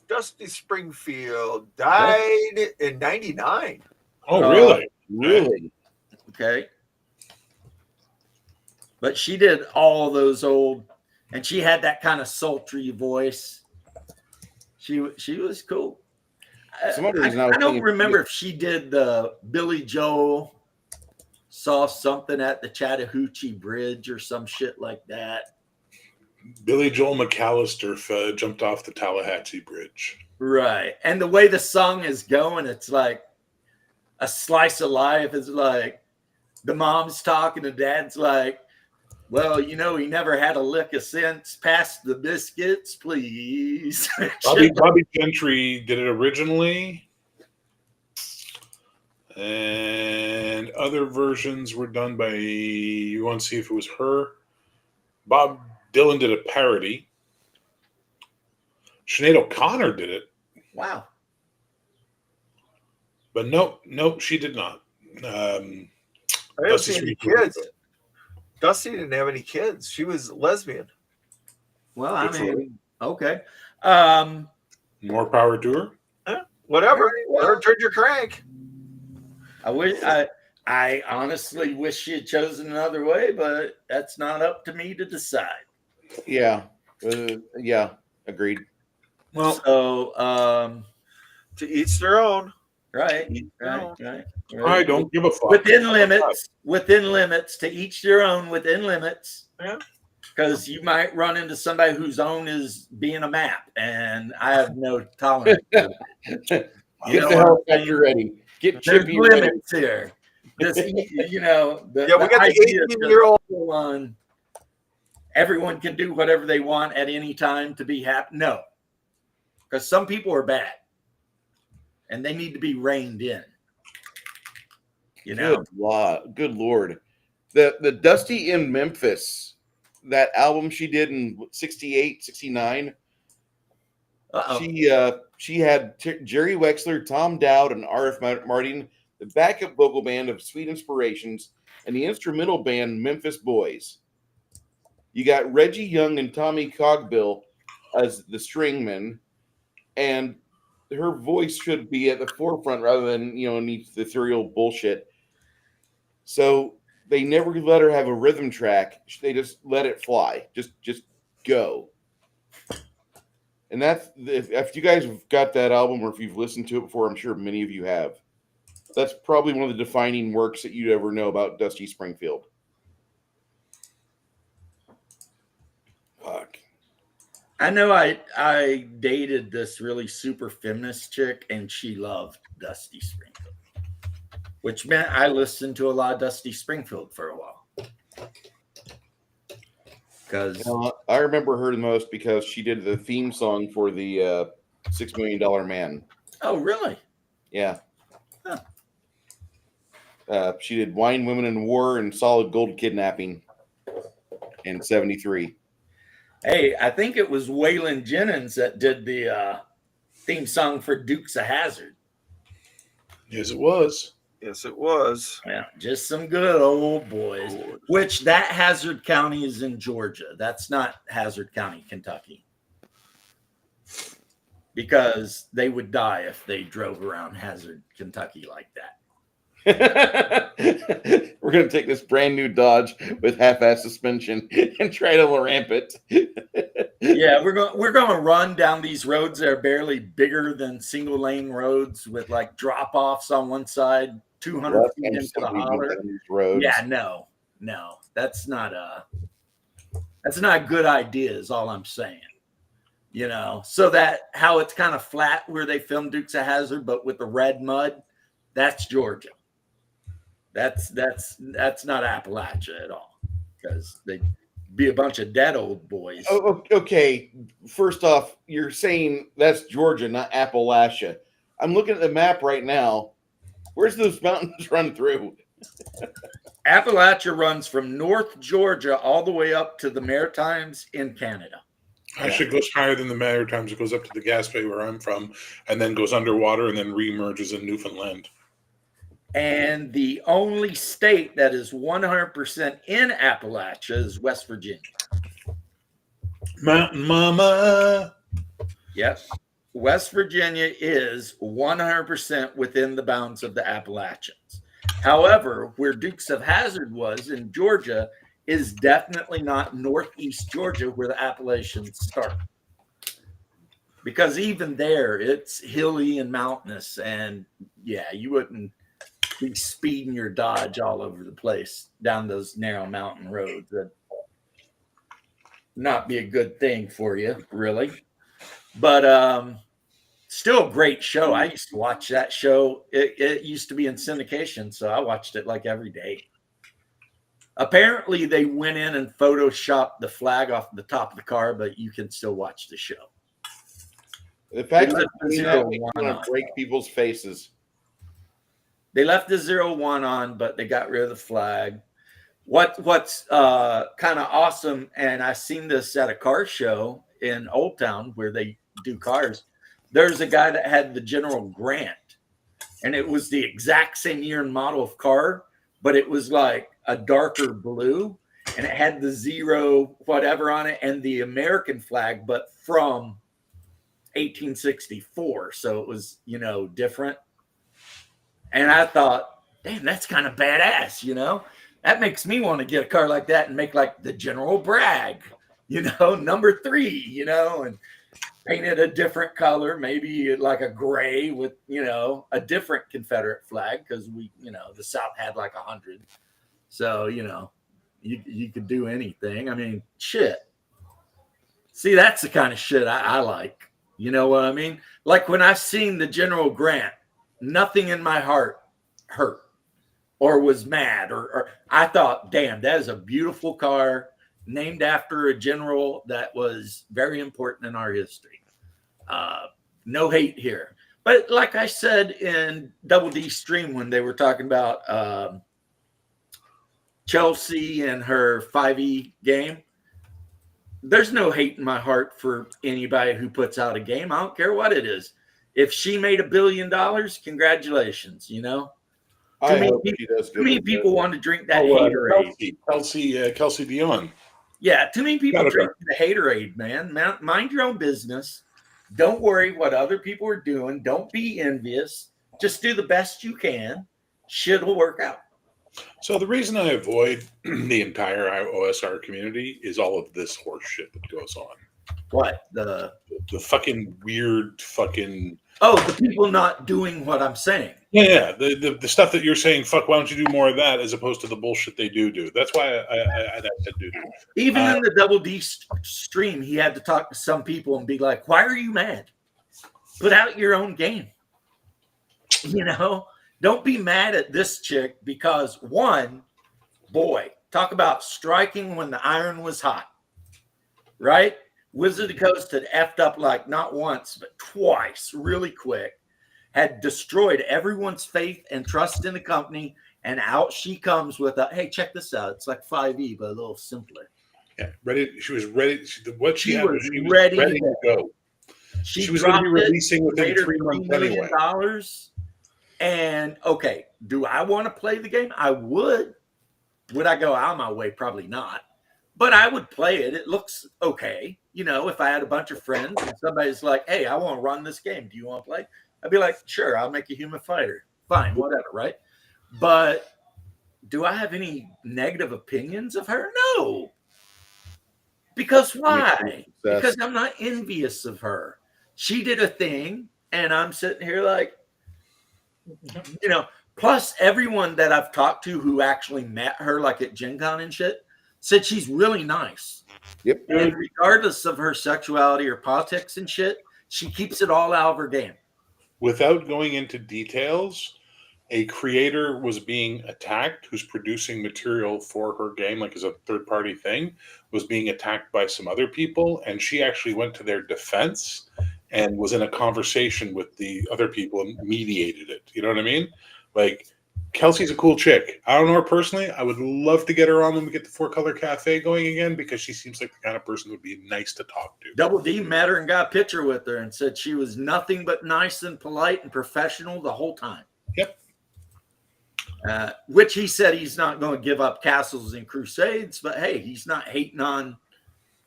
[SPEAKER 5] Dusty Springfield died in '99.
[SPEAKER 2] Oh, really?
[SPEAKER 7] Really?
[SPEAKER 1] okay. But she did all those old, and she had that kind of sultry voice. She was cool.
[SPEAKER 7] Some other reason I
[SPEAKER 1] I
[SPEAKER 7] was
[SPEAKER 1] don't
[SPEAKER 7] thinking-
[SPEAKER 1] remember if she did the Billy Joel saw something at the Chattahoochee Bridge or some shit like that.
[SPEAKER 2] Billy Joel McAllister jumped off the Tallahatchie Bridge.
[SPEAKER 1] Right. And the way the song is going, it's like a slice of life. Is like the mom's talking, the dad's like, well, he never had a lick of sense. Pass the biscuits, please.
[SPEAKER 2] Bobby Gentry did it originally, and other versions were done by, you want to see if it was her? Bob Dylan did a parody. Sinead O'Connor did it,
[SPEAKER 1] Wow.
[SPEAKER 2] but no, she did not.
[SPEAKER 5] I didn't
[SPEAKER 2] Dusty
[SPEAKER 5] see any
[SPEAKER 2] Springfield.
[SPEAKER 5] kids. Dusty didn't have any kids. She was lesbian.
[SPEAKER 1] Well, I
[SPEAKER 2] Good for her.
[SPEAKER 1] mean, okay.
[SPEAKER 2] More power to her.
[SPEAKER 5] Whatever. Let her turn your crank.
[SPEAKER 1] I honestly wish she had chosen another way, but that's not up to me to decide.
[SPEAKER 7] Yeah. Yeah. Agreed.
[SPEAKER 2] Well,
[SPEAKER 1] So,
[SPEAKER 5] To each their own.
[SPEAKER 1] right.
[SPEAKER 2] I don't give a fuck.
[SPEAKER 1] Within limits, to each their own, within limits.
[SPEAKER 5] Yeah.
[SPEAKER 1] Because you might run into somebody whose own is being a map, and I have no tolerance.
[SPEAKER 7] Get the hell factor ready. Get
[SPEAKER 1] There's
[SPEAKER 7] Chippy ready.
[SPEAKER 1] limits here. This,
[SPEAKER 5] Yeah, we got the
[SPEAKER 1] idea of
[SPEAKER 5] 18-year-old.
[SPEAKER 1] just everyone can do whatever they want at any time to be happy. No, because some people are bad, and they need to be reined in.
[SPEAKER 7] Good Lord. The Dusty in Memphis, that album she did in 68, 69.
[SPEAKER 1] Uh-oh.
[SPEAKER 7] She had Jerry Wexler, Tom Dowd, and R.F. Martin, the backup vocal band of Sweet Inspirations, and the instrumental band Memphis Boys. You got Reggie Young and Tommy Cogbill as the stringmen, and her voice should be at the forefront rather than needs the ethereal bullshit. So they never let her have a rhythm track. They just let it fly. Just go. And that's if you guys have got that album or if you've listened to it before, I'm sure many of you have. That's probably one of the defining works that you'd ever know about Dusty Springfield. Fuck.
[SPEAKER 1] I know I dated this really super feminist chick, and she loved Dusty Springfield, which meant I listened to a lot of Dusty Springfield for a while. Because
[SPEAKER 7] I remember her the most because she did the theme song for the $6 Million Man.
[SPEAKER 1] oh, really?
[SPEAKER 7] Yeah.
[SPEAKER 1] Huh.
[SPEAKER 7] She did Wine, Women, and War and Solid Gold Kidnapping in 73.
[SPEAKER 1] Hey, I think it was Waylon Jennings that did the theme song for Dukes of Hazzard.
[SPEAKER 2] Yes, it was.
[SPEAKER 5] Yes, it was.
[SPEAKER 1] Yeah, just some good old boys. Which that Hazard County is in Georgia. That's not Hazard County, Kentucky. Because they would die if they drove around Hazard, Kentucky like that.
[SPEAKER 7] We're gonna take this brand new Dodge with half-ass suspension and try to ramp it.
[SPEAKER 1] Yeah, we're gonna run down these roads that are barely bigger than single lane roads with like drop offs on one side, 200
[SPEAKER 7] Last
[SPEAKER 1] feet
[SPEAKER 7] time
[SPEAKER 1] into the
[SPEAKER 7] somebody went
[SPEAKER 1] holler.
[SPEAKER 7] down these roads.
[SPEAKER 1] Yeah, no, that's not a good idea. Is all I'm saying. You know, so that how it's kind of flat where they filmed Dukes of Hazzard, but with the red mud, that's Georgia. That's not Appalachia at all, because they'd be a bunch of dead old boys.
[SPEAKER 7] Oh, okay. First off, you're saying that's Georgia, not Appalachia. I'm looking at the map right now. Where's those mountains run through?
[SPEAKER 1] Appalachia runs from North Georgia all the way up to the Maritimes in Canada.
[SPEAKER 2] Actually, it goes higher than the Maritimes. It goes up to the Gaspé, where I'm from, and then goes underwater and then reemerges in Newfoundland.
[SPEAKER 1] And the only state that is 100% in Appalachia is West Virginia.
[SPEAKER 2] Mountain Mama.
[SPEAKER 1] Yes. West Virginia is 100% within the bounds of the Appalachians. However, where Dukes of Hazzard was in Georgia is definitely not northeast Georgia where the Appalachians start. Because even there, it's hilly and mountainous. And yeah, you wouldn't be speeding your Dodge all over the place down those narrow mountain roads. That'd not be a good thing for you, really. But still a great show. I used to watch that show. It used to be in syndication, so I watched it like every day. Apparently, they went in and photoshopped the flag off the top of the car, but you can still watch the show.
[SPEAKER 7] The fact
[SPEAKER 1] They
[SPEAKER 7] that
[SPEAKER 1] left the
[SPEAKER 7] you
[SPEAKER 1] 01
[SPEAKER 7] want
[SPEAKER 1] on.
[SPEAKER 7] to break people's faces.
[SPEAKER 1] They left the 01 on, but they got rid of the flag. What's kind of awesome, and I seen this at a car show in Old Town where they do cars. There's a guy that had the General Grant, and it was the exact same year and model of car, but it was like a darker blue, and it had the 0 whatever on it and the American flag, but from 1864. So it was, different. And I thought, damn, that's kind of badass, That makes me want to get a car like that and make like the General Bragg, number 3, and paint it a different color, maybe like a gray with, a different Confederate flag, because we, the South had like 100. So, you could do anything. I mean, shit. See, that's the kind of shit I like. You know what I mean? Like when I seen the General Grant, nothing in my heart hurt or was mad or I thought, damn, that is a beautiful car named after a general that was very important in our history. No hate here. But like I said in Double D Stream when they were talking about Chelsea and her 5e game, there's no hate in my heart for anybody who puts out a game. I don't care what it is. If she made $1 billion, congratulations,
[SPEAKER 7] I
[SPEAKER 1] many
[SPEAKER 7] hope she does
[SPEAKER 1] Too many people want to drink that haterade.
[SPEAKER 2] Kelsey Dion.
[SPEAKER 1] Yeah, too many people
[SPEAKER 2] Got it.
[SPEAKER 1] drink the haterade, man. Mind your own business. Don't worry what other people are doing. Don't be envious. Just do the best you can. Shit will work out.
[SPEAKER 2] So the reason I avoid the entire OSR community is all of this horse shit that goes on.
[SPEAKER 1] What? The
[SPEAKER 2] fucking weird fucking...
[SPEAKER 1] the people not doing what I'm saying.
[SPEAKER 2] Yeah, the stuff that you're saying, fuck, why don't you do more of that as opposed to the bullshit they do. That's why I said do.
[SPEAKER 1] Even in the Double D stream, he had to talk to some people and be like, why are you mad? Put out your own game. Don't be mad at this chick because one, boy, talk about striking when the iron was hot, right? Wizard of the Coast had effed up like not once, but twice, really quick, had destroyed everyone's faith and trust in the company. And out she comes with a, hey, check this out. It's like 5e, but a little simpler.
[SPEAKER 2] Yeah, ready. She was ready. She was ready to go. She was going to be
[SPEAKER 1] dropped it,
[SPEAKER 2] releasing within
[SPEAKER 1] made her
[SPEAKER 2] 3
[SPEAKER 1] $3
[SPEAKER 2] months
[SPEAKER 1] million.
[SPEAKER 2] anyway.
[SPEAKER 1] And okay, do I want to play the game? I would. Would I go out of my way? Probably not. But I would play it. It looks okay. You know, if I had a bunch of friends and somebody's like, hey, I want to run this game. Do you want to play? I'd be like, sure, I'll make a human fighter. Fine, whatever, right? But do I have any negative opinions of her? No. Because why? Because I'm not envious of her. She did a thing, and I'm sitting here like, you know, plus everyone that I've talked to who actually met her, like at Gen Con and shit, said she's really nice.
[SPEAKER 7] Yep.
[SPEAKER 1] And regardless of her sexuality or politics and shit, she keeps it all out of her game.
[SPEAKER 2] Without going into details, a creator was being attacked who's producing material for her game, like as a third-party thing, was being attacked by some other people, and she actually went to their defense and was in a conversation with the other people and mediated it. You know what I mean? Like, Kelsey's a cool chick. I don't know her personally. I would love to get her on when we get the 4-Color Cafe going again, because she seems like the kind of person who would be nice to talk to.
[SPEAKER 1] Double D met her and got a picture with her and said she was nothing but nice and polite and professional the whole time.
[SPEAKER 2] Yep.
[SPEAKER 1] Which he said he's not going to give up Castles and Crusades, but hey, he's not hating on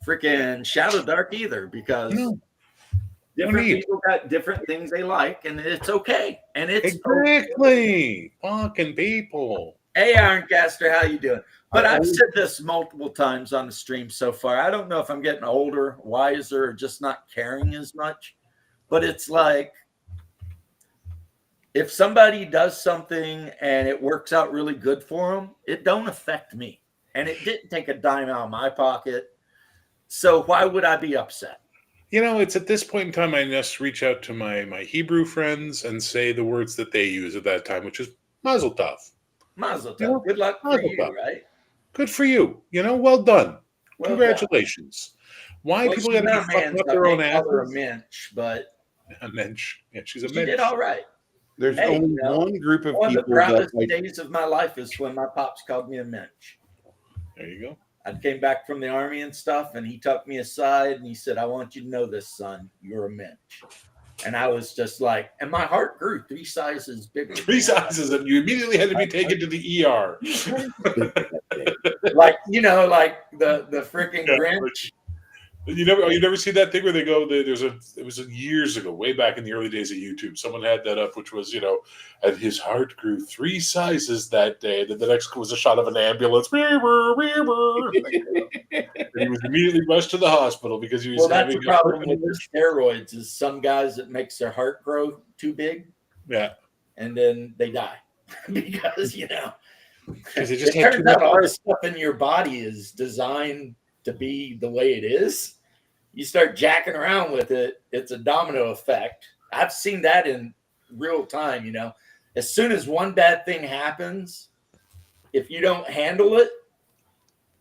[SPEAKER 1] freaking Shadow Dark either, because different people got different things they like, and it's okay. And it's
[SPEAKER 2] exactly fucking people.
[SPEAKER 1] Hey, Ironcaster, how you doing? But I've said this multiple times on the stream so far. I don't know if I'm getting older, wiser, or just not caring as much. But it's like, if somebody does something and it works out really good for them, it don't affect me. And it didn't take a dime out of my pocket. So why would I be upset?
[SPEAKER 2] You know, it's at this point in time I just reach out to my Hebrew friends and say the words that they use at that time, which is Mazel Tov.
[SPEAKER 1] Mazel Tov.
[SPEAKER 2] You know,
[SPEAKER 1] good luck for
[SPEAKER 2] Mazel
[SPEAKER 1] you,
[SPEAKER 2] Tov.
[SPEAKER 1] right?
[SPEAKER 2] Good for you. You know, well done.
[SPEAKER 1] Well
[SPEAKER 2] Congratulations. Done. Why
[SPEAKER 1] well,
[SPEAKER 2] people got to be fucking up their own asses?
[SPEAKER 1] A mensch, but
[SPEAKER 2] a mensch. Yeah, she's a
[SPEAKER 1] she
[SPEAKER 2] mensch.
[SPEAKER 1] did all right.
[SPEAKER 7] There's only one group of
[SPEAKER 1] one
[SPEAKER 7] people.
[SPEAKER 1] Of the proudest days of my life is when my pops called me a mensch.
[SPEAKER 2] There you go.
[SPEAKER 1] I came back from the army and stuff, and he took me aside and he said, I want you to know this, son. You're a mensch. And I was just like, and my heart grew 3 sizes bigger.
[SPEAKER 2] 3 sizes, and you immediately had to be taken to the ER.
[SPEAKER 1] Like, you know, like the freaking Grinch.
[SPEAKER 2] You never see that thing where they go, it was years ago, way back in the early days of YouTube. Someone had that up, which was, you know, and his heart grew 3 sizes that day. And then the next was a shot of an ambulance. And he was immediately rushed to the hospital because he was
[SPEAKER 1] that's the problem with steroids is some guys, it makes their heart grow too big.
[SPEAKER 2] Yeah.
[SPEAKER 1] And then they die because, you know,
[SPEAKER 2] because it just
[SPEAKER 1] turns out all this stuff in your body is designed to be the way it is. You start jacking around with it, it's a domino effect. I've seen that in real time. You know, as soon as one bad thing happens, if you don't handle it,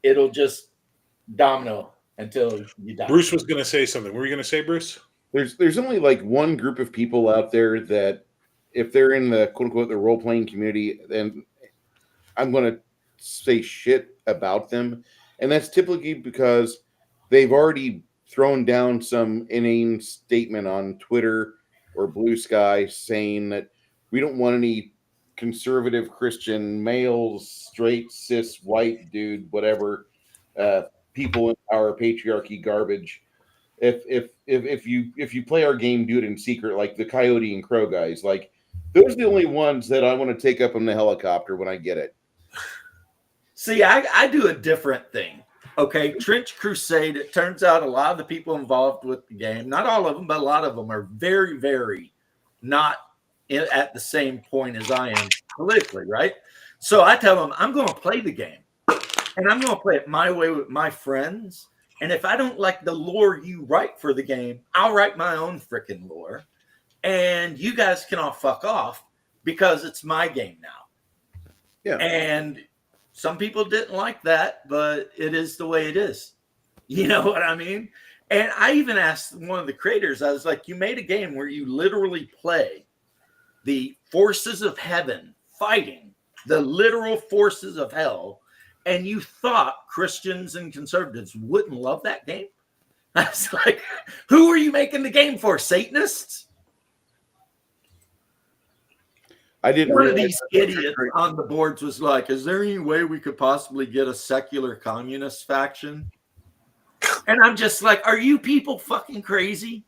[SPEAKER 1] it'll just domino until you die.
[SPEAKER 2] Bruce was going to say something. What were you going to say, Bruce?
[SPEAKER 7] There's only like one group of people out there that, if they're in the quote unquote the role playing community, then I'm going to say shit about them. And that's typically because they've already thrown down some inane statement on Twitter or Blue Sky saying that we don't want any conservative Christian males, straight, cis, white dude, whatever, people in our patriarchy garbage. If you play our game, do it in secret, like the Coyote and Crow guys. Like, those are the only ones that I want to take up on the helicopter when I get it.
[SPEAKER 1] See, I do a different thing. Okay, Trench Crusade, it turns out a lot of the people involved with the game, not all of them, but a lot of them are very, very not at the same point as I am politically, right? So I tell them, I'm going to play the game, and I'm going to play it my way with my friends. And if I don't like the lore you write for the game, I'll write my own freaking lore. And you guys can all fuck off because it's my game now.
[SPEAKER 7] Yeah.
[SPEAKER 1] And some people didn't like that, but it is the way it is. You know what I mean? And I even asked one of the creators, I was like, you made a game where you literally play the forces of heaven fighting the literal forces of hell, and you thought Christians and conservatives wouldn't love that game? I was like, who are you making the game for? Satanists?
[SPEAKER 7] I didn't
[SPEAKER 1] One of
[SPEAKER 7] realize
[SPEAKER 1] these idiots on the boards was like, is there any way we could possibly get a secular communist faction? And I'm just like, are you people fucking crazy?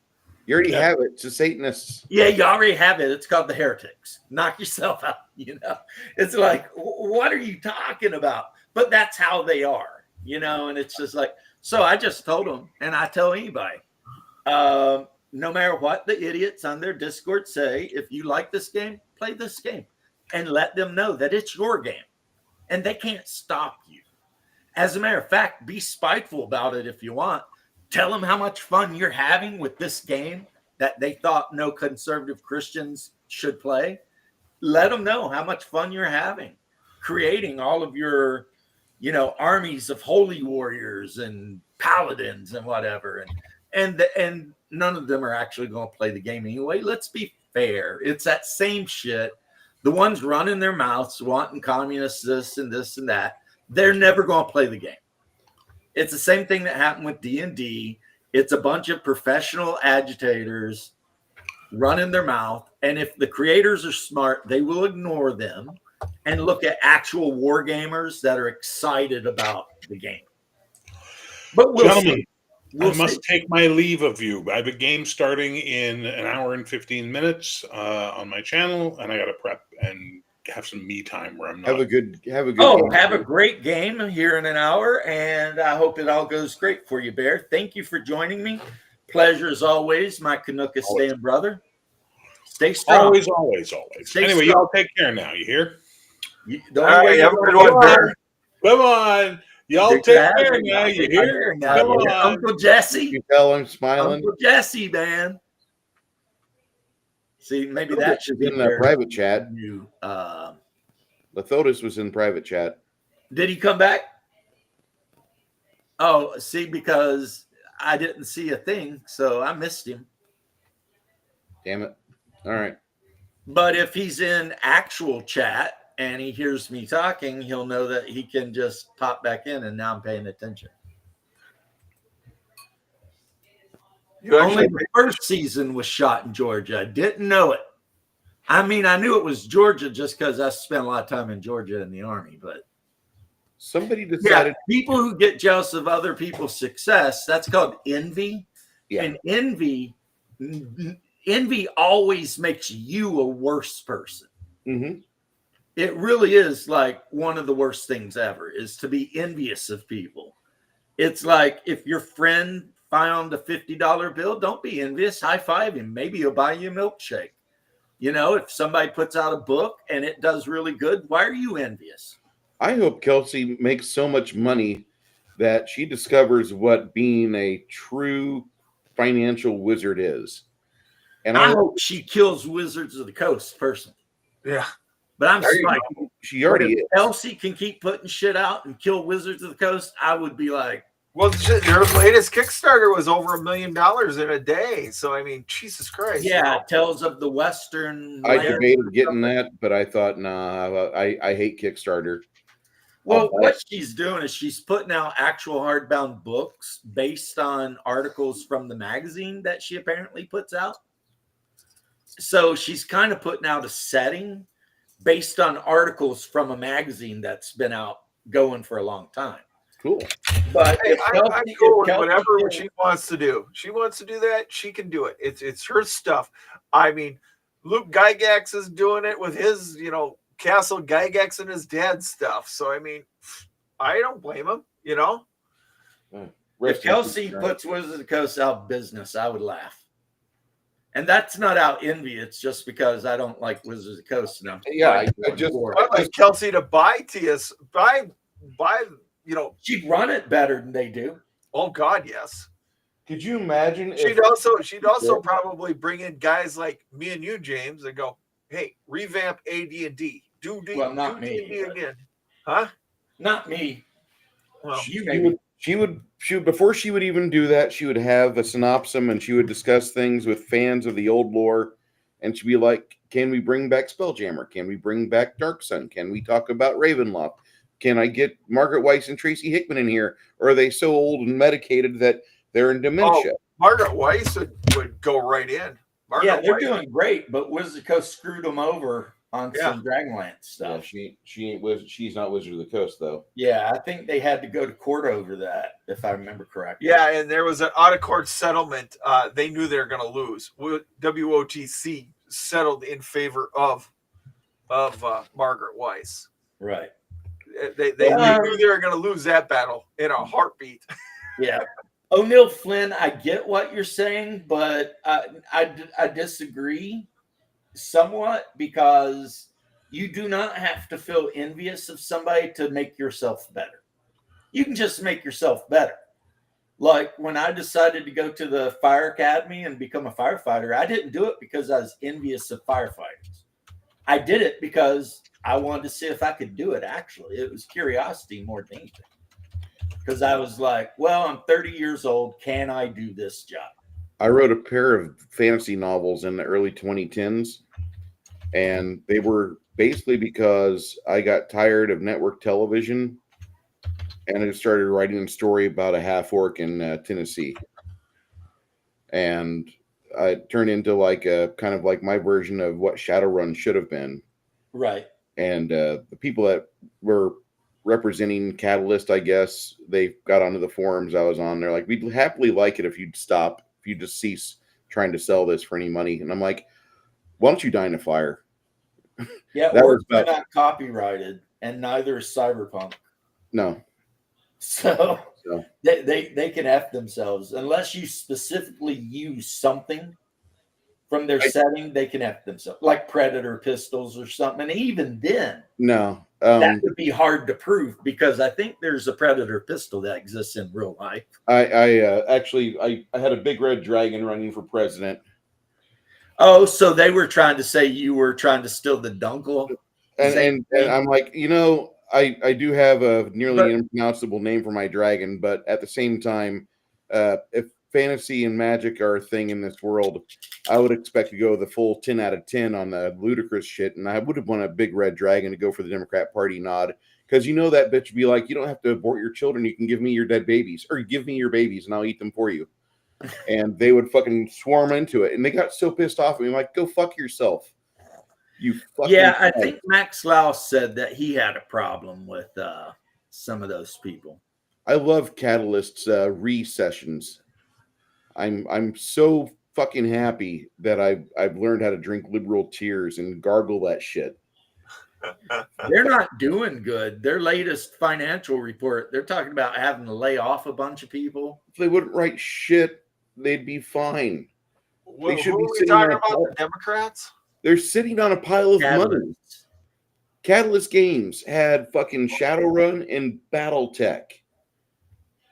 [SPEAKER 7] you already
[SPEAKER 2] Yeah.
[SPEAKER 7] have it. It's the Satanists.
[SPEAKER 1] Yeah, you already have it. It's called the Heretics. Knock yourself out. You know, it's like, what are you talking about? But that's how they are, you know, and it's just like, so I just told them, and I tell anybody, no matter what the idiots on their Discord say, if you like this game, play this game and let them know that it's your game and they can't stop you. As a matter of fact, be spiteful about it if you want. Tell them how much fun you're having with this game that they thought no conservative Christians should play. Let them know how much fun you're having creating all of your, you know, armies of holy warriors and paladins and whatever. And none of them are actually going to play the game anyway. Let's be fair. It's that same shit. The ones running their mouths, wanting communists, this and that, they're never going to play the game. It's the same thing that happened with D&D. It's a bunch of professional agitators running their mouth. And if the creators are smart, they will ignore them and look at actual war gamers that are excited about the game. But we'll
[SPEAKER 2] Gentlemen,
[SPEAKER 1] see. We'll
[SPEAKER 2] I must
[SPEAKER 1] see.
[SPEAKER 2] take my leave of you. I have a game starting in an hour and 15 minutes on my channel, and I got to prep and have some me time where I'm not.
[SPEAKER 7] Have a good
[SPEAKER 1] Oh,
[SPEAKER 7] game.
[SPEAKER 1] have a great game here in an hour, and I hope it all goes great for you, Bear. Thank you for joining me. Pleasure as always, my Canucka stand brother. Stay strong.
[SPEAKER 2] Always.
[SPEAKER 1] Stay
[SPEAKER 2] Anyway,
[SPEAKER 1] strong.
[SPEAKER 2] y'all take care now. You hear?
[SPEAKER 1] The
[SPEAKER 5] All
[SPEAKER 1] only way
[SPEAKER 5] right,
[SPEAKER 1] you're
[SPEAKER 5] have a
[SPEAKER 1] gonna
[SPEAKER 5] good one,
[SPEAKER 1] get
[SPEAKER 5] Bear.
[SPEAKER 2] Come on. Y'all
[SPEAKER 1] Good
[SPEAKER 2] take
[SPEAKER 1] to have
[SPEAKER 2] care
[SPEAKER 1] you.
[SPEAKER 2] now. You hear?
[SPEAKER 1] Now,
[SPEAKER 2] Come
[SPEAKER 1] yeah.
[SPEAKER 2] on.
[SPEAKER 1] Uncle Jesse.
[SPEAKER 7] You tell I'm smiling.
[SPEAKER 1] Uncle Jesse, man. See, maybe that should be
[SPEAKER 7] in the
[SPEAKER 1] Bear's
[SPEAKER 7] private chat.
[SPEAKER 1] new,
[SPEAKER 7] Lathodus was in private chat.
[SPEAKER 1] did he come back? Oh, see, because I didn't see a thing, so I missed him.
[SPEAKER 7] Damn it. All right.
[SPEAKER 1] But if he's in actual chat and he hears me talking, he'll know that he can just pop back in, and now I'm paying attention.
[SPEAKER 5] You
[SPEAKER 1] Only
[SPEAKER 5] actually,
[SPEAKER 1] the first season was shot in Georgia. I didn't know it. I mean, I knew it was Georgia just because I spent a lot of time in Georgia in the Army. But
[SPEAKER 7] Somebody
[SPEAKER 1] yeah,
[SPEAKER 7] decided.
[SPEAKER 1] people who get jealous of other people's success, that's called envy.
[SPEAKER 7] Yeah.
[SPEAKER 1] And envy always makes you a worse person.
[SPEAKER 7] Mm-hmm.
[SPEAKER 1] It really is like one of the worst things ever is to be envious of people. It's like if your friend found a $50 bill, don't be envious. High five him. Maybe he'll buy you a milkshake. You know, if somebody puts out a book and it does really good, why are you envious?
[SPEAKER 7] I hope Kelsey makes so much money that she discovers what being a true financial wizard is. And
[SPEAKER 1] I hope she kills Wizards of the Coast personally.
[SPEAKER 5] yeah.
[SPEAKER 1] But I'm
[SPEAKER 5] There you
[SPEAKER 1] like,
[SPEAKER 7] she already
[SPEAKER 1] if
[SPEAKER 7] is.
[SPEAKER 1] Elsie can keep putting shit out and kill Wizards of the Coast, I would be like,
[SPEAKER 5] Well, their latest Kickstarter was over $1 million in a day. So I mean, Jesus Christ.
[SPEAKER 1] yeah, Tales of the Western.
[SPEAKER 7] I
[SPEAKER 1] Land.
[SPEAKER 7] debated getting that, but I thought, nah, I hate Kickstarter.
[SPEAKER 1] Well, what she's doing is she's putting out actual hardbound books based on articles from the magazine that she apparently puts out. So she's kind of putting out a setting based on articles from a magazine that's been out going for a long time.
[SPEAKER 7] Cool.
[SPEAKER 1] But
[SPEAKER 5] Hey,
[SPEAKER 1] if
[SPEAKER 5] I'm
[SPEAKER 1] Kelsey-
[SPEAKER 5] cool
[SPEAKER 1] if
[SPEAKER 5] with
[SPEAKER 1] Kelsey
[SPEAKER 5] whatever
[SPEAKER 1] can-
[SPEAKER 5] she wants to do. She wants to do that, she can do it. It's her stuff. I mean, Luke Gygax is doing it with his, Castle Gygax and his dad's stuff. So I mean, I don't blame him,
[SPEAKER 1] If Kelsey puts Wizards of the Coast out of business, I would laugh. And that's not out envy. It's just because I don't like Wizards of the Coast. And
[SPEAKER 7] I just
[SPEAKER 5] I'd like Kelsey to buy TS, buy,
[SPEAKER 1] she'd run it better than they do.
[SPEAKER 5] oh God, yes.
[SPEAKER 7] could you imagine
[SPEAKER 5] She'd also probably bring in guys like me and you, James, and go, hey, revamp AD&D.
[SPEAKER 1] Well, not
[SPEAKER 5] do
[SPEAKER 1] me,
[SPEAKER 5] D&D
[SPEAKER 1] but-
[SPEAKER 5] again. Huh?
[SPEAKER 1] Not me.
[SPEAKER 5] Well,
[SPEAKER 7] she would before she would even do that, she would have a synopsis and she would discuss things with fans of the old lore, and she'd be like, can we bring back Spelljammer? Can we bring back Dark Sun? Can we talk about Ravenloft? Can I get Margaret Weiss and Tracy Hickman in here? Or are they so old and medicated that They're in dementia.
[SPEAKER 5] Margaret Weiss would go right in. Margaret
[SPEAKER 1] Yeah, they're
[SPEAKER 5] Weiss-
[SPEAKER 1] doing great, but Wizard of the Coast screwed them over on
[SPEAKER 5] Yeah.
[SPEAKER 1] some Dragonlance
[SPEAKER 7] Yeah,
[SPEAKER 1] stuff.
[SPEAKER 7] she's not Wizard of the Coast though.
[SPEAKER 1] Yeah, I think they had to go to court over that, if I remember correctly.
[SPEAKER 5] Yeah, and there was an out of court settlement. They knew they were going to lose. WOTC settled in favor of Margaret Weiss.
[SPEAKER 1] Right.
[SPEAKER 5] They knew they were going to lose that battle in a heartbeat.
[SPEAKER 1] Yeah. O'Neill Flynn, I get what you're saying, but I disagree somewhat, because you do not have to feel envious of somebody to make yourself better. You can just make yourself better. Like when I decided to go to the fire academy and become a firefighter, I didn't do it because I was envious of firefighters. I did it because I wanted to see if I could do it. Actually, it was curiosity more than anything. Because I was like, well, I'm 30 years old. Can I do this job?
[SPEAKER 7] I wrote a pair of fantasy novels in the early 2010s, and they were basically because I got tired of network television, and I just started writing a story about a half orc in Tennessee, and I turned into like a kind of like my version of what Shadowrun should have been.
[SPEAKER 1] Right.
[SPEAKER 7] And the people that were representing Catalyst, I guess, they got onto the forums I was on. They're like, we'd happily like it if you'd stop, if you just cease trying to sell this for any money. And I'm like, why don't you die in a fire?
[SPEAKER 1] Yeah,
[SPEAKER 7] That
[SPEAKER 1] or
[SPEAKER 7] was
[SPEAKER 1] they're
[SPEAKER 7] about-
[SPEAKER 1] not copyrighted, and neither is Cyberpunk.
[SPEAKER 7] No.
[SPEAKER 1] So
[SPEAKER 7] So.
[SPEAKER 1] they can F themselves. Unless you specifically use something from their setting, they can F themselves. Like Predator pistols or something. And even then,
[SPEAKER 7] No.
[SPEAKER 1] that would be hard to prove, because I think there's a Predator pistol that exists in real life.
[SPEAKER 7] I had a big red dragon running for president.
[SPEAKER 1] Oh, so they were trying to say you were trying to steal the Dunkel?
[SPEAKER 7] And I'm like, I do have a nearly unpronounceable name for my dragon, but at the same time, if fantasy and magic are a thing in this world, I would expect to go the full 10 out of 10 on the ludicrous shit, and I would have won a big red dragon to go for the Democrat Party nod, because that bitch would be like, you don't have to abort your children, you can give me your dead babies, or give me your babies and I'll eat them for you. And they would fucking swarm into it, and they got so pissed off at me, like, go fuck yourself. You fucking
[SPEAKER 1] Yeah, I
[SPEAKER 7] cunt.
[SPEAKER 1] think Max Laus said that he had a problem with some of those people.
[SPEAKER 7] I love Catalyst's re-sessions. I'm so fucking happy that I've learned how to drink liberal tears and gargle that shit.
[SPEAKER 1] They're not doing good. Their latest financial report, they're talking about having to lay off a bunch of people.
[SPEAKER 7] If they wouldn't write shit, they'd be fine.
[SPEAKER 5] Who
[SPEAKER 7] should
[SPEAKER 5] are
[SPEAKER 7] be
[SPEAKER 5] we
[SPEAKER 7] sitting
[SPEAKER 5] talking
[SPEAKER 7] on a
[SPEAKER 5] about?
[SPEAKER 7] pile.
[SPEAKER 5] The Democrats?
[SPEAKER 7] They're sitting on a pile of money.
[SPEAKER 1] Catalysts.
[SPEAKER 7] Catalyst Games had fucking Shadowrun and BattleTech.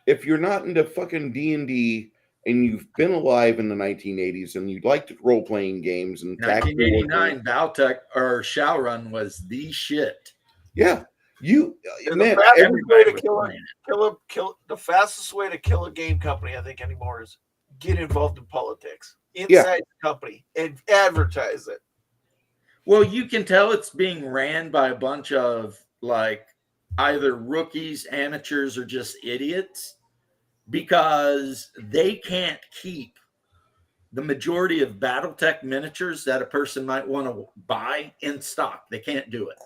[SPEAKER 7] If you're not into fucking D&D and you've been alive in the 1980s and you'd like to role-playing games and tactical warfare-
[SPEAKER 1] 1989, Valtech or Shadowrun was the shit.
[SPEAKER 7] yeah, you
[SPEAKER 5] And
[SPEAKER 7] man,
[SPEAKER 5] the fastest
[SPEAKER 7] every-
[SPEAKER 5] way to
[SPEAKER 1] was
[SPEAKER 5] kill
[SPEAKER 1] playing
[SPEAKER 5] kill the fastest way to kill a game company, I think, anymore is get involved in politics inside
[SPEAKER 7] Yeah.
[SPEAKER 5] the company and advertise it.
[SPEAKER 1] Well, you can tell it's being ran by a bunch of like either rookies, amateurs, or just idiots, because they can't keep the majority of BattleTech miniatures that a person might want to buy in stock. They can't do it.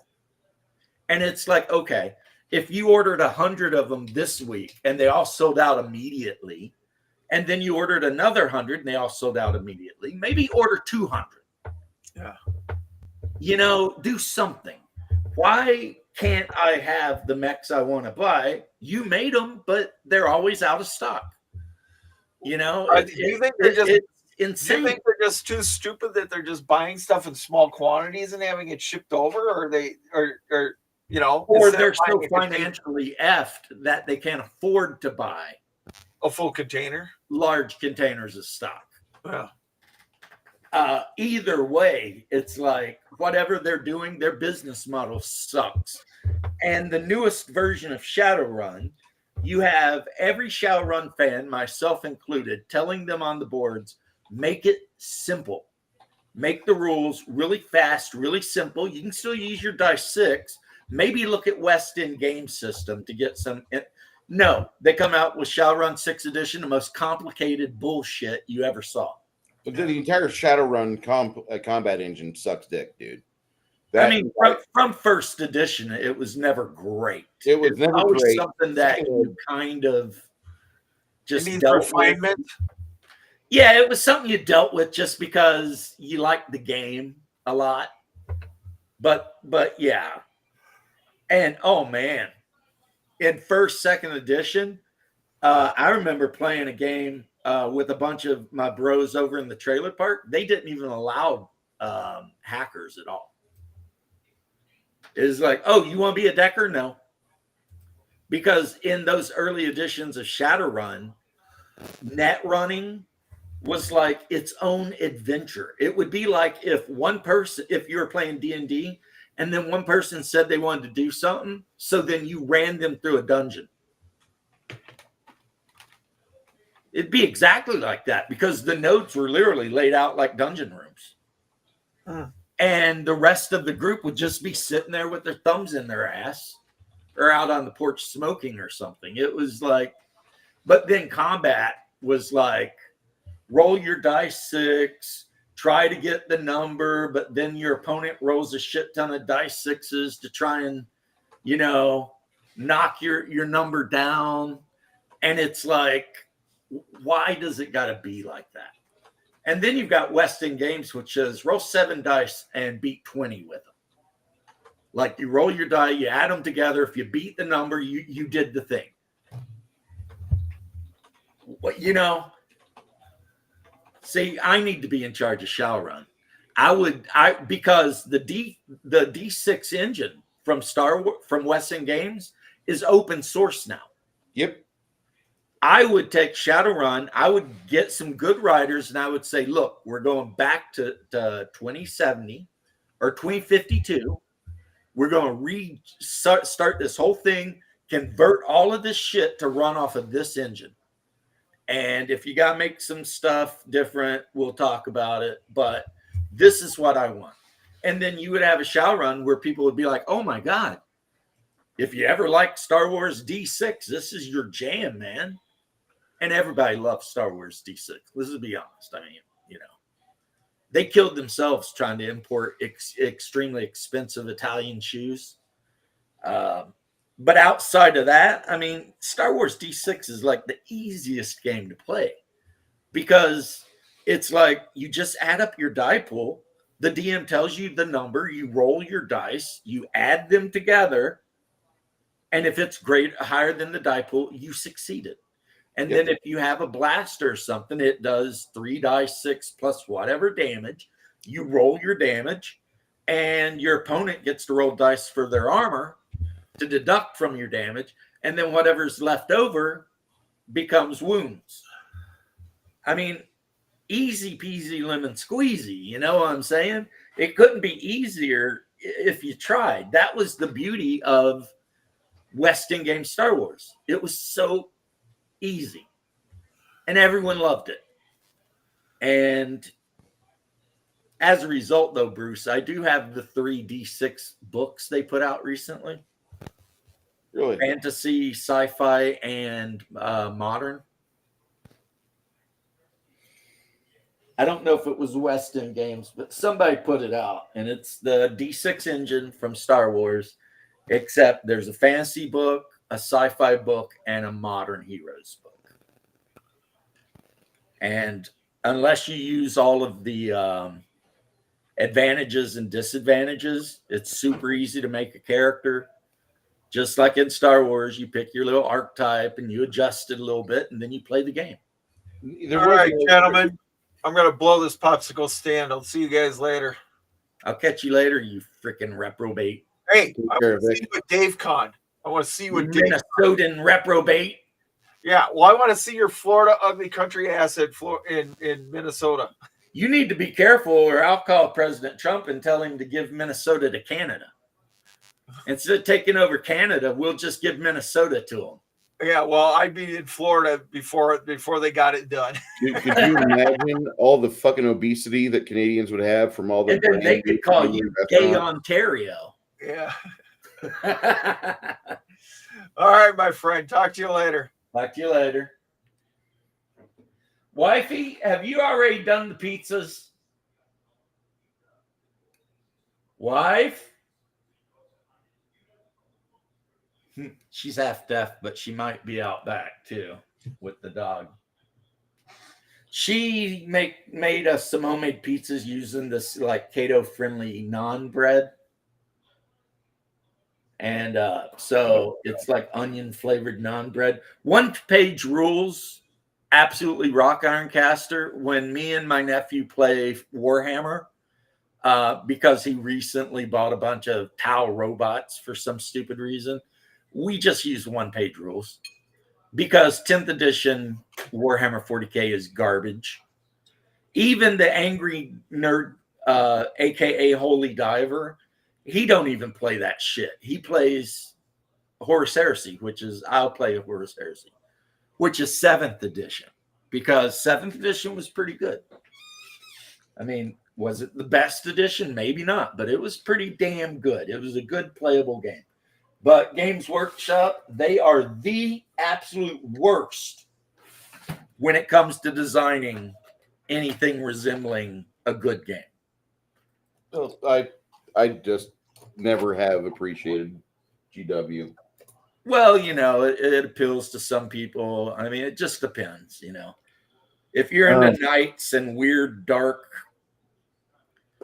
[SPEAKER 1] And it's like, okay, if you ordered 100 of them this week and they all sold out immediately, and then you ordered another 100 and they all sold out immediately, maybe order 200.
[SPEAKER 5] Yeah.
[SPEAKER 1] Do something. Why can't I have the mechs I want to buy? You made them, but they're always out of stock.
[SPEAKER 5] Do you think they're just?
[SPEAKER 1] It's
[SPEAKER 5] Do you
[SPEAKER 1] insane.
[SPEAKER 5] think they're just too stupid that they're just buying stuff in small quantities and having it shipped over, or they, or
[SPEAKER 1] Or
[SPEAKER 5] instead
[SPEAKER 1] they're
[SPEAKER 5] of
[SPEAKER 1] so
[SPEAKER 5] buying a container-
[SPEAKER 1] financially effed that they can't afford to buy
[SPEAKER 5] a full container?
[SPEAKER 1] large containers of stock.
[SPEAKER 5] Yeah.
[SPEAKER 1] Either way, it's like whatever they're doing, their business model sucks. And the newest version of Shadowrun, you have every Shadowrun fan, myself included, telling them on the boards, make it simple. Make the rules really fast, really simple. You can still use your dice 6. Maybe look at West End game system to get some. No, they come out with Shadowrun 6th edition, the most complicated bullshit you ever saw.
[SPEAKER 7] But the entire Shadowrun combat engine sucks dick, dude.
[SPEAKER 1] I mean, from 1st edition, it was never great.
[SPEAKER 7] It was never
[SPEAKER 1] always
[SPEAKER 7] great.
[SPEAKER 1] something that you kind of just
[SPEAKER 5] It needs
[SPEAKER 1] dealt with.
[SPEAKER 5] refinement.
[SPEAKER 1] Yeah, it was something you dealt with just because you liked the game a lot. But yeah. And oh man, in 1st, 2nd edition, I remember playing a game with a bunch of my bros over in the trailer park. They didn't even allow hackers at all. It was like, oh, you want to be a decker? No. Because in those early editions of Shadowrun, net running was like its own adventure. It would be like if one person, if you were playing D&D, and then one person said they wanted to do something, so then you ran them through a dungeon. It'd be exactly like that because the nodes were literally laid out like dungeon rooms. And the rest of the group would just be sitting there with their thumbs in their ass or out on the porch smoking or something. It was like, but then combat was like, roll your dice 6, try to get the number, but then your opponent rolls a shit ton of dice 6s to try and, you know, knock your number down. And it's like, why does it got to be like that? And then you've got West End Games, which says roll 7 dice and beat 20 with them. Like you roll your die, you add them together. If you beat the number, you did the thing. You know, see, I need to be in charge of Shadowrun. Because the D6 engine from West End Games is open source now.
[SPEAKER 7] Yep.
[SPEAKER 1] I would take Shadowrun, I would get some good writers, and I would say, look, we're going back to 2070 or 2052. We're going to start this whole thing, convert all of this shit to run off of this engine. And if you got to make some stuff different, we'll talk about it. But this is what I want. And then you would have a Shadowrun where people would be like, oh my God, if you ever liked Star Wars D6, this is your jam, man. And everybody loves Star Wars D6. Let's be honest. I mean, you know, they killed themselves trying to import extremely expensive Italian shoes. But outside of that, I mean, Star Wars D6 is like the easiest game to play because it's like you just add up your die pool. The DM tells you the number, you roll your dice, you add them together. And if it's higher than the die pool, you succeeded. And then if you have a blaster or something, it does 3 dice 6 plus whatever damage. You roll your damage, and your opponent gets to roll dice for their armor to deduct from your damage. And then whatever's left over becomes wounds. I mean, easy peasy lemon squeezy. You know what I'm saying? It couldn't be easier if you tried. That was the beauty of West End Games Star Wars. It was so easy, and everyone loved it. And as a result, though, Bruce, I do have the 3 D6 books they put out recently.
[SPEAKER 7] Really?
[SPEAKER 1] Fantasy, sci-fi, and modern. I don't know if it was West End Games, but somebody put it out, and it's the D6 engine from Star Wars, except there's a fantasy book, a sci-fi book, and a modern heroes book. And unless you use all of the advantages and disadvantages, it's super easy to make a character. Just like in Star Wars, you pick your little archetype and you adjust it a little bit, and then you play the game.
[SPEAKER 5] All right, gentlemen, I'm going to blow this popsicle stand. I'll see you guys later.
[SPEAKER 1] I'll catch you later, you freaking reprobate.
[SPEAKER 5] Hey, I want to see you at Dave Con. I want to see you at Dave Con.
[SPEAKER 1] Minnesotan reprobate.
[SPEAKER 5] Yeah, well, I want to see your Florida ugly country ass in Minnesota.
[SPEAKER 1] You need to be careful, or I'll call President Trump and tell him to give Minnesota to Canada. Instead of taking over Canada, we'll just give Minnesota to them.
[SPEAKER 5] Yeah, well, I'd be in Florida before they got it done.
[SPEAKER 7] Dude, could you imagine all the fucking obesity that Canadians would have from all the?
[SPEAKER 1] And then they could call you Gay Ontario.
[SPEAKER 5] Yeah. All right, my friend. Talk to you later.
[SPEAKER 1] Talk to you later. Wifey, have you already done the pizzas? Wife? She's half deaf, but she might be out back too with the dog. She made us some homemade pizzas using this like keto-friendly naan bread. And so it's like onion flavored naan bread. One page rules absolutely rock Ironcaster when me and my nephew play Warhammer because he recently bought a bunch of Tau robots for some stupid reason. We just use one page rules because 10th edition Warhammer 40K is garbage. Even the Angry Nerd, aka Holy Diver, he don't even play that shit. He plays Horus Heresy, which is I'll play Horus Heresy, which is 7th edition, because 7th edition was pretty good. I mean, was it the best edition? Maybe not, but it was pretty damn good. It was a good playable game. But Games Workshop, they are the absolute worst when it comes to designing anything resembling a good game.
[SPEAKER 7] Well, I just never have appreciated GW.
[SPEAKER 1] Well, you know, it appeals to some people. I mean, it just depends, you know. If you're into knights and weird, dark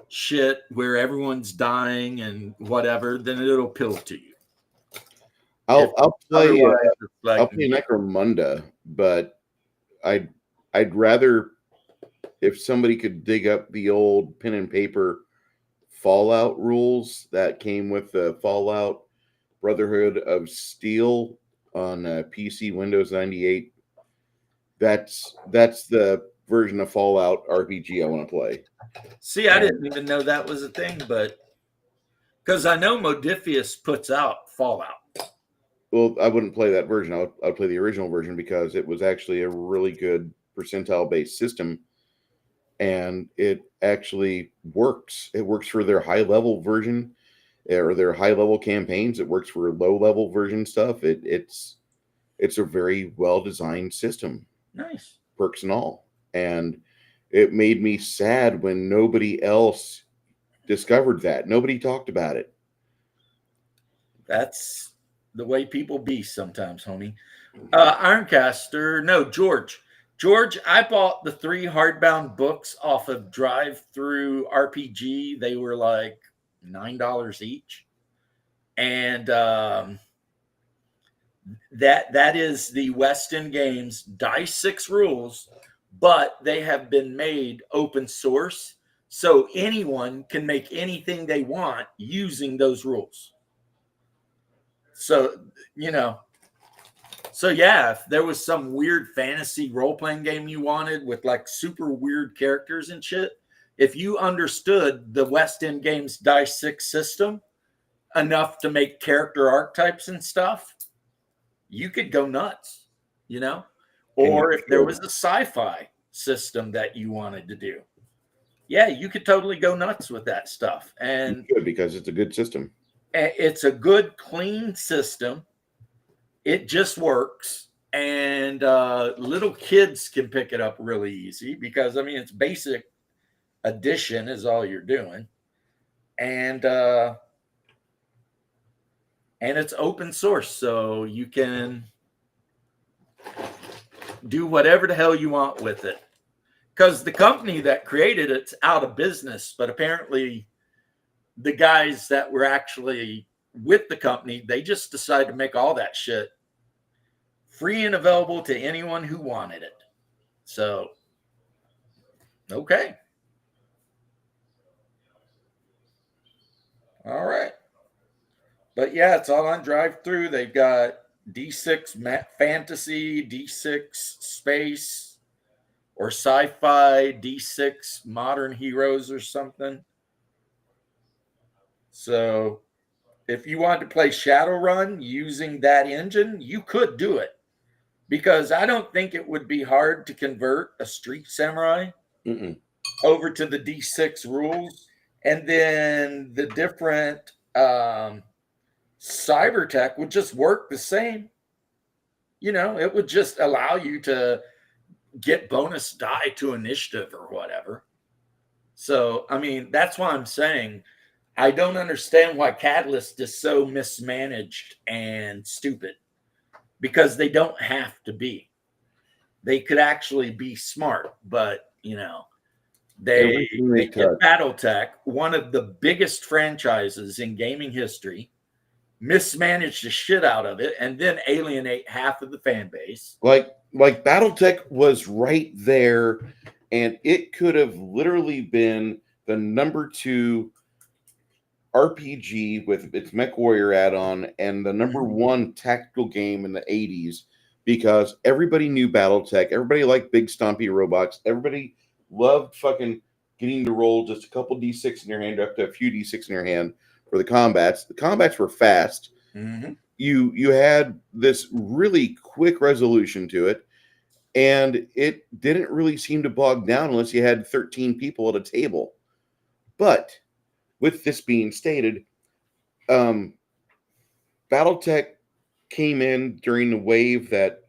[SPEAKER 1] shit where everyone's dying and whatever, then it'll appeal to you.
[SPEAKER 7] I'll play
[SPEAKER 1] Like,
[SPEAKER 7] I'll play Necromunda, but I'd rather if somebody could dig up the old pen and paper Fallout rules that came with the Fallout Brotherhood of Steel on PC Windows 98. That's the version of Fallout RPG I want to play.
[SPEAKER 1] see, I didn't even know that was a thing, but because I know Modiphius puts out Fallout.
[SPEAKER 7] Well, I wouldn't play that version. I'd play the original version because it was actually a really good percentile-based system, and it actually works. It works for their high-level version or their high-level campaigns. It works for low-level version stuff. It's a very well-designed system,
[SPEAKER 1] Nice.
[SPEAKER 7] perks and all. And it made me sad when nobody else discovered that. Nobody talked about it.
[SPEAKER 1] That's the way people be sometimes, homie. Ironcaster, no, George. George, I bought the 3 hardbound books off of Drive Through RPG. They were like $9 each. And that is the West End Games Dice 6 rules, but they have been made open source. So anyone can make anything they want using those rules. So, you know, so yeah, if there was some weird fantasy role-playing game you wanted with like super weird characters and shit, if you understood the West End Games Dice 6 system enough to make character archetypes and stuff, you could go nuts, you know? Or if there was a sci-fi system that you wanted to do, yeah, you could totally go nuts with that stuff. And
[SPEAKER 7] Good, because it's a good system.
[SPEAKER 1] it's a good, clean system. It just works. And little kids can pick it up really easy because, I mean, it's basic addition is all you're doing. And it's open source, so you can do whatever the hell you want with it. Because the company that created it's out of business, but apparently the guys that were actually with the company, they just decided to make all that shit free and available to anyone who wanted it. So, okay. All right. But yeah, it's all on Drive Through. They've got D6 fantasy, D6 space, or sci-fi, D6 modern heroes or something. So if you wanted to play Shadowrun using that engine, you could do it. Because I don't think it would be hard to convert a Street Samurai over to the D6 rules. And then the different Cybertech would just work the same. You know, it would just allow you to get bonus die to initiative or whatever. So, I mean, that's why I'm saying I don't understand why Catalyst is so mismanaged and stupid, because they don't have to be. They could actually be smart, but, you know, they get Battletech, one of the biggest franchises in gaming history, mismanage the shit out of it, and then alienate half of the fan base.
[SPEAKER 7] Like BattleTech was right there, and it could have literally been the number 2 RPG with its Mech Warrior add-on and the number 1 tactical game in the 80s, because everybody knew BattleTech, everybody liked big stompy robots, everybody loved fucking getting to roll just a couple D6 in your hand, up to a few D6 in your hand for the combats. The combats were fast.
[SPEAKER 1] Mm-hmm.
[SPEAKER 7] You had this really quick resolution to it, and it didn't really seem to bog down unless you had 13 people at a table. But with this being stated, BattleTech came in during the wave that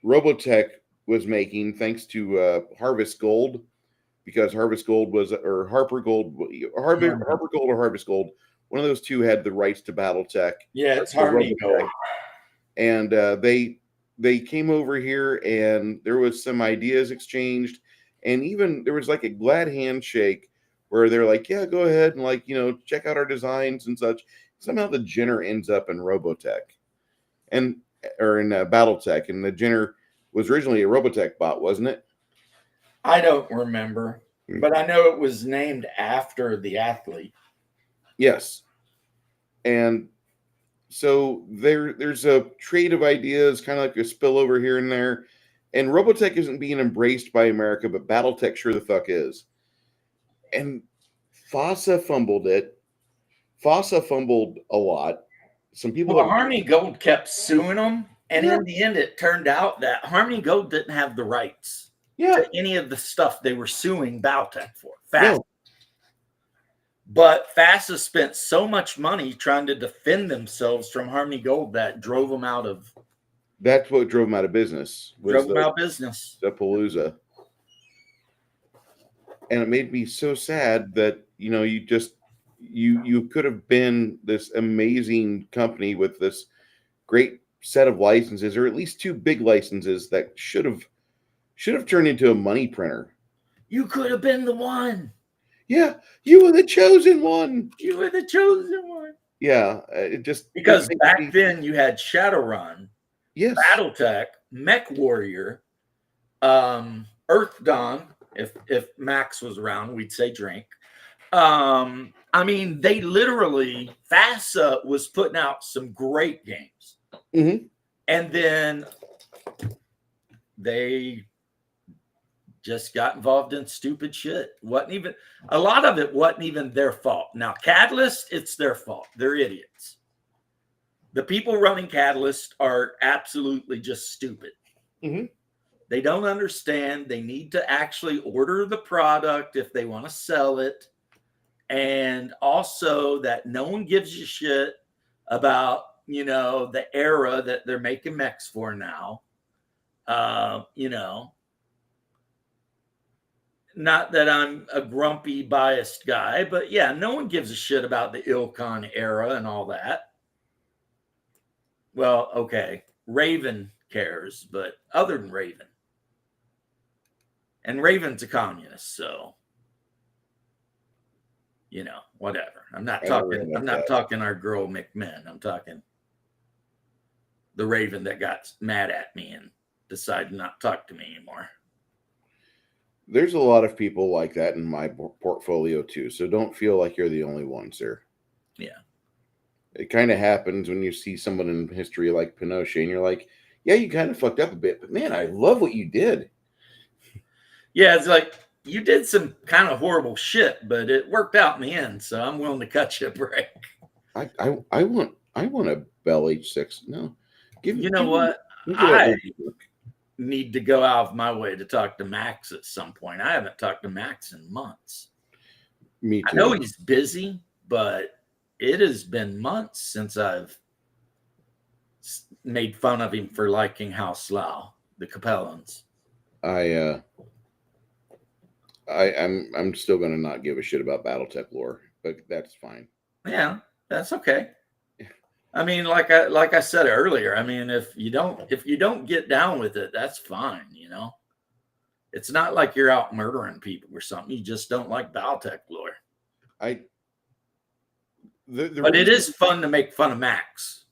[SPEAKER 7] Robotech was making, thanks to Harvest Gold, because Harvest Gold was, or Harper Gold, Harper Gold or Harvest Gold, one of those two had the rights to BattleTech.
[SPEAKER 1] Yeah, it's Harmony Gold.
[SPEAKER 7] And they came over here, and there was some ideas exchanged, and even there was like a glad handshake where they're like, yeah, go ahead and, like, you know, check out our designs and such. Somehow the Jenner ends up in Robotech, or in BattleTech, and the Jenner was originally a Robotech bot, wasn't it?
[SPEAKER 1] I don't remember, but I know it was named after the athlete.
[SPEAKER 7] Yes. And so there's a trade of ideas, kind of like a spillover here and there. And Robotech isn't being embraced by America, but BattleTech sure the fuck is. And FASA fumbled it. FASA fumbled a lot. Some people.
[SPEAKER 1] Well, Harmony Gold kept suing them, and in the end, it turned out that Harmony Gold didn't have the rights to any of the stuff they were suing BattleTech for. FASA. No. But FASA spent so much money trying to defend themselves from Harmony Gold that drove them out of.
[SPEAKER 7] That's what drove them out of business.
[SPEAKER 1] Drove them out of business.
[SPEAKER 7] The Palooza. And it made me so sad that, you know, you could have been this amazing company with this great set of licenses, or at least 2 big licenses that should have turned into a money printer.
[SPEAKER 1] You could have been the one.
[SPEAKER 7] Yeah, you were the chosen one.
[SPEAKER 1] You were the chosen one.
[SPEAKER 7] Yeah, it just
[SPEAKER 1] because back then you had Shadowrun,
[SPEAKER 7] yes,
[SPEAKER 1] BattleTech, Mech Warrior, Earth Dawn. If Max was around, we'd say drink. I mean, they literally, FASA was putting out some great games.
[SPEAKER 7] Mm-hmm.
[SPEAKER 1] And then they just got involved in stupid shit. A lot of it wasn't even their fault. Now, Catalyst, it's their fault. They're idiots. The people running Catalyst are absolutely just stupid.
[SPEAKER 7] Mm-hmm.
[SPEAKER 1] They don't understand. They need to actually order the product if they want to sell it. And also that no one gives a shit about, you know, the era that they're making mechs for now. You know, not that I'm a grumpy, biased guy, but yeah, no one gives a shit about the Ilcon era and all that. Well, okay, Raven cares, but other than Raven. And Raven's a communist, so you know, whatever. I'm not talking our girl McMahon. I'm talking the Raven that got mad at me and decided not to talk to me anymore.
[SPEAKER 7] There's a lot of people like that in my portfolio too, so don't feel like you're the only one, sir.
[SPEAKER 1] Yeah.
[SPEAKER 7] It kind of happens when you see someone in history like Pinochet and you're like, yeah, you kind of fucked up a bit, but man, I love what you did.
[SPEAKER 1] Yeah, it's like you did some kind of horrible shit, but it worked out in the end, so I'm willing to cut you a break.
[SPEAKER 7] I want a Bell H6. No.
[SPEAKER 1] I need to go out of my way to talk to Max at some point. I haven't talked to Max in months.
[SPEAKER 7] Me too.
[SPEAKER 1] I know he's busy, but it has been months since I've made fun of him for liking House Slough, the Capellans.
[SPEAKER 7] I'm still gonna not give a shit about BattleTech lore, but that's fine.
[SPEAKER 1] Yeah, that's okay. I mean, like I said earlier, I mean, if you don't get down with it, that's fine, you know. It's not like you're out murdering people or something. You just don't like BattleTech lore. But it is fun to make fun of Max.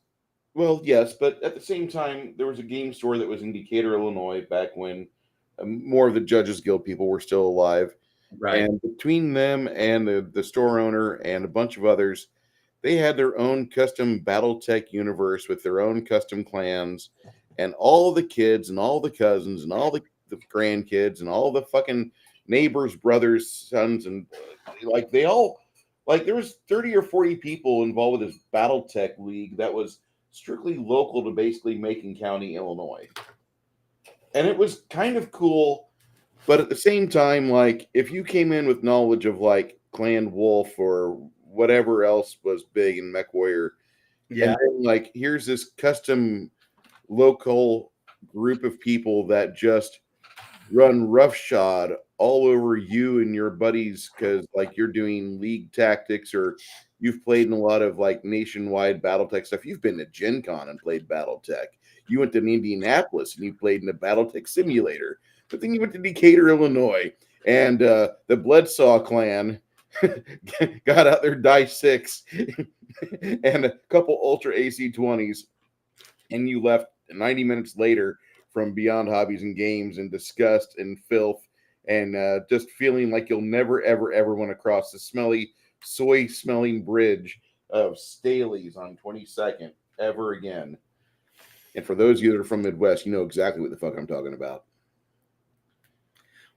[SPEAKER 7] Well, yes, but at the same time, there was a game store that was in Decatur, Illinois, back when more of the Judges Guild people were still alive.
[SPEAKER 1] Right.
[SPEAKER 7] And between them and the store owner and a bunch of others, they had their own custom BattleTech universe with their own custom clans, and all the kids and all the cousins and all the grandkids and all the fucking neighbors, brothers, sons, and like they all, like there was 30 or 40 people involved with this BattleTech league that was strictly local to basically Macon County, Illinois. And it was kind of cool, but at the same time, like if you came in with knowledge of like Clan Wolf or whatever else was big in MechWarrior,
[SPEAKER 1] Yeah.
[SPEAKER 7] and then, like here's this custom local group of people that just run roughshod all over you and your buddies because like you're doing league tactics or you've played in a lot of like nationwide BattleTech stuff. You've been to Gen Con and played BattleTech. You went to Indianapolis and you played in the BattleTech simulator. But then you went to Decatur, Illinois, and the Bloodsaw clan got out their Die 6 and a couple Ultra AC-20s, and you left 90 minutes later from Beyond Hobbies and Games in disgust and filth and just feeling like you'll never, ever, ever want to cross the smelly, soy-smelling bridge of Staley's on 22nd ever again. And for those of you that are from Midwest, you know exactly what the fuck I'm talking about.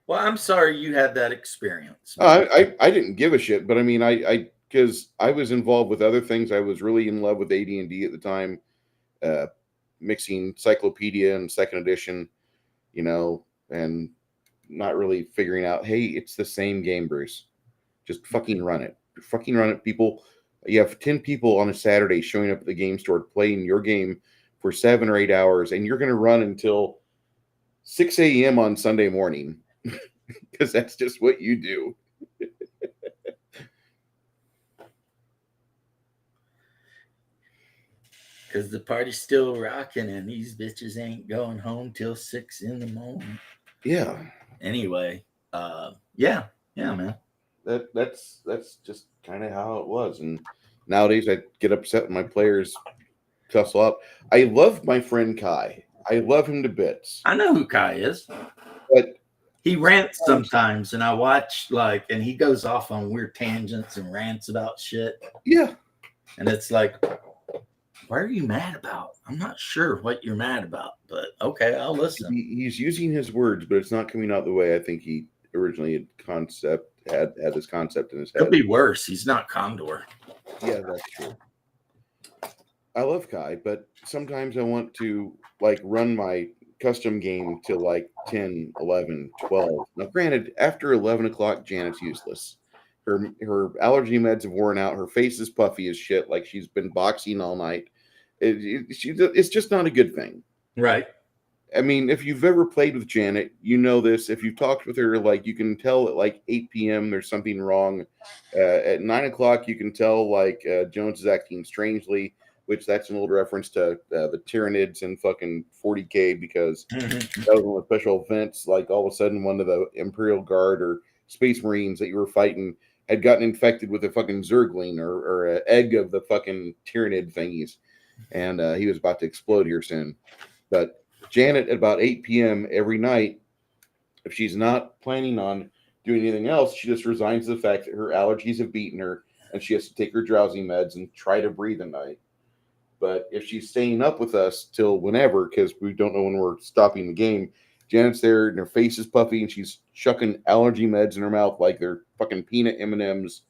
[SPEAKER 1] Well, I'm sorry you had that experience.
[SPEAKER 7] I didn't give a shit, but I mean, I because I was involved with other things. I was really in love with AD&D at the time, mixing Cyclopedia and Second Edition, you know, and not really figuring out, hey, it's the same game, Bruce. Just fucking run it. Fucking run it. People, you have 10 people on a Saturday showing up at the game store playing your game for 7 or 8 hours, and you're going to run until 6 a.m. on Sunday morning because that's just what you do.
[SPEAKER 1] Because the party's still rocking and these bitches ain't going home till 6 in the morning.
[SPEAKER 7] Yeah.
[SPEAKER 1] Anyway, yeah, man.
[SPEAKER 7] That's just kind of how it was. And nowadays I get upset when my players tussle up. I love my friend Kai. I love him to bits.
[SPEAKER 1] I know who Kai is.
[SPEAKER 7] But
[SPEAKER 1] he rants sometimes, and I watch and he goes off on weird tangents and rants about shit.
[SPEAKER 7] Yeah.
[SPEAKER 1] And it's like, what are you mad about? I'm not sure what you're mad about, but okay, I'll listen.
[SPEAKER 7] He's using his words, but it's not coming out the way I think he originally had this concept in his head.
[SPEAKER 1] Could be worse. He's not Condor.
[SPEAKER 7] Yeah, that's true. I love Kai, but sometimes I want to like run my custom game till like 10, 11, 12. Now, granted, after 11 o'clock, Janet's useless. Her allergy meds have worn out. Her face is puffy as shit, like she's been boxing all night. It's just not a good thing.
[SPEAKER 1] Right.
[SPEAKER 7] I mean, if you've ever played with Janet, you know this. If you've talked with her, like you can tell at like 8 p.m. there's something wrong. At 9 o'clock, you can tell like Jones is acting strangely, which that's an old reference to the Tyranids in fucking 40K because that was one of the special events. Like all of a sudden, one of the Imperial Guard or Space Marines that you were fighting had gotten infected with a fucking Zergling or an egg of the fucking Tyranid thingies. And he was about to explode here soon. But Janet, at about 8 p.m. every night, if she's not planning on doing anything else, she just resigns to the fact that her allergies have beaten her and she has to take her drowsy meds and try to breathe at night. But if she's staying up with us till whenever, because we don't know when we're stopping the game, Janet's there and her face is puffy and she's chucking allergy meds in her mouth like they're fucking peanut M&Ms.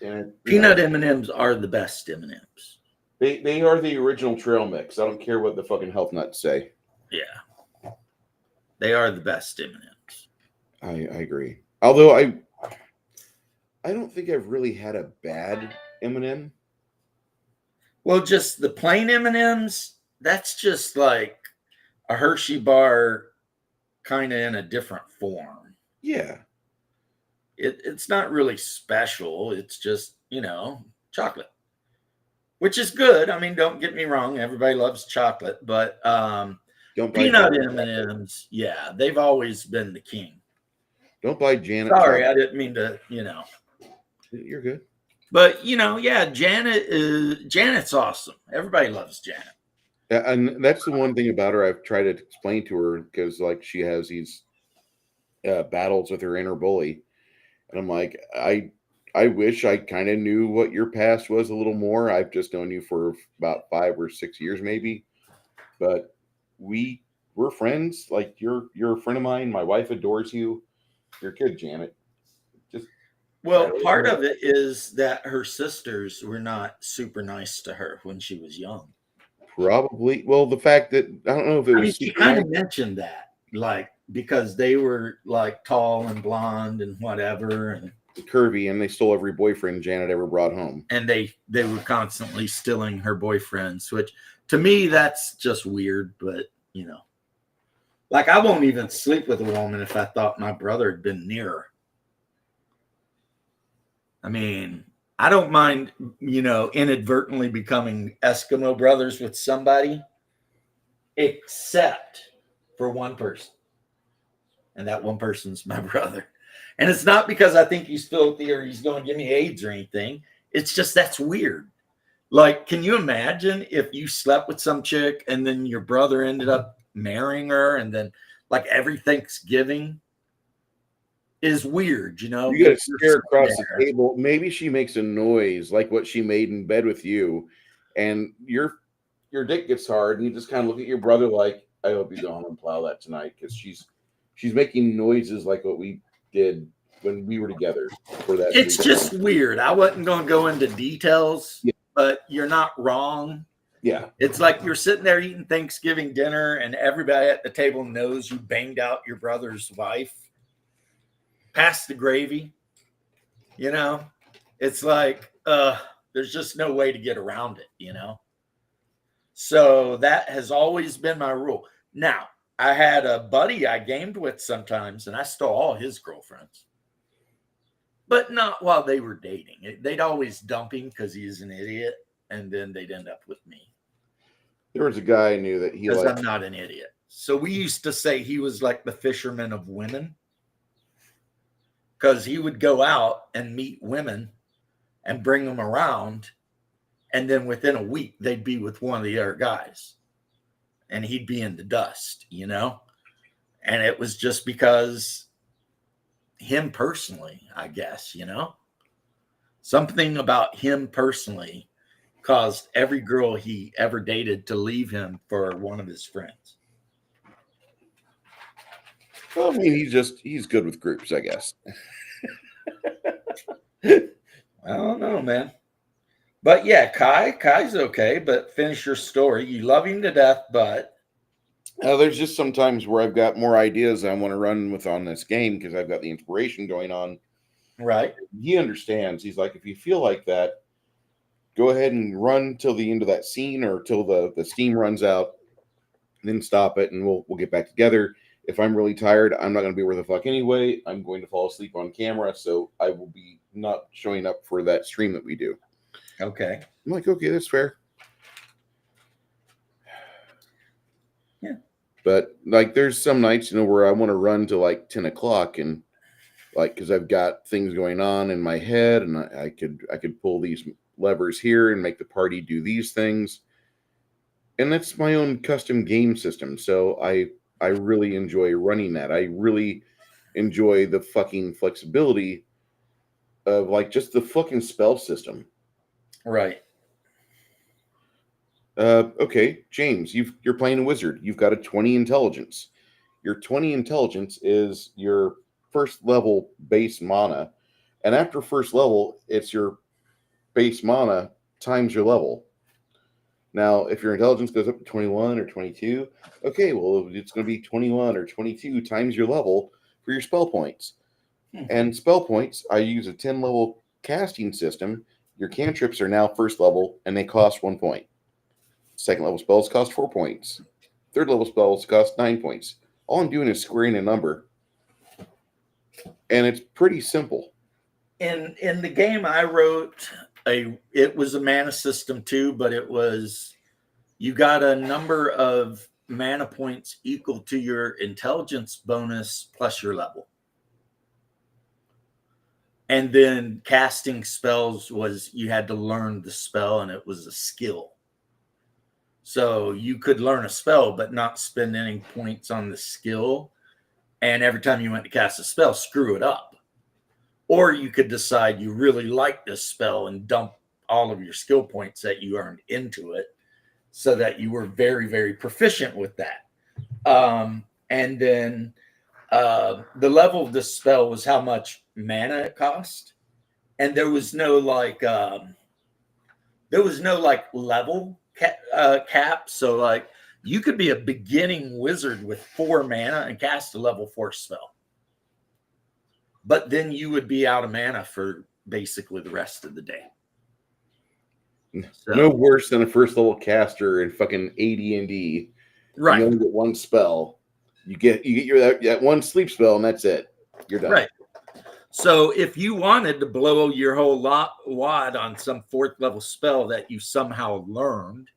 [SPEAKER 7] And
[SPEAKER 1] peanut M&Ms are the best M&Ms.
[SPEAKER 7] They are the original trail mix. I don't care what the fucking health nuts say.
[SPEAKER 1] Yeah. They are the best M&Ms.
[SPEAKER 7] I agree. Although I don't think I've really had a bad M&M.
[SPEAKER 1] Well, just the plain M&Ms, that's just like a Hershey bar kind of in a different form.
[SPEAKER 7] Yeah.
[SPEAKER 1] It's not really special. It's just, chocolate, which is good. I mean, don't get me wrong. Everybody loves chocolate, but
[SPEAKER 7] Don't buy
[SPEAKER 1] peanut
[SPEAKER 7] Janet.
[SPEAKER 1] M&Ms, yeah, they've always been the king.
[SPEAKER 7] Don't buy Janet.
[SPEAKER 1] Sorry,
[SPEAKER 7] chocolate.
[SPEAKER 1] I didn't mean to,
[SPEAKER 7] You're good.
[SPEAKER 1] But yeah, Janet's awesome. Everybody loves Janet.
[SPEAKER 7] And that's the one thing about her I've tried to explain to her, because like she has these battles with her inner bully, and I'm like, I wish I kind of knew what your past was a little more. I've just known you for about 5 or 6 years maybe, but we're friends. Like you're a friend of mine. My wife adores you. You're good, Janet.
[SPEAKER 1] Well, part of it is that her sisters were not super nice to her when she was young.
[SPEAKER 7] Probably. Well, the fact that I don't know if it
[SPEAKER 1] I
[SPEAKER 7] was
[SPEAKER 1] mean, she
[SPEAKER 7] super
[SPEAKER 1] kind of
[SPEAKER 7] nice.
[SPEAKER 1] mentioned that, like, because they were like tall and blonde and whatever, and
[SPEAKER 7] curvy, and they stole every boyfriend Janet ever brought home.
[SPEAKER 1] and they were constantly stealing her boyfriends, which to me that's just weird. But like I won't even sleep with a woman if I thought my brother had been near her. I mean, I don't mind, inadvertently becoming Eskimo brothers with somebody, except for one person. And that one person's my brother. And it's not because I think he's filthy or he's going to give me AIDS or anything. It's just that's weird. Like, can you imagine if you slept with some chick and then your brother ended up marrying her, and then like every Thanksgiving is weird,
[SPEAKER 7] You got to stare across the table. Maybe she makes a noise like what she made in bed with you, and your dick gets hard, and you just kind of look at your brother like, I hope you go home and plow that tonight, because she's making noises like what we did when we were together for that.
[SPEAKER 1] It's just weird. I wasn't going to go into details,
[SPEAKER 7] Yeah.
[SPEAKER 1] but you're not wrong.
[SPEAKER 7] Yeah.
[SPEAKER 1] It's like you're sitting there eating Thanksgiving dinner and everybody at the table knows you banged out your brother's wife. Pass the gravy. It's like there's just no way to get around it, So that has always been my rule. Now, I had a buddy I gamed with sometimes, and I stole all his girlfriends. But not while they were dating. They'd always dump him because he's an idiot, and then they'd end up with me.
[SPEAKER 7] There was a guy I knew that he
[SPEAKER 1] Because
[SPEAKER 7] liked.
[SPEAKER 1] I'm not an idiot. So we used to say he was like the fisherman of women, because he would go out and meet women and bring them around, and then within a week they'd be with one of the other guys, and he'd be in the dust, and it was just because him personally, I guess, something about him personally caused every girl he ever dated to leave him for one of his friends.
[SPEAKER 7] Well, I mean, he's good with groups, I guess.
[SPEAKER 1] I don't know, man. But yeah, Kai's okay, but finish your story. You love him to death, but
[SPEAKER 7] There's just some times where I've got more ideas I want to run with on this game because I've got the inspiration going on.
[SPEAKER 1] right.
[SPEAKER 7] He understands. He's like, if you feel like that, go ahead and run till the end of that scene or till the steam runs out, then stop it, and we'll get back together. If I'm really tired, I'm not going to be where the fuck anyway. I'm going to fall asleep on camera, so I will be not showing up for that stream that we do.
[SPEAKER 1] Okay.
[SPEAKER 7] I'm like, okay, that's fair.
[SPEAKER 1] Yeah.
[SPEAKER 7] But like, there's some nights, where I want to run to like 10 o'clock, and like, because I've got things going on in my head, and I could pull these levers here and make the party do these things. And that's my own custom game system. So I really enjoy running that. I really enjoy the fucking flexibility of like just the fucking spell system.
[SPEAKER 1] Right.
[SPEAKER 7] Okay, James, you're playing a wizard. You've got a 20 intelligence. Your 20 intelligence is your first level base mana. And after first level, it's your base mana times your level. Now, if your intelligence goes up to 21 or 22, okay, well, it's going to be 21 or 22 times your level for your spell points. And spell points, I use a 10 level casting system. Your cantrips are now first level and they cost 1 point. Second level spells cost 4 points. Third level spells cost 9 points. All I'm doing is squaring a number. And it's pretty simple.
[SPEAKER 1] In the game I wrote, it was a mana system too, but it was you got a number of mana points equal to your intelligence bonus plus your level. And then casting spells was you had to learn the spell, and it was a skill. So you could learn a spell but not spend any points on the skill. And every time you went to cast a spell, screw it up. Or you could decide you really like this spell and dump all of your skill points that you earned into it so that you were very, very proficient with that. And then the level of the spell was how much mana it cost. And there was no level cap. So like you could be a beginning wizard with 4 mana and cast a level 4 spell. But then you would be out of mana for basically the rest of the day. So,
[SPEAKER 7] No worse than a first level caster in fucking AD&D.
[SPEAKER 1] right.
[SPEAKER 7] You only get 1 spell. You get your that 1 sleep spell, and that's it. You're done.
[SPEAKER 1] Right. So if you wanted to blow your whole wad on some 4th level spell that you somehow learned,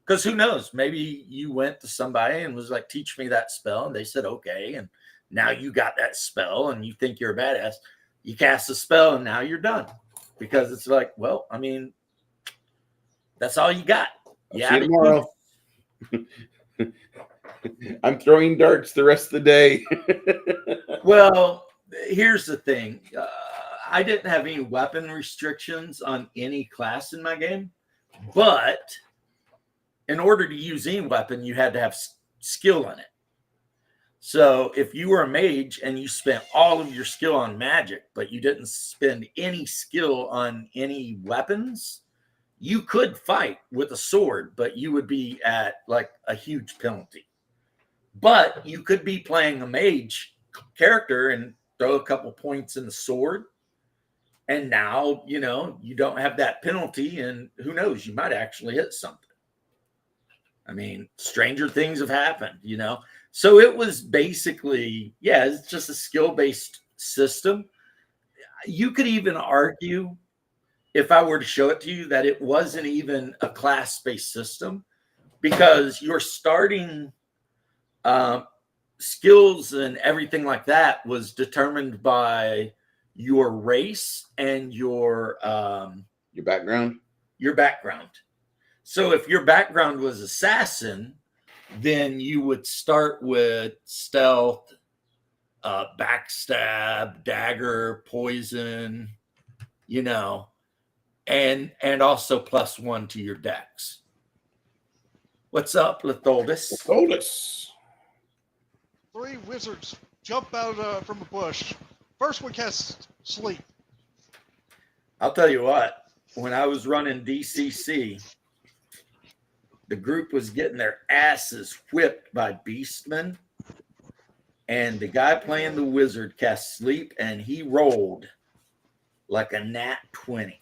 [SPEAKER 1] because who knows, maybe you went to somebody and was like, teach me that spell. And they said, okay. And now you got that spell and you think you're a badass. You cast a spell and now you're done. Because it's like, well, I mean, that's all you got.
[SPEAKER 7] I'll
[SPEAKER 1] Yeah.
[SPEAKER 7] see you tomorrow. I'm throwing darts the rest of the day.
[SPEAKER 1] Well, here's the thing. I didn't have any weapon restrictions on any class in my game, but in order to use any weapon, you had to have skill in it. So if you were a mage and you spent all of your skill on magic, but you didn't spend any skill on any weapons, you could fight with a sword, but you would be at like a huge penalty. But you could be playing a mage character and throw a couple points in the sword. And now, you know, you don't have that penalty, and who knows, you might actually hit something. I mean, stranger things have happened, you know. So it was basically, yeah, it's just a skill-based system. You could even argue, if I were to show it to you, that it wasn't even a class-based system, because your starting skills and everything like that was determined by your race and your
[SPEAKER 7] background.
[SPEAKER 1] Your background. So if your background was assassin, then you would start with stealth, backstab, dagger, poison, you know, and also +1 to your dex. What's up, Litholdus?
[SPEAKER 7] Litholdus.
[SPEAKER 4] 3 wizards jump out from a bush. First one casts sleep.
[SPEAKER 1] I'll tell you what, when I was running DCC, the group was getting their asses whipped by beastmen, and the guy playing the wizard cast sleep, and he rolled like a nat 20.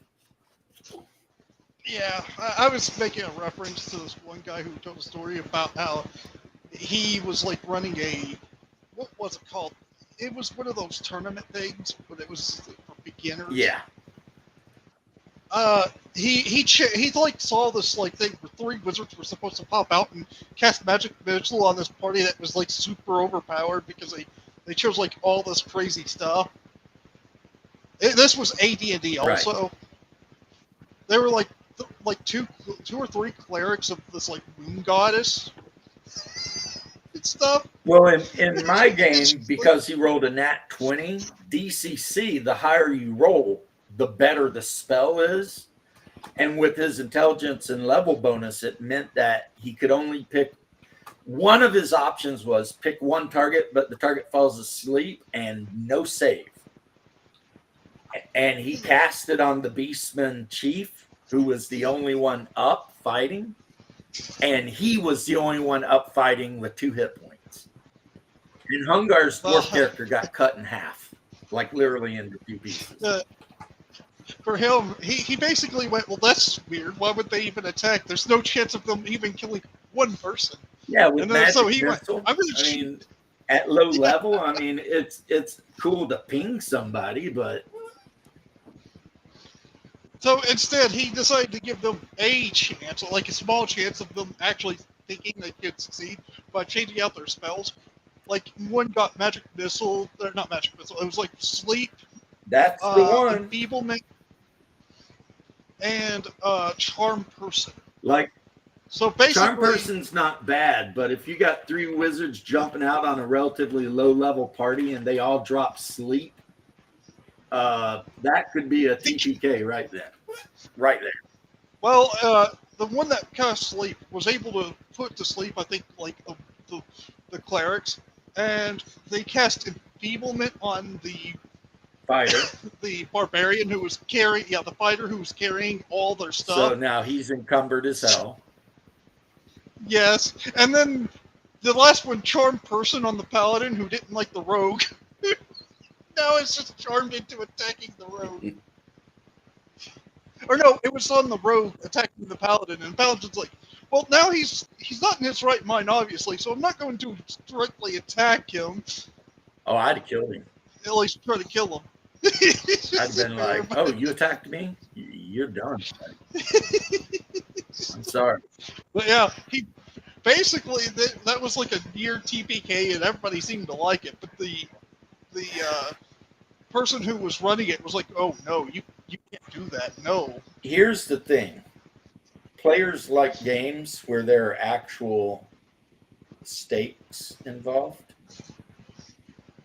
[SPEAKER 4] Yeah, I was making a reference to this one guy who told a story about how he was like running what was it called? It was one of those tournament things, but it was for beginners.
[SPEAKER 1] Yeah.
[SPEAKER 4] He like saw this like thing where 3 wizards were supposed to pop out and cast magic missile on this party that was like super overpowered because they chose like all this crazy stuff. This was AD&D also. Right. They were like two or three clerics of this like moon goddess and stuff.
[SPEAKER 1] Well, in my game, because he rolled a nat 20, DCC, the higher you roll, the better the spell is. And with his intelligence and level bonus, it meant that he could only pick one of his options was pick 1 target, but the target falls asleep and no save. And he cast it on the Beastman Chief, who was the only one up fighting. And he was the only one up fighting with 2 hit points. And Hungar's dwarf character got cut in half. like literally into two pieces.
[SPEAKER 4] For him, he basically went, well, that's weird. Why would they even attack? There's no chance of them even killing one person.
[SPEAKER 1] Yeah, with
[SPEAKER 4] And then,
[SPEAKER 1] magic
[SPEAKER 4] so he went,
[SPEAKER 1] missile.
[SPEAKER 4] I'm gonna
[SPEAKER 1] I mean, at low level, I mean, it's cool to ping somebody, but
[SPEAKER 4] So instead, he decided to give them a chance, like a small chance of them actually thinking they could succeed by changing out their spells. Like one got magic missile, or not magic missile. It was like sleep,
[SPEAKER 1] that's the one.
[SPEAKER 4] enfeeblement, and charm person.
[SPEAKER 1] Like
[SPEAKER 4] So basically,
[SPEAKER 1] charm person's not bad, but if you got 3 wizards jumping out on a relatively low level party and they all drop sleep, that could be a TPK right there. Right there.
[SPEAKER 4] well, the one that cast sleep was able to put to sleep, I think, like the clerics, and they cast enfeeblement on the
[SPEAKER 1] Fighter.
[SPEAKER 4] barbarian who was carrying, the fighter who was carrying all their stuff.
[SPEAKER 1] So now he's encumbered as hell.
[SPEAKER 4] Yes, and then the last one, charm person on the paladin who didn't like the rogue. Now it's just charmed into attacking the rogue. Or no, it was on the rogue attacking the paladin, and the paladin's like, well, now he's not in his right mind, obviously, so I'm not going to directly attack him.
[SPEAKER 1] Oh, I'd have killed him.
[SPEAKER 4] At least try to kill him.
[SPEAKER 1] I'd have been like, oh, you attacked me? You're done. I'm sorry.
[SPEAKER 4] But yeah, he basically that was like a near TPK, and everybody seemed to like it. But the person who was running it was like, "Oh no, you can't do that. No."
[SPEAKER 1] Here's the thing. Players like games where there are actual stakes involved.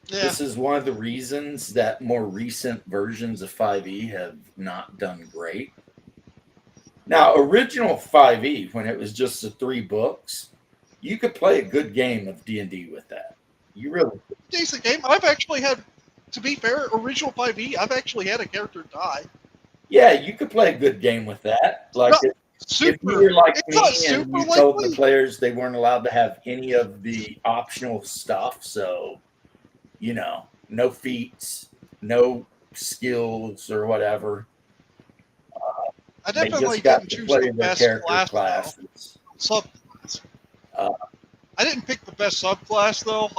[SPEAKER 4] Yeah,
[SPEAKER 1] This is one of the reasons that more recent versions of 5e have not done great. Now, original 5e, when it was just the 3 books, you could play a good game of D&D with that. You really could.
[SPEAKER 4] decent game. I've actually had, to be fair, original 5e. I've actually had a character die.
[SPEAKER 1] Yeah, you could play a good game with that. Like
[SPEAKER 4] No,
[SPEAKER 1] if you
[SPEAKER 4] Super.
[SPEAKER 1] were like
[SPEAKER 4] It's not
[SPEAKER 1] me and
[SPEAKER 4] super
[SPEAKER 1] you told the
[SPEAKER 4] likely.
[SPEAKER 1] players they weren't allowed to have any of the optional stuff, so no feats, no skills or whatever.
[SPEAKER 4] I
[SPEAKER 1] They
[SPEAKER 4] definitely
[SPEAKER 1] just got
[SPEAKER 4] didn't
[SPEAKER 1] to
[SPEAKER 4] choose
[SPEAKER 1] play
[SPEAKER 4] the
[SPEAKER 1] their
[SPEAKER 4] best
[SPEAKER 1] character
[SPEAKER 4] class.
[SPEAKER 1] classes.
[SPEAKER 4] Subclass.
[SPEAKER 1] Uh,
[SPEAKER 4] I didn't pick the best subclass though.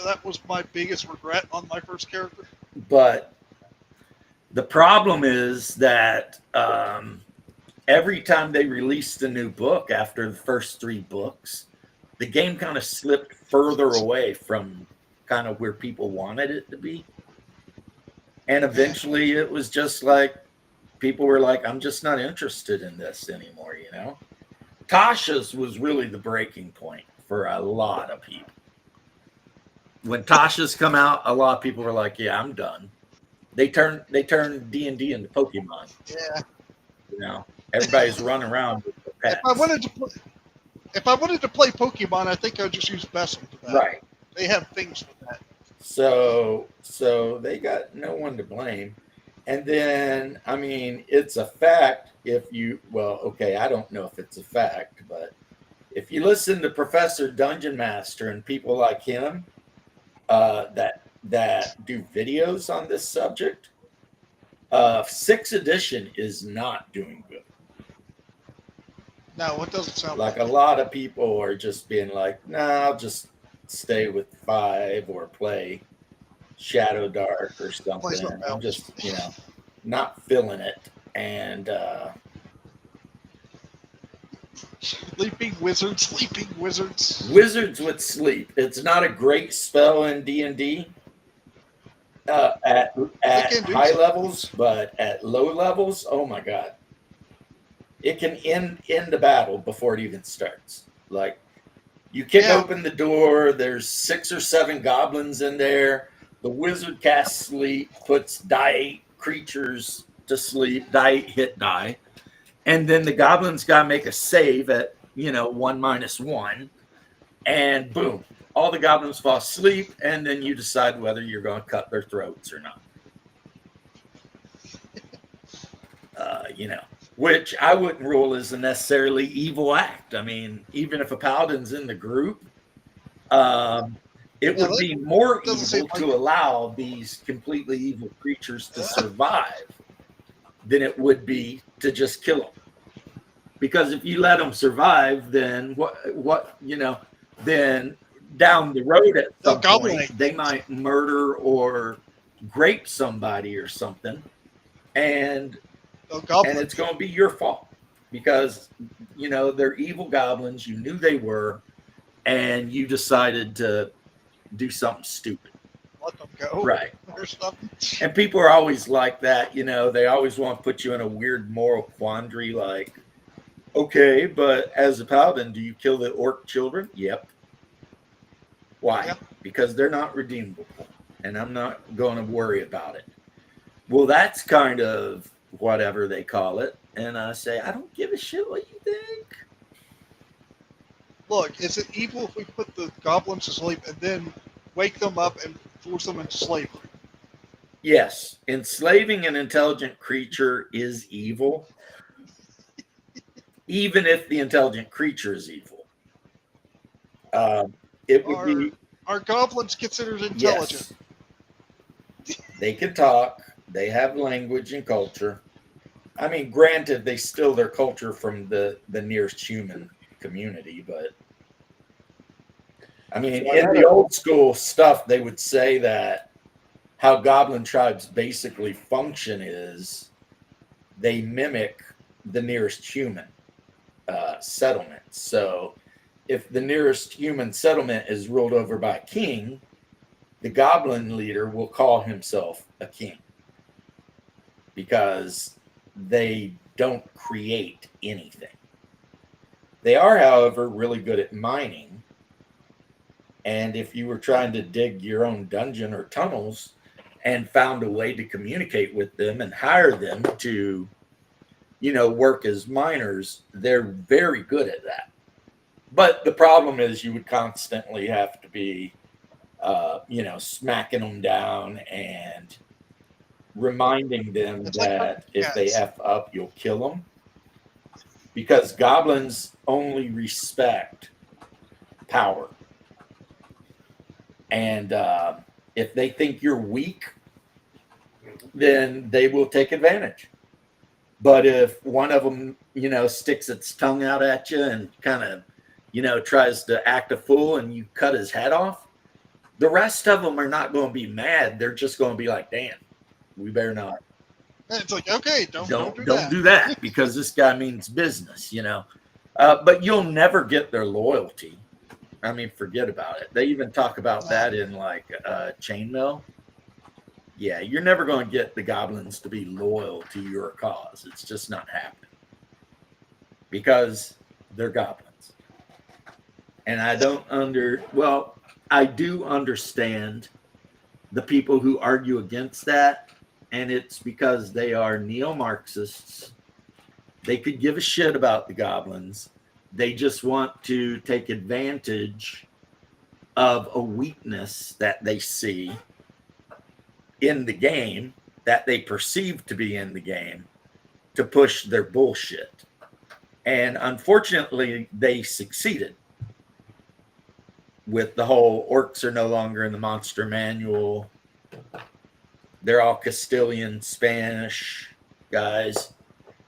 [SPEAKER 4] That was my biggest regret on my first character.
[SPEAKER 1] But the problem is that every time they released a new book after the first 3 books, the game kind of slipped further away from kind of where people wanted it to be. And eventually it was just like people were like, I'm just not interested in this anymore, Tasha's was really the breaking point for a lot of people. When Tasha's come out, a lot of people were like, yeah, I'm done. They turned D&D into Pokemon.
[SPEAKER 4] Yeah.
[SPEAKER 1] Everybody's running around with the pets.
[SPEAKER 4] If I wanted to play Pokemon, I think I'd just use Bessel for that.
[SPEAKER 1] Right.
[SPEAKER 4] They have things for that.
[SPEAKER 1] So they got no one to blame. And then, I mean, it's a fact I don't know if it's a fact, but if you listen to Professor Dungeon Master and people like him that do videos on this subject, 6th edition is not doing good.
[SPEAKER 4] No, it doesn't sound
[SPEAKER 1] Like a lot of people are just being like, nah, I'll just stay with 5 or play Shadow Dark or something.
[SPEAKER 4] something
[SPEAKER 1] I'm
[SPEAKER 4] else.
[SPEAKER 1] just, not feeling it. And
[SPEAKER 4] Sleeping Wizards.
[SPEAKER 1] Wizards with Sleep. It's not a great spell in D&D at high levels, but at low levels, oh my God. It can end the battle before it even starts. Like, you kick open the door, there's 6 or 7 goblins in there. The wizard casts Sleep, puts die 8 creatures to sleep, die 8 hit die. And then the goblins got to make a save at, 1-1. And boom, all the goblins fall asleep. And then you decide whether you're going to cut their throats or not. Which I wouldn't rule as a necessarily evil act. I mean, even if a paladin's in the group, It
[SPEAKER 4] Yeah,
[SPEAKER 1] would
[SPEAKER 4] that
[SPEAKER 1] be more
[SPEAKER 4] doesn't seem
[SPEAKER 1] evil
[SPEAKER 4] like
[SPEAKER 1] to
[SPEAKER 4] it.
[SPEAKER 1] allow these completely evil creatures to survive than it would be to just kill them. Because if you let them survive, then then down the road at
[SPEAKER 4] They'll
[SPEAKER 1] some
[SPEAKER 4] gobble
[SPEAKER 1] point,
[SPEAKER 4] it.
[SPEAKER 1] they might murder or grape somebody or something. And
[SPEAKER 4] They'll gobble
[SPEAKER 1] and
[SPEAKER 4] it.
[SPEAKER 1] it's going to be your fault because they're evil goblins. You knew they were, and you decided to do something stupid.
[SPEAKER 4] Let them go.
[SPEAKER 1] Right.
[SPEAKER 4] Or something.
[SPEAKER 1] And people are always like that. They always want to put you in a weird moral quandary, like, okay, but as a paladin, do you kill the orc children? Yep. Why?
[SPEAKER 4] Yeah.
[SPEAKER 1] Because they're not redeemable, and I'm not going to worry about it. Well, that's kind of whatever they call it. And I say, I don't give a shit what you think.
[SPEAKER 4] Look, is it evil if we put the goblins to sleep and then wake them up and force them into slavery?
[SPEAKER 1] Yes, enslaving an intelligent creature is evil, even if the intelligent creature is evil. It would be
[SPEAKER 4] Are goblins considered intelligent?
[SPEAKER 1] yes. They can talk. They have language and culture. I mean, granted, they steal their culture from the nearest human community, but I mean, in the old school stuff, they would say that how goblin tribes basically function is they mimic the nearest human settlement. So if the nearest human settlement is ruled over by a king, the goblin leader will call himself a king because they don't create anything. They are, however, really good at mining. And if you were trying to dig your own dungeon or tunnels and found a way to communicate with them and hire them to, work as miners, they're very good at that. But the problem is you would constantly have to be, smacking them down and reminding them
[SPEAKER 4] It's like
[SPEAKER 1] that if they
[SPEAKER 4] cats.
[SPEAKER 1] F up, you'll kill them. Because goblins only respect power. And if they think you're weak, then they will take advantage. But if one of them, sticks its tongue out at you and kind of, tries to act a fool and you cut his head off, the rest of them are not going to be mad. They're just going to be like, damn, we better not.
[SPEAKER 4] And it's like, okay, don't
[SPEAKER 1] do that because this guy means business, But you'll never get their loyalty. I mean, forget about it. They even talk about that in like Chainmail. Yeah, you're never going to get the goblins to be loyal to your cause. It's just not happening because they're goblins. And I do understand the people who argue against that. And it's because they are neo-Marxists. They could give a shit about the goblins. They just want to take advantage of a weakness that they see in the game, that they perceive to be in the game, to push their bullshit. And unfortunately, they succeeded with the whole orcs are no longer in the monster manual. They're all Castilian Spanish guys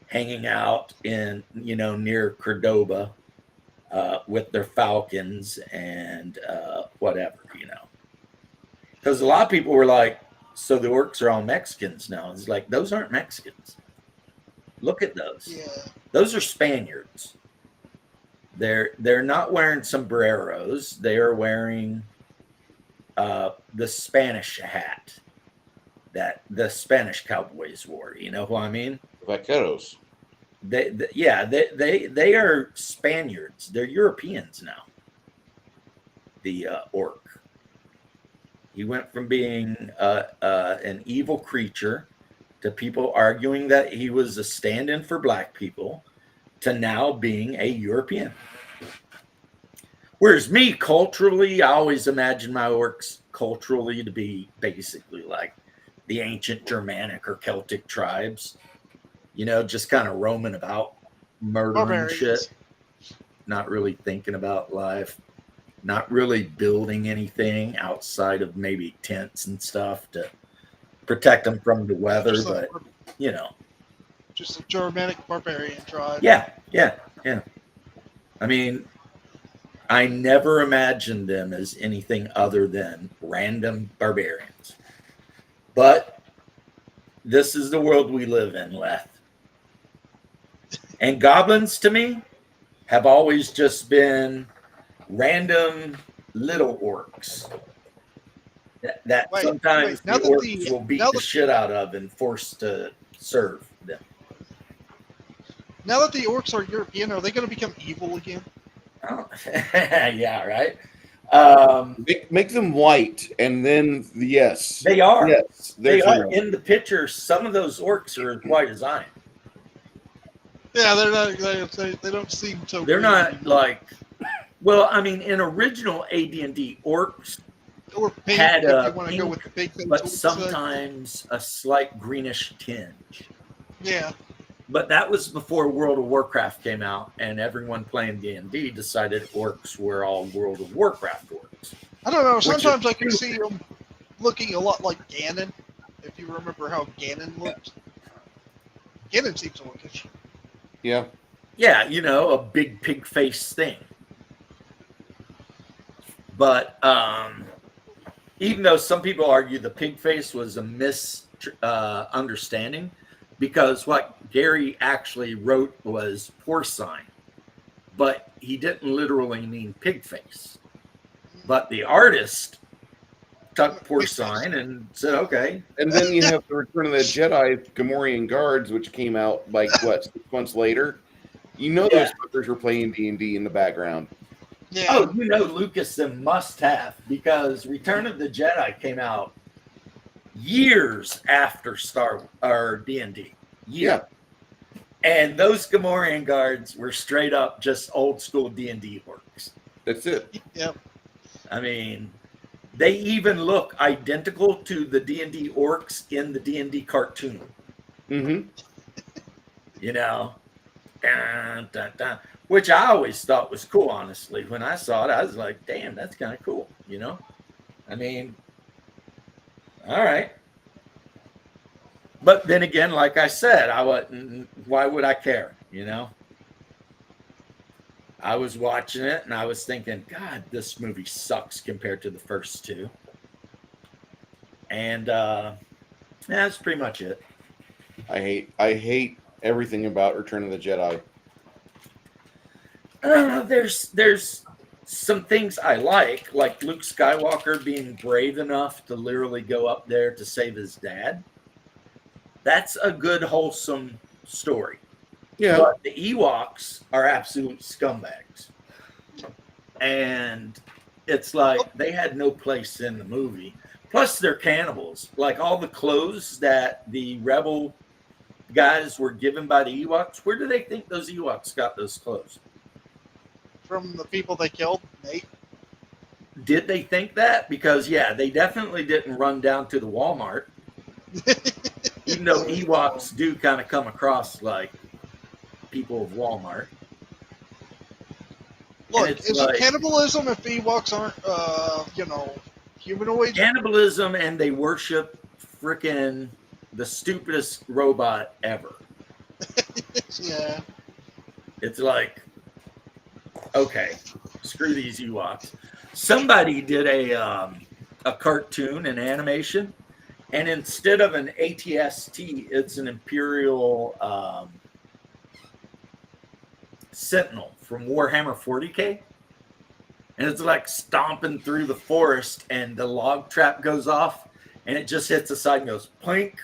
[SPEAKER 1] hanging out in, near Cordoba with their falcons and whatever, Because a lot of people were like, so the orcs are all Mexicans now. It's like, those aren't Mexicans. Look at those.
[SPEAKER 4] Yeah.
[SPEAKER 1] Those are Spaniards. They're not wearing sombreros. They are wearing the Spanish hat that the Spanish cowboys wore. You know who I mean?
[SPEAKER 7] Vaqueros.
[SPEAKER 1] They are Spaniards. They're Europeans now. The orc. He went from being an evil creature to people arguing that he was a stand-in for black people to now being a European. Whereas me, culturally, I always imagine my orcs culturally to be basically like the ancient Germanic or Celtic tribes, just kind of roaming about, murdering shit, not really thinking about life, not really building anything outside of maybe tents and stuff to protect them from the weather.
[SPEAKER 4] Just
[SPEAKER 1] But you know,
[SPEAKER 4] just a Germanic barbarian tribe.
[SPEAKER 1] yeah. I mean, I never imagined them as anything other than random barbarians. But this is the world we live in, Leth. And goblins, to me, have always just been random little orcs that
[SPEAKER 4] Wait,
[SPEAKER 1] sometimes
[SPEAKER 4] now
[SPEAKER 1] the
[SPEAKER 4] that
[SPEAKER 1] orcs
[SPEAKER 4] the-
[SPEAKER 1] will beat
[SPEAKER 4] now
[SPEAKER 1] the
[SPEAKER 4] that-
[SPEAKER 1] shit out of and forced to serve them.
[SPEAKER 4] Now that the orcs are European, are they going to become evil again?
[SPEAKER 1] Oh, yeah, right.
[SPEAKER 7] Make them white, and then yes,
[SPEAKER 1] They are.
[SPEAKER 7] yes,
[SPEAKER 1] They
[SPEAKER 7] there's
[SPEAKER 1] are
[SPEAKER 7] your-
[SPEAKER 1] in the picture. Some of those orcs are as white as I am.
[SPEAKER 4] Yeah, they're not. They don't seem so.
[SPEAKER 1] They're
[SPEAKER 4] green
[SPEAKER 1] not
[SPEAKER 4] anymore.
[SPEAKER 1] like. Well, I mean, in original AD&D, orcs,
[SPEAKER 4] Or pink
[SPEAKER 1] had
[SPEAKER 4] if
[SPEAKER 1] a
[SPEAKER 4] you want to go
[SPEAKER 1] pink,
[SPEAKER 4] with the big thing.
[SPEAKER 1] but sometimes a slight greenish tinge.
[SPEAKER 4] Yeah.
[SPEAKER 1] But that was before World of Warcraft came out, and everyone playing D&D decided orcs were all World of Warcraft orcs.
[SPEAKER 4] I don't know.
[SPEAKER 1] is
[SPEAKER 4] Sometimes I can see them looking a lot like Ganon. If you remember how Ganon looked, Ganon seems orcish.
[SPEAKER 7] yeah.
[SPEAKER 1] Yeah, you know, a big pig face thing. But even though some people argue the pig face was a misunderstanding, because what Gary actually wrote was porcine, but he didn't literally mean pig face. But the artist took porcine and said, okay.
[SPEAKER 7] And then you have the Return of the Jedi Gamorrean Guards, which came out like what 6 months later. You know those fuckers were playing D&D in the background.
[SPEAKER 4] Yeah.
[SPEAKER 1] Oh, you know, Lucasfilm must have, because Return of the Jedi came out years after D&D.
[SPEAKER 7] Yeah.
[SPEAKER 1] And those Gamorrean guards were straight up just old school D&D orcs.
[SPEAKER 7] That's it.
[SPEAKER 4] Yeah.
[SPEAKER 1] I mean, they even look identical to the D&D orcs in the D&D cartoon.
[SPEAKER 7] Mm-hmm.
[SPEAKER 1] You know, dun, dun, dun, which I always thought was cool, honestly. When I saw it, I was like, damn, that's kind of cool, you know? I mean, all right. But then again, like I said, why would I care, you know? I was watching it and I was thinking, God, this movie sucks compared to the first two. And that's pretty much it.
[SPEAKER 7] I hate everything about Return of the Jedi.
[SPEAKER 1] There's some things I like Luke Skywalker being brave enough to literally go up there to save his dad. That's a good, wholesome story.
[SPEAKER 7] Yeah.
[SPEAKER 1] But the Ewoks are absolute scumbags. And it's like they had no place in the movie. Plus, they're cannibals. Like all the clothes that the rebel guys were given by the Ewoks, where do they think those Ewoks got those clothes?
[SPEAKER 4] From the people they killed, Nate.
[SPEAKER 1] Did they think that? Because, yeah, they definitely didn't run down to the Walmart. Even though Ewoks do kind of come across like people of Walmart.
[SPEAKER 4] Look,
[SPEAKER 1] it's
[SPEAKER 4] is
[SPEAKER 1] like-
[SPEAKER 4] it cannibalism if Ewoks aren't, humanoid?
[SPEAKER 1] Cannibalism, and they worship frickin' the stupidest robot ever.
[SPEAKER 4] Yeah.
[SPEAKER 1] It's like, okay, screw these Ewoks. Somebody did a cartoon, an animation, and instead of an ATST, it's an Imperial Sentinel from Warhammer 40K. And it's like stomping through the forest, and the log trap goes off, and it just hits the side and goes plink.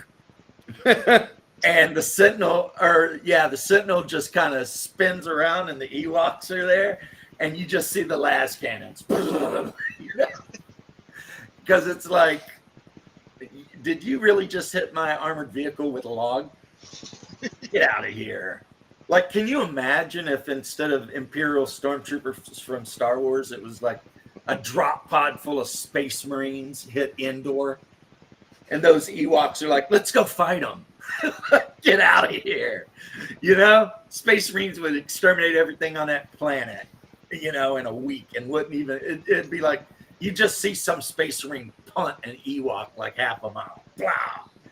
[SPEAKER 1] And the Sentinel, the Sentinel just kind of spins around, and the Ewoks are there, and you just see the las cannons. Because it's like, did you really just hit my armored vehicle with a log? Get out of here. Like, can you imagine if instead of Imperial Stormtroopers from Star Wars, it was like a drop pod full of Space Marines hit Endor? And those Ewoks are like, let's go fight them. Get out of here. You know, Space Marines would exterminate everything on that planet. in a week, and wouldn't even. It'd be like you just see some Space Marine punt an Ewok like half a mile. Blah,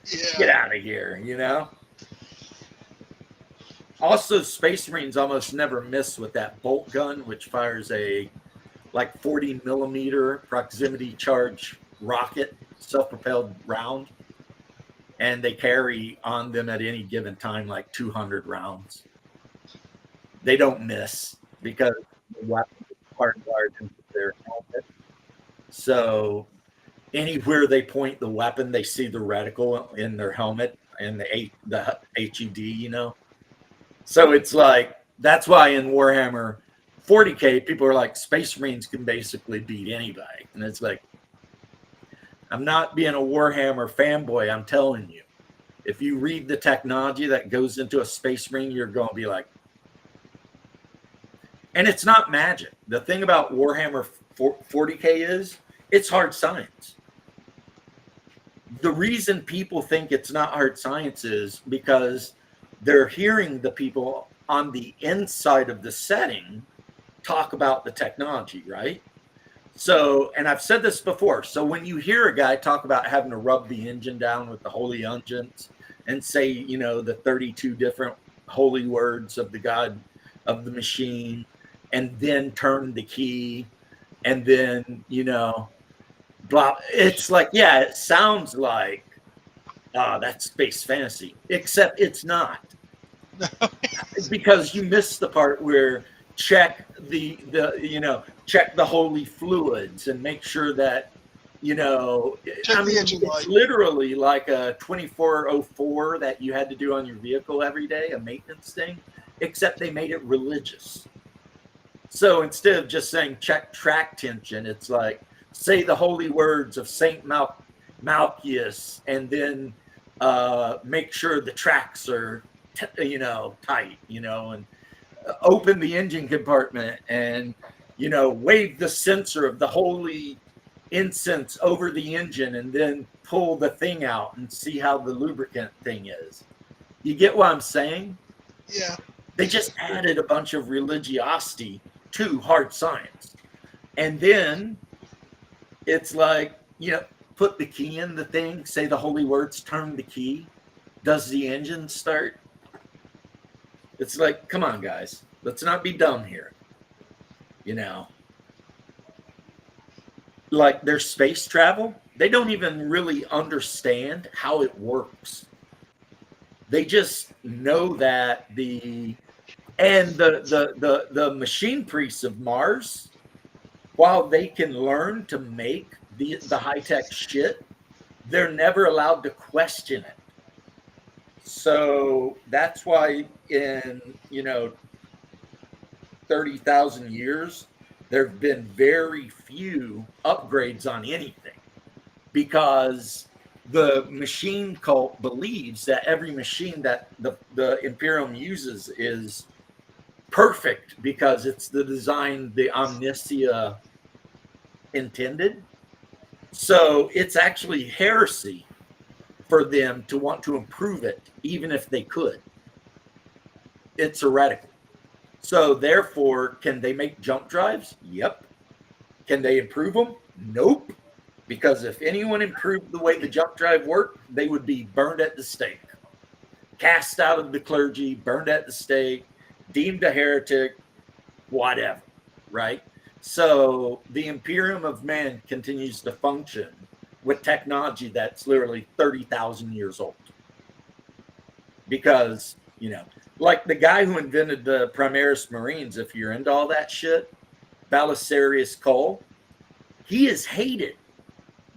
[SPEAKER 1] get
[SPEAKER 4] Yeah.
[SPEAKER 1] out of here. Also, Space Marines almost never miss with that bolt gun, which fires a like 40 millimeter proximity charge rocket, self-propelled round, and they carry on them at any given time like 200 rounds. They don't miss because the weapon is hardwired into their helmet. So anywhere they point the weapon, they see the reticle in their helmet and the HUD. So it's like, that's why in Warhammer 40K, people are like, Space Marines can basically beat anybody. And it's like, I'm not being a Warhammer fanboy. I'm telling you, if you read the technology that goes into a Space Marine, you're going to be like, and it's not magic. The thing about Warhammer 40K is it's hard science. The reason people think it's not hard science is because they're hearing the people on the inside of the setting talk about the technology, right? So, and I've said this before. So when you hear a guy talk about having to rub the engine down with the holy unguents and say, the 32 different holy words of the God of the machine, and then turn the key, and then, blah, it's like, yeah, it sounds like, that's space fantasy, except it's not. Because you missed the part where check check the holy fluids and make sure that
[SPEAKER 4] Check the engine
[SPEAKER 1] it's
[SPEAKER 4] light.
[SPEAKER 1] literally like a 2404 that you had to do on your vehicle every day, a maintenance thing, except they made it religious. So instead of just saying check track tension, it's like say the holy words of Saint Malchius, and then make sure the tracks are tight, and open the engine compartment, and wave the sensor of the holy incense over the engine, and then pull the thing out and see how the lubricant thing is. You get what I'm saying?
[SPEAKER 4] Yeah.
[SPEAKER 1] They just added a bunch of religiosity to hard science, and then it's like, put the key in the thing, say the holy words, turn the key, does the engine start? It's like, come on, guys, let's not be dumb here. Like their space travel, they don't even really understand how it works. They just know that the machine priests of Mars, while they can learn to make the high-tech shit, they're never allowed to question it. So that's why in 30,000 years, there have been very few upgrades on anything, because the machine cult believes that every machine that the Imperium uses is perfect because it's the design the Omnicia intended. So it's actually heresy for them to want to improve it, even if they could. It's heretical. So therefore, can they make jump drives? Yep. Can they improve them? Nope. Because if anyone improved the way the jump drive worked, they would be burned at the stake, cast out of the clergy, burned at the stake, deemed a heretic, whatever, right? So the Imperium of Man continues to function with technology that's literally 30,000 years old. Because, like the guy who invented the Primaris Marines, if you're into all that shit, Belisarius Cole, he is hated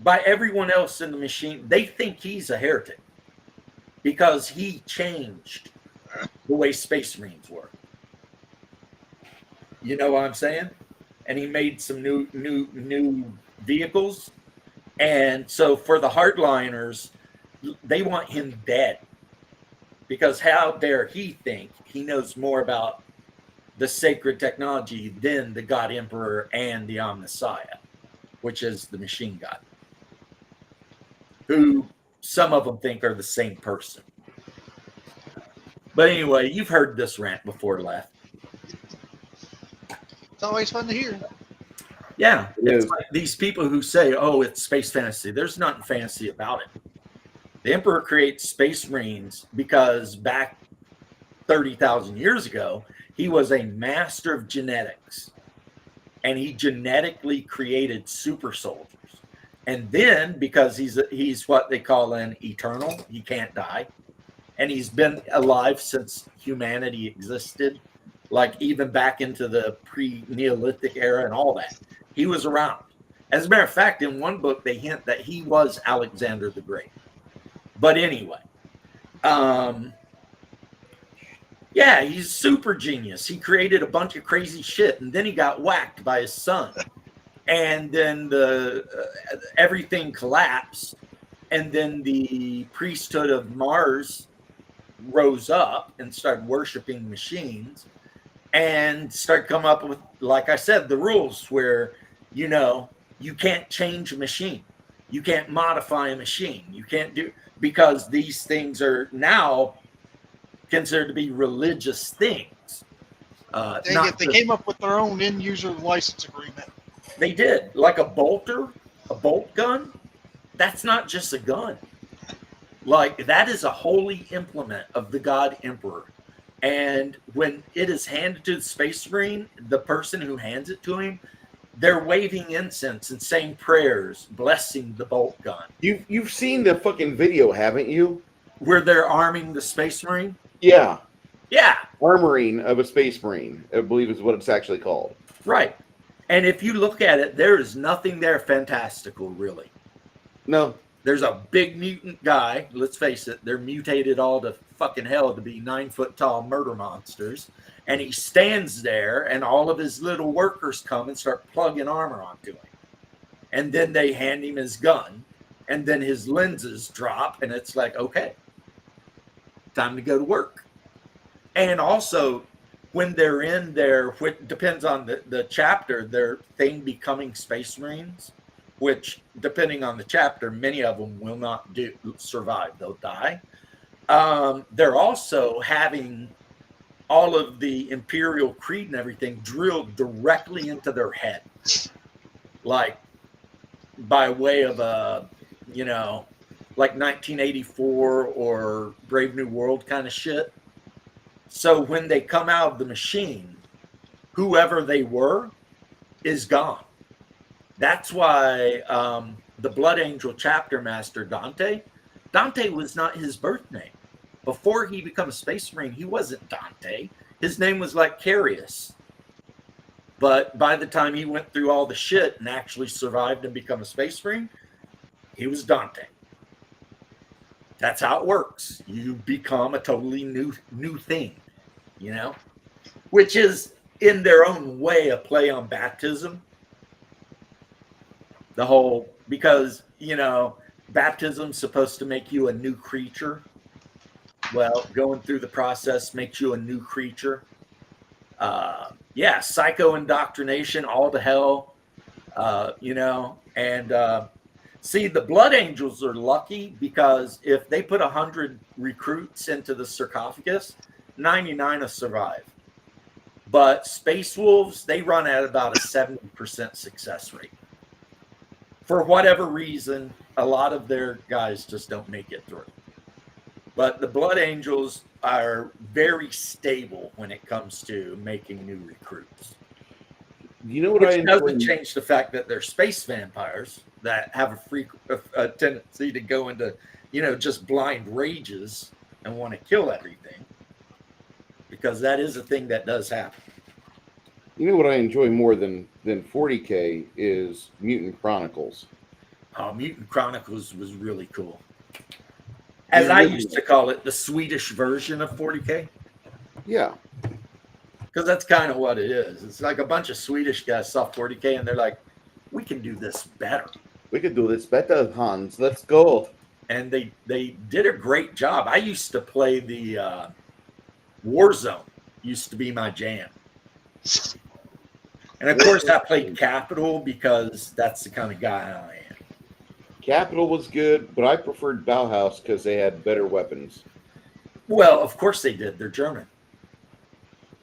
[SPEAKER 1] by everyone else in the machine. They think he's a heretic because he changed the way Space Marines work. You know what I'm saying? And he made some new vehicles. And so for the hardliners, they want him dead. Because how dare he think he knows more about the sacred technology than the God Emperor and the Omnissiah, which is the machine god, who some of them think are the same person. But anyway, you've heard this rant before, Left.
[SPEAKER 4] It's always fun to hear.
[SPEAKER 1] Yeah,
[SPEAKER 7] It
[SPEAKER 1] it's
[SPEAKER 7] is.
[SPEAKER 1] like these people who say, "Oh, it's space fantasy." There's nothing fantasy about it. The Emperor creates space marines because back 30,000 years ago, he was a master of genetics, and he genetically created super soldiers. And then, because he's what they call an eternal, he can't die, and he's been alive since humanity existed, like even back into the pre-Neolithic era and all that. He was around. As a matter of fact, in one book, they hint that he was Alexander the Great. But anyway, yeah, he's super genius. He created a bunch of crazy shit, and then he got whacked by his son, and then everything collapsed, and then the priesthood of Mars rose up and started worshiping machines, and started coming up with, like I said, the rules where you can't change a machine, you can't modify a machine, you can't do, because these things are now considered to be religious things.
[SPEAKER 4] Dang it, they came up with their own end user license agreement.
[SPEAKER 1] They did, like a bolt gun. That's not just a gun. Like, that is a holy implement of the god Emperor. And when it is handed to the Space Marine, the person who hands it to him, they're waving incense and saying prayers, blessing the bolt gun.
[SPEAKER 7] You've seen the fucking video, haven't you?
[SPEAKER 1] Where they're arming the Space Marine?
[SPEAKER 7] Yeah.
[SPEAKER 1] Yeah.
[SPEAKER 7] Armoring of a Space Marine, I believe is what it's actually called.
[SPEAKER 1] Right. And if you look at it, there is nothing there fantastical, really.
[SPEAKER 7] No.
[SPEAKER 1] There's a big mutant guy. Let's face it, they're mutated all to fucking hell to be 9-foot tall murder monsters. And he stands there, and all of his little workers come and start plugging armor onto him. And then they hand him his gun, and then his lenses drop, and it's like, okay, time to go to work. And also, when they're in there, which depends on the chapter, their thing becoming Space Marines, which, depending on the chapter, many of them will not survive. They'll die. They're also having all of the Imperial Creed and everything drilled directly into their head. Like, by way of like 1984 or Brave New World kind of shit. So when they come out of the machine, whoever they were is gone. That's why the Blood Angel chapter master, Dante was not his birth name. Before he became a Space Marine, he wasn't Dante. His name was like Carius. But by the time he went through all the shit and actually survived and become a Space Marine, he was Dante. That's how it works. You become a totally new thing, which is in their own way a play on baptism. The whole, because, baptism's supposed to make you a new creature. Well, going through the process makes you a new creature. Psycho indoctrination, all to hell, and see, the Blood Angels are lucky because if they put 100 recruits into the sarcophagus, 99 will survive. But Space Wolves, they run at about a 70% success rate. For whatever reason, a lot of their guys just don't make it through. But the Blood Angels are very stable when it comes to making new recruits.
[SPEAKER 7] You know what
[SPEAKER 1] Which doesn't change the fact that they're space vampires that have a tendency to go into, just blind rages and want to kill everything. Because that is a thing that does happen.
[SPEAKER 7] You know what I enjoy more than 40K is Mutant Chronicles.
[SPEAKER 1] Oh, Mutant Chronicles was really cool. As I used to call it, the Swedish version of 40K.
[SPEAKER 7] Yeah.
[SPEAKER 1] Because that's kind of what it is. It's like a bunch of Swedish guys saw 40K and they're like, we can do this better.
[SPEAKER 7] We could do this better, Hans. Let's go.
[SPEAKER 1] And they did a great job. I used to play the Warzone. Used to be my jam. And of course I played Capital because that's the kind of guy I am.
[SPEAKER 7] Capital was good, but I preferred Bauhaus because they had better weapons.
[SPEAKER 1] Well, of course they did. They're German.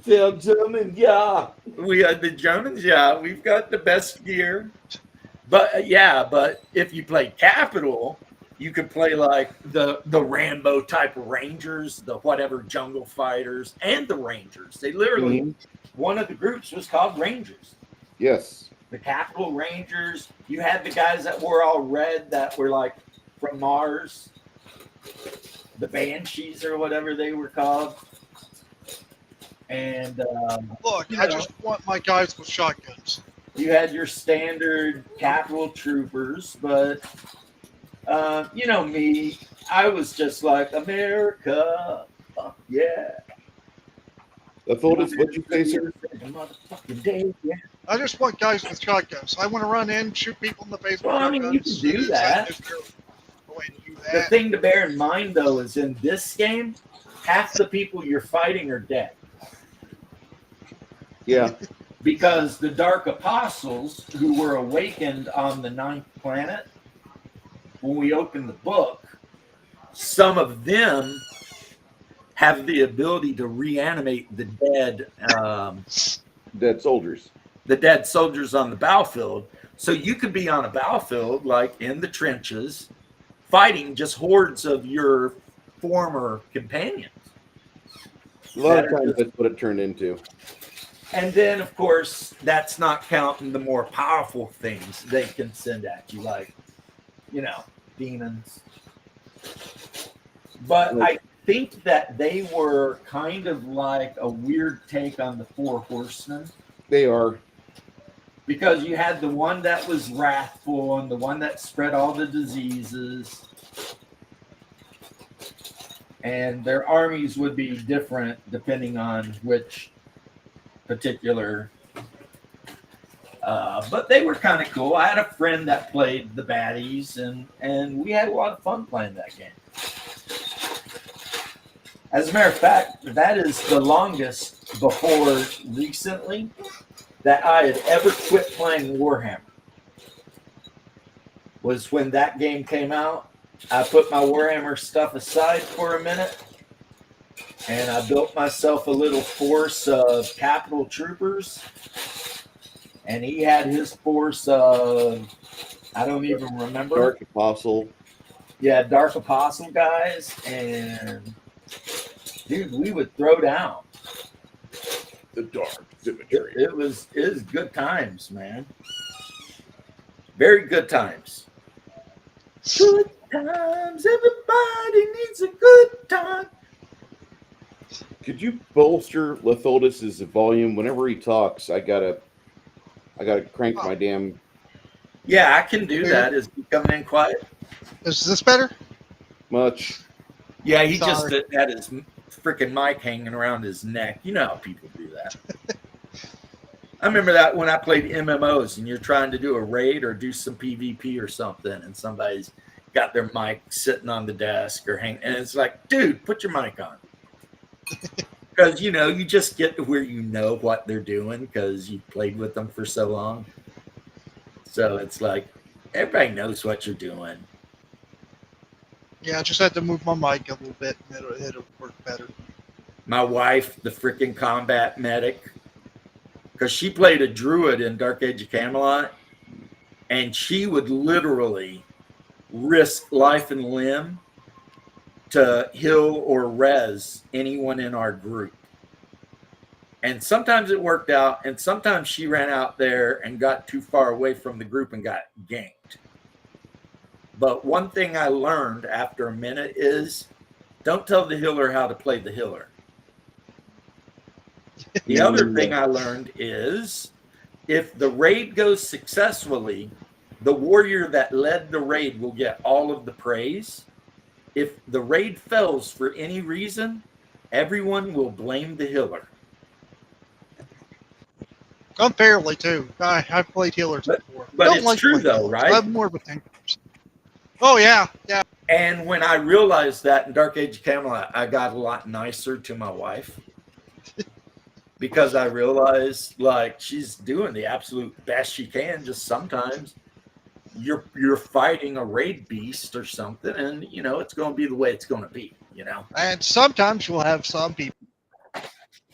[SPEAKER 1] Phil German, yeah. We are the Germans, yeah. We've got the best gear. But yeah, but if you play Capital, you could play like the Rambo type of Rangers, the whatever jungle fighters, and the Rangers. They literally
[SPEAKER 7] Mhm.
[SPEAKER 1] one of the groups was called Rangers.
[SPEAKER 7] Yes.
[SPEAKER 1] The Capital Rangers. You had the guys that were all red that were like from Mars, the Banshees or whatever they were called. And
[SPEAKER 4] Look,
[SPEAKER 1] you
[SPEAKER 4] I
[SPEAKER 1] know.
[SPEAKER 4] just want my guys with shotguns.
[SPEAKER 1] you had your standard Capital Troopers, but you know me, I was just like America, fuck yeah.
[SPEAKER 7] Lethodis, what'd you say, sir?
[SPEAKER 1] Motherfucking day, yeah.
[SPEAKER 4] I just want guys with shotguns. I want to run in, shoot people in the face with
[SPEAKER 1] Well, I mean, you
[SPEAKER 4] shotguns.
[SPEAKER 1] can do that.
[SPEAKER 4] Is there a way to do
[SPEAKER 1] The
[SPEAKER 4] that?
[SPEAKER 1] thing to bear in mind, though, is in this game, half the people you're fighting are dead.
[SPEAKER 7] Yeah.
[SPEAKER 1] Because the Dark Apostles, who were awakened on the 9th planet, when we open the book, some of them have the ability to reanimate the
[SPEAKER 7] Dead soldiers.
[SPEAKER 1] dead soldiers on the battlefield. So you could be on a battlefield, like in the trenches, fighting just hordes of your former companions.
[SPEAKER 7] A lot of times that's what it turned into.
[SPEAKER 1] And then, of course, that's not counting the more powerful things they can send at you, like, you know, demons. But I think that they were kind of like a weird take on the Four Horsemen,
[SPEAKER 7] They are.
[SPEAKER 1] because you had the one that was wrathful and the one that spread all the diseases. And their armies would be different depending on which particular, but they were kind of cool. I had a friend that played the baddies, and we had a lot of fun playing that game. As a matter of fact, that is the longest before recently that I had ever quit playing Warhammer. Was when that game came out. I put my Warhammer stuff aside for a minute, and I built myself a little force of Capital Troopers, and he had his force of, I don't even remember.
[SPEAKER 7] Dark Apostle.
[SPEAKER 1] Yeah, Dark Apostle guys, and dude, we would throw down.
[SPEAKER 7] The Dark Cemetery.
[SPEAKER 1] It was good times, man. Very good times. Good times. Everybody needs a good time.
[SPEAKER 7] Could you bolster Lethodis's volume whenever he talks? I gotta crank my damn.
[SPEAKER 1] Yeah, I can do that. Is he coming in quiet?
[SPEAKER 4] Is this better?
[SPEAKER 7] Much.
[SPEAKER 1] Yeah, he just
[SPEAKER 4] Sorry.
[SPEAKER 1] had his freaking mic hanging around his neck. You know how people do that. I remember that when I played MMOs and you're trying to do a raid or do some PvP or something, and somebody's got their mic sitting on the desk or hanging, and it's like, dude, put your mic on. Because, you know, you just get to where you know what they're doing because you played with them for so long. So it's like, everybody knows what you're doing.
[SPEAKER 4] Yeah, I just had to move my mic a little bit and it'll work better.
[SPEAKER 1] My wife, the freaking combat medic, because she played a druid in Dark Age of Camelot, and she would literally risk life and limb to heal or res anyone in our group. And sometimes it worked out, and sometimes she ran out there and got too far away from the group and got ganked. But one thing I learned after a minute is don't tell the healer how to play the healer. The other thing I learned is if the raid goes successfully, the warrior that led the raid will get all of the praise. If the raid fails for any reason, everyone will blame the healer.
[SPEAKER 4] Unfairly, too. I've played healers before.
[SPEAKER 1] But
[SPEAKER 4] Don't
[SPEAKER 1] it's true,
[SPEAKER 4] playing
[SPEAKER 1] though,
[SPEAKER 4] healers.
[SPEAKER 1] right?
[SPEAKER 4] I'm more of a tank person. Oh, yeah. Yeah.
[SPEAKER 1] And when I realized that in Dark Age of Camelot, I got a lot nicer to my wife because I realized, like, she's doing the absolute best she can. Just sometimes you're fighting a raid beast or something, and you know it's going to be the way it's going to be. You know.
[SPEAKER 4] And sometimes you'll have some people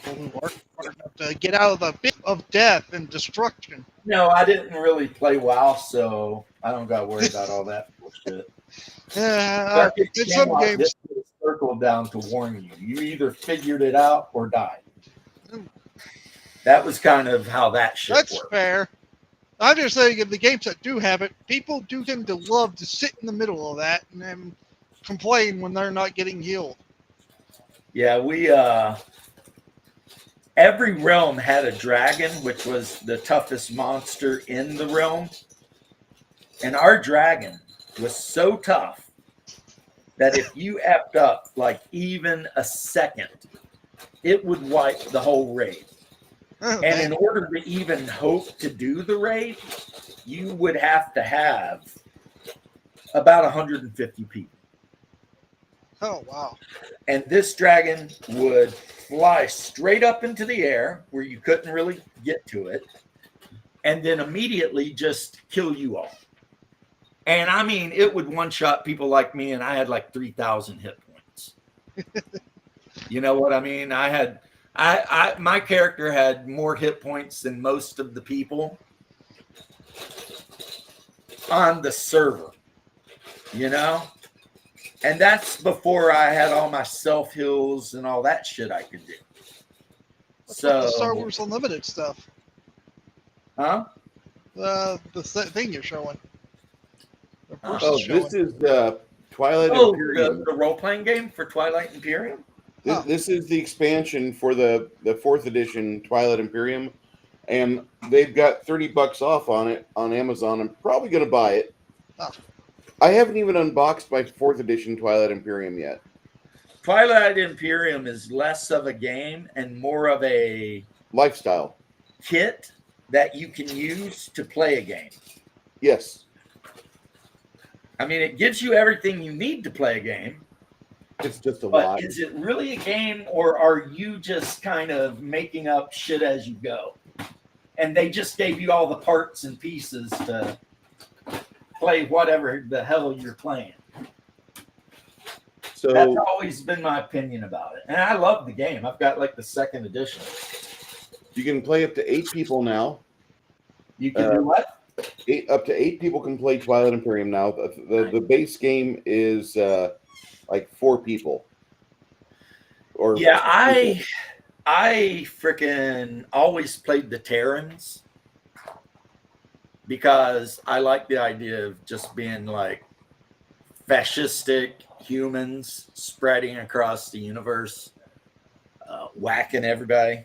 [SPEAKER 4] people who are smart enough to get out of the pit of death and destruction.
[SPEAKER 1] No, I didn't really play WoW, so I don't got to worry about all that bullshit.
[SPEAKER 4] Yeah, in some games,
[SPEAKER 1] Just put a circle down to warn you. You either figured it out or died. That was kind of how that shit
[SPEAKER 4] that's
[SPEAKER 1] worked.
[SPEAKER 4] fair. I'm just saying, in the games that do have it, people do tend to love to sit in the middle of that and then complain when they're not getting healed.
[SPEAKER 1] Yeah, we every realm had a dragon, which was the toughest monster in the realm. And our dragon was so tough that if you effed up like even a second, it would wipe the whole raid. And in order to even hope to do the raid, you would have to have about 150 people.
[SPEAKER 4] Oh, wow.
[SPEAKER 1] And this dragon would fly straight up into the air where you couldn't really get to it, and then immediately just kill you all. And I mean, it would one-shot people like me, and I had like 3,000 hit points. You know what I mean? My character had more hit points than most of the people on the server, you know? And that's before I had all my self heals and all that shit I could do.
[SPEAKER 4] What's with the Star Wars Unlimited stuff?
[SPEAKER 1] Huh?
[SPEAKER 4] The thing you're showing. The Bruce
[SPEAKER 7] Oh,
[SPEAKER 4] is showing.
[SPEAKER 7] this is Twilight
[SPEAKER 1] Oh,
[SPEAKER 7] Imperium.
[SPEAKER 1] the role-playing game for Twilight Imperium?
[SPEAKER 7] This is the expansion for the 4th edition Twilight Imperium, and they've got $30 off on it on Amazon. I'm probably going to buy it.
[SPEAKER 4] Oh.
[SPEAKER 7] I haven't even unboxed my 4th edition Twilight Imperium yet.
[SPEAKER 1] Twilight Imperium is less of a game and more of a
[SPEAKER 7] Lifestyle.
[SPEAKER 1] kit that you can use to play a game.
[SPEAKER 7] Yes.
[SPEAKER 1] I mean, it gives you everything you need to play a game.
[SPEAKER 7] It's just a
[SPEAKER 1] But
[SPEAKER 7] lot.
[SPEAKER 1] is it really a game, or are you just kind of making up shit as you go? And they just gave you all the parts and pieces to play whatever the hell you're playing.
[SPEAKER 7] So
[SPEAKER 1] That's always been my opinion about it. And I love the game. I've got like the 2nd edition.
[SPEAKER 7] you can play up to 8 people now.
[SPEAKER 1] You can do what?
[SPEAKER 7] Up to 8 people can play Twilight Imperium now. The base game is like 4 people. Or
[SPEAKER 1] Yeah,
[SPEAKER 7] 6 people.
[SPEAKER 1] I freaking always played the Terrans because I like the idea of just being like fascistic humans spreading across the universe, whacking everybody.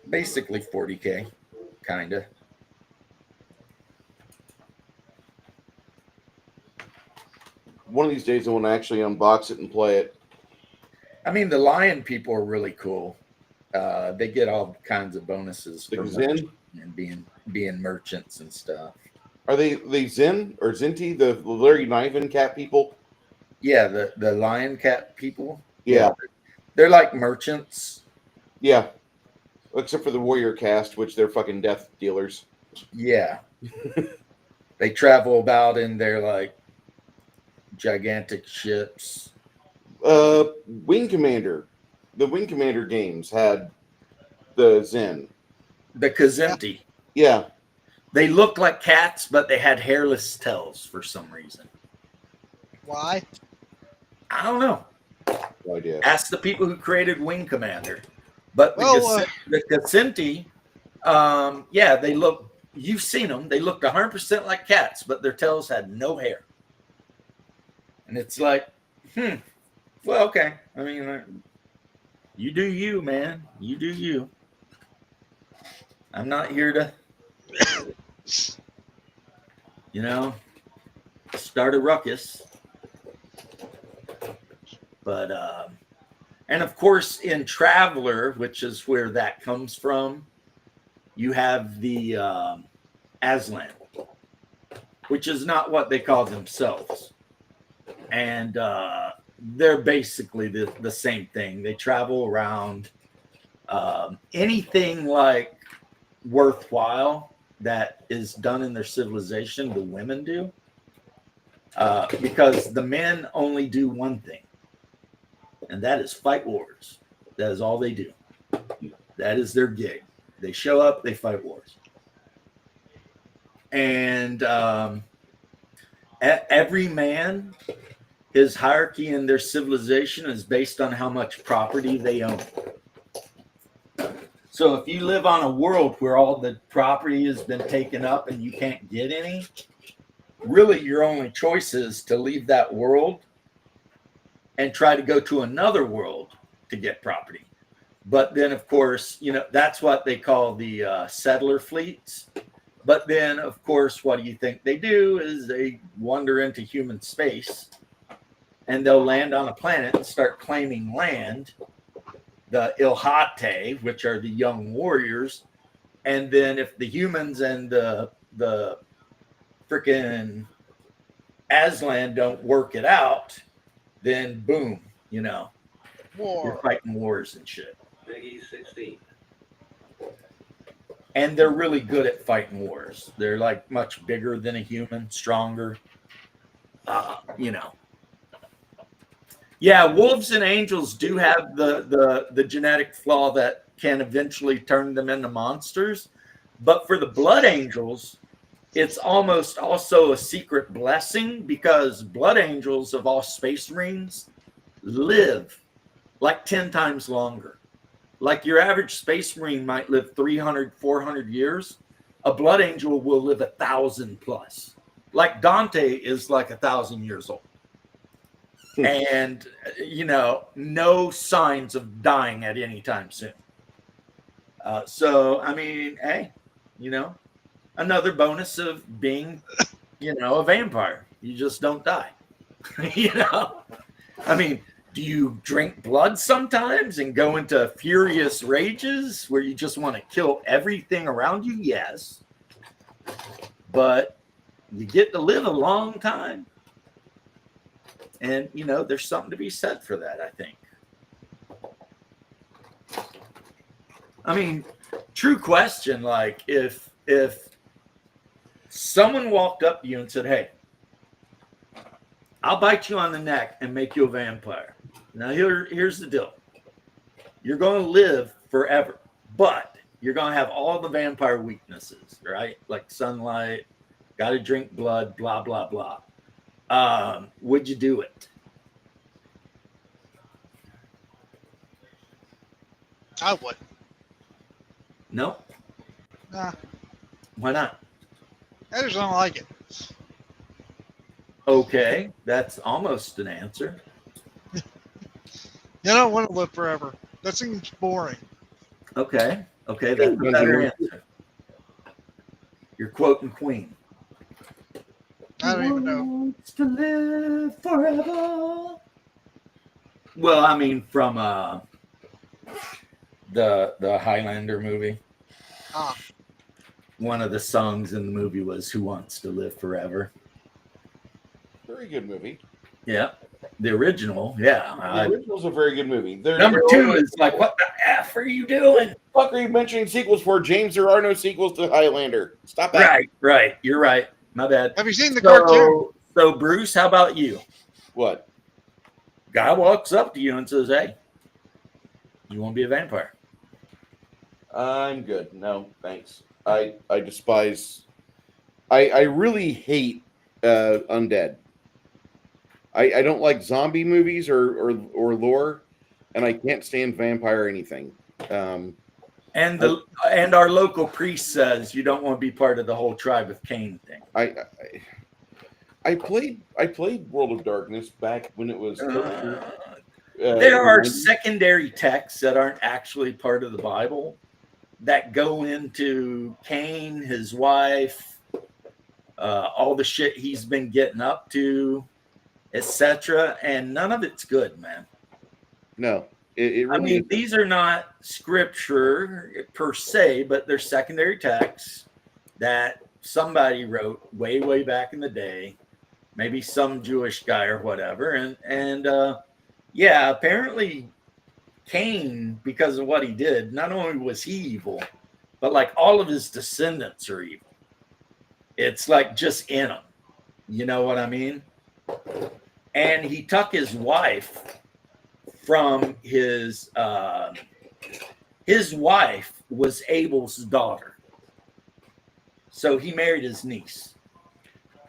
[SPEAKER 1] Basically 40K, kind of.
[SPEAKER 7] One of these days I want to actually unbox it and play it.
[SPEAKER 1] I mean, the Lion people are really cool. They get all kinds of bonuses for
[SPEAKER 7] The Zen?
[SPEAKER 1] and being merchants and stuff.
[SPEAKER 7] Are they Zen or Zinti, the Larry Niven cat people?
[SPEAKER 1] Yeah, the Lion Cat people.
[SPEAKER 7] Yeah.
[SPEAKER 1] They're like merchants.
[SPEAKER 7] Yeah. Except for the Warrior Cast, which they're fucking death dealers.
[SPEAKER 1] Yeah. They travel about in their like gigantic ships.
[SPEAKER 7] Wing Commander. The Wing Commander games had the Zen.
[SPEAKER 1] The Kazenti.
[SPEAKER 7] Yeah.
[SPEAKER 1] They looked like cats, but they had hairless tails for some reason.
[SPEAKER 4] Why?
[SPEAKER 1] I don't know.
[SPEAKER 7] No idea.
[SPEAKER 1] Ask the people who created Wing Commander. But the Kazenti, yeah, they look. You've seen them. They looked 100% like cats, but their tails had no hair. And it's like, well, okay. I mean, you do you, man. You do you. I'm not here to, start a ruckus. But, and of course, in Traveler, which is where that comes from, you have the Aslan, which is not what they call themselves. And they're basically the same thing. They travel around. Anything like worthwhile that is done in their civilization, the women do. Because the men only do one thing, and that is fight wars. That is all they do. That is their gig. They show up, they fight wars. And every man, his hierarchy in their civilization is based on how much property they own. So if you live on a world where all the property has been taken up and you can't get any, really your only choice is to leave that world and try to go to another world to get property. But then, of course, that's what they call the settler fleets. But then, of course, what do you think they do is they wander into human space and they'll land on a planet and start claiming land, the Ilhate, which are the young warriors. And then if the humans and the freaking Aslan don't work it out, then boom, you're
[SPEAKER 4] War.
[SPEAKER 1] fighting wars and shit.
[SPEAKER 8] Biggie 16.
[SPEAKER 1] And they're really good at fighting wars. They're like much bigger than a human, stronger. Yeah, wolves and angels do have the genetic flaw that can eventually turn them into monsters. But for the blood angels, it's almost also a secret blessing because blood angels of all space marines live like 10 times longer. Like your average space marine might live 300, 400 years. A blood angel will live 1,000 plus. Like Dante is like 1,000 years old. And, no signs of dying at any time soon. So, I mean, hey, another bonus of being, a vampire. You just don't die. I mean, do you drink blood sometimes and go into furious rages where you just want to kill everything around you? Yes. But you get to live a long time. And, there's something to be said for that, I think. I mean, true question, like if someone walked up to you and said, hey, I'll bite you on the neck and make you a vampire. Now, here's the deal. You're going to live forever, but you're going to have all the vampire weaknesses, right? Like sunlight, got to drink blood, blah, blah, blah. Would you do it?
[SPEAKER 4] I would.
[SPEAKER 1] No?
[SPEAKER 4] Nah,
[SPEAKER 1] Why not?
[SPEAKER 4] I just don't like it.
[SPEAKER 1] Okay, that's almost an answer.
[SPEAKER 4] You don't want to live forever. That seems boring.
[SPEAKER 1] Okay, that's a better answer. You're quoting Queen.
[SPEAKER 4] I don't even know.
[SPEAKER 1] Wants to live forever. Well, I mean, from the Highlander movie.
[SPEAKER 4] Ah,
[SPEAKER 1] One of the songs in the movie was "Who Wants to Live Forever."
[SPEAKER 7] Very good movie.
[SPEAKER 1] Yeah, the original. Yeah,
[SPEAKER 7] The original's a very good movie.
[SPEAKER 1] number two is like, what the f are you doing?
[SPEAKER 7] Fuck are you mentioning sequels for, James? There are no sequels to Highlander. Stop that.
[SPEAKER 1] Right. You're right. My bad.
[SPEAKER 4] have you seen the cartoon?
[SPEAKER 1] So Bruce, how about you?
[SPEAKER 7] What?
[SPEAKER 1] Guy walks up to you and says, "Hey, you want to be a vampire?"
[SPEAKER 7] I'm good. No, thanks. I despise. I really hate undead. I don't like zombie movies or lore, and I can't stand vampire anything.
[SPEAKER 1] And our local priest says you don't want to be part of the whole tribe of Cain thing.
[SPEAKER 7] I played World of Darkness back when it was.
[SPEAKER 1] There are secondary texts that aren't actually part of the Bible that go into Cain, his wife, all the shit he's been getting up to, etc. And none of it's good, man.
[SPEAKER 7] No, it really.
[SPEAKER 1] I mean, these are not scripture per se, but they're secondary texts that somebody wrote way, way back in the day. Maybe some Jewish guy or whatever. And yeah, apparently Cain, because of what he did, not only was he evil, but like all of his descendants are evil. It's like just in him. You know what I mean? And he took his wife from his wife was Abel's daughter. So he married his niece.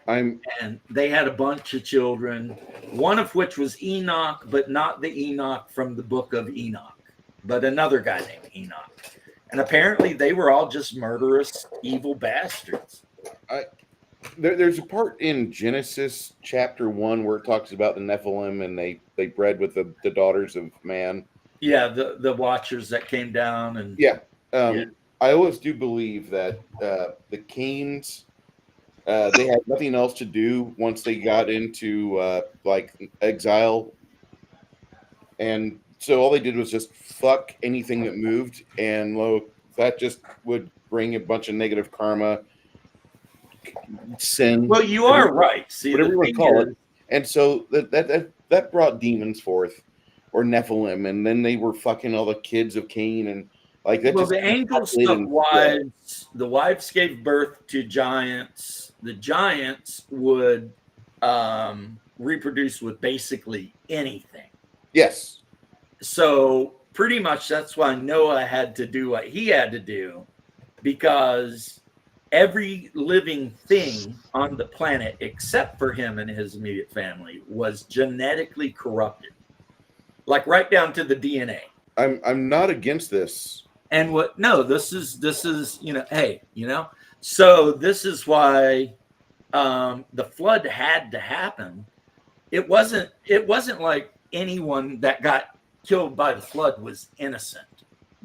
[SPEAKER 7] I'm
[SPEAKER 1] And they had a bunch of children, one of which was Enoch, but not the Enoch from the book of Enoch, but another guy named Enoch. And apparently they were all just murderous, evil bastards.
[SPEAKER 7] there's a part in Genesis chapter 1 where it talks about the Nephilim and they bred with the daughters of man.
[SPEAKER 1] Yeah, the watchers that came down and
[SPEAKER 7] Yeah.
[SPEAKER 1] Yeah.
[SPEAKER 7] I always do believe that the Cains, they had nothing else to do once they got into like exile, and so all they did was just fuck anything that moved, and that just would bring a bunch of negative karma, sin.
[SPEAKER 1] well, you are right. See,
[SPEAKER 7] whatever
[SPEAKER 1] the
[SPEAKER 7] you want to
[SPEAKER 1] thing
[SPEAKER 7] call
[SPEAKER 1] is-
[SPEAKER 7] it. And so that brought demons forth, or Nephilim, and then they were fucking all the kids of Cain, and like that.
[SPEAKER 1] Well,
[SPEAKER 7] just
[SPEAKER 1] the angels
[SPEAKER 7] populated
[SPEAKER 1] took
[SPEAKER 7] and-
[SPEAKER 1] wives. The wives gave birth to giants. The giants would reproduce with basically anything.
[SPEAKER 7] Yes.
[SPEAKER 1] So pretty much that's why Noah had to do what he had to do, because every living thing on the planet, except for him and his immediate family, was genetically corrupted, like right down to the DNA.
[SPEAKER 7] I'm not against this.
[SPEAKER 1] And what? No, this is hey, so this is why the flood had to happen. It wasn't like anyone that got killed by the flood was innocent.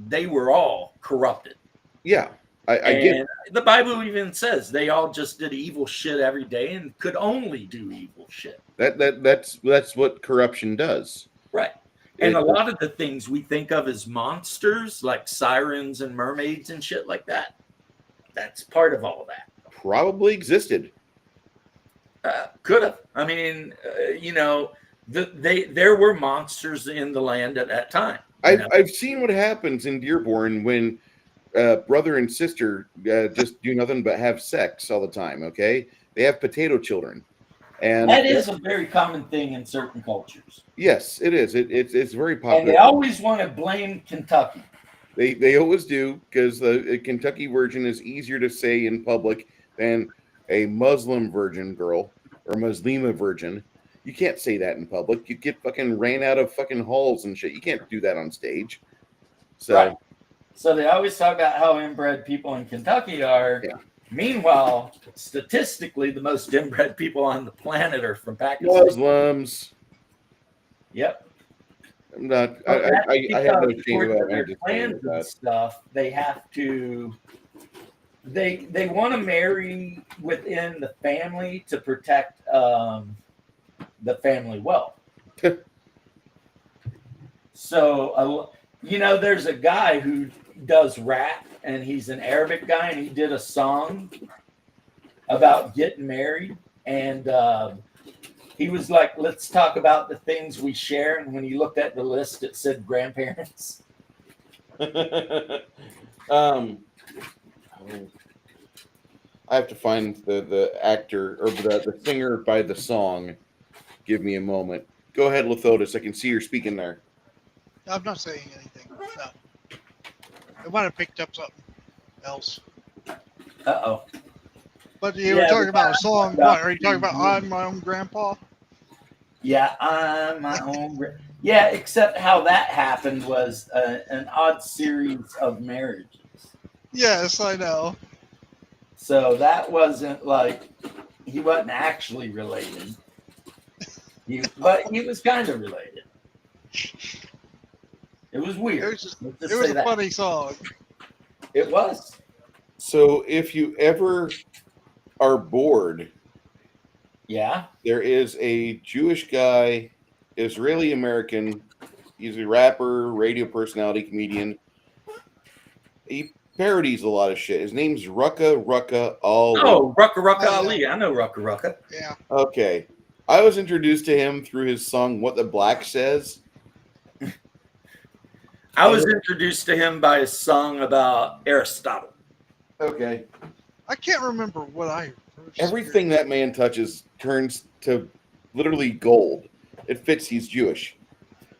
[SPEAKER 1] They were all corrupted.
[SPEAKER 7] Yeah, I get
[SPEAKER 1] And the Bible even says they all just did evil shit every day and could only do evil shit.
[SPEAKER 7] that's what corruption does.
[SPEAKER 1] Right. And
[SPEAKER 7] It-
[SPEAKER 1] a lot of the things we think of as monsters, like sirens and mermaids and shit like that, that's part of all that.
[SPEAKER 7] Probably existed.
[SPEAKER 1] Could have. I mean, there were monsters in the land at that time.
[SPEAKER 7] I've seen what happens in Dearborn when brother and sister just do nothing but have sex all the time. Okay, they have potato children, and
[SPEAKER 1] That is a very common thing in certain cultures.
[SPEAKER 7] yes, it is. It's very
[SPEAKER 1] And
[SPEAKER 7] popular.
[SPEAKER 1] they always want to blame Kentucky.
[SPEAKER 7] They always do, because the Kentucky virgin is easier to say in public than a Muslim virgin girl or Muslima virgin. You can't say that in public. You get fucking ran out of fucking halls and shit. You can't do that on stage. So
[SPEAKER 1] Right. So they always talk about how inbred people in Kentucky are.
[SPEAKER 7] Yeah.
[SPEAKER 1] Meanwhile, statistically, the most inbred people on the planet are from Pakistan.
[SPEAKER 7] Muslims.
[SPEAKER 1] Yep.
[SPEAKER 7] I'm not.
[SPEAKER 1] But that's
[SPEAKER 7] I have no
[SPEAKER 1] because
[SPEAKER 7] shame
[SPEAKER 1] for
[SPEAKER 7] about
[SPEAKER 1] their
[SPEAKER 7] understanding
[SPEAKER 1] plans and
[SPEAKER 7] that.
[SPEAKER 1] stuff. They have to. They want to marry within the family to protect the family wealth. So there's a guy who does rap, and he's an Arabic guy, and he did a song about getting married, and he was like, let's talk about the things we share. And when he looked at the list, it said grandparents.
[SPEAKER 7] I have to find the actor or the singer by the song. Give me a moment. Go ahead, Lithotis. I can see you're speaking there.
[SPEAKER 4] I'm not saying anything. No. I might have picked up something else.
[SPEAKER 1] Uh-oh.
[SPEAKER 4] But you were talking about a song.
[SPEAKER 1] Yeah.
[SPEAKER 4] What are you talking about? I'm my own grandpa.
[SPEAKER 1] Yeah, I'm my own. Yeah, except how that happened was an odd series of marriages.
[SPEAKER 4] Yes, I know.
[SPEAKER 1] So that wasn't like he wasn't actually related. But he was kind of related. It was weird.
[SPEAKER 4] It was just,
[SPEAKER 1] Let's just
[SPEAKER 4] it was
[SPEAKER 1] say
[SPEAKER 4] a
[SPEAKER 1] that.
[SPEAKER 4] funny song.
[SPEAKER 1] It was.
[SPEAKER 7] So if you ever are bored,
[SPEAKER 1] Yeah.
[SPEAKER 7] there is a Jewish guy, Israeli American. He's a rapper, radio personality, comedian. He parodies a lot of shit. His name's Rucka Ali.
[SPEAKER 1] Oh, Rucka Ali. I know Rucka.
[SPEAKER 4] Yeah.
[SPEAKER 7] Okay. I was introduced to him through his song What the Black Says.
[SPEAKER 1] I was introduced to him by a song about Aristotle.
[SPEAKER 7] Okay.
[SPEAKER 4] I can't remember what I first
[SPEAKER 7] Everything that man touches turns to literally gold. It fits he's Jewish.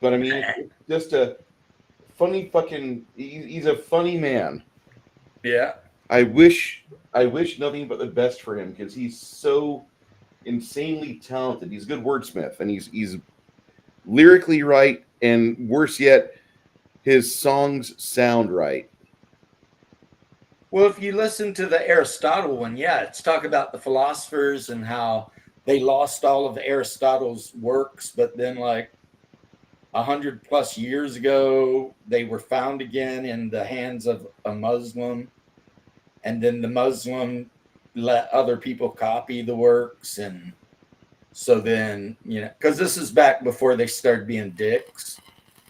[SPEAKER 7] But I mean, it's just a funny fucking. He's a funny man.
[SPEAKER 1] Yeah.
[SPEAKER 7] I wish nothing but the best for him because he's so insanely talented. He's a good wordsmith, and he's lyrically right, and worse yet, his songs sound right.
[SPEAKER 1] Well, if you listen to the Aristotle one, yeah, it's talk about the philosophers and how they lost all of Aristotle's works, but then like 100+ years ago, they were found again in the hands of a Muslim, and then the Muslim let other people copy the works, and so then because this is back before they started being dicks.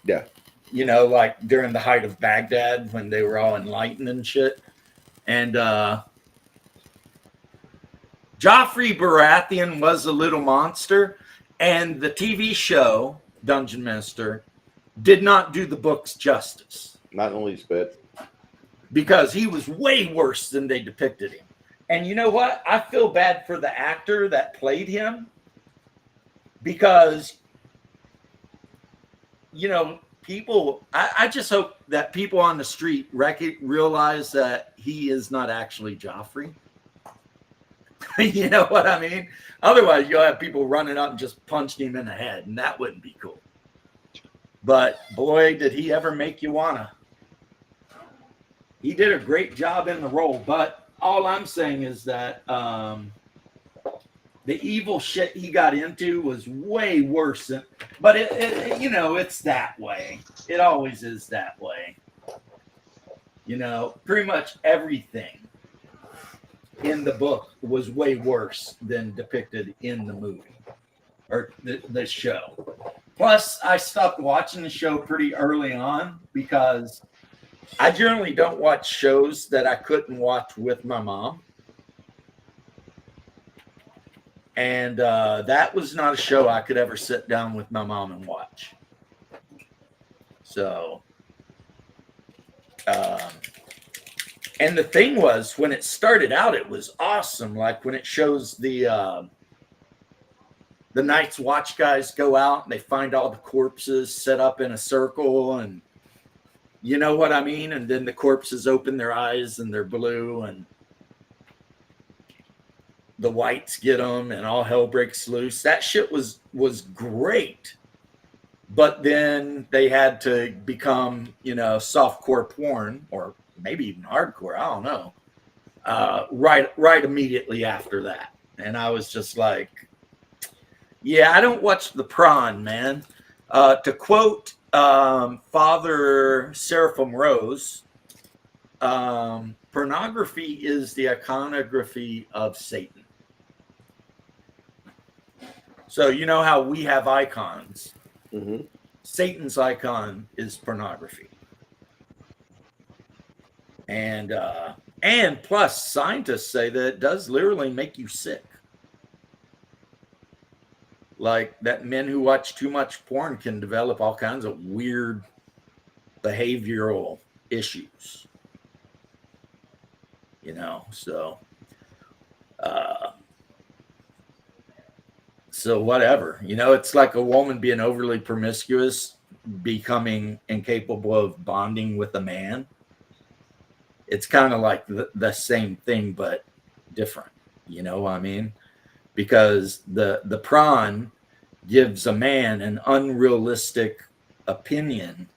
[SPEAKER 7] Yeah.
[SPEAKER 1] Like during the height of Baghdad when they were all enlightened and shit. And Joffrey Baratheon was a little monster, and the TV show Dungeon Minister did not do the books justice.
[SPEAKER 7] Not only spit.
[SPEAKER 1] Because he was way worse than they depicted him. And you know what? I feel bad for the actor that played him because, people, I just hope that people on the street realize that he is not actually Joffrey. You know what I mean? Otherwise, you'll have people running up and just punching him in the head, and that wouldn't be cool. But boy, did he ever make you wanna. He did a great job in the role, but all I'm saying is that the evil shit he got into was way worse than, but it's that way. It always is that way. Pretty much everything in the book was way worse than depicted in the movie or the show. Plus, I stopped watching the show pretty early on because I generally don't watch shows that I couldn't watch with my mom. And that was not a show I could ever sit down with my mom and watch. So, and the thing was, when it started out, it was awesome. Like when it shows the Night's Watch guys go out and they find all the corpses set up in a circle, and you know what I mean? And then the corpses open their eyes and they're blue, and the whites get them, and all hell breaks loose. That shit was great. But then they had to become, softcore porn, or maybe even hardcore. I don't know. Right immediately after that, and I was just like, "Yeah, I don't watch The Prawn, man." To quote Father Seraphim Rose, pornography is the iconography of Satan. So you know how we have icons.
[SPEAKER 7] Mm-hmm.
[SPEAKER 1] Satan's icon is pornography. And plus scientists say that it does literally make you sick. Like that men who watch too much porn can develop all kinds of weird behavioral issues. So whatever, it's like a woman being overly promiscuous, becoming incapable of bonding with a man. It's kind of like the same thing, but different. You know what I mean? Because the prawn gives a man an unrealistic opinion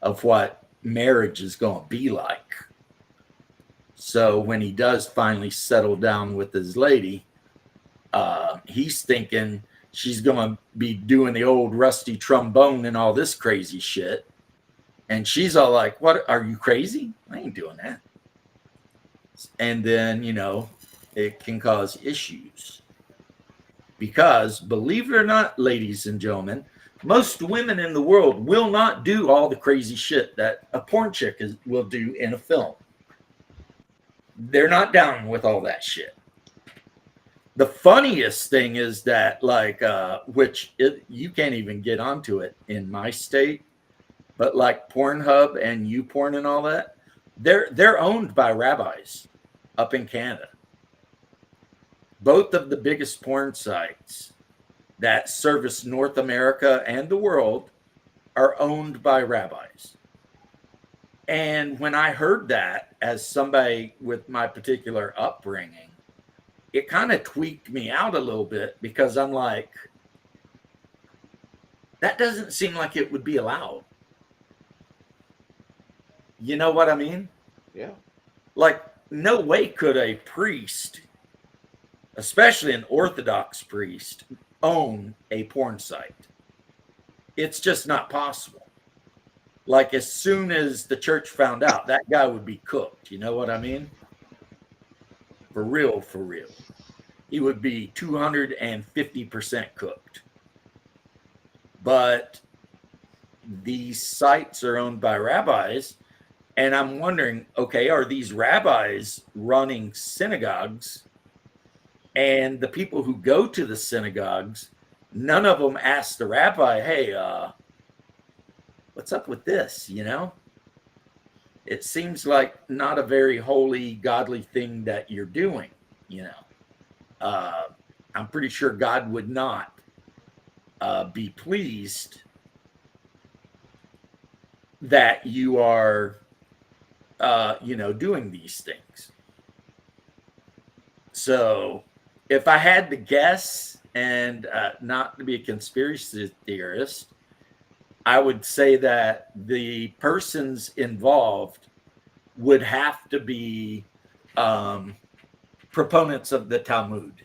[SPEAKER 1] of what marriage is going to be like. So when he does finally settle down with his lady, he's thinking she's going to be doing the old rusty trombone and all this crazy shit. And she's all like, "What? Are you crazy? I ain't doing that." And then, it can cause issues. Because, believe it or not, ladies and gentlemen, most women in the world will not do all the crazy shit that a porn chick will do in a film. They're not down with all that shit. The funniest thing is that, you can't even get onto it in my state, but like Pornhub and YouPorn and all that, they're owned by rabbis up in Canada. Both of the biggest porn sites that service North America and the world are owned by rabbis. And when I heard that, as somebody with my particular upbringing, it kind of tweaked me out a little bit, because I'm like, that doesn't seem like it would be allowed. You know what I mean?
[SPEAKER 7] Yeah.
[SPEAKER 1] Like, no way could a priest, especially an Orthodox priest, own a porn site. It's just not possible. Like, as soon as the church found out, that guy would be cooked. You know what I mean? For real, for real. He would be 250% cooked. But these sites are owned by rabbis. And I'm wondering, okay, are these rabbis running synagogues? And the people who go to the synagogues, none of them ask the rabbi, hey, what's up with this? You know, it seems like not a very holy, godly thing that you're doing. You know, I'm pretty sure God would not be pleased that you are, doing these things. So if I had to guess, and not to be a conspiracy theorist, I would say that the persons involved would have to be proponents of the Talmud.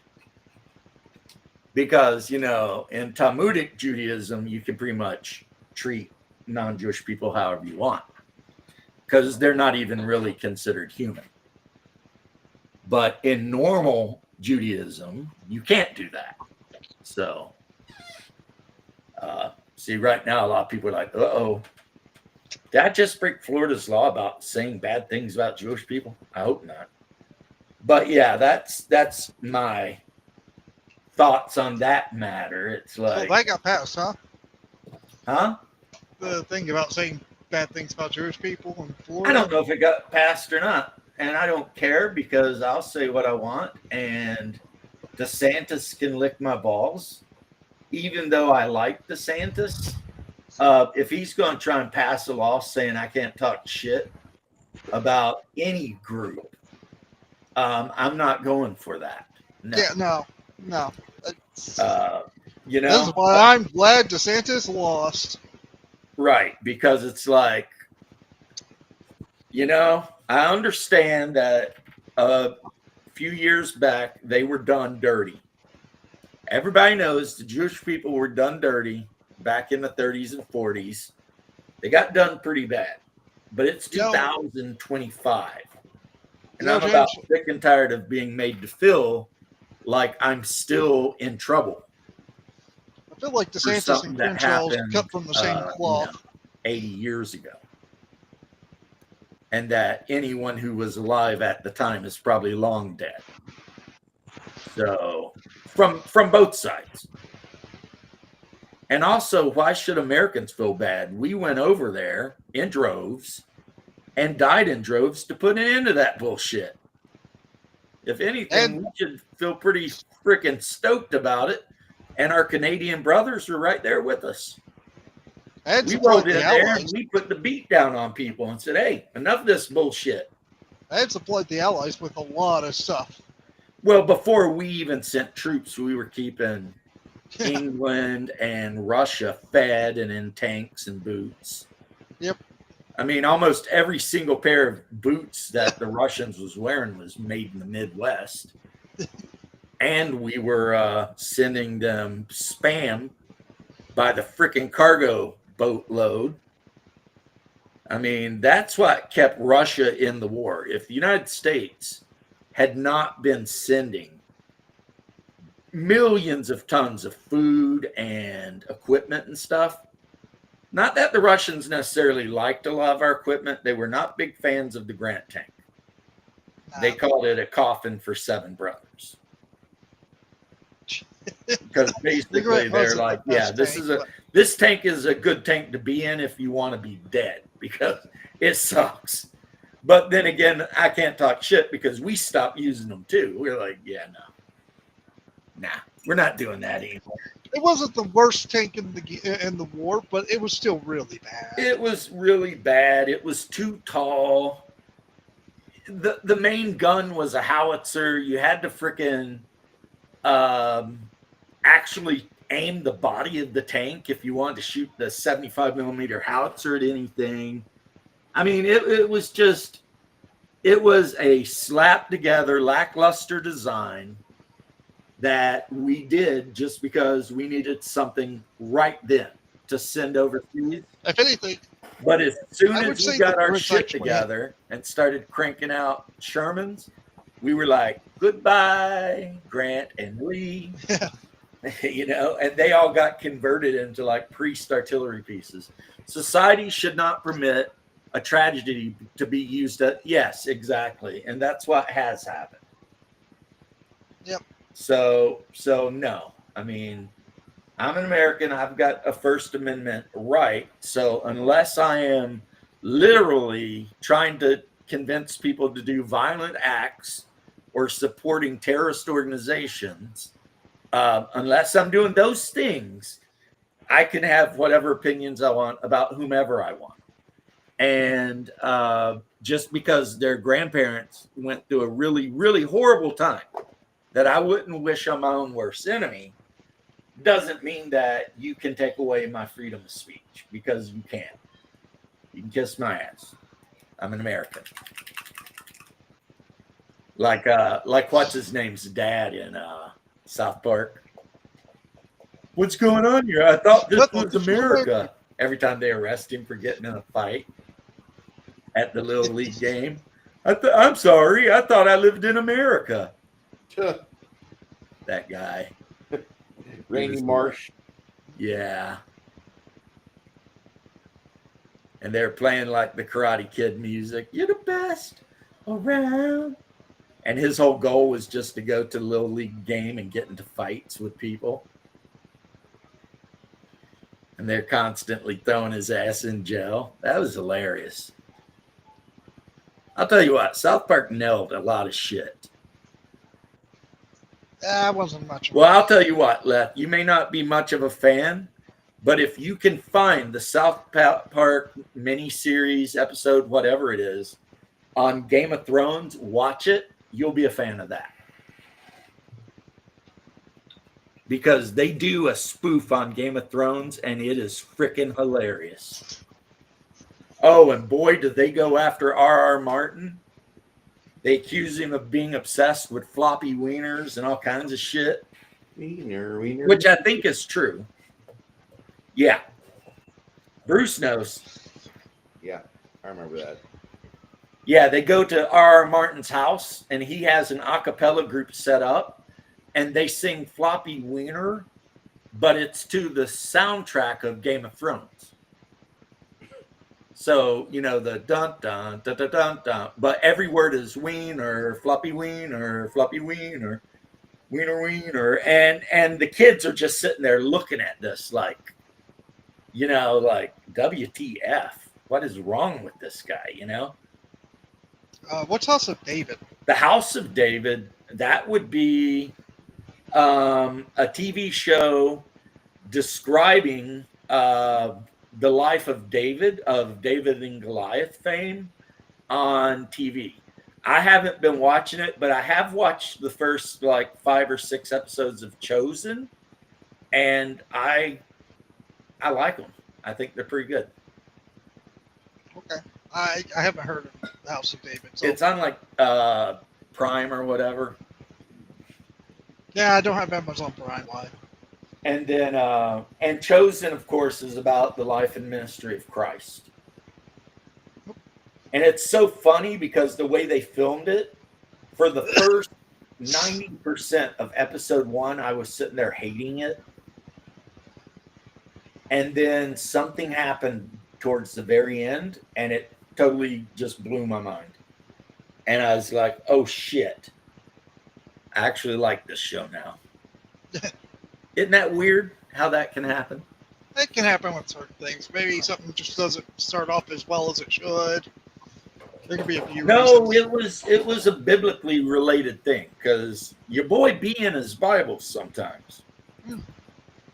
[SPEAKER 1] Because, in Talmudic Judaism, you can pretty much treat non-Jewish people however you want, because they're not even really considered human. But in normal Judaism, you can't do that. So, see, right now, a lot of people are like, uh-oh, did I just break Florida's law about saying bad things about Jewish people? I hope not. But yeah, that's my thoughts on that matter. It's like,
[SPEAKER 4] Well, that got passed, huh?
[SPEAKER 1] huh?
[SPEAKER 4] The thing about saying bad things about Jewish people in Florida.
[SPEAKER 1] I don't know if it got passed or not. And I don't care, because I'll say what I want. And DeSantis can lick my balls. Even though I like DeSantis, if he's going to try and pass a law saying I can't talk shit about any group, I'm not going for that. No.
[SPEAKER 4] Yeah, no.
[SPEAKER 1] This
[SPEAKER 4] This is why I'm glad DeSantis lost.
[SPEAKER 1] Right, because it's like, I understand that a few years back, they were done dirty. Everybody knows the Jewish people were done dirty back in the 30s and 40s. They got done pretty bad, but it's 2025. And I'm about sick and tired of being made to feel like I'm still in trouble.
[SPEAKER 4] I feel like DeSantis and Crenshaw cut from the same cloth.
[SPEAKER 1] 80 years ago. And that anyone who was alive at the time is probably long dead. So, from both sides. And also, why should Americans feel bad? We went over there in droves and died in droves to put an end to that bullshit. If anything, we should feel pretty freaking stoked about it. And our Canadian brothers are right there with us. We rode in there and we put the beat down on people and said, hey, enough of this bullshit.
[SPEAKER 4] I had supplied the Allies with a lot of stuff.
[SPEAKER 1] Well, before we even sent troops, we were keeping England and Russia fed and in tanks and boots.
[SPEAKER 4] Yep.
[SPEAKER 1] I mean, almost every single pair of boots that the Russians was wearing was made in the Midwest. And we were sending them spam by the freaking cargo boatload. I mean, that's what kept Russia in the war. If the United States had not been sending millions of tons of food and equipment and stuff, not that the Russians necessarily liked a lot of our equipment. They were not big fans of the Grant tank. They called it a coffin for seven brothers. Because basically they're like, yeah, this tank is a good tank to be in if you want to be dead, because it sucks. But then again, I can't talk shit because we stopped using them too. We're like, yeah, no, nah, we're not doing that anymore.
[SPEAKER 4] It wasn't the worst tank in the war, but it was still really bad.
[SPEAKER 1] It was really bad. It was too tall. The main gun was a howitzer. You had to frickin' actually aim the body of the tank if you wanted to shoot the 75 millimeter howitzer at anything. I mean, it was a slap together, lackluster design that we did just because we needed something right then to send overseas.
[SPEAKER 4] If anything,
[SPEAKER 1] But as soon
[SPEAKER 4] I would
[SPEAKER 1] as we
[SPEAKER 4] say
[SPEAKER 1] got
[SPEAKER 4] the
[SPEAKER 1] our
[SPEAKER 4] Brits
[SPEAKER 1] shit
[SPEAKER 4] actually
[SPEAKER 1] together and started cranking out Shermans, we were like, goodbye, Grant and Lee. You know, and they all got converted into like priest artillery pieces. Society should not permit a tragedy to be used at, yes, exactly. And that's what has happened.
[SPEAKER 4] Yep.
[SPEAKER 1] So no. I mean, I'm an American. I've got a First Amendment right. So unless I am literally trying to convince people to do violent acts or supporting terrorist organizations, unless I'm doing those things, I can have whatever opinions I want about whomever I want. And just because their grandparents went through a really, really horrible time that I wouldn't wish on my own worst enemy, doesn't mean that you can take away my freedom of speech, because you can't. You can kiss my ass. I'm an American. Like what's his name's dad in South Park. What's going on here? I thought this was America. Every time they arrest him for getting in a fight at the Little League game, I'm sorry. I thought I lived in America. That guy.
[SPEAKER 7] Randy Marsh.
[SPEAKER 1] Yeah. And they're playing like the Karate Kid music. You're the best around. And his whole goal was just to go to the Little League game and get into fights with people. And they're constantly throwing his ass in jail. That was hilarious. I'll tell you what, South Park nailed a lot of shit.
[SPEAKER 4] I wasn't much of
[SPEAKER 1] Well, I'll tell you what, Leth, you may not be much of a fan, but if you can find the South Park miniseries episode, whatever it is, on Game of Thrones, watch it. You'll be a fan of that. Because they do a spoof on Game of Thrones, and it is freaking hilarious. Oh, and boy, did they go after R.R. Martin. They accuse him of being obsessed with floppy wieners and all kinds of shit.
[SPEAKER 7] Wiener.
[SPEAKER 1] Which I think is true. Yeah. Bruce knows.
[SPEAKER 7] Yeah, I remember that.
[SPEAKER 1] Yeah, they go to R.R. Martin's house, and he has an a cappella group set up, and they sing Floppy Wiener, but it's to the soundtrack of Game of Thrones. So, you know, the dun dun dun dun dun dun, but every word is wiener, floppy wiener, wiener, wiener, and the kids are just sitting there looking at this like, you know, like WTF? What is wrong with this guy? You know?
[SPEAKER 4] what's House of David?
[SPEAKER 1] The House of David, that would be a TV show describing the life of David and Goliath fame on TV. I haven't been watching it, but I have watched the first like 5 or 6 episodes of Chosen, and I like them. I think they're pretty good.
[SPEAKER 4] Okay. I haven't heard of the House of David. So.
[SPEAKER 1] It's on like Prime or whatever.
[SPEAKER 4] Yeah, I don't have Amazon Prime Live.
[SPEAKER 1] And then, and Chosen, of course, is about the life and ministry of Christ. And it's so funny because the way they filmed it, for the first 90% of episode 1, I was sitting there hating it. And then something happened towards the very end, and it totally just blew my mind. And I was like, oh shit, I actually like this show now. Isn't that weird how that can happen?
[SPEAKER 4] It can happen with certain things. Maybe something just doesn't start off as well as it should. There could be a few
[SPEAKER 1] No,
[SPEAKER 4] reasons.
[SPEAKER 1] it was a biblically related thing because your boy be in his Bible sometimes.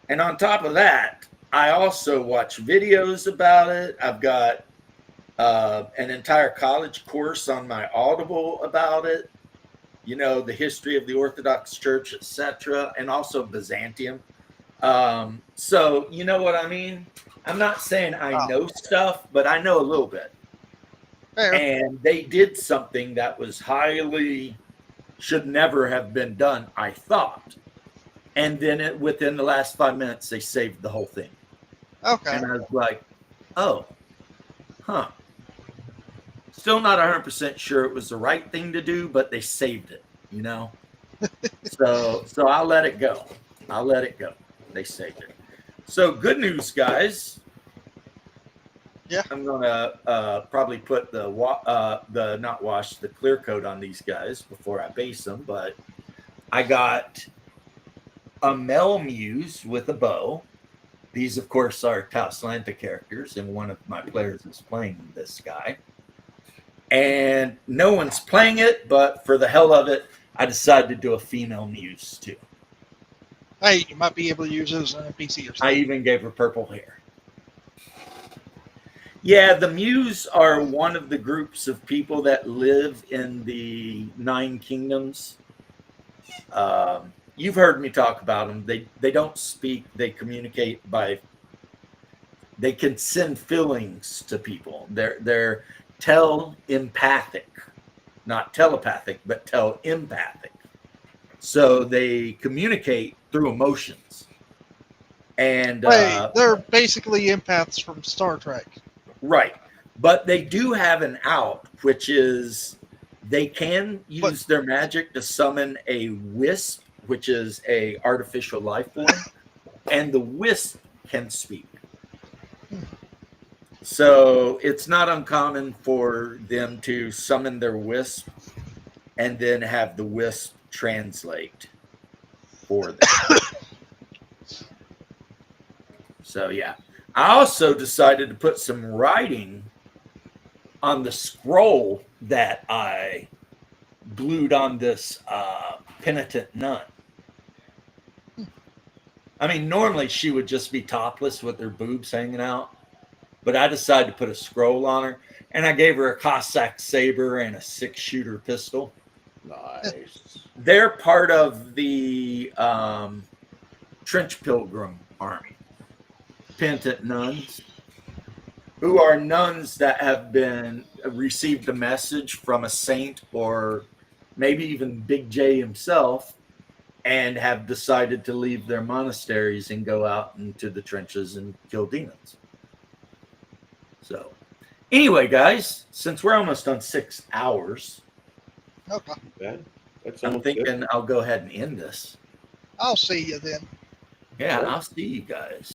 [SPEAKER 1] And on top of that, I also watch videos about it. I've got an entire college course on my Audible about it. You know, the history of the Orthodox Church, etc., and also Byzantium. So you know what I mean? I'm not saying I know stuff, but I know a little bit.
[SPEAKER 4] Fair.
[SPEAKER 1] And they did something that was highly should never have been done, I thought. And then within the last 5 minutes, they saved the whole thing.
[SPEAKER 4] Okay.
[SPEAKER 1] And I was like, oh, huh. Still not 100% sure it was the right thing to do, but they saved it, you know? So I'll let it go. I'll let it go. They saved it. So good news, guys.
[SPEAKER 4] Yeah.
[SPEAKER 1] I'm gonna probably put the clear coat on these guys before I base them, but I got a Mel Muse with a bow. These, of course, are Tauslanta characters, and one of my players is playing this guy. And no one's playing it, but for the hell of it, I decided to do a female Muse too.
[SPEAKER 4] Hey, you might be able to use those on a PC or
[SPEAKER 1] I
[SPEAKER 4] something.
[SPEAKER 1] even gave her purple hair. Yeah, the Muse are one of the groups of people that live in the Nine Kingdoms. You've heard me talk about them. They don't speak. They communicate by. They can send feelings to people. They're tele-empathic, not telepathic, but tele-empathic. So they communicate through emotions. And
[SPEAKER 4] Wait, they're basically empaths from Star Trek.
[SPEAKER 1] right, but they do have an out, which is they can use their magic to summon a wisp, which is a artificial life form, and the wisp can speak. So it's not uncommon for them to summon their wisp and then have the wisp translate for them. So yeah, I also decided to put some writing on the scroll that I glued on this penitent nun. I mean, normally she would just be topless with her boobs hanging out, but I decided to put a scroll on her, and I gave her a Cossack saber and a 6-shooter pistol.
[SPEAKER 7] Nice.
[SPEAKER 1] They're part of the Trench Pilgrim Army, penitent nuns, who are nuns that have been received a message from a saint or maybe even Big J himself, and have decided to leave their monasteries and go out into the trenches and kill demons. So anyway, guys, since we're almost on 6 hours,
[SPEAKER 4] Okay.
[SPEAKER 7] That's
[SPEAKER 1] I'm
[SPEAKER 7] almost
[SPEAKER 1] thinking
[SPEAKER 7] good.
[SPEAKER 1] I'll go ahead and end this.
[SPEAKER 4] I'll see you then.
[SPEAKER 1] Yeah,
[SPEAKER 7] Sure.
[SPEAKER 1] I'll see you guys.